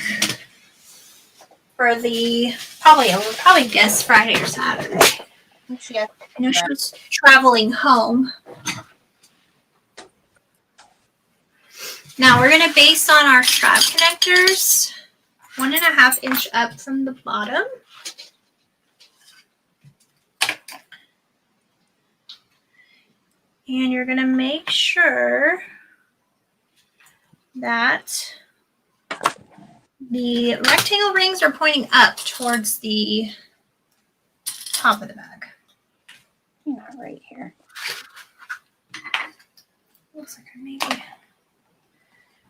for the I would probably guess Friday or Saturday. I know she was traveling home. Now we're going to base on our strap connectors 1.5 inch up from the bottom. And you're going to make sure that the rectangle rings are pointing up towards the top of the bag. Yeah, right here. Looks like I maybe.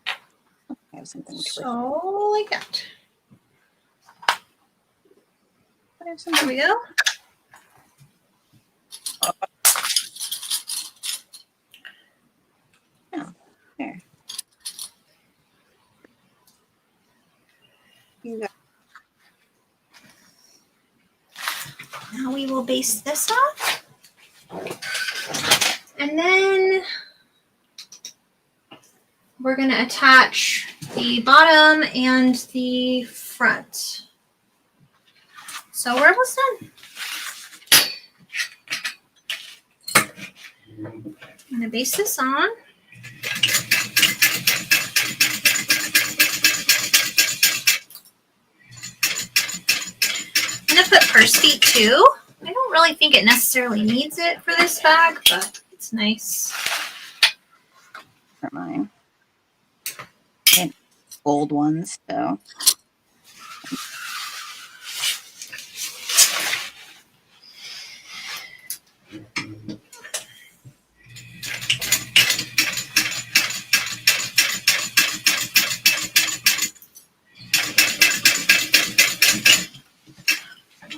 I have something to So, like that. There we go. Oh, there. You got Now we will base this off. And then we're going to attach the bottom and the front. So we're almost done. I'm going to base this on. I'm going to put purse feet too. I don't really think it necessarily needs it for this bag, but it's nice. for mine. And old ones, so.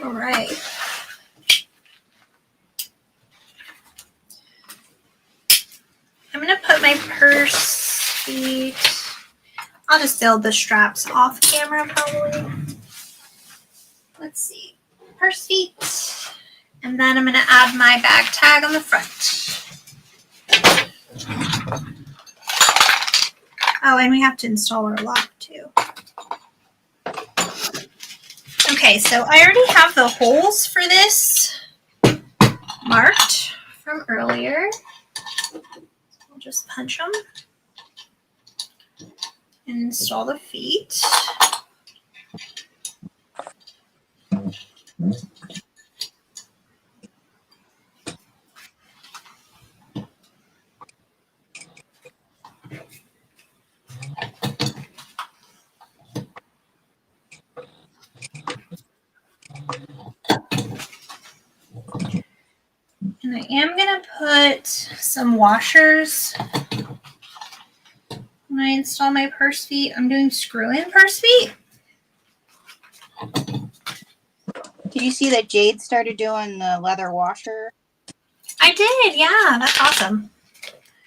All right. I'm going to put my purse feet. I'll just build the straps off camera probably. Let's see. Purse feet. And then I'm going to add my bag tag on the front. Oh, and we have to install our lock too. Okay, so I already have the holes for this marked from earlier. I'll just punch them and install the feet. And I am going to put some washers when I install my purse feet. I'm doing screw-in purse feet. Did you see that Jade started doing the leather washer? I did, yeah. That's awesome.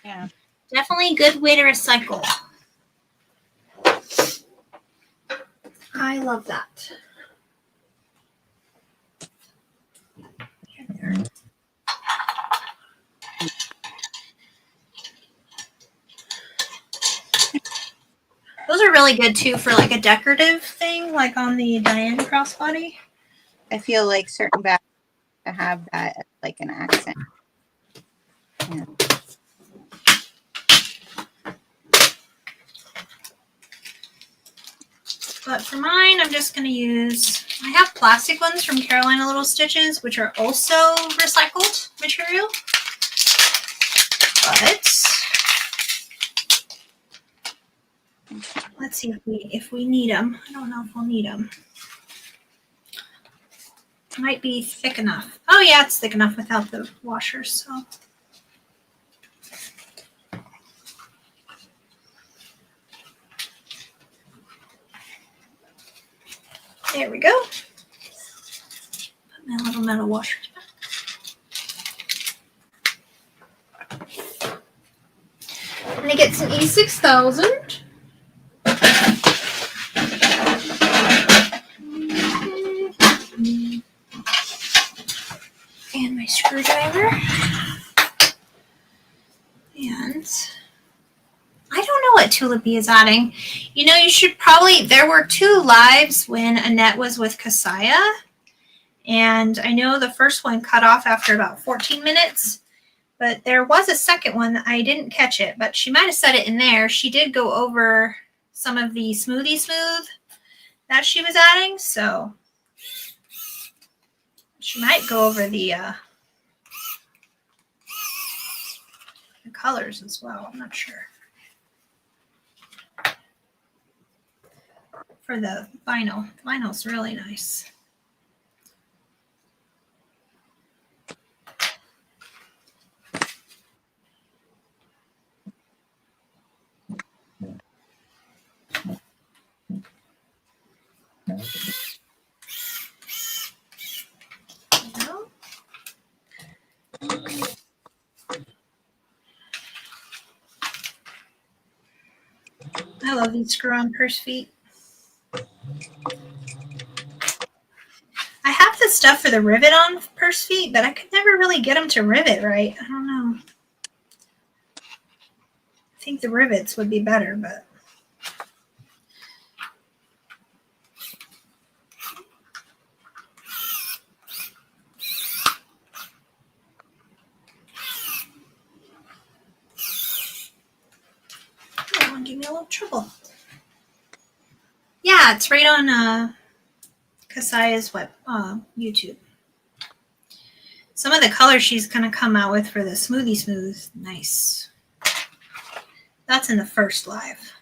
Yeah. Definitely a good way to recycle. I love that. Those are really good too for like a decorative thing, like on the Diane crossbody. I feel like certain bags to have that as like an accent. Yeah. But for mine, I'm just going to use, I have plastic ones from Carolina Little Stitches, which are also recycled material. But let's see if we need them. I don't know if we'll need them. Might be thick enough. Oh yeah, it's thick enough without the washers, so. There we go. Put my little metal washers back. I'm going to get some E6000. And my screwdriver. And I don't know what Tulipi is adding. You know, you should probably, there were 2 lives when Annette was with Siah. And I know the first one cut off after about 14 minutes. But there was a second one that I didn't catch it. But she might have said it in there. She did go over some of the smoothie smooth that she was adding. So she might go over the colors as well. I'm not sure. For the vinyl. The vinyl's really nice. I love these screw-on purse feet. I have the stuff for the rivet-on purse feet, but I could never really get them to rivet right. I don't know. I think the rivets would be better, but... that one gave me a little trouble. Yeah, it's right on Siah's web YouTube. Some of the colors she's gonna come out with for the smoothie smooth, nice. That's in the first live.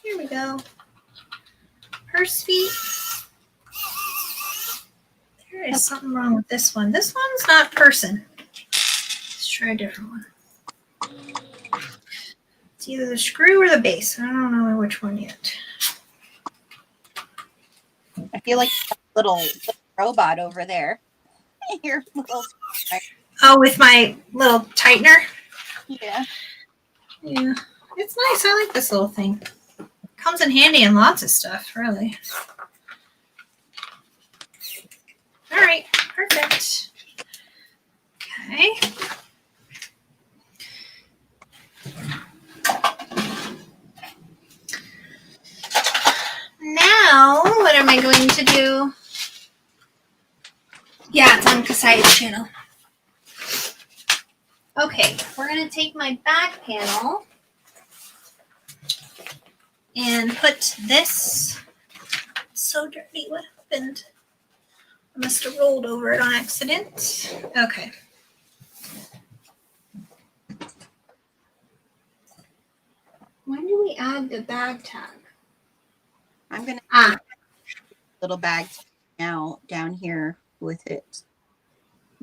Here we go. Purse feet. There is something wrong with this one. This one's not person. Let's try a different one. It's either the screw or the base. I don't know which one yet. I feel like a little robot over there. Your little... Oh, with my little tightener? Yeah. Yeah. It's nice. I like this little thing. Comes in handy in lots of stuff, really. All right. Perfect. Okay. Now, what am I going to do? Yeah, it's on Siah's channel. Okay, we're going to take my back panel and put this. It's so dirty. What happened? I must have rolled over it on accident. Okay. When do we add the bag tag? I'm going to little bag now down here with it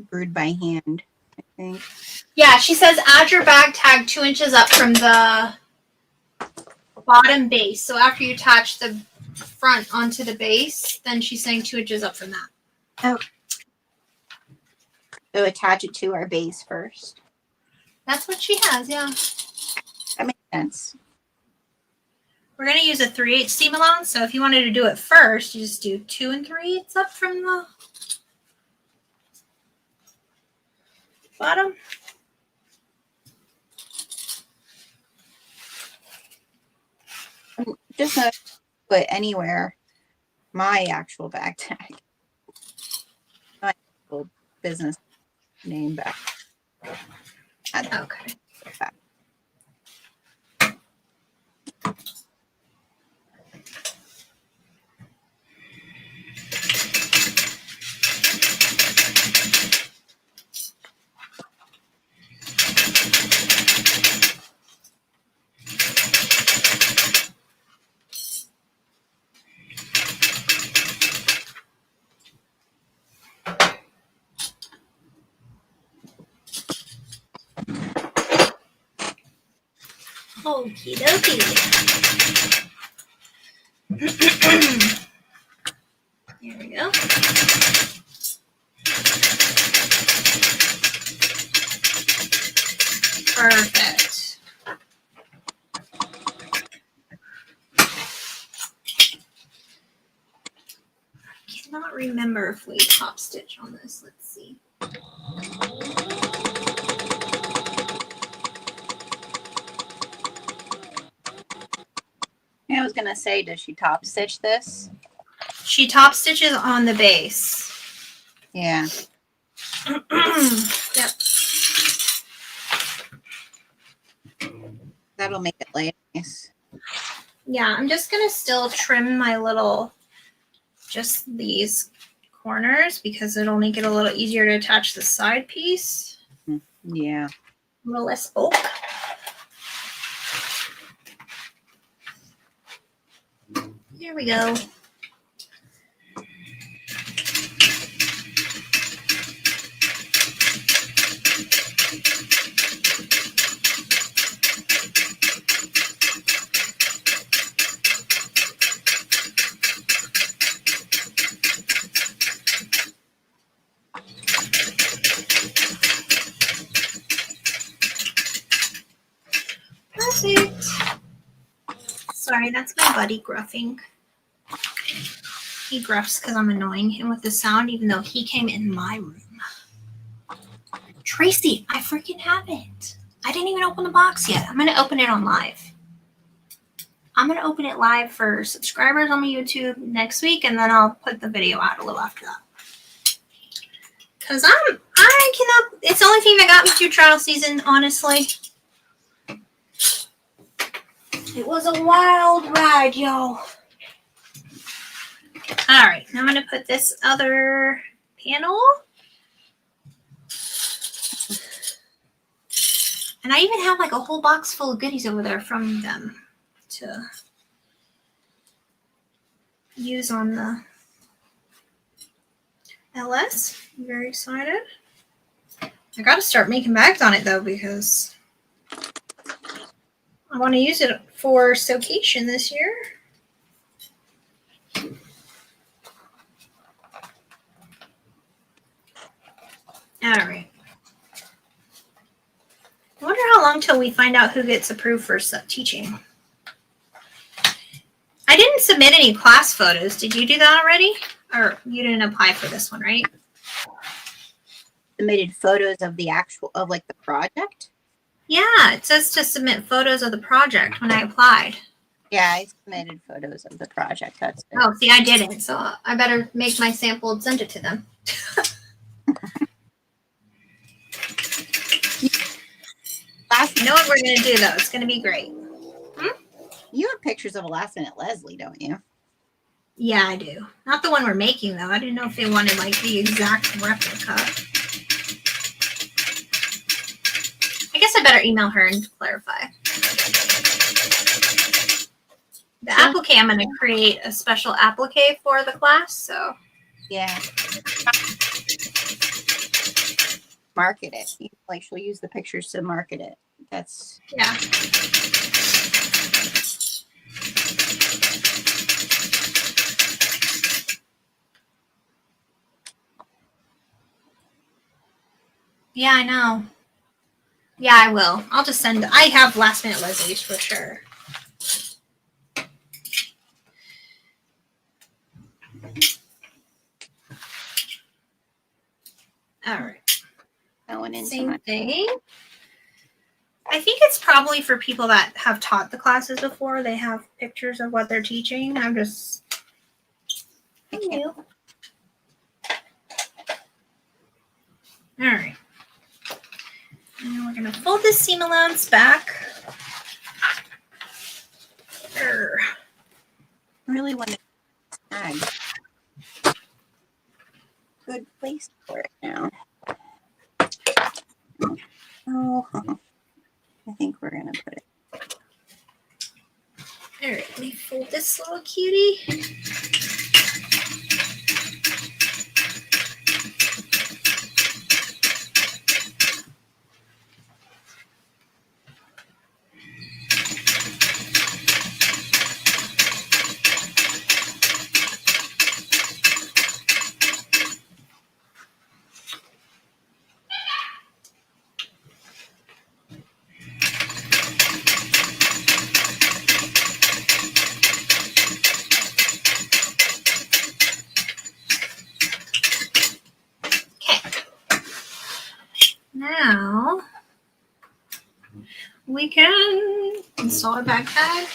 brewed by hand, I think. Yeah, she says add your bag tag 2 inches up from the bottom base. So after you attach the front onto the base, then she's saying 2 inches up from that. Oh. So attach it to our base first. That's what she has, yeah. That makes sense. We're going to use a 3/8 seam allowance. So if you wanted to do it first, you just do 2 3/8 up from the bottom. Just not put anywhere my actual bag tag. My actual business name back. Okay. Back. Okie dokie. There we go. Perfect. I cannot remember if we top stitch on this. Let's see. I was gonna say, does she top stitch this? She top stitches on the base. Yeah. Yep. That'll make it lay nice. Yeah, I'm just gonna still trim my little, just these corners because it'll make it a little easier to attach the side piece. Yeah. A little less bulk. There we go. Perfect. Sorry, that's my buddy gruffing. He gruffs because I'm annoying him with the sound, even though he came in my room. Tracy, I freaking have it. I didn't even open the box yet. I'm going to open it on live. I'm going to open it live for subscribers on my YouTube next week, and then I'll put the video out a little after that. Because I cannot, it's the only thing that got me through trial season, honestly. It was a wild ride, y'all. All right, now I'm going to put this other panel. And I even have like a whole box full of goodies over there from them to use on the LS. I'm very excited. I got to start making bags on it though because I want to use it for staycation this year. All right. I wonder how long till we find out who gets approved for teaching. I didn't submit any class photos. Did you do that already? Or you didn't apply for this one, right? Submitted photos of the actual, of like the project? Yeah, it says to submit photos of the project when I applied. Yeah, I submitted photos of the project. That's it. Oh, see, I didn't. So I better make my sample and send it to them. You know what we're going to do, though. It's going to be great. You have pictures of a last minute Leslie, don't you? Yeah, I do. Not the one we're making, though. I didn't know if they wanted, like, the exact replica. I guess I better email her and clarify. The applique, I'm going to create a special applique for the class, so. Yeah. Market it. Like, she'll use the pictures to market it. That's. Yeah. Yeah, I know. Yeah, I will. I'll just send. I have last minute Leslie's for sure. All right. Going into Same thing. I think it's probably for people that have taught the classes before. They have pictures of what they're teaching. I'm just. Thank you. All right. And we're going to fold this seam allowance back. I really want to tag. Good place for it now. Oh, I think we're going to put it. All right, let me fold this little cutie. now we can install our bag tag.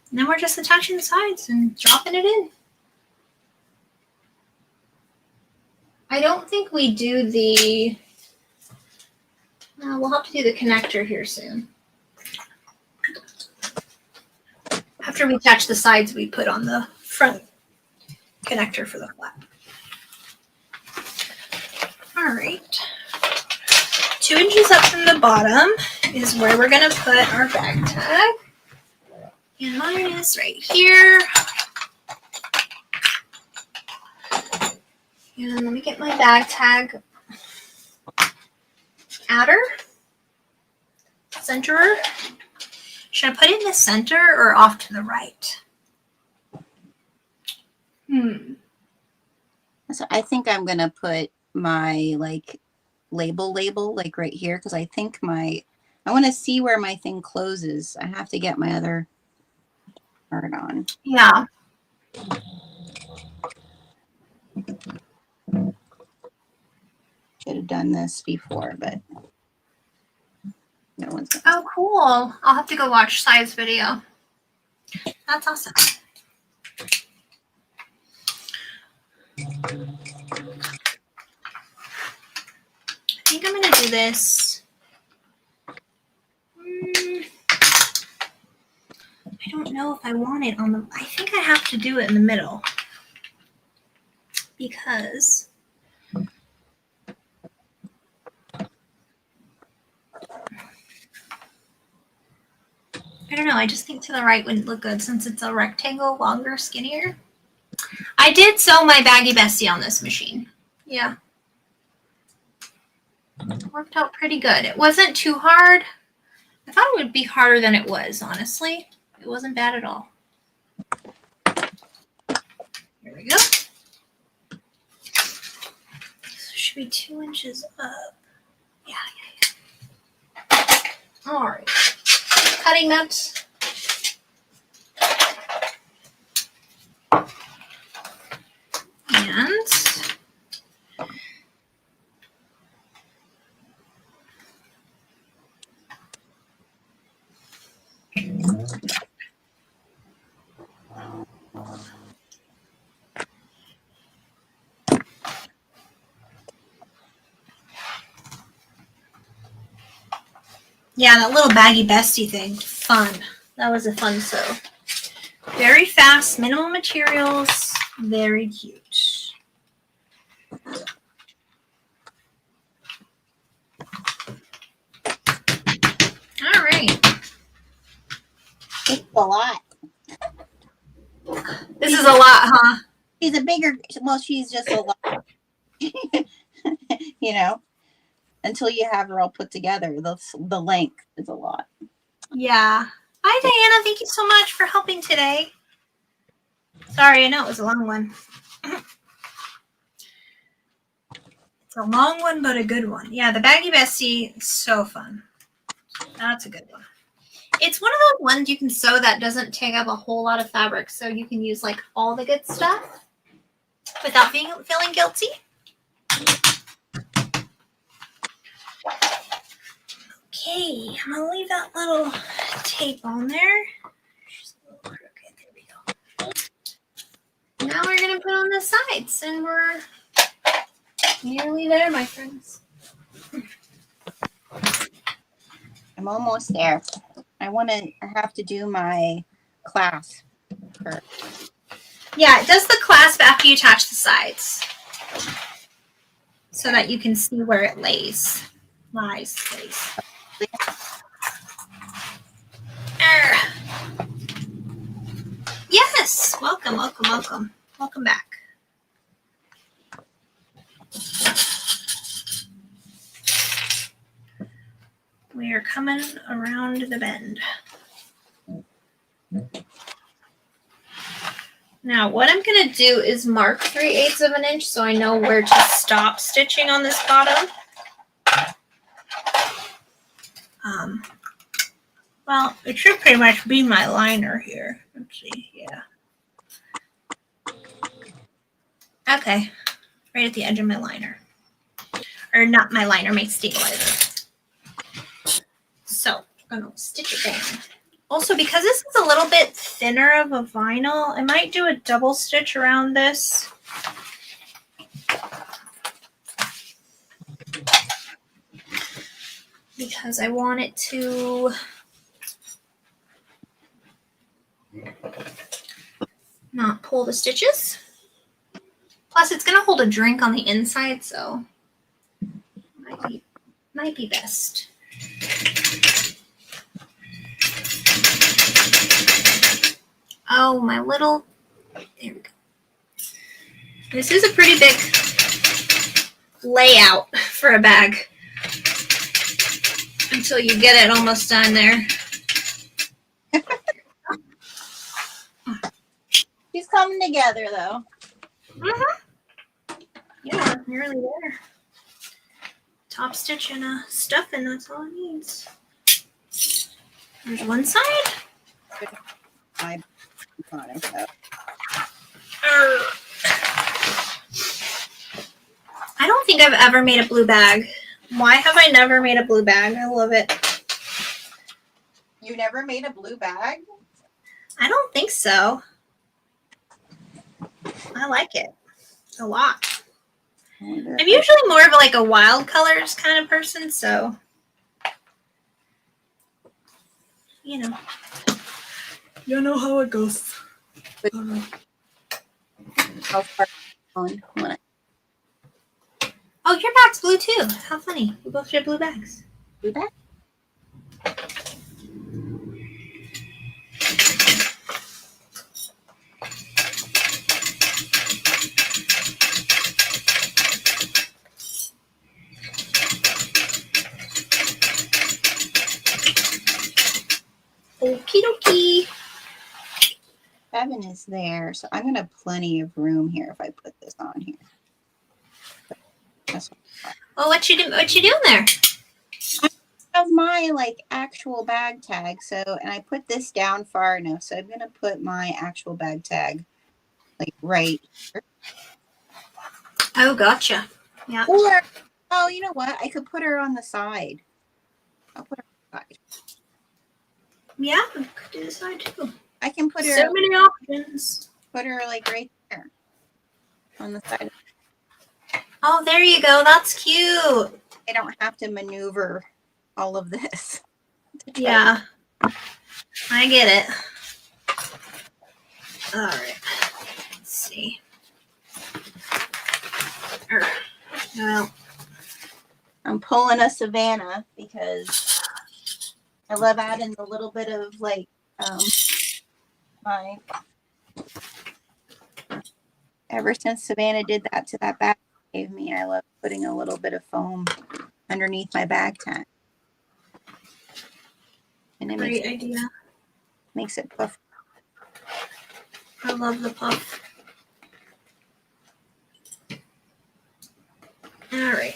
And then we're just attaching the sides and dropping it in. I don't think we do the, we'll have to do the connector here soon. After we attach the sides, we put on the front connector for the flap. All right. 2 inches up from the bottom is where we're going to put our bag tag. And mine is right here. And let me get my bag tag adder, centerer. Should I put it in the center or off to the right? So I think I'm gonna put my like label like right here, because I think I want to see where my thing closes. I have to get my other part on. Yeah. Should have done this before, but no one's gonna. Oh, cool. I'll have to go watch Siah's video. That's awesome. I think I'm going to do this. I don't know if I want it on the, I think I have to do it in the middle. Because I don't know, I just think to the right wouldn't look good since it's a rectangle, longer, skinnier. I did sew my baggy bestie on this machine. Yeah. It worked out pretty good. It wasn't too hard. I thought it would be harder than it was, honestly. It wasn't bad at all. Here we go. So it should be 2 inches up. Yeah. All right. Cutting nuts. And yeah, that little baggy bestie thing, fun. That was a fun sew. Very fast, minimal materials, very cute. All right. It's a lot. This is a lot, huh? She's a bigger. Well, she's just a lot. You know, until you have her all put together, the length is a lot. Yeah. Hi, Diana. Thank you so much for helping today. Sorry, I know it was a long one. It's a long one, but a good one. Yeah, the baggy bestie is so fun. That's a good one. It's one of those ones you can sew that doesn't take up a whole lot of fabric, so you can use like all the good stuff without feeling guilty. Okay, I'm gonna leave that little tape on there. Just a little crooked. There we go. Now we're gonna put on the sides, and we're nearly there, my friends. I'm almost there. I have to do my clasp first. Yeah, it does the clasp after you attach the sides, so that you can see where it lays. Lies. Yes, welcome back. We are coming around the bend. Now, what I'm going to do is mark 3/8 of an inch so I know where to stop stitching on this bottom. Well, it should pretty much be my liner here. Let's see, yeah. Okay, right at the edge of my liner. All or not my liner, my stabilizer. So I'm gonna stitch it down. Also, because this is a little bit thinner of a vinyl, I might do a double stitch around this. Because I want it to not pull the stitches. Plus, it's going to hold a drink on the inside, so might be best. Oh, my little, there we go. This is a pretty big layout for a bag until you get it almost done there. She's coming together though. Yeah, nearly there. Top stitch and stuffing, that's all it needs. There's one side. I don't think I've ever made a blue bag. Why have I never made a blue bag? I love it. You never made a blue bag? I don't think so. I like it a lot. I'm usually more of like a wild colors kind of person, so you know. You know how it goes. How far on when I Oh, your bag's blue too. How funny. We both share blue bags. blue bag? Okie dokie. Kevin is there, so I'm gonna have plenty of room here if I put this on here. That's Well, what you doing there? of my like actual bag tag. So, and I put this down far enough. So I'm gonna put my actual bag tag like right here. Oh, gotcha. Yeah. Or, oh, you know what? I could put her on the side. I'll put her on the side. Yeah, we could do this side too. I can put her. So many options. Put her like right there on the side. Oh, there you go. That's cute. I don't have to maneuver all of this. Yeah. I get it. All right. Let's see. Well, I'm pulling a Savannah because I love adding a little bit of like my. Ever since Savannah did that to that bag gave me, I love putting a little bit of foam underneath my bag tag. And it great idea. makes it puff. I love the puff. All right.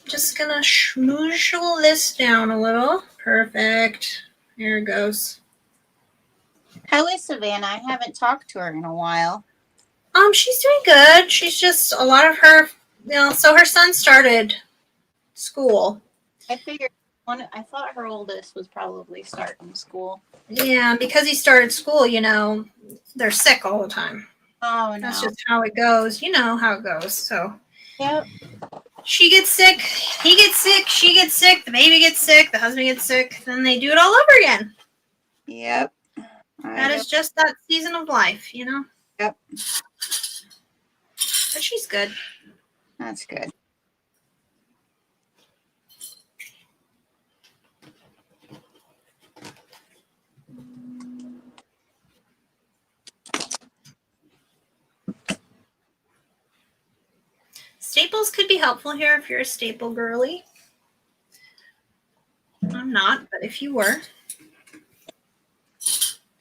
Just gonna schmooshel this down a little. Perfect. There it goes. How is Savannah? I haven't talked to her in a while. She's doing good. She's just a lot of her, so her son started school. I figured I thought her oldest was probably starting school. Yeah, because he started school, they're sick all the time. Oh, no. That's just how it goes. You know how it goes. So Yep. she gets sick, he gets sick, she gets sick, the baby gets sick, the husband gets sick, then they do it all over again. Yep. That is just that season of life, Yep. But she's good. That's good. Staples could be helpful here if you're a staple girly. I'm not, but if you were.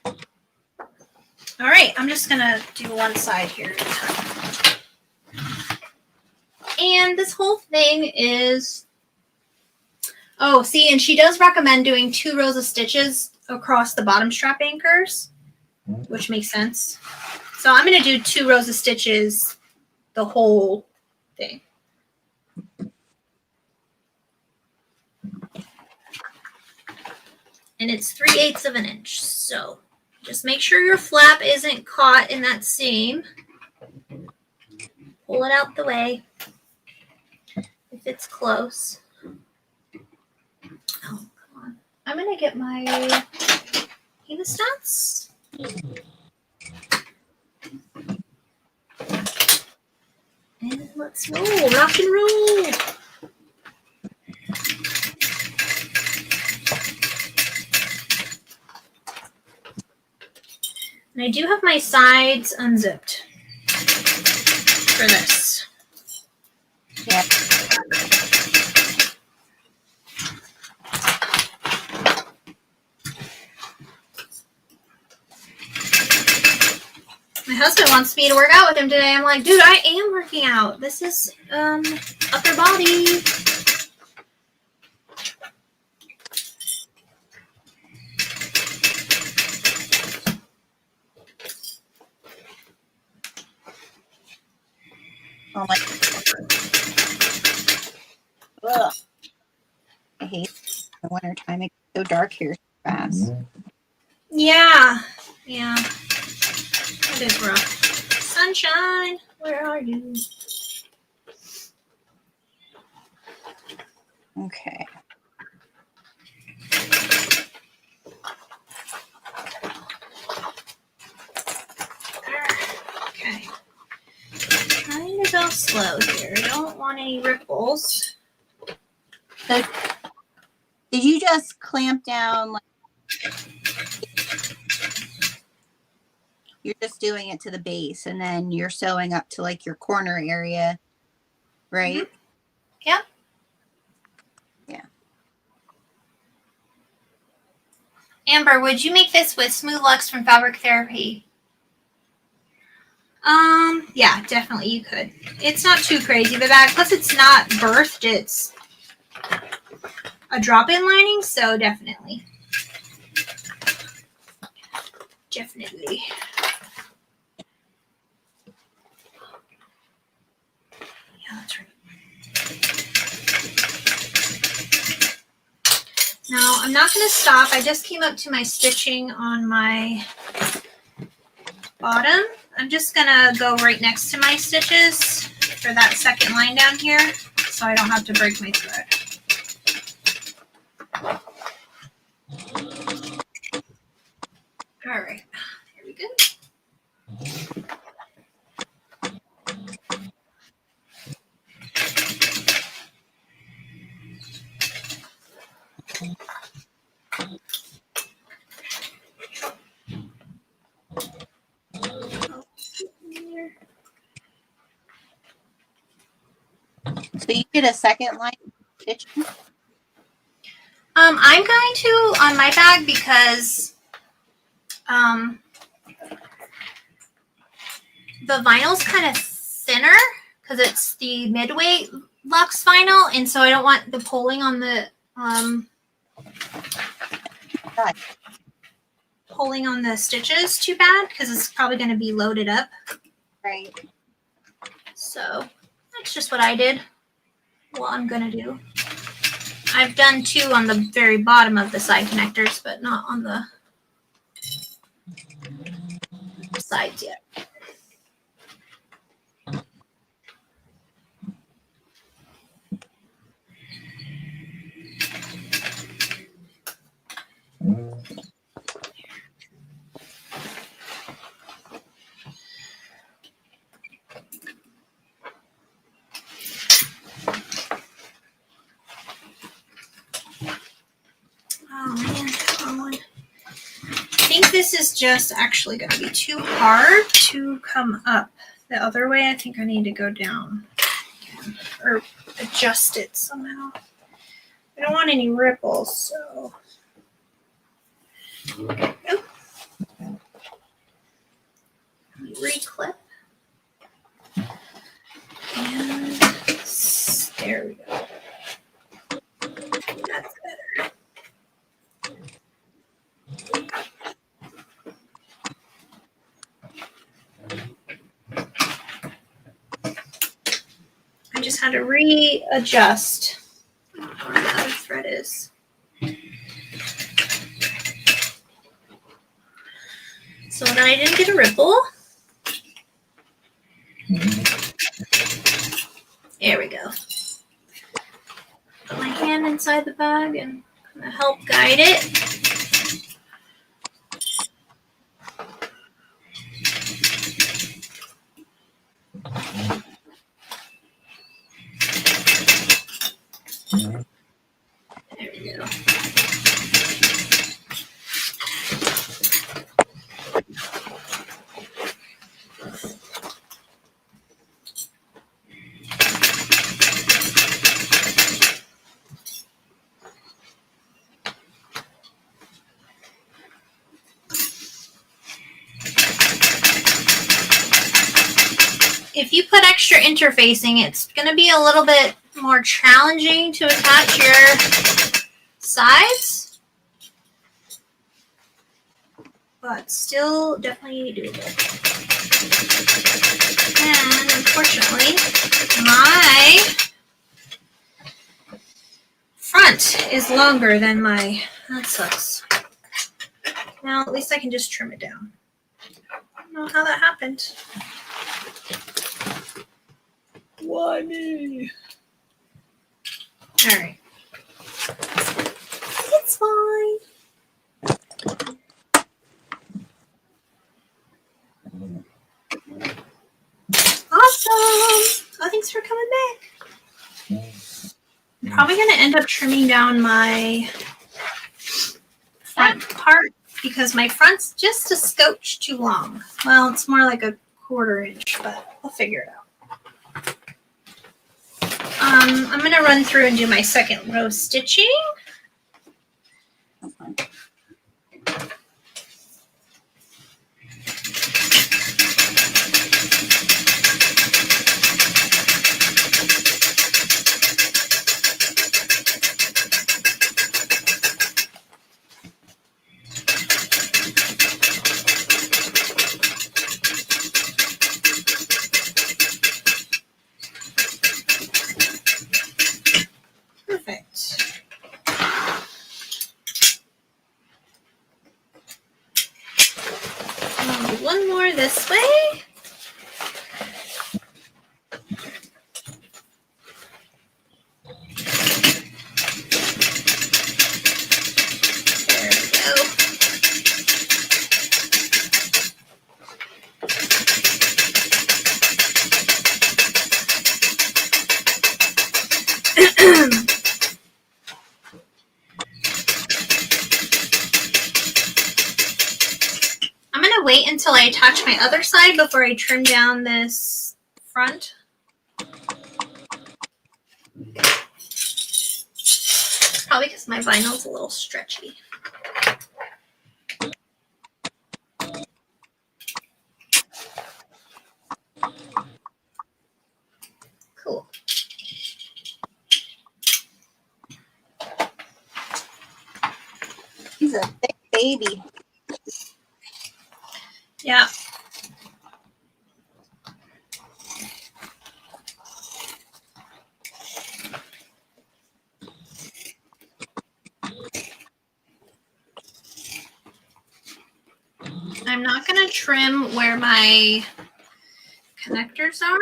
All right, I'm just going to do one side here at a time. And this whole thing is, and she does recommend doing 2 rows of stitches across the bottom strap anchors, which makes sense. So I'm going to do 2 rows of stitches the whole thing. and it's 3/8 of an inch. So just make sure your flap isn't caught in that seam. Pull it out the way if it's close. Oh, come on. I'm going to get my hemostats. And let's roll. Rock and roll. And I do have my sides unzipped for this. Yeah. My husband wants me to work out with him today. I'm like, dude, I am working out. This is upper body. Oh my. Ugh. I hate the winter time. It's so dark here so fast. Yeah. Yeah. That is rough. Sunshine, where are you? Okay. Okay. Trying to go slow here. Don't want any ripples. So, did you just clamp down? Like, you're just doing it to the base, and then you're sewing up to like your corner area, right? Mm-hmm. Yep. Yeah. Amber, would you make this with Smooth Luxe from Fabric Therapy? Yeah, definitely you could. It's not too crazy, the bag. Plus, it's not birthed. It's a drop-in lining, so definitely. Definitely. Yeah, that's right. Now, I'm not going to stop. I just came up to my stitching on my bottom. I'm just going to go right next to my stitches for that second line down here so I don't have to break my thread. All right. Here we go. So you did a second line stitching? I'm going to on my bag because the vinyl's kind of thinner because it's the midweight luxe vinyl, and so I don't want the pulling on the stitches too bad because it's probably going to be loaded up. Right. So that's just what I did. What I'm going to do. I've done 2 on the very bottom of the side connectors, but not on the sides yet. Oh man, come on. I think this is just actually going to be too hard to come up. The other way, I think I need to go down again, or adjust it somehow. I don't want any ripples, so. Oh. Reclip. And there we go. That's better. I just had to readjust where the other thread is. so that I didn't get a ripple. There we go. Put my hand inside the bag and kind of help guide it. There we go. If you put extra interfacing, it's going to be a little bit more challenging to attach your sides, but still definitely doable. And unfortunately, my front is longer than my, that sucks. Now at least I can just trim it down. I don't know how that happened. Why me? All right. It's fine. Awesome. Oh, thanks for coming back. I'm probably going to end up trimming down my front part because my front's just a scotch too long. Well, it's more like a 1/4 inch, but I'll figure it out. I'm going to run through and do my second row stitching. Perfect. I'll do one more this way. There we go. I'm going to wait until I attach my other side before I trim down this front. Probably because my vinyl's a little stretchy. Cool. He's a thick baby. Yeah. I'm not going to trim where my connectors are.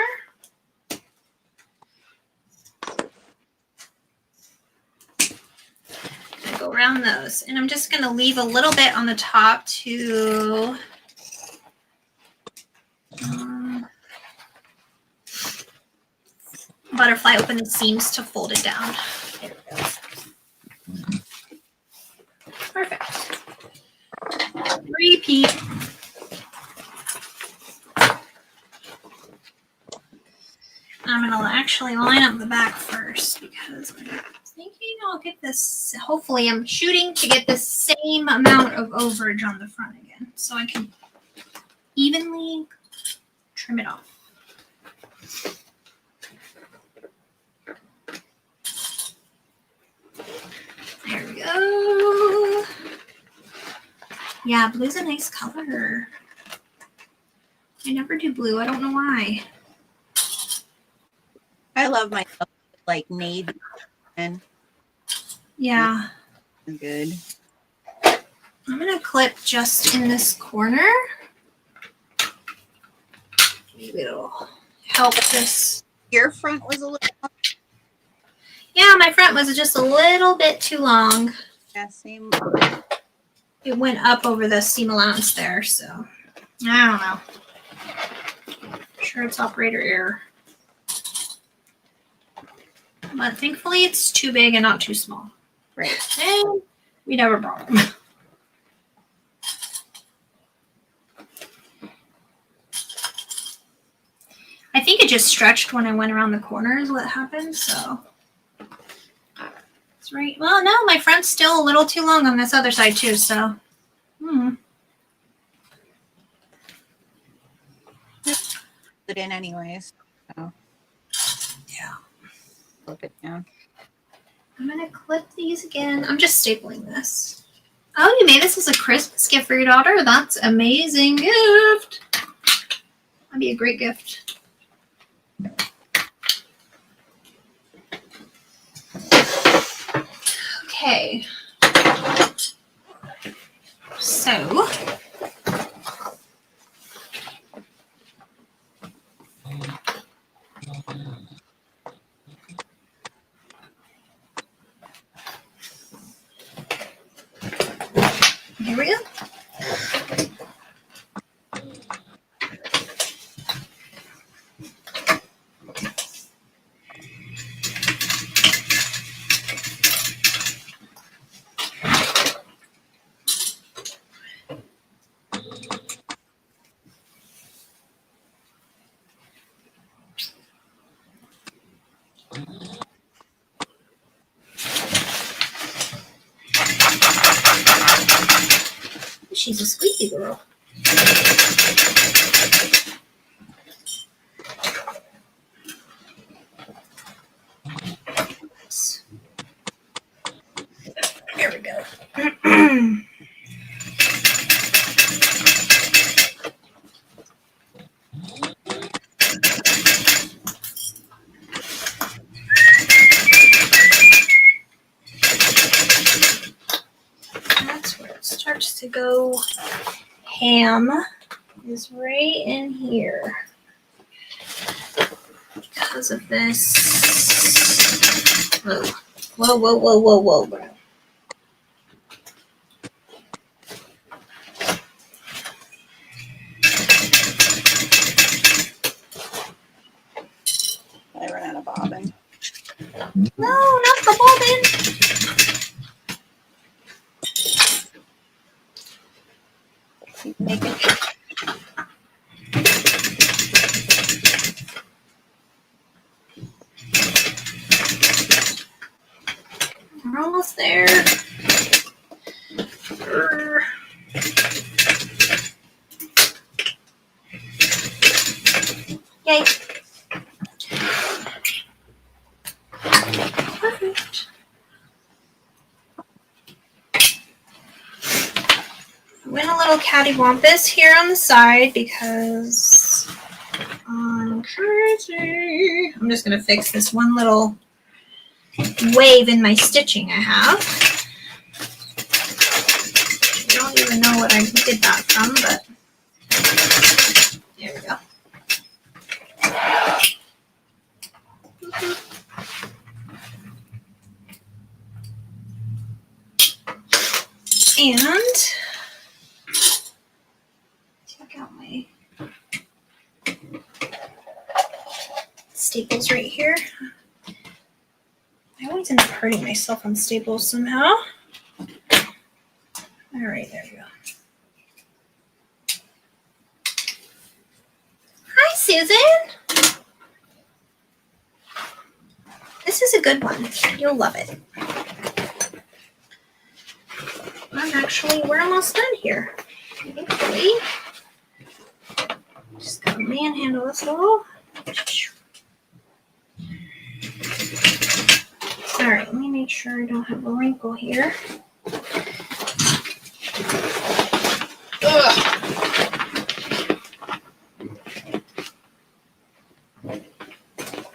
I go around those, and I'm just going to leave a little bit on the top to butterfly open the seams to fold it down. There we go. Perfect. Repeat. I'm going to actually line up the back first because I'm thinking I'll get this, hopefully I'm shooting to get the same amount of overage on the front again so I can evenly trim it off. There we go. Yeah, blue's a nice color. I never do blue. I don't know why. I love my like navy and Yeah. good. I'm going to clip just in this corner Maybe it'll help this. Your front was a little. Yeah, my front was just a little bit too long. Yeah, same. It went up over the seam allowance there, so I don't know. I'm sure it's operator error. But thankfully it's too big and not too small. Right. And we'd have a problem. I think it just stretched when I went around the corner is what happened, so. That's right. Well, no, my front's still a little too long on this other side too, so. It in anyways. So Yeah. flip it down. I'm going to clip these again. I'm just stapling this. Oh, you made this as a Christmas gift for your daughter? That's amazing gift. That'd be a great gift. Okay. So. Here we go. She's a squeaky girl. There we go. That's where it starts to go ham, is right in here. Because of this. Whoa. Whoa, whoa, whoa, whoa, whoa, bro. I ran out of bobbin. No, not the bobbin. Keep making. We're almost there. Yay. Perfect. I went a little cattywampus here on the side because I'm crazy. I'm just going to fix this one little wave in my stitching I have. I don't even know what I did that from, but there we go. And check out my staples right here. I always end up hurting myself on staples somehow. All right, there we go. Hi, Susan. This is a good one. You'll love it. We're almost done here. Hopefully. Just gotta manhandle this a little. All right, let me make sure I don't have a wrinkle here. Ugh.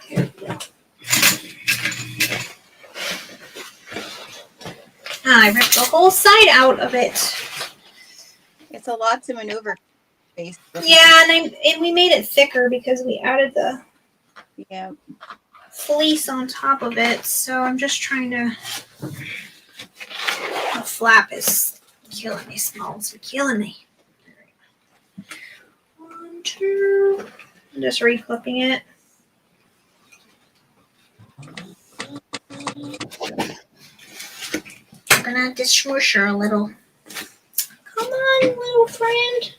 Here we go. I ripped the whole side out of it. It's a lot to maneuver. Yeah, and we made it thicker because we added the fleece on top of it. So I'm just trying to. The flap is killing me, Smalls. Killing me. 1, 2. I'm just reflipping it. I'm gonna dishwasher her a little. Come on, little friend.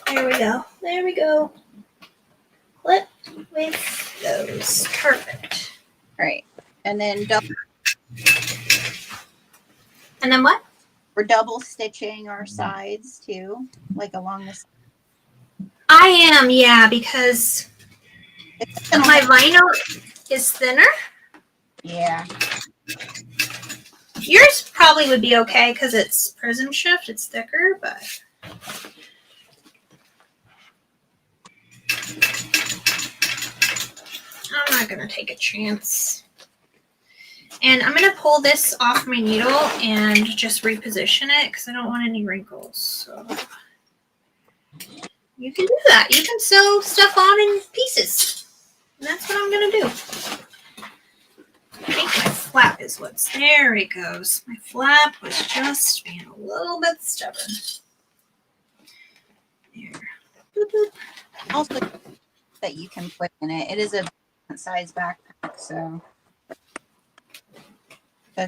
There we go. There we go. Clip with those. Perfect. All right. And then double. And then what? We're double stitching our sides too, like along this. I am, yeah, because my vinyl is thinner. Yeah. Yours probably would be okay because it's prism shift. It's thicker, but I'm not going to take a chance. And I'm going to pull this off my needle and just reposition it because I don't want any wrinkles. So you can do that. You can sew stuff on in pieces. And that's what I'm going to do. I think my flap is what's... There it goes. My flap was just being a little bit stubborn. There. Boop, boop. Also, that you can put in it. It is a different size backpack, so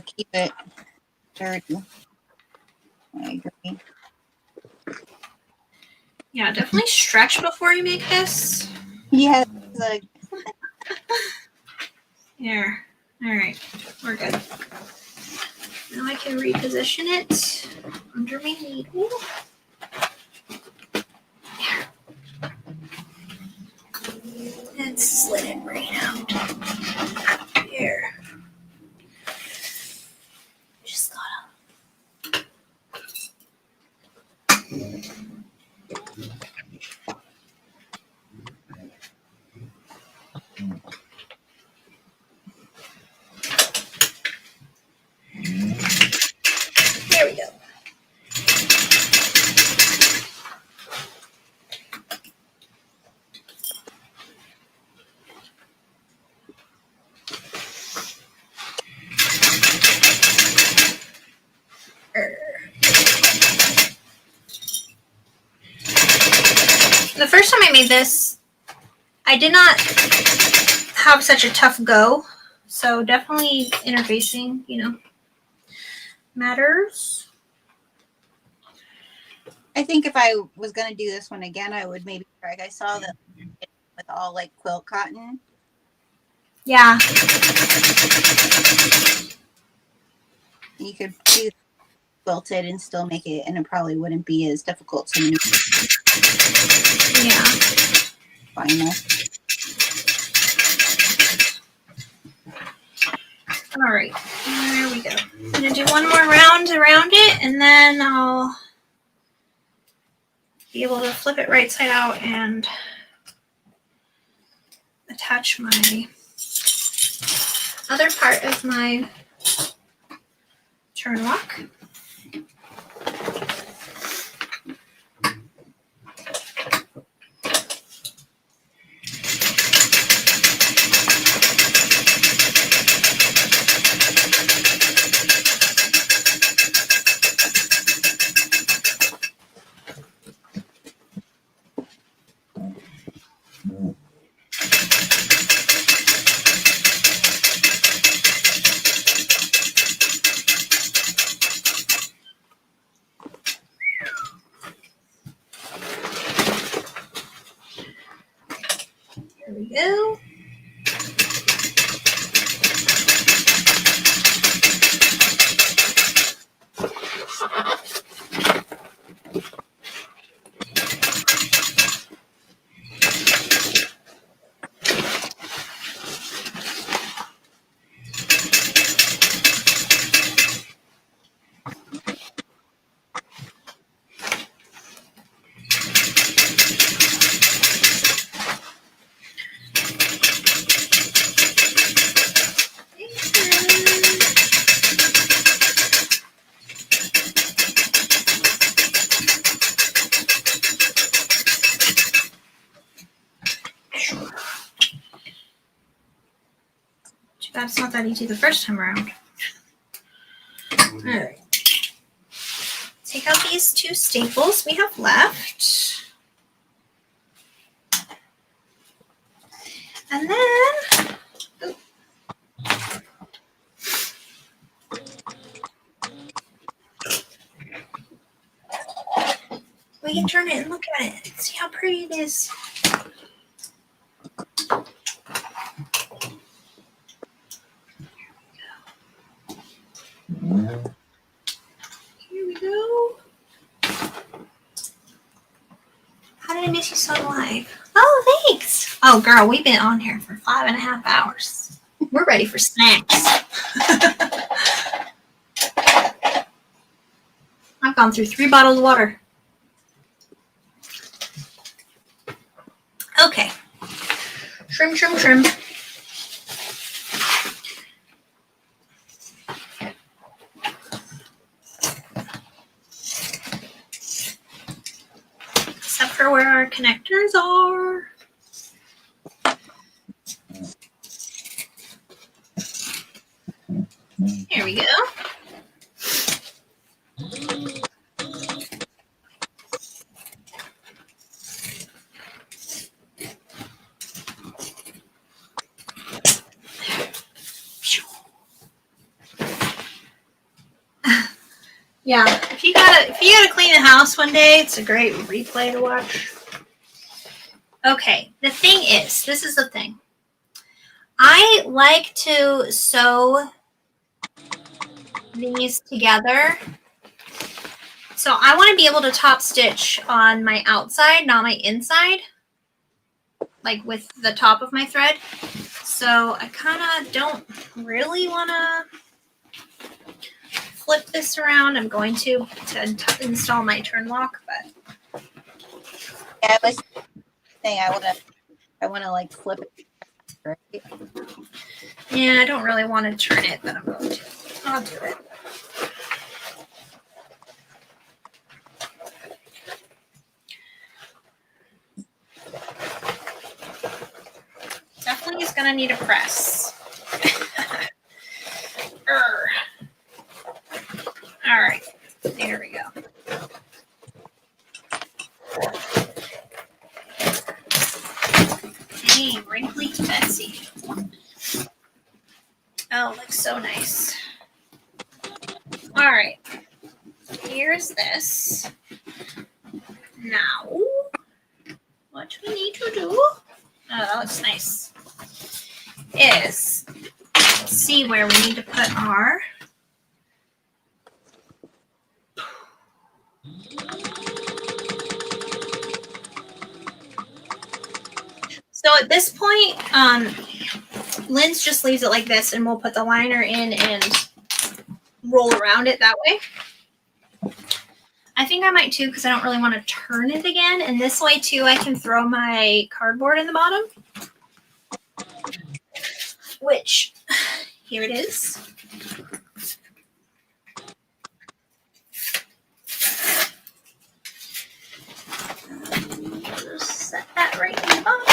keep it dirty. I agree. Yeah, definitely stretch before you make this. Yeah, like There. All right, we're good. Now I can reposition it under my needle. There. And slit it right out. There. Just gotta. There we go. The first time I made this, I did not have such a tough go. So definitely interfacing, matters. I think if I was going to do this one again, I would maybe try. I saw that with all like quilt cotton. Yeah. You could do quilted and still make it, and it probably wouldn't be as difficult to maneuver. Yeah. Final. All right. There we go. I'm going to do one more round around it, and then I'll be able to flip it right side out and attach my other part of my turn lock. That's not that easy the first time around. All right. Take out these 2 staples we have left. And then, we can turn it and look at it. See how pretty it is. Here we go. How did I miss you so live? Oh, thanks. Oh, girl, we've been on here for 5.5 hours. We're ready for snacks. I've gone through 3 bottles of water. Okay. Trim, trim, trim. Except for where our connectors are. Here we go. Yeah, if you gotta clean the house one day, it's a great replay to watch. Okay, the thing is, this is the thing. I like to sew these together. So I want to be able to top stitch on my outside, not my inside, like with the top of my thread. So I kind of don't really want to flip this around. I'm going to install my turn lock, but Yeah, I was saying I want to like flip it. Right? yeah, I don't really want to turn it, but I'm going to. I'll do it. Definitely is going to need a press. All right, there we go. Hey, wrinkly Betsy. Oh, looks so nice. All right, here's this. Now, what we need to do, oh, that looks nice, is see where we need to put our so at this point, Linds just leaves it like this, and we'll put the liner in and roll around it that way. I think I might too, because I don't really want to turn it again. And this way too, I can throw my cardboard in the bottom. Which, here it is. Just set that right in the bottom.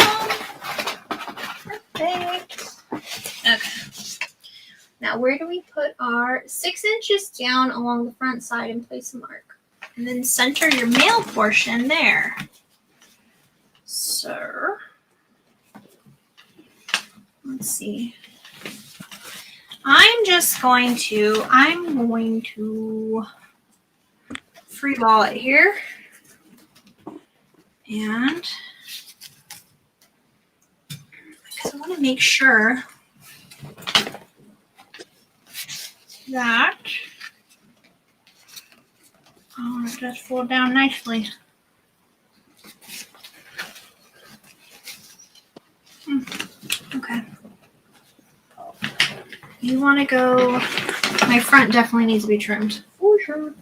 Perfect. Okay. Now, where do we put our 6 inches down along the front side and place a mark? And then center your male portion there. So, let's see. I'm going to free ball it here. And because I want to make sure that it does fold down nicely. Okay. You want to go, my front definitely needs to be trimmed. For sure.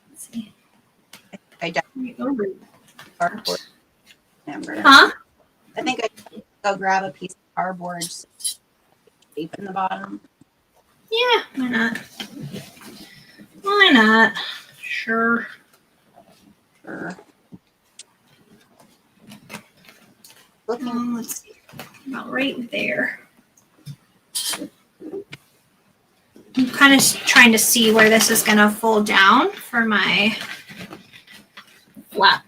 Let's see. I definitely cardboard. Amber. Huh? I think I go grab a piece of cardboard, tape in the bottom. Yeah, why not? Why not? Sure. Sure. Let's see. About right there. kind of trying to see where this is going to fold down for my flap.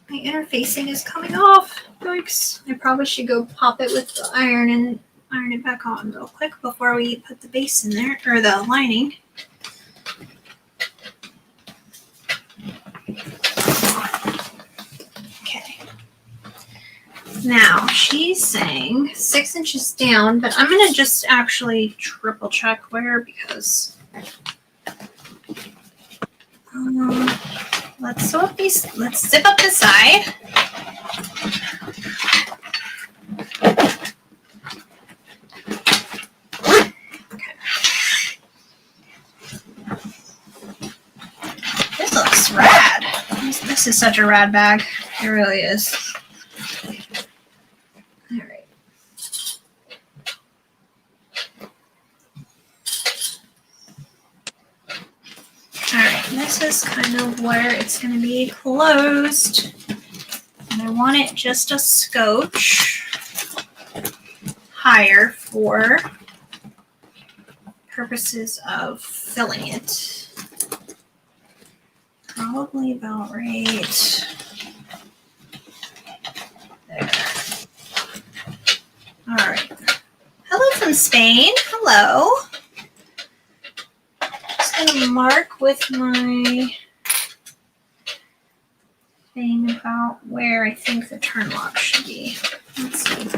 My interfacing is coming off. Yikes. I probably should go pop it with the iron and iron it back on real quick before we put the base in there, or the lining. Okay. Now, she's saying 6 inches down, but I'm going to just actually triple check where, because let's sew up these, let's zip up the side. Okay. This looks rad. This is such a rad bag. It really is. All right. All right, this is kind of where it's going to be closed. And I want it just a scotch higher for purposes of filling it. Probably about right there. All right. Hello from Spain. Hello. Just gonna mark with my thing about where I think the turn lock should be. Let's see.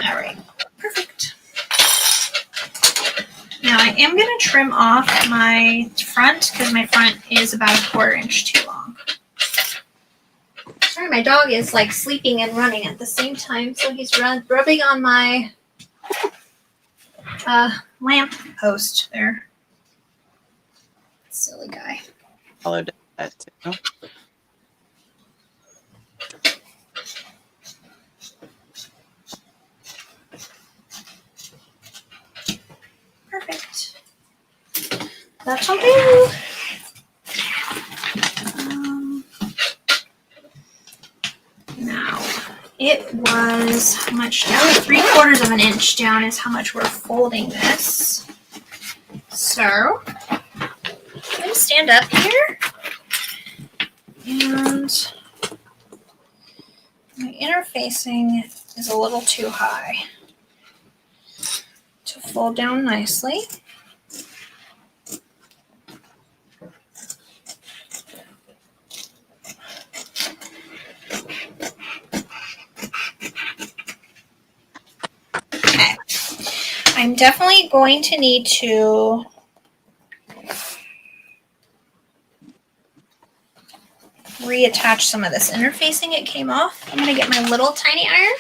All right, perfect. Now I am going to trim off my front because my front is about 1/4 inch too long. Sorry, my dog is like sleeping and running at the same time, so he's rubbing on my lamp post there. Silly guy. Followed that too. Perfect. That'll do. Now, it was how much down? 3/4 of an inch down is how much we're folding this. So, I'm going to stand up here. And my interfacing is a little too high to fold down nicely. Okay, I'm definitely going to need to reattach some of this interfacing. It came off. I'm going to get my little tiny iron.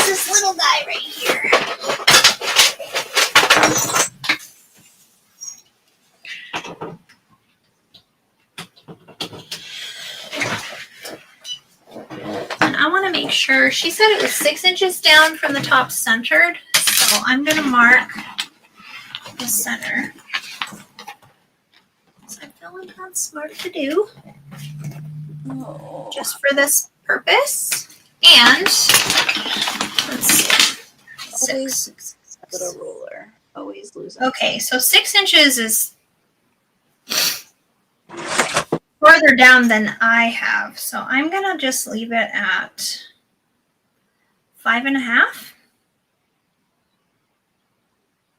This little guy right here. And I want to make sure, she said it was 6 inches down from the top centered, so I'm going to mark the center. So I feel like that's smart to do, just for this purpose. And let's see, Always with a ruler. Always lose. Okay, so 6 inches is farther down than I have, so I'm gonna just leave it at 5.5.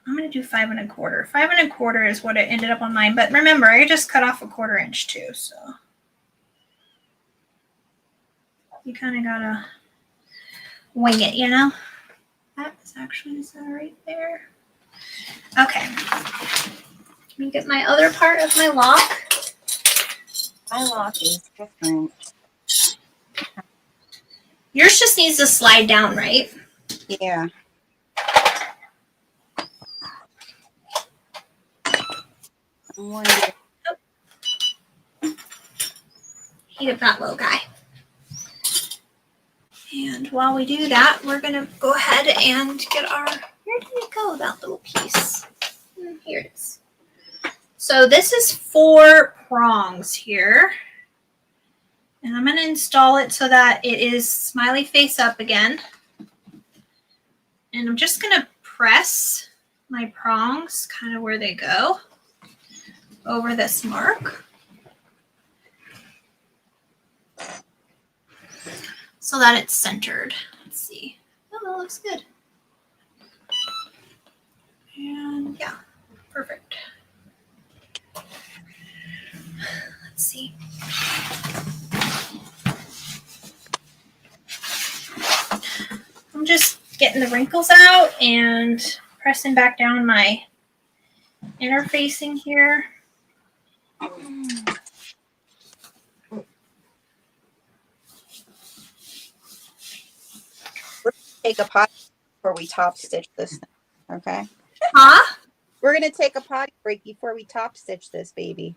I'm gonna do 5 1/4. 5 1/4 is what it ended up on mine, but remember, I just cut off 1/4 inch too, so you kind of gotta wing it, you know? That is actually the center right there. Okay. Let me get my other part of my lock. My lock is different. Yours just needs to slide down, right? Yeah. I'm wondering. Heat up that little guy. And while we do that, we're going to go ahead and get our, where did it go, that little piece? Here it is. So this is 4 prongs here. And I'm going to install it so that it is smiley face up again. And I'm just going to press my prongs kind of where they go over this mark so that it's centered. Let's see. Oh, that looks good. And yeah, perfect. Let's see. I'm just getting the wrinkles out and pressing back down my interfacing here. Take a potty before we top stitch this thing, okay? Huh? We're gonna take a potty break before we top stitch this baby.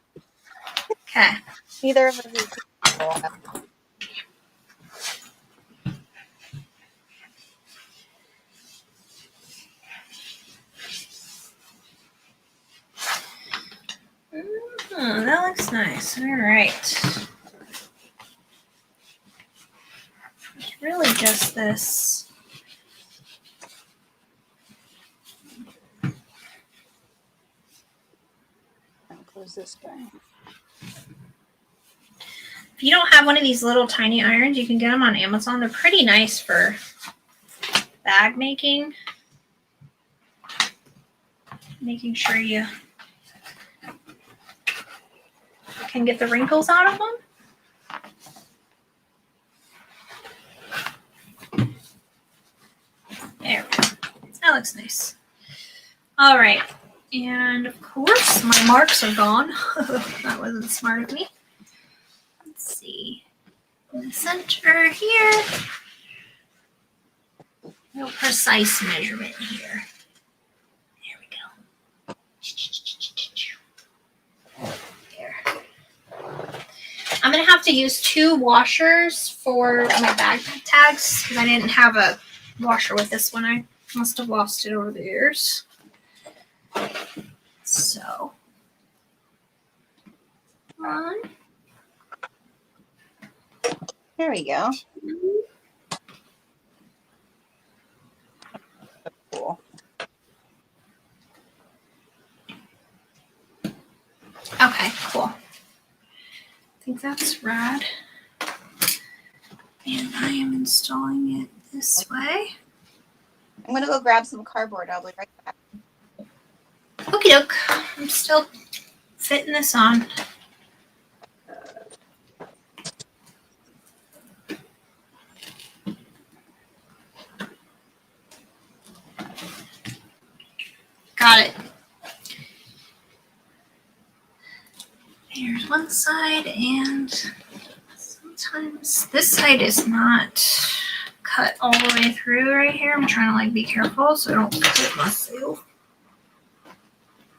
Okay. Neither of us is capable of. That looks nice. All right. It's really just this. Close this guy. If you don't have one of these little tiny irons, you can get them on Amazon. They're pretty nice for bag making. Making sure you can get the wrinkles out of them. There we go. That looks nice. All right. And of course, my marks are gone. That wasn't smart of me. Let's see. In the center here. No precise measurement here. There we go. There. I'm going to have to use 2 washers for my bag tags because I didn't have a washer with this one. I must have lost it over the years. So, one. There we go. Cool. Okay, cool. I think that's rad. And I am installing it this way. I'm gonna go grab some cardboard. I'll be right back. Okie doke. I'm still fitting this on. Got it. Here's one side, and sometimes this side is not cut all the way through right here. I'm trying to be careful so I don't hit myself.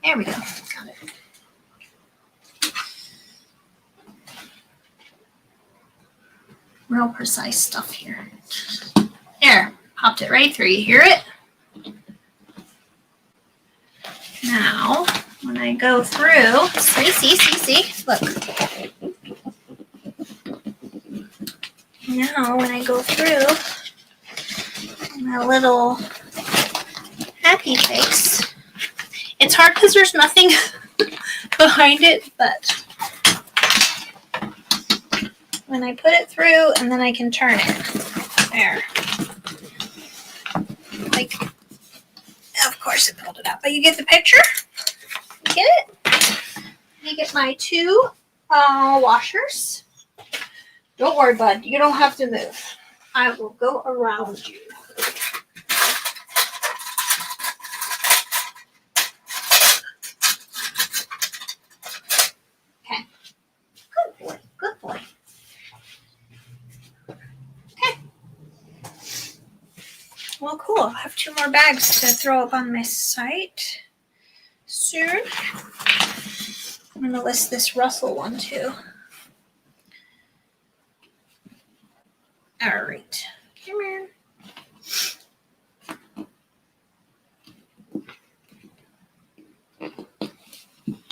There we go. Got it. Real precise stuff here. There. Popped it right through. You hear it? Now, when I go through, see, look. Now, when I go through my little happy face, it's hard because there's nothing behind it, but when I put it through and then I can turn it, there. Of course it pulled it out, but you get the picture? You get it? I get my 2 washers. Don't worry, bud. You don't have to move. I will go around you. Okay. Good boy. Good boy. Okay. Well, cool. I'll have 2 more bags to throw up on my site soon. I'm going to list this Russell one too. All right. Come here.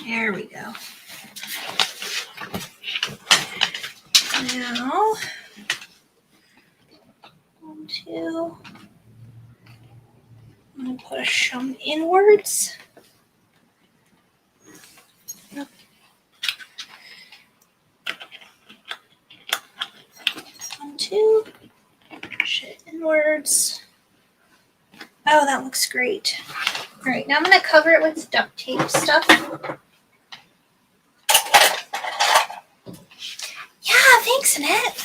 There we go. Now, 1, 2. I'm going to push them inwards. 1, 2. Push it inwards. Oh, that looks great. All right, now I'm going to cover it with duct tape stuff. Yeah, thanks, Annette.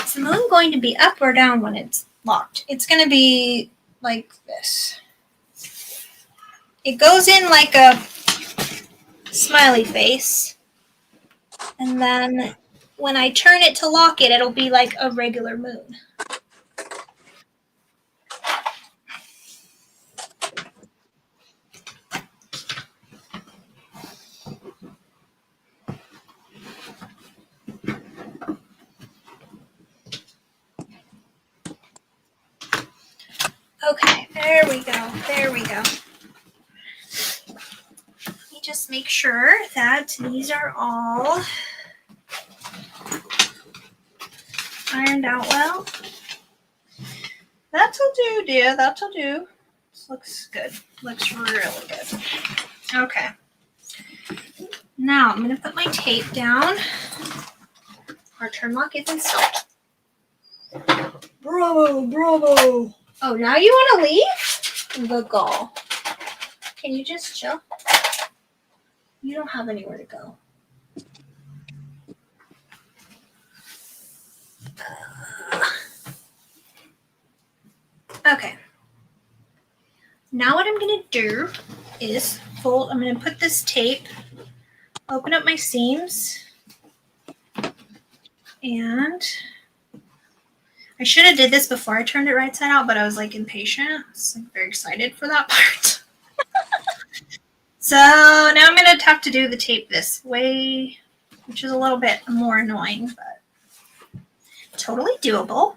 Is the moon going to be up or down when it's locked? It's going to be like this. It goes in like a smiley face. And then when I turn it to lock it, it'll be like a regular moon. Okay, there we go. There we go. Let me just make sure that these are all ironed out well. That'll do, dear. That'll do. This looks good. Looks really good. Okay. Now I'm going to put my tape down. Our turn lock is installed. Bravo, bravo. Oh, now you want to leave? The gall. Can you just chill? You don't have anywhere to go. Okay. Now what I'm going to do is fold. I'm going to put this tape, open up my seams, and I should have did this before I turned it right side out, but I was like impatient. I was like very excited for that part. So now I'm going to have to do the tape this way, which is a little bit more annoying, but totally doable.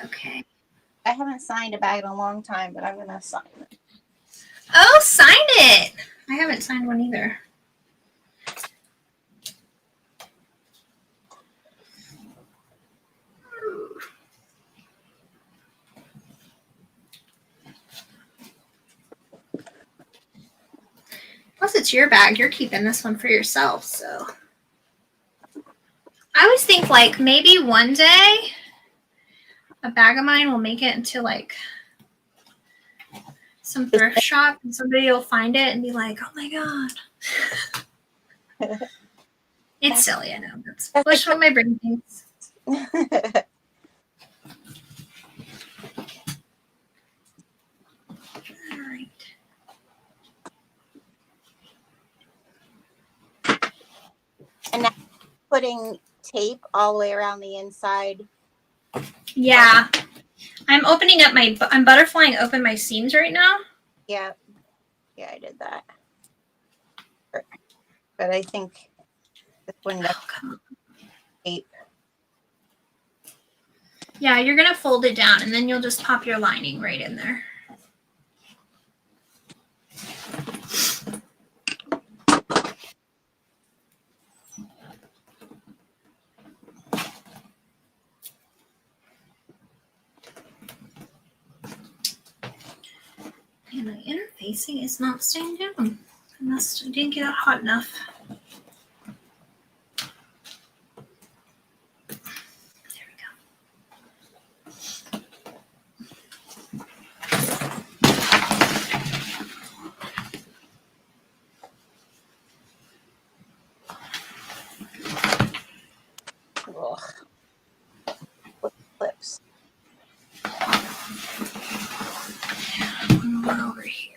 Okay. I haven't signed a bag in a long time, but I'm going to sign it. Oh, sign it. I haven't signed one either. Plus, it's your bag. You're keeping this one for yourself, so. I always think, like, maybe one day a bag of mine will make it into, like, some thrift shop, and somebody will find it and be like, oh, my God. It's silly, I know. That's what my brain thinks. All right. And now putting tape all the way around the inside. Yeah. I'm opening up I'm butterflying open my seams right now. Yeah. Yeah, I did that. But I think this one does tape. Yeah, you're going to fold it down and then you'll just pop your lining right in there. And the interfacing is not staying down. Unless it didn't get it hot enough. There we go. Ugh. Clips. One more over here.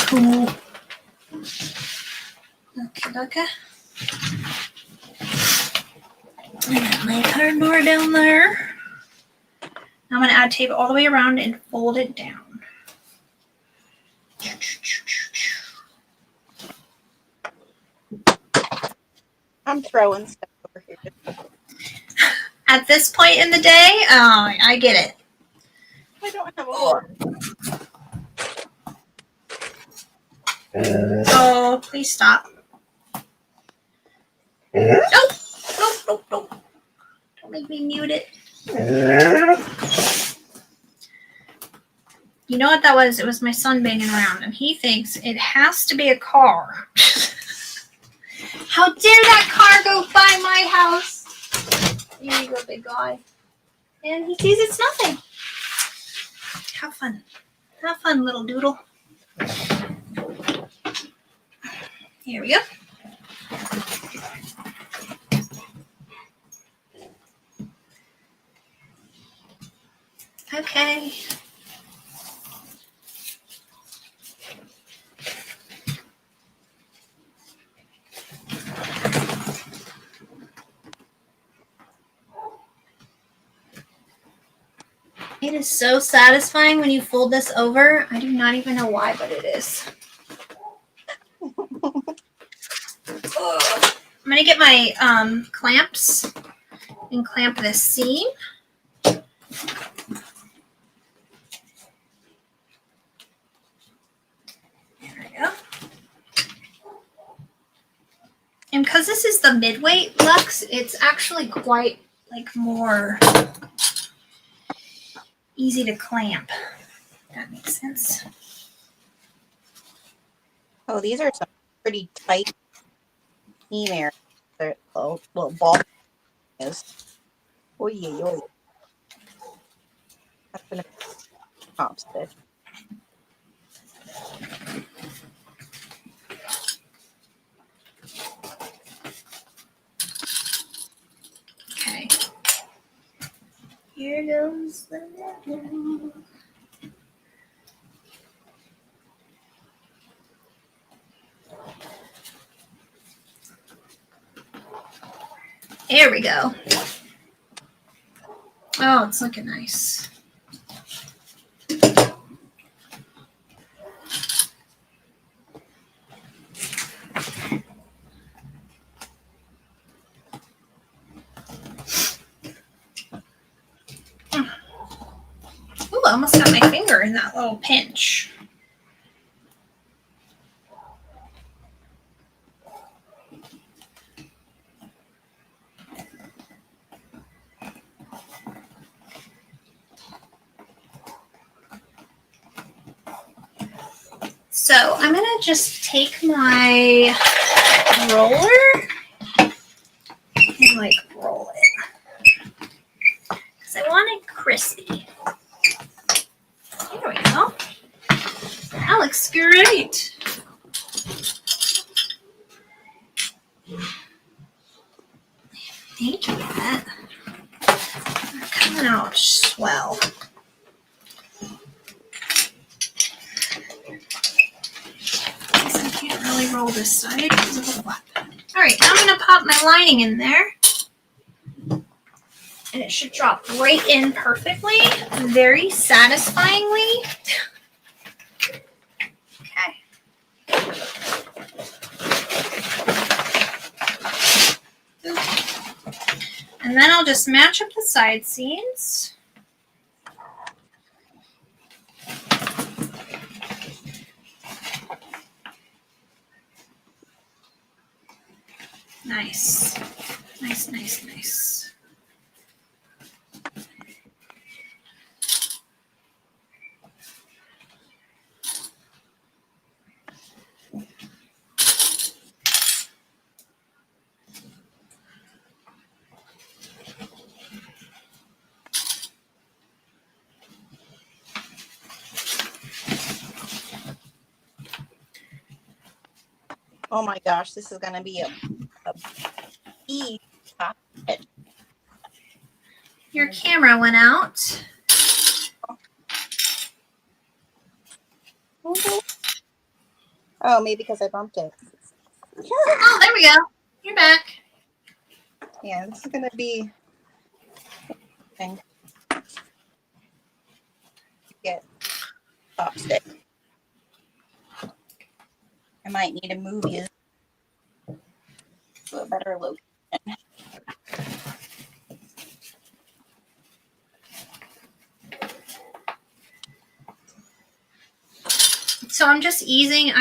Cool. Okay, Okay. And then my cardboard down there. I'm going to add tape all the way around and fold it down. I'm throwing stuff over here. At this point in the day, I get it. I don't have a fork. Oh, please stop. Nope. Nope. Don't make me mute it. You know what that was? It was my son banging around, and he thinks it has to be a car. How dare that car go by my house? Here you go, big guy. And he sees it's nothing. Have fun. Have fun, little doodle. Here we go. Okay. It is so satisfying when you fold this over. I do not even know why, but it is. I'm going to get my clamps and clamp this seam. There we go. And because this is the mid-weight Lux, it's actually quite like more easy to clamp. If that makes sense. Oh, these are some pretty tight seam areas. They're little ball is. Oh yeah. That's gonna top stitch. Okay. Here goes the network. There we go. Oh, it's looking nice. Ooh, I almost got my finger in that little pinch. So I'm going to just take my roller and like roll it. Because I want it crispy. There we go. That looks great. Thank you, Matt. They're coming out swell. I can't really roll this side because of the flap. All right, now I'm going to pop my lining in there. And it should drop right in perfectly, very satisfyingly. Okay. And then I'll just match up the side seams. Nice. Nice. Oh my gosh, this is gonna be a E top stitch. Your camera went out. Oh, maybe because I bumped it. Oh, there we go. You're back. Yeah, this is gonna be thing to get chopstick. I might need to move you to a better location. So I'm just easing.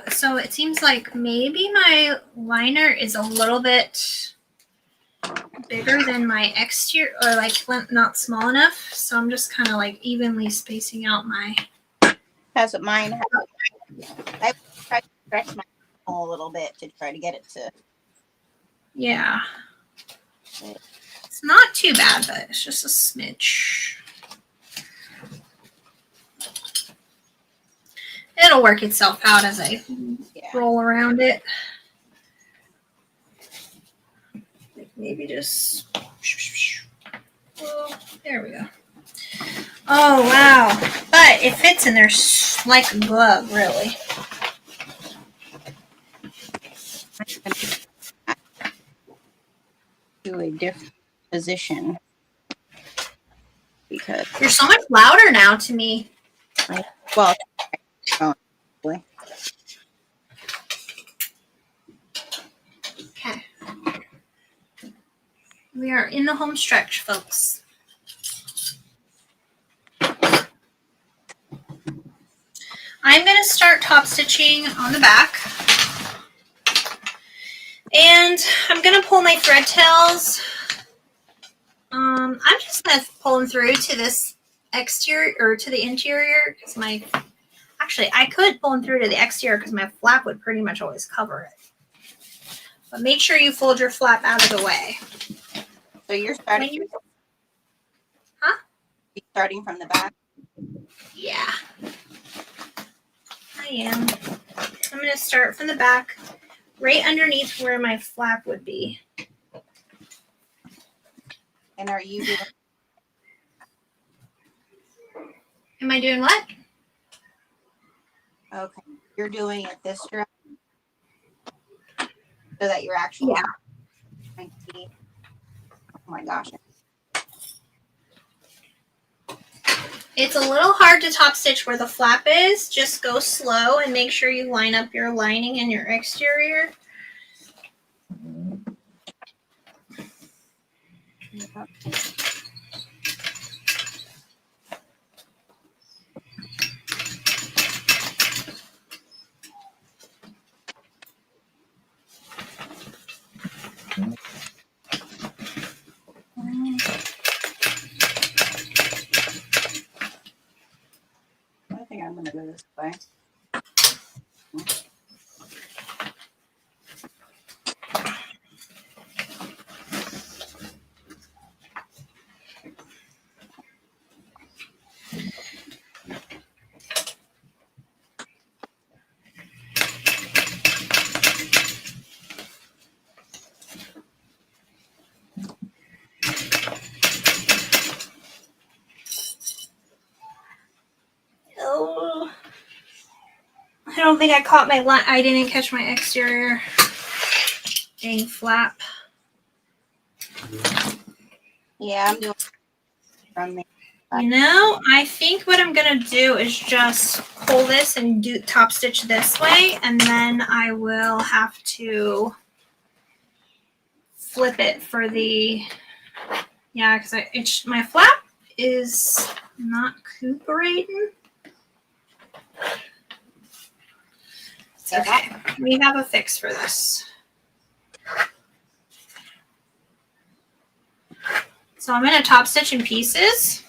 So it seems like maybe my liner is a little bit bigger than my exterior, or like not small enough. So I'm just kind of like evenly spacing out my. That's what mine has. I tried to stretch my a little bit to try to get it to. Yeah. It's not too bad, but it's just a smidge. It'll work itself out as I roll around it. Maybe just. Oh, there we go. Oh, wow. But it fits in there like a glove, really. To a different position because you're so much louder now to me. Well, okay. We are in the home stretch, folks. I'm going to start top stitching on the back. And I'm going to pull my thread tails. I'm just going to pull them through to this exterior or to the interior because actually I could pull them through to the exterior because my flap would pretty much always cover it. But make sure you fold your flap out of the way. So you're starting. Huh? You're starting from the back. Yeah. I am. I'm going to start from the back, right underneath where my flap would be. And are you doing? Am I doing what? Okay, you're doing it this direction, so that you're actually. Yeah. Oh my gosh. It's a little hard to top stitch where the flap is. Just go slow and make sure you line up your lining and your exterior. Yeah. I think I'm going to go this way. Oh, I don't think I caught my line. I didn't catch my exterior. Dang flap. Yeah, I'm doing from the. You know, I think what I'm going to do is just pull this and do top stitch this way, and then I will have to flip it for the, yeah, because my flap is not cooperating. It's okay. We have a fix for this. So I'm going to top stitch in pieces.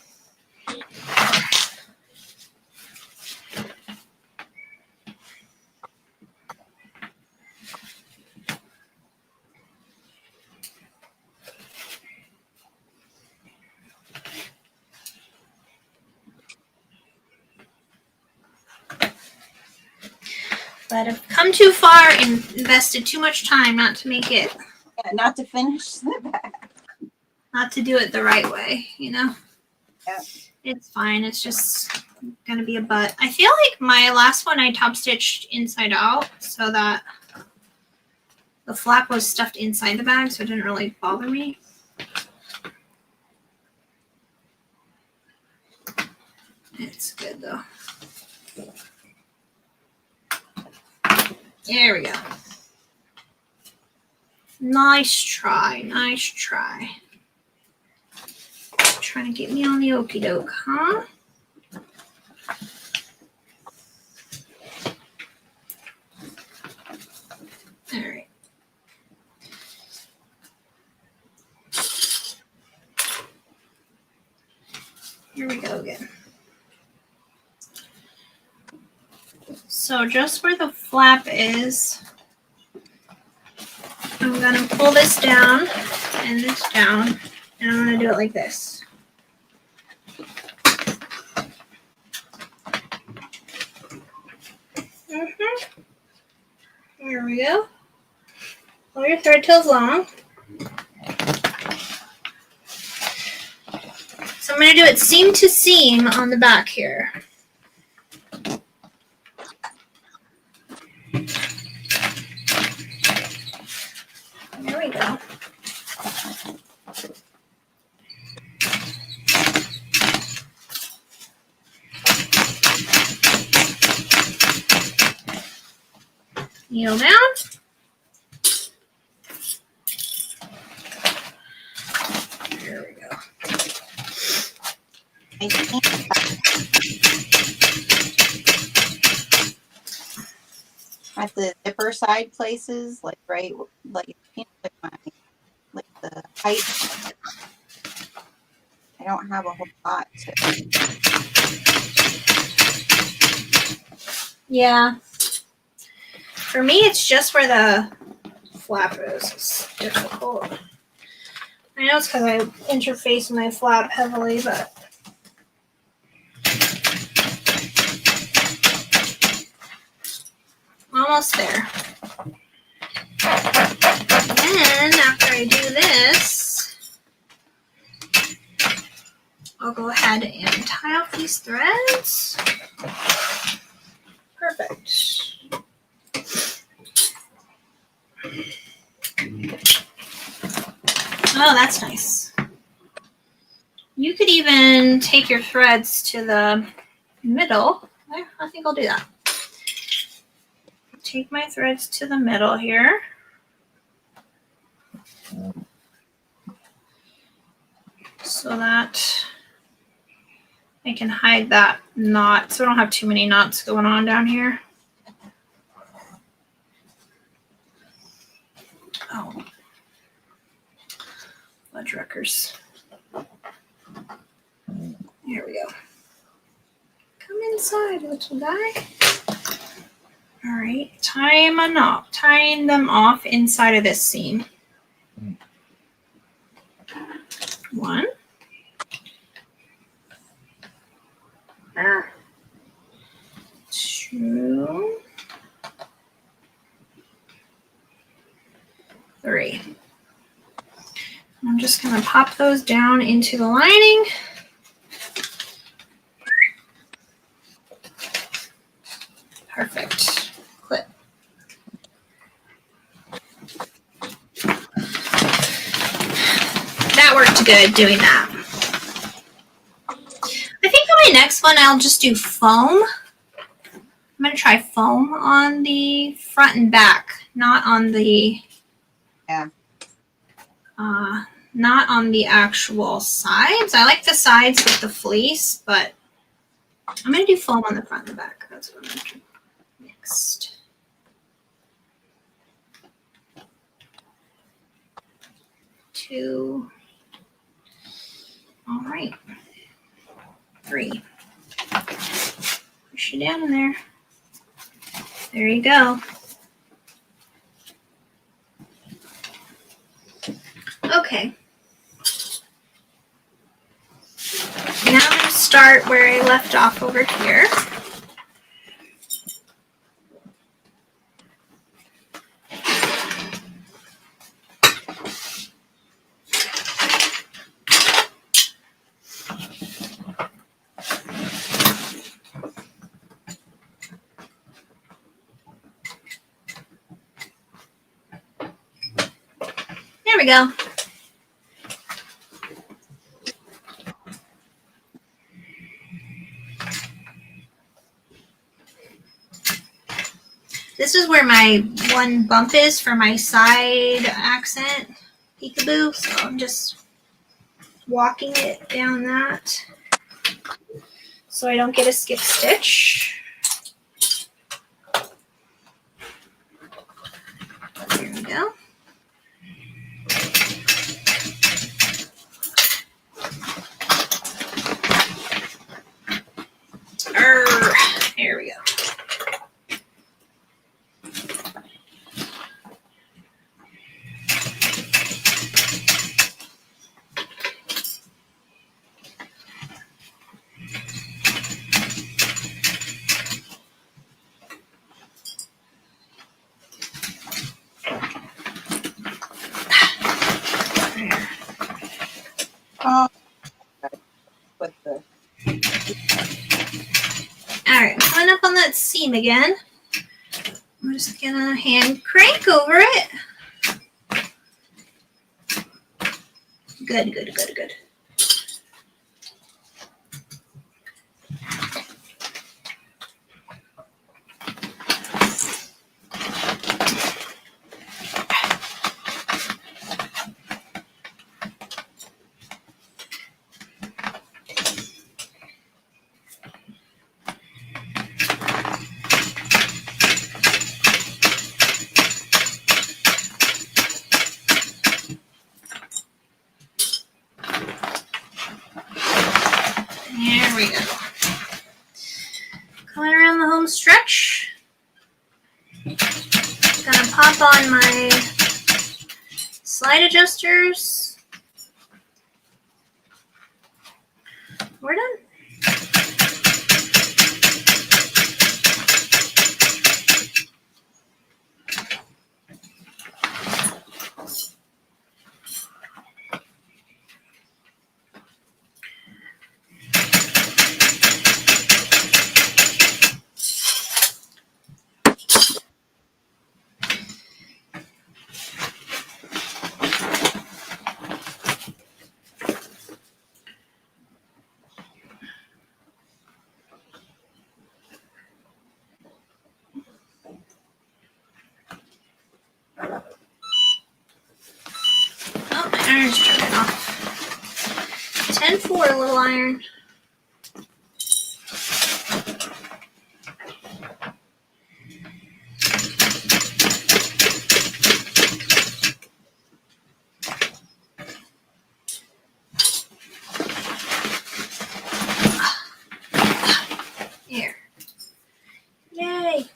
But I've come too far and invested too much time not to make it. Yeah, not to finish the back. Not to do it the right way, you know? Yeah. It's fine. It's just going to be a butt. I feel like my last one I top stitched inside out so that The flap was stuffed inside the bag, so it didn't really bother me. It's good though. There we go. Nice try, nice try. Trying to get me on the okie doke, huh? All right. Here we go again. So just where the flap is, I'm gonna pull this down and this down, and I'm gonna do it like this. There we go. Pull your thread tails long. So I'm going to do it seam to seam on the back here. There we go. Kneel down. There we go. I think at the zipper side places, like right, like the height, I don't have a whole lot to. Yeah. For me, it's just where the flap is. It's difficult. I know it's because I interface my flap heavily, but almost there. And then after I do this, I'll go ahead and tie off these threads. Perfect. Oh, that's nice. You could even take your threads to the middle. I think I'll do that. Take my threads to the middle here. So that I can hide that knot so I don't have too many knots going on down here. Oh. Fudge wreckers. Here we go. Come inside, little guy. All right, tying them off inside of this seam. One. Two. Three. I'm just going to pop those down into the lining. Perfect. Clip. That worked good doing that. I think on my next one, I'll just do foam. I'm going to try foam on the front and back, not on the not on the actual sides. I like the sides with the fleece, but I'm going to do foam on the front and the back. That's what I'm going to do next. Two. All right. Three. Push it down in there. There you go. Okay. Now I'm going to start where I left off over here. There we go. This is where my one bump is for my side accent peekaboo. So I'm just walking it down that so I don't get a skip stitch. There we go. There we go. Oh, with the All right, coming up on that seam again. I'm just gonna hand crank over it. Good, good, good, good. There we go. Coming around the home stretch. Gonna pop on my slide adjusters. We're done. Oh, my iron's turning off. 10-4, little iron. Here. Yay.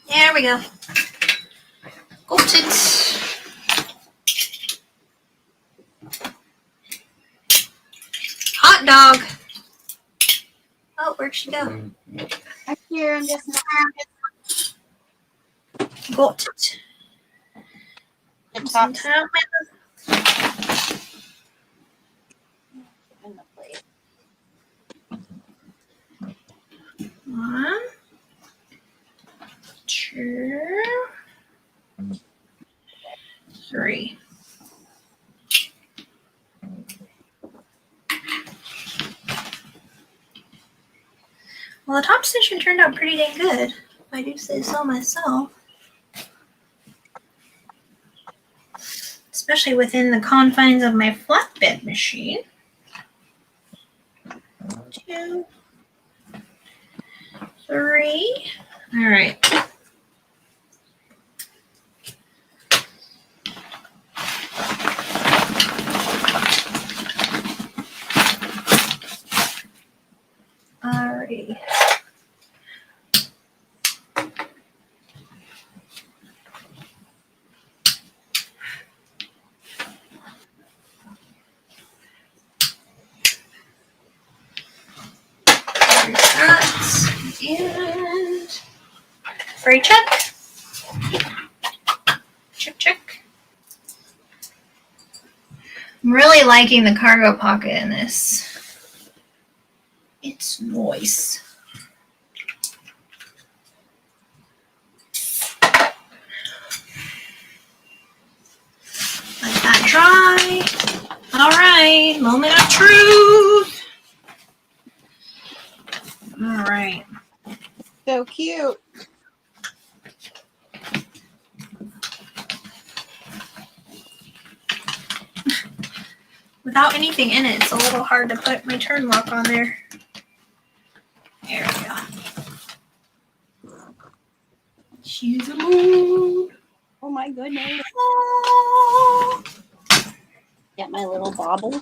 There we go. Got it. Hot dog. Oh, where'd she go? I'm here. I'm just not Got it. the Some top time. in the plate. 1, 2, 3. Well, the top stitching turned out pretty dang good, if I do say so myself. Especially within the confines of my flatbed machine. 2, 3. All right. Alrighty. And free check. Check, check. I'm really liking the cargo pocket in this. It's nice. Let that dry. All right, moment of truth. All right. So cute. Without anything in it, it's a little hard to put my turn lock on there. There we go. She's a moon. Oh my goodness. Oh. Get my little bauble.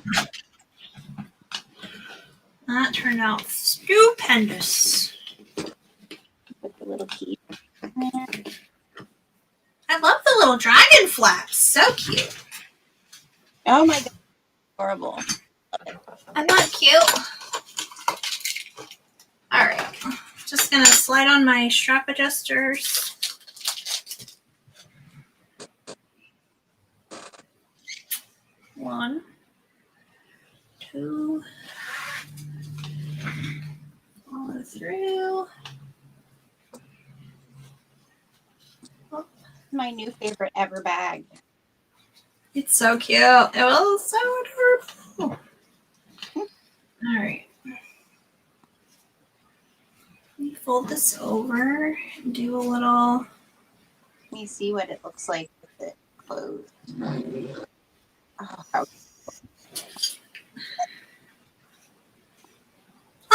That turned out stupendous. With the little key. I love the little dragon flaps. So cute. Oh my god. Horrible. I'm not cute. All right. Just going to slide on my strap adjusters. One, two, follow through. My new favorite ever bag. It's so cute. It was so adorable. All right. Let me fold this over and do a little. Let me see what it looks like with it closed. Oh,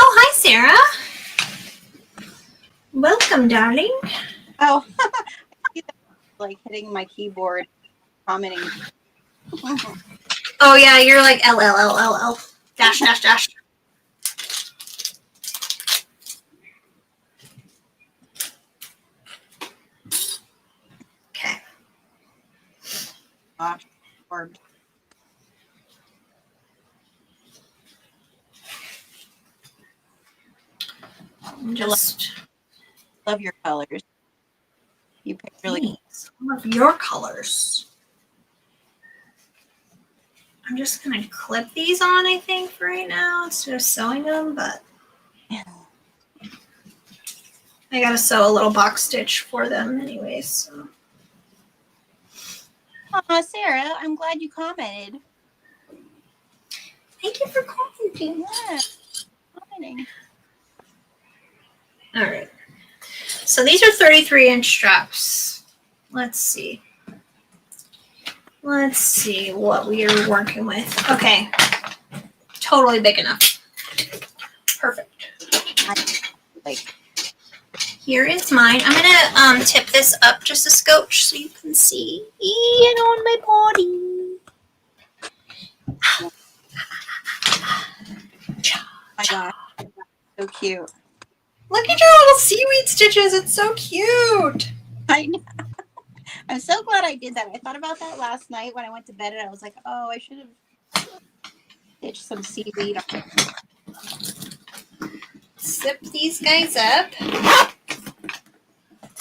Oh, hi, Sarah. Welcome, darling. oh. Like hitting my keyboard, commenting. Oh, yeah, you're like LLLLL. Dash, dash, dash. Okay. Gosh, or Just love your colors. You pick really. some of your colors. I'm just gonna clip these on, I think, for right now instead of sewing them, but I gotta sew a little box stitch for them anyways. So. Aw, Sarah, I'm glad you commented. Thank you for commenting. Yeah, commenting. All right. So these are 33-inch straps. Let's see. Let's see what we are working with. Okay. Totally big enough. Perfect. Like, here is mine. I'm gonna tip this up just a scotch so you can see it on my body. my God, so cute. Look at your little seaweed stitches. It's so cute. I know. I'm so glad I did that. I thought about that last night when I went to bed, and I was like, oh, I should have stitched some seaweed. Zip these guys up.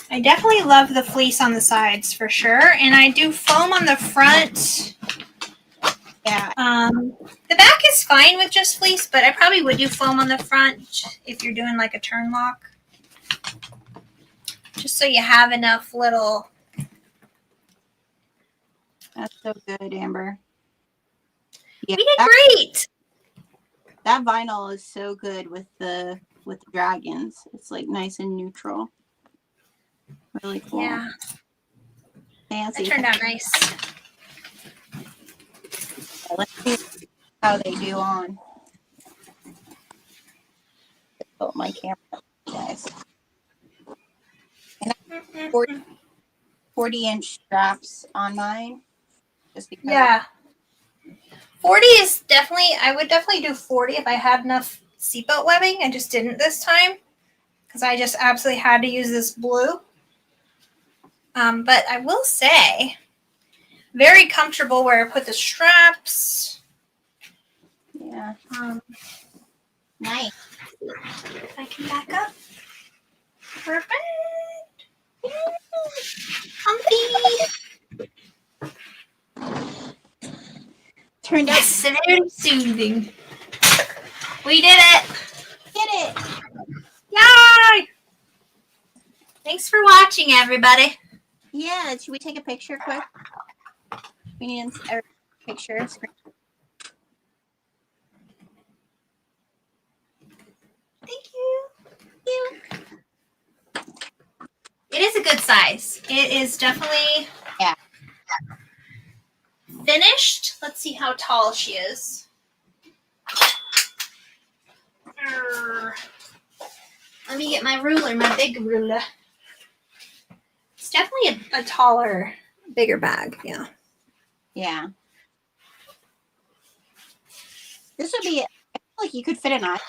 I definitely love the fleece on the sides for sure, and I do foam on the front. Yeah. The back is fine with just fleece, but I probably would do foam on the front if you're doing like a turn lock. Just so you have enough little. That's so good, Amber. Yeah, We did great. That vinyl is so good with the dragons. It's like nice and neutral. Really cool. Yeah. Fancy. That turned out nice. Let's see how they do on. Put my camera up, guys. And I have 40-inch straps on mine. Just because. Yeah. 40 is definitely, I would definitely do 40 if I had enough seatbelt webbing. I just didn't this time because I just absolutely had to use this blue. But I will say, very comfortable where I put the straps. Yeah. Nice. If I can back up. Perfect. Comfy. Turned out Yes, very soothing. We did it. get it. Yay! Thanks for watching, everybody. Yeah, should we take a picture quick? We need a picture screen. Thank you. It is a good size. It is definitely finished. Let's see how tall she is. Let me get my ruler, my big ruler. It's definitely a taller, bigger bag. Yeah. Yeah. This would be, I feel like you could fit an eye.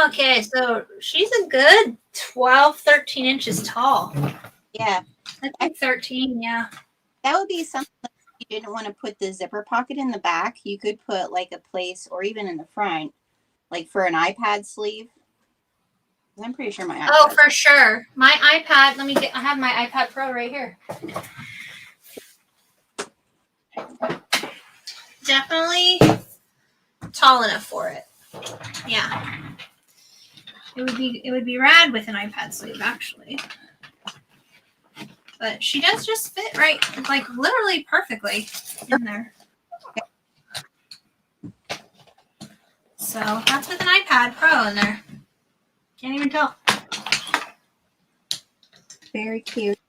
Okay, so she's a good 12, 13 inches tall. Yeah. I think 13, yeah. That would be something like if you didn't want to put the zipper pocket in the back. You could put like a place, or even in the front, like for an iPad sleeve. I'm pretty sure my iPad. Oh, for sure. My iPad, I have my iPad Pro right here. Definitely tall enough for it. Yeah. It would be rad with an iPad sleeve, actually. But she does just fit right, like literally perfectly in there. So that's with an iPad Pro in there. Can't even tell. Very cute.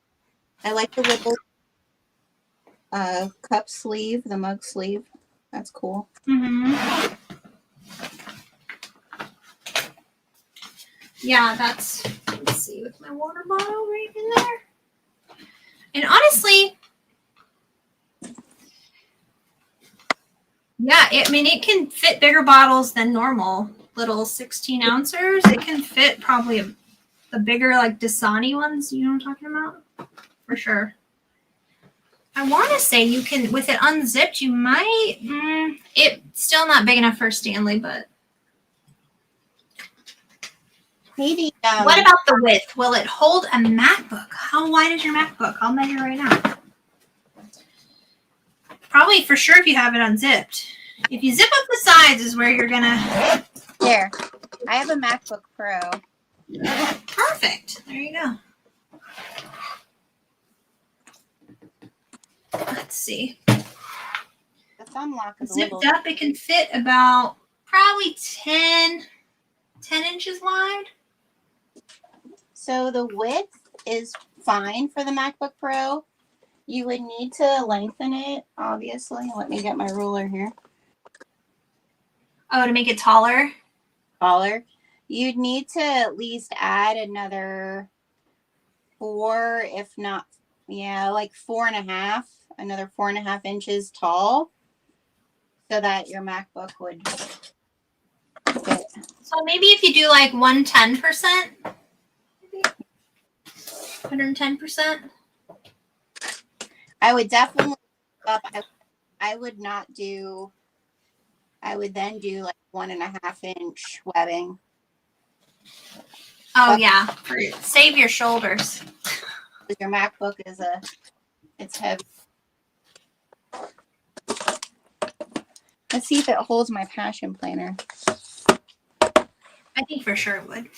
I like the little cup sleeve, the mug sleeve. That's cool. Mm-hmm. Yeah, let's see, with my water bottle right in there. And honestly, yeah, it can fit bigger bottles than normal. Little 16 ounces. It can fit probably the bigger, like Dasani ones. You know what I'm talking about? For sure. I want to say you can, with it unzipped, you might. It's still not big enough for Stanley, but. Maybe. What about the width? Will it hold a MacBook? How wide is your MacBook? I'll measure right now. Probably for sure if you have it unzipped. If you zip up the sides is where you're gonna. There. I have a MacBook Pro. Perfect. There you go. Let's see. The thumb lock is Zipped little. up, it can fit about probably 10 inches wide. So the width is fine for the MacBook Pro. You would need to lengthen it, obviously. Let me get my ruler here. Oh, to make it taller? Taller. You'd need to at least add another 4, if not, like 4.5, another 4.5 inches tall, so that your MacBook would fit. So maybe if you do like 110%, maybe 110%. I would definitely up. I would not do. I would then do like 1.5 inch webbing. Oh yeah, save your shoulders. Your MacBook is it's heavy. Let's see if it holds my passion planner. I think for sure it would.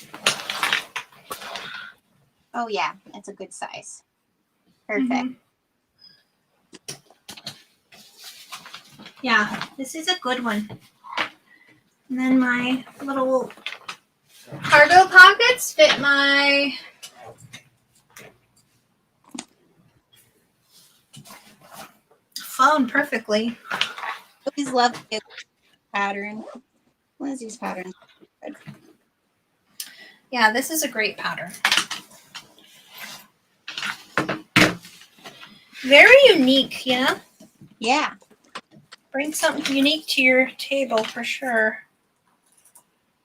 Oh yeah, it's a good size. Perfect. Mm-hmm. Yeah, this is a good one. And then my little cargo pockets fit my phone perfectly. Always love the pattern. Lindsay's pattern. Good. Yeah, this is a great pattern. Very unique, you know? Yeah. Bring something unique to your table for sure.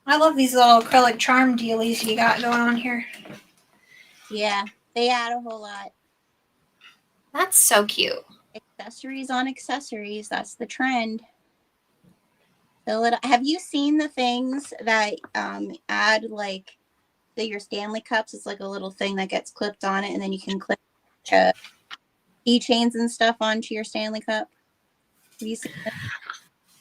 I love these little acrylic charm dealies you got going on here. Yeah, they add a whole lot. That's so cute. Accessories on accessories. That's the trend. Have you seen the things that add like your Stanley cups? It's like a little thing that gets clipped on it, and then you can clip keychains and stuff onto your Stanley cup. Have you seen that?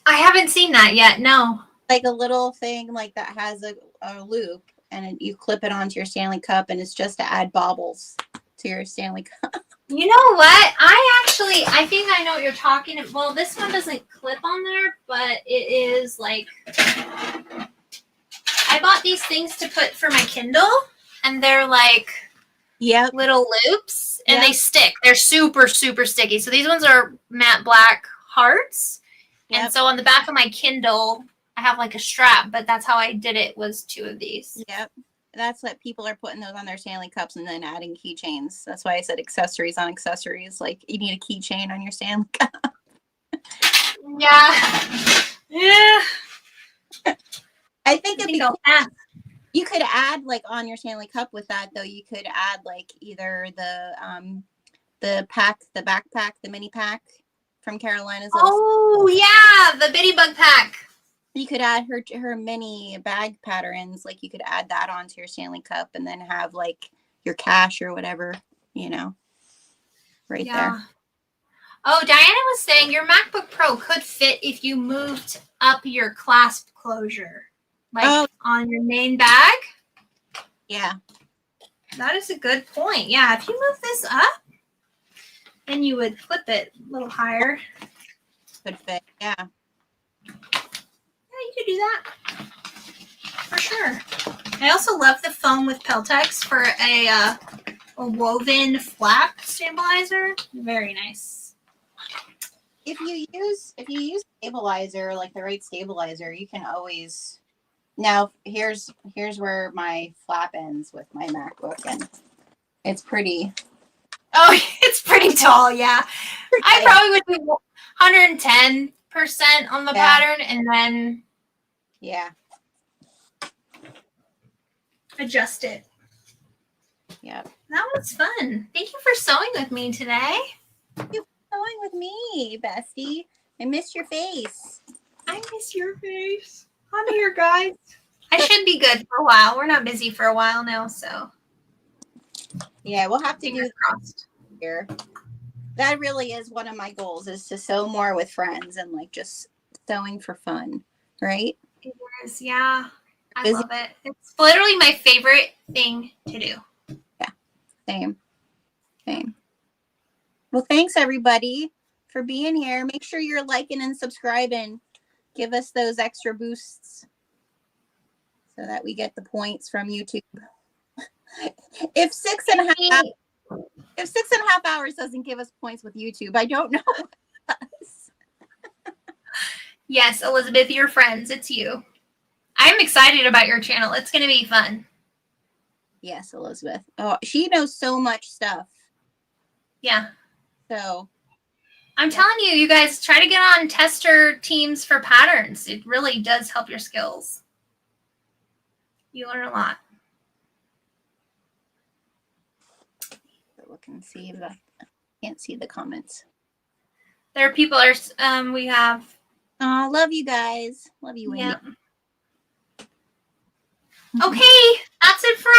I haven't seen that yet. No. Like a little thing like that has a loop, and you clip it onto your Stanley cup, and it's just to add baubles to your Stanley cup. You know what? I think I know what you're talking about. Well, this one doesn't clip on there, but it is like, I bought these things to put for my Kindle, and they're like little loops, and they stick. They're super, super sticky. So these ones are matte black hearts. And so on the back of my Kindle, I have like a strap, but that's how I did it, was 2 of these. Yep. That's what people are putting those on their Stanley cups and then adding keychains. That's why I said accessories on accessories. Like you need a keychain on your Stanley cup. Yeah. Yeah. I think you could add like on your Stanley cup with that though. You could add like either the backpack, the mini pack from Carolina's. Oh yeah, the Bitty Bug pack. You could add her mini bag patterns. Like you could add that onto your Stanley cup and then have like your cash or whatever, right there. Oh, Diana was saying your MacBook Pro could fit if you moved up your clasp closure, like on your main bag. Yeah. That is a good point. Yeah, if you move this up, then you would clip it a little higher. Could fit, yeah. You could do that for sure. I also love the foam with Peltex for a woven flap stabilizer. Very nice. If you use stabilizer, like the right stabilizer, you can always. Now here's where my flap ends with my MacBook, and it's pretty. Oh, it's pretty tall. Yeah, I probably would do 110% on the pattern, and then. Yeah. Adjust it. Yeah. That was fun. Thank you for sewing with me today. Thank you for sewing with me, bestie. I missed your face. I miss your face. I'm here, guys. I should be good for a while. We're not busy for a while now, so. Yeah, we'll have to Fingers do crossed. Here. That really is one of my goals, is to sew more with friends and like just sewing for fun, right? It is, yeah. I love it. It's literally my favorite thing to do. Yeah, same. Well, thanks everybody for being here. Make sure you're liking and subscribing. Give us those extra boosts so that we get the points from YouTube. If 6.5 hours doesn't give us points with YouTube, I don't know what does. Yes, Elizabeth, your friends, it's you. I'm excited about your channel. It's going to be fun. Yes, Elizabeth. Oh, she knows so much stuff. Yeah. So I'm telling you, you guys try to get on tester teams for patterns. It really does help your skills. You learn a lot. Look and see, but I can't see the comments. There are people we have. Love you guys. Love you, Wendy. Yeah. Okay, that's it for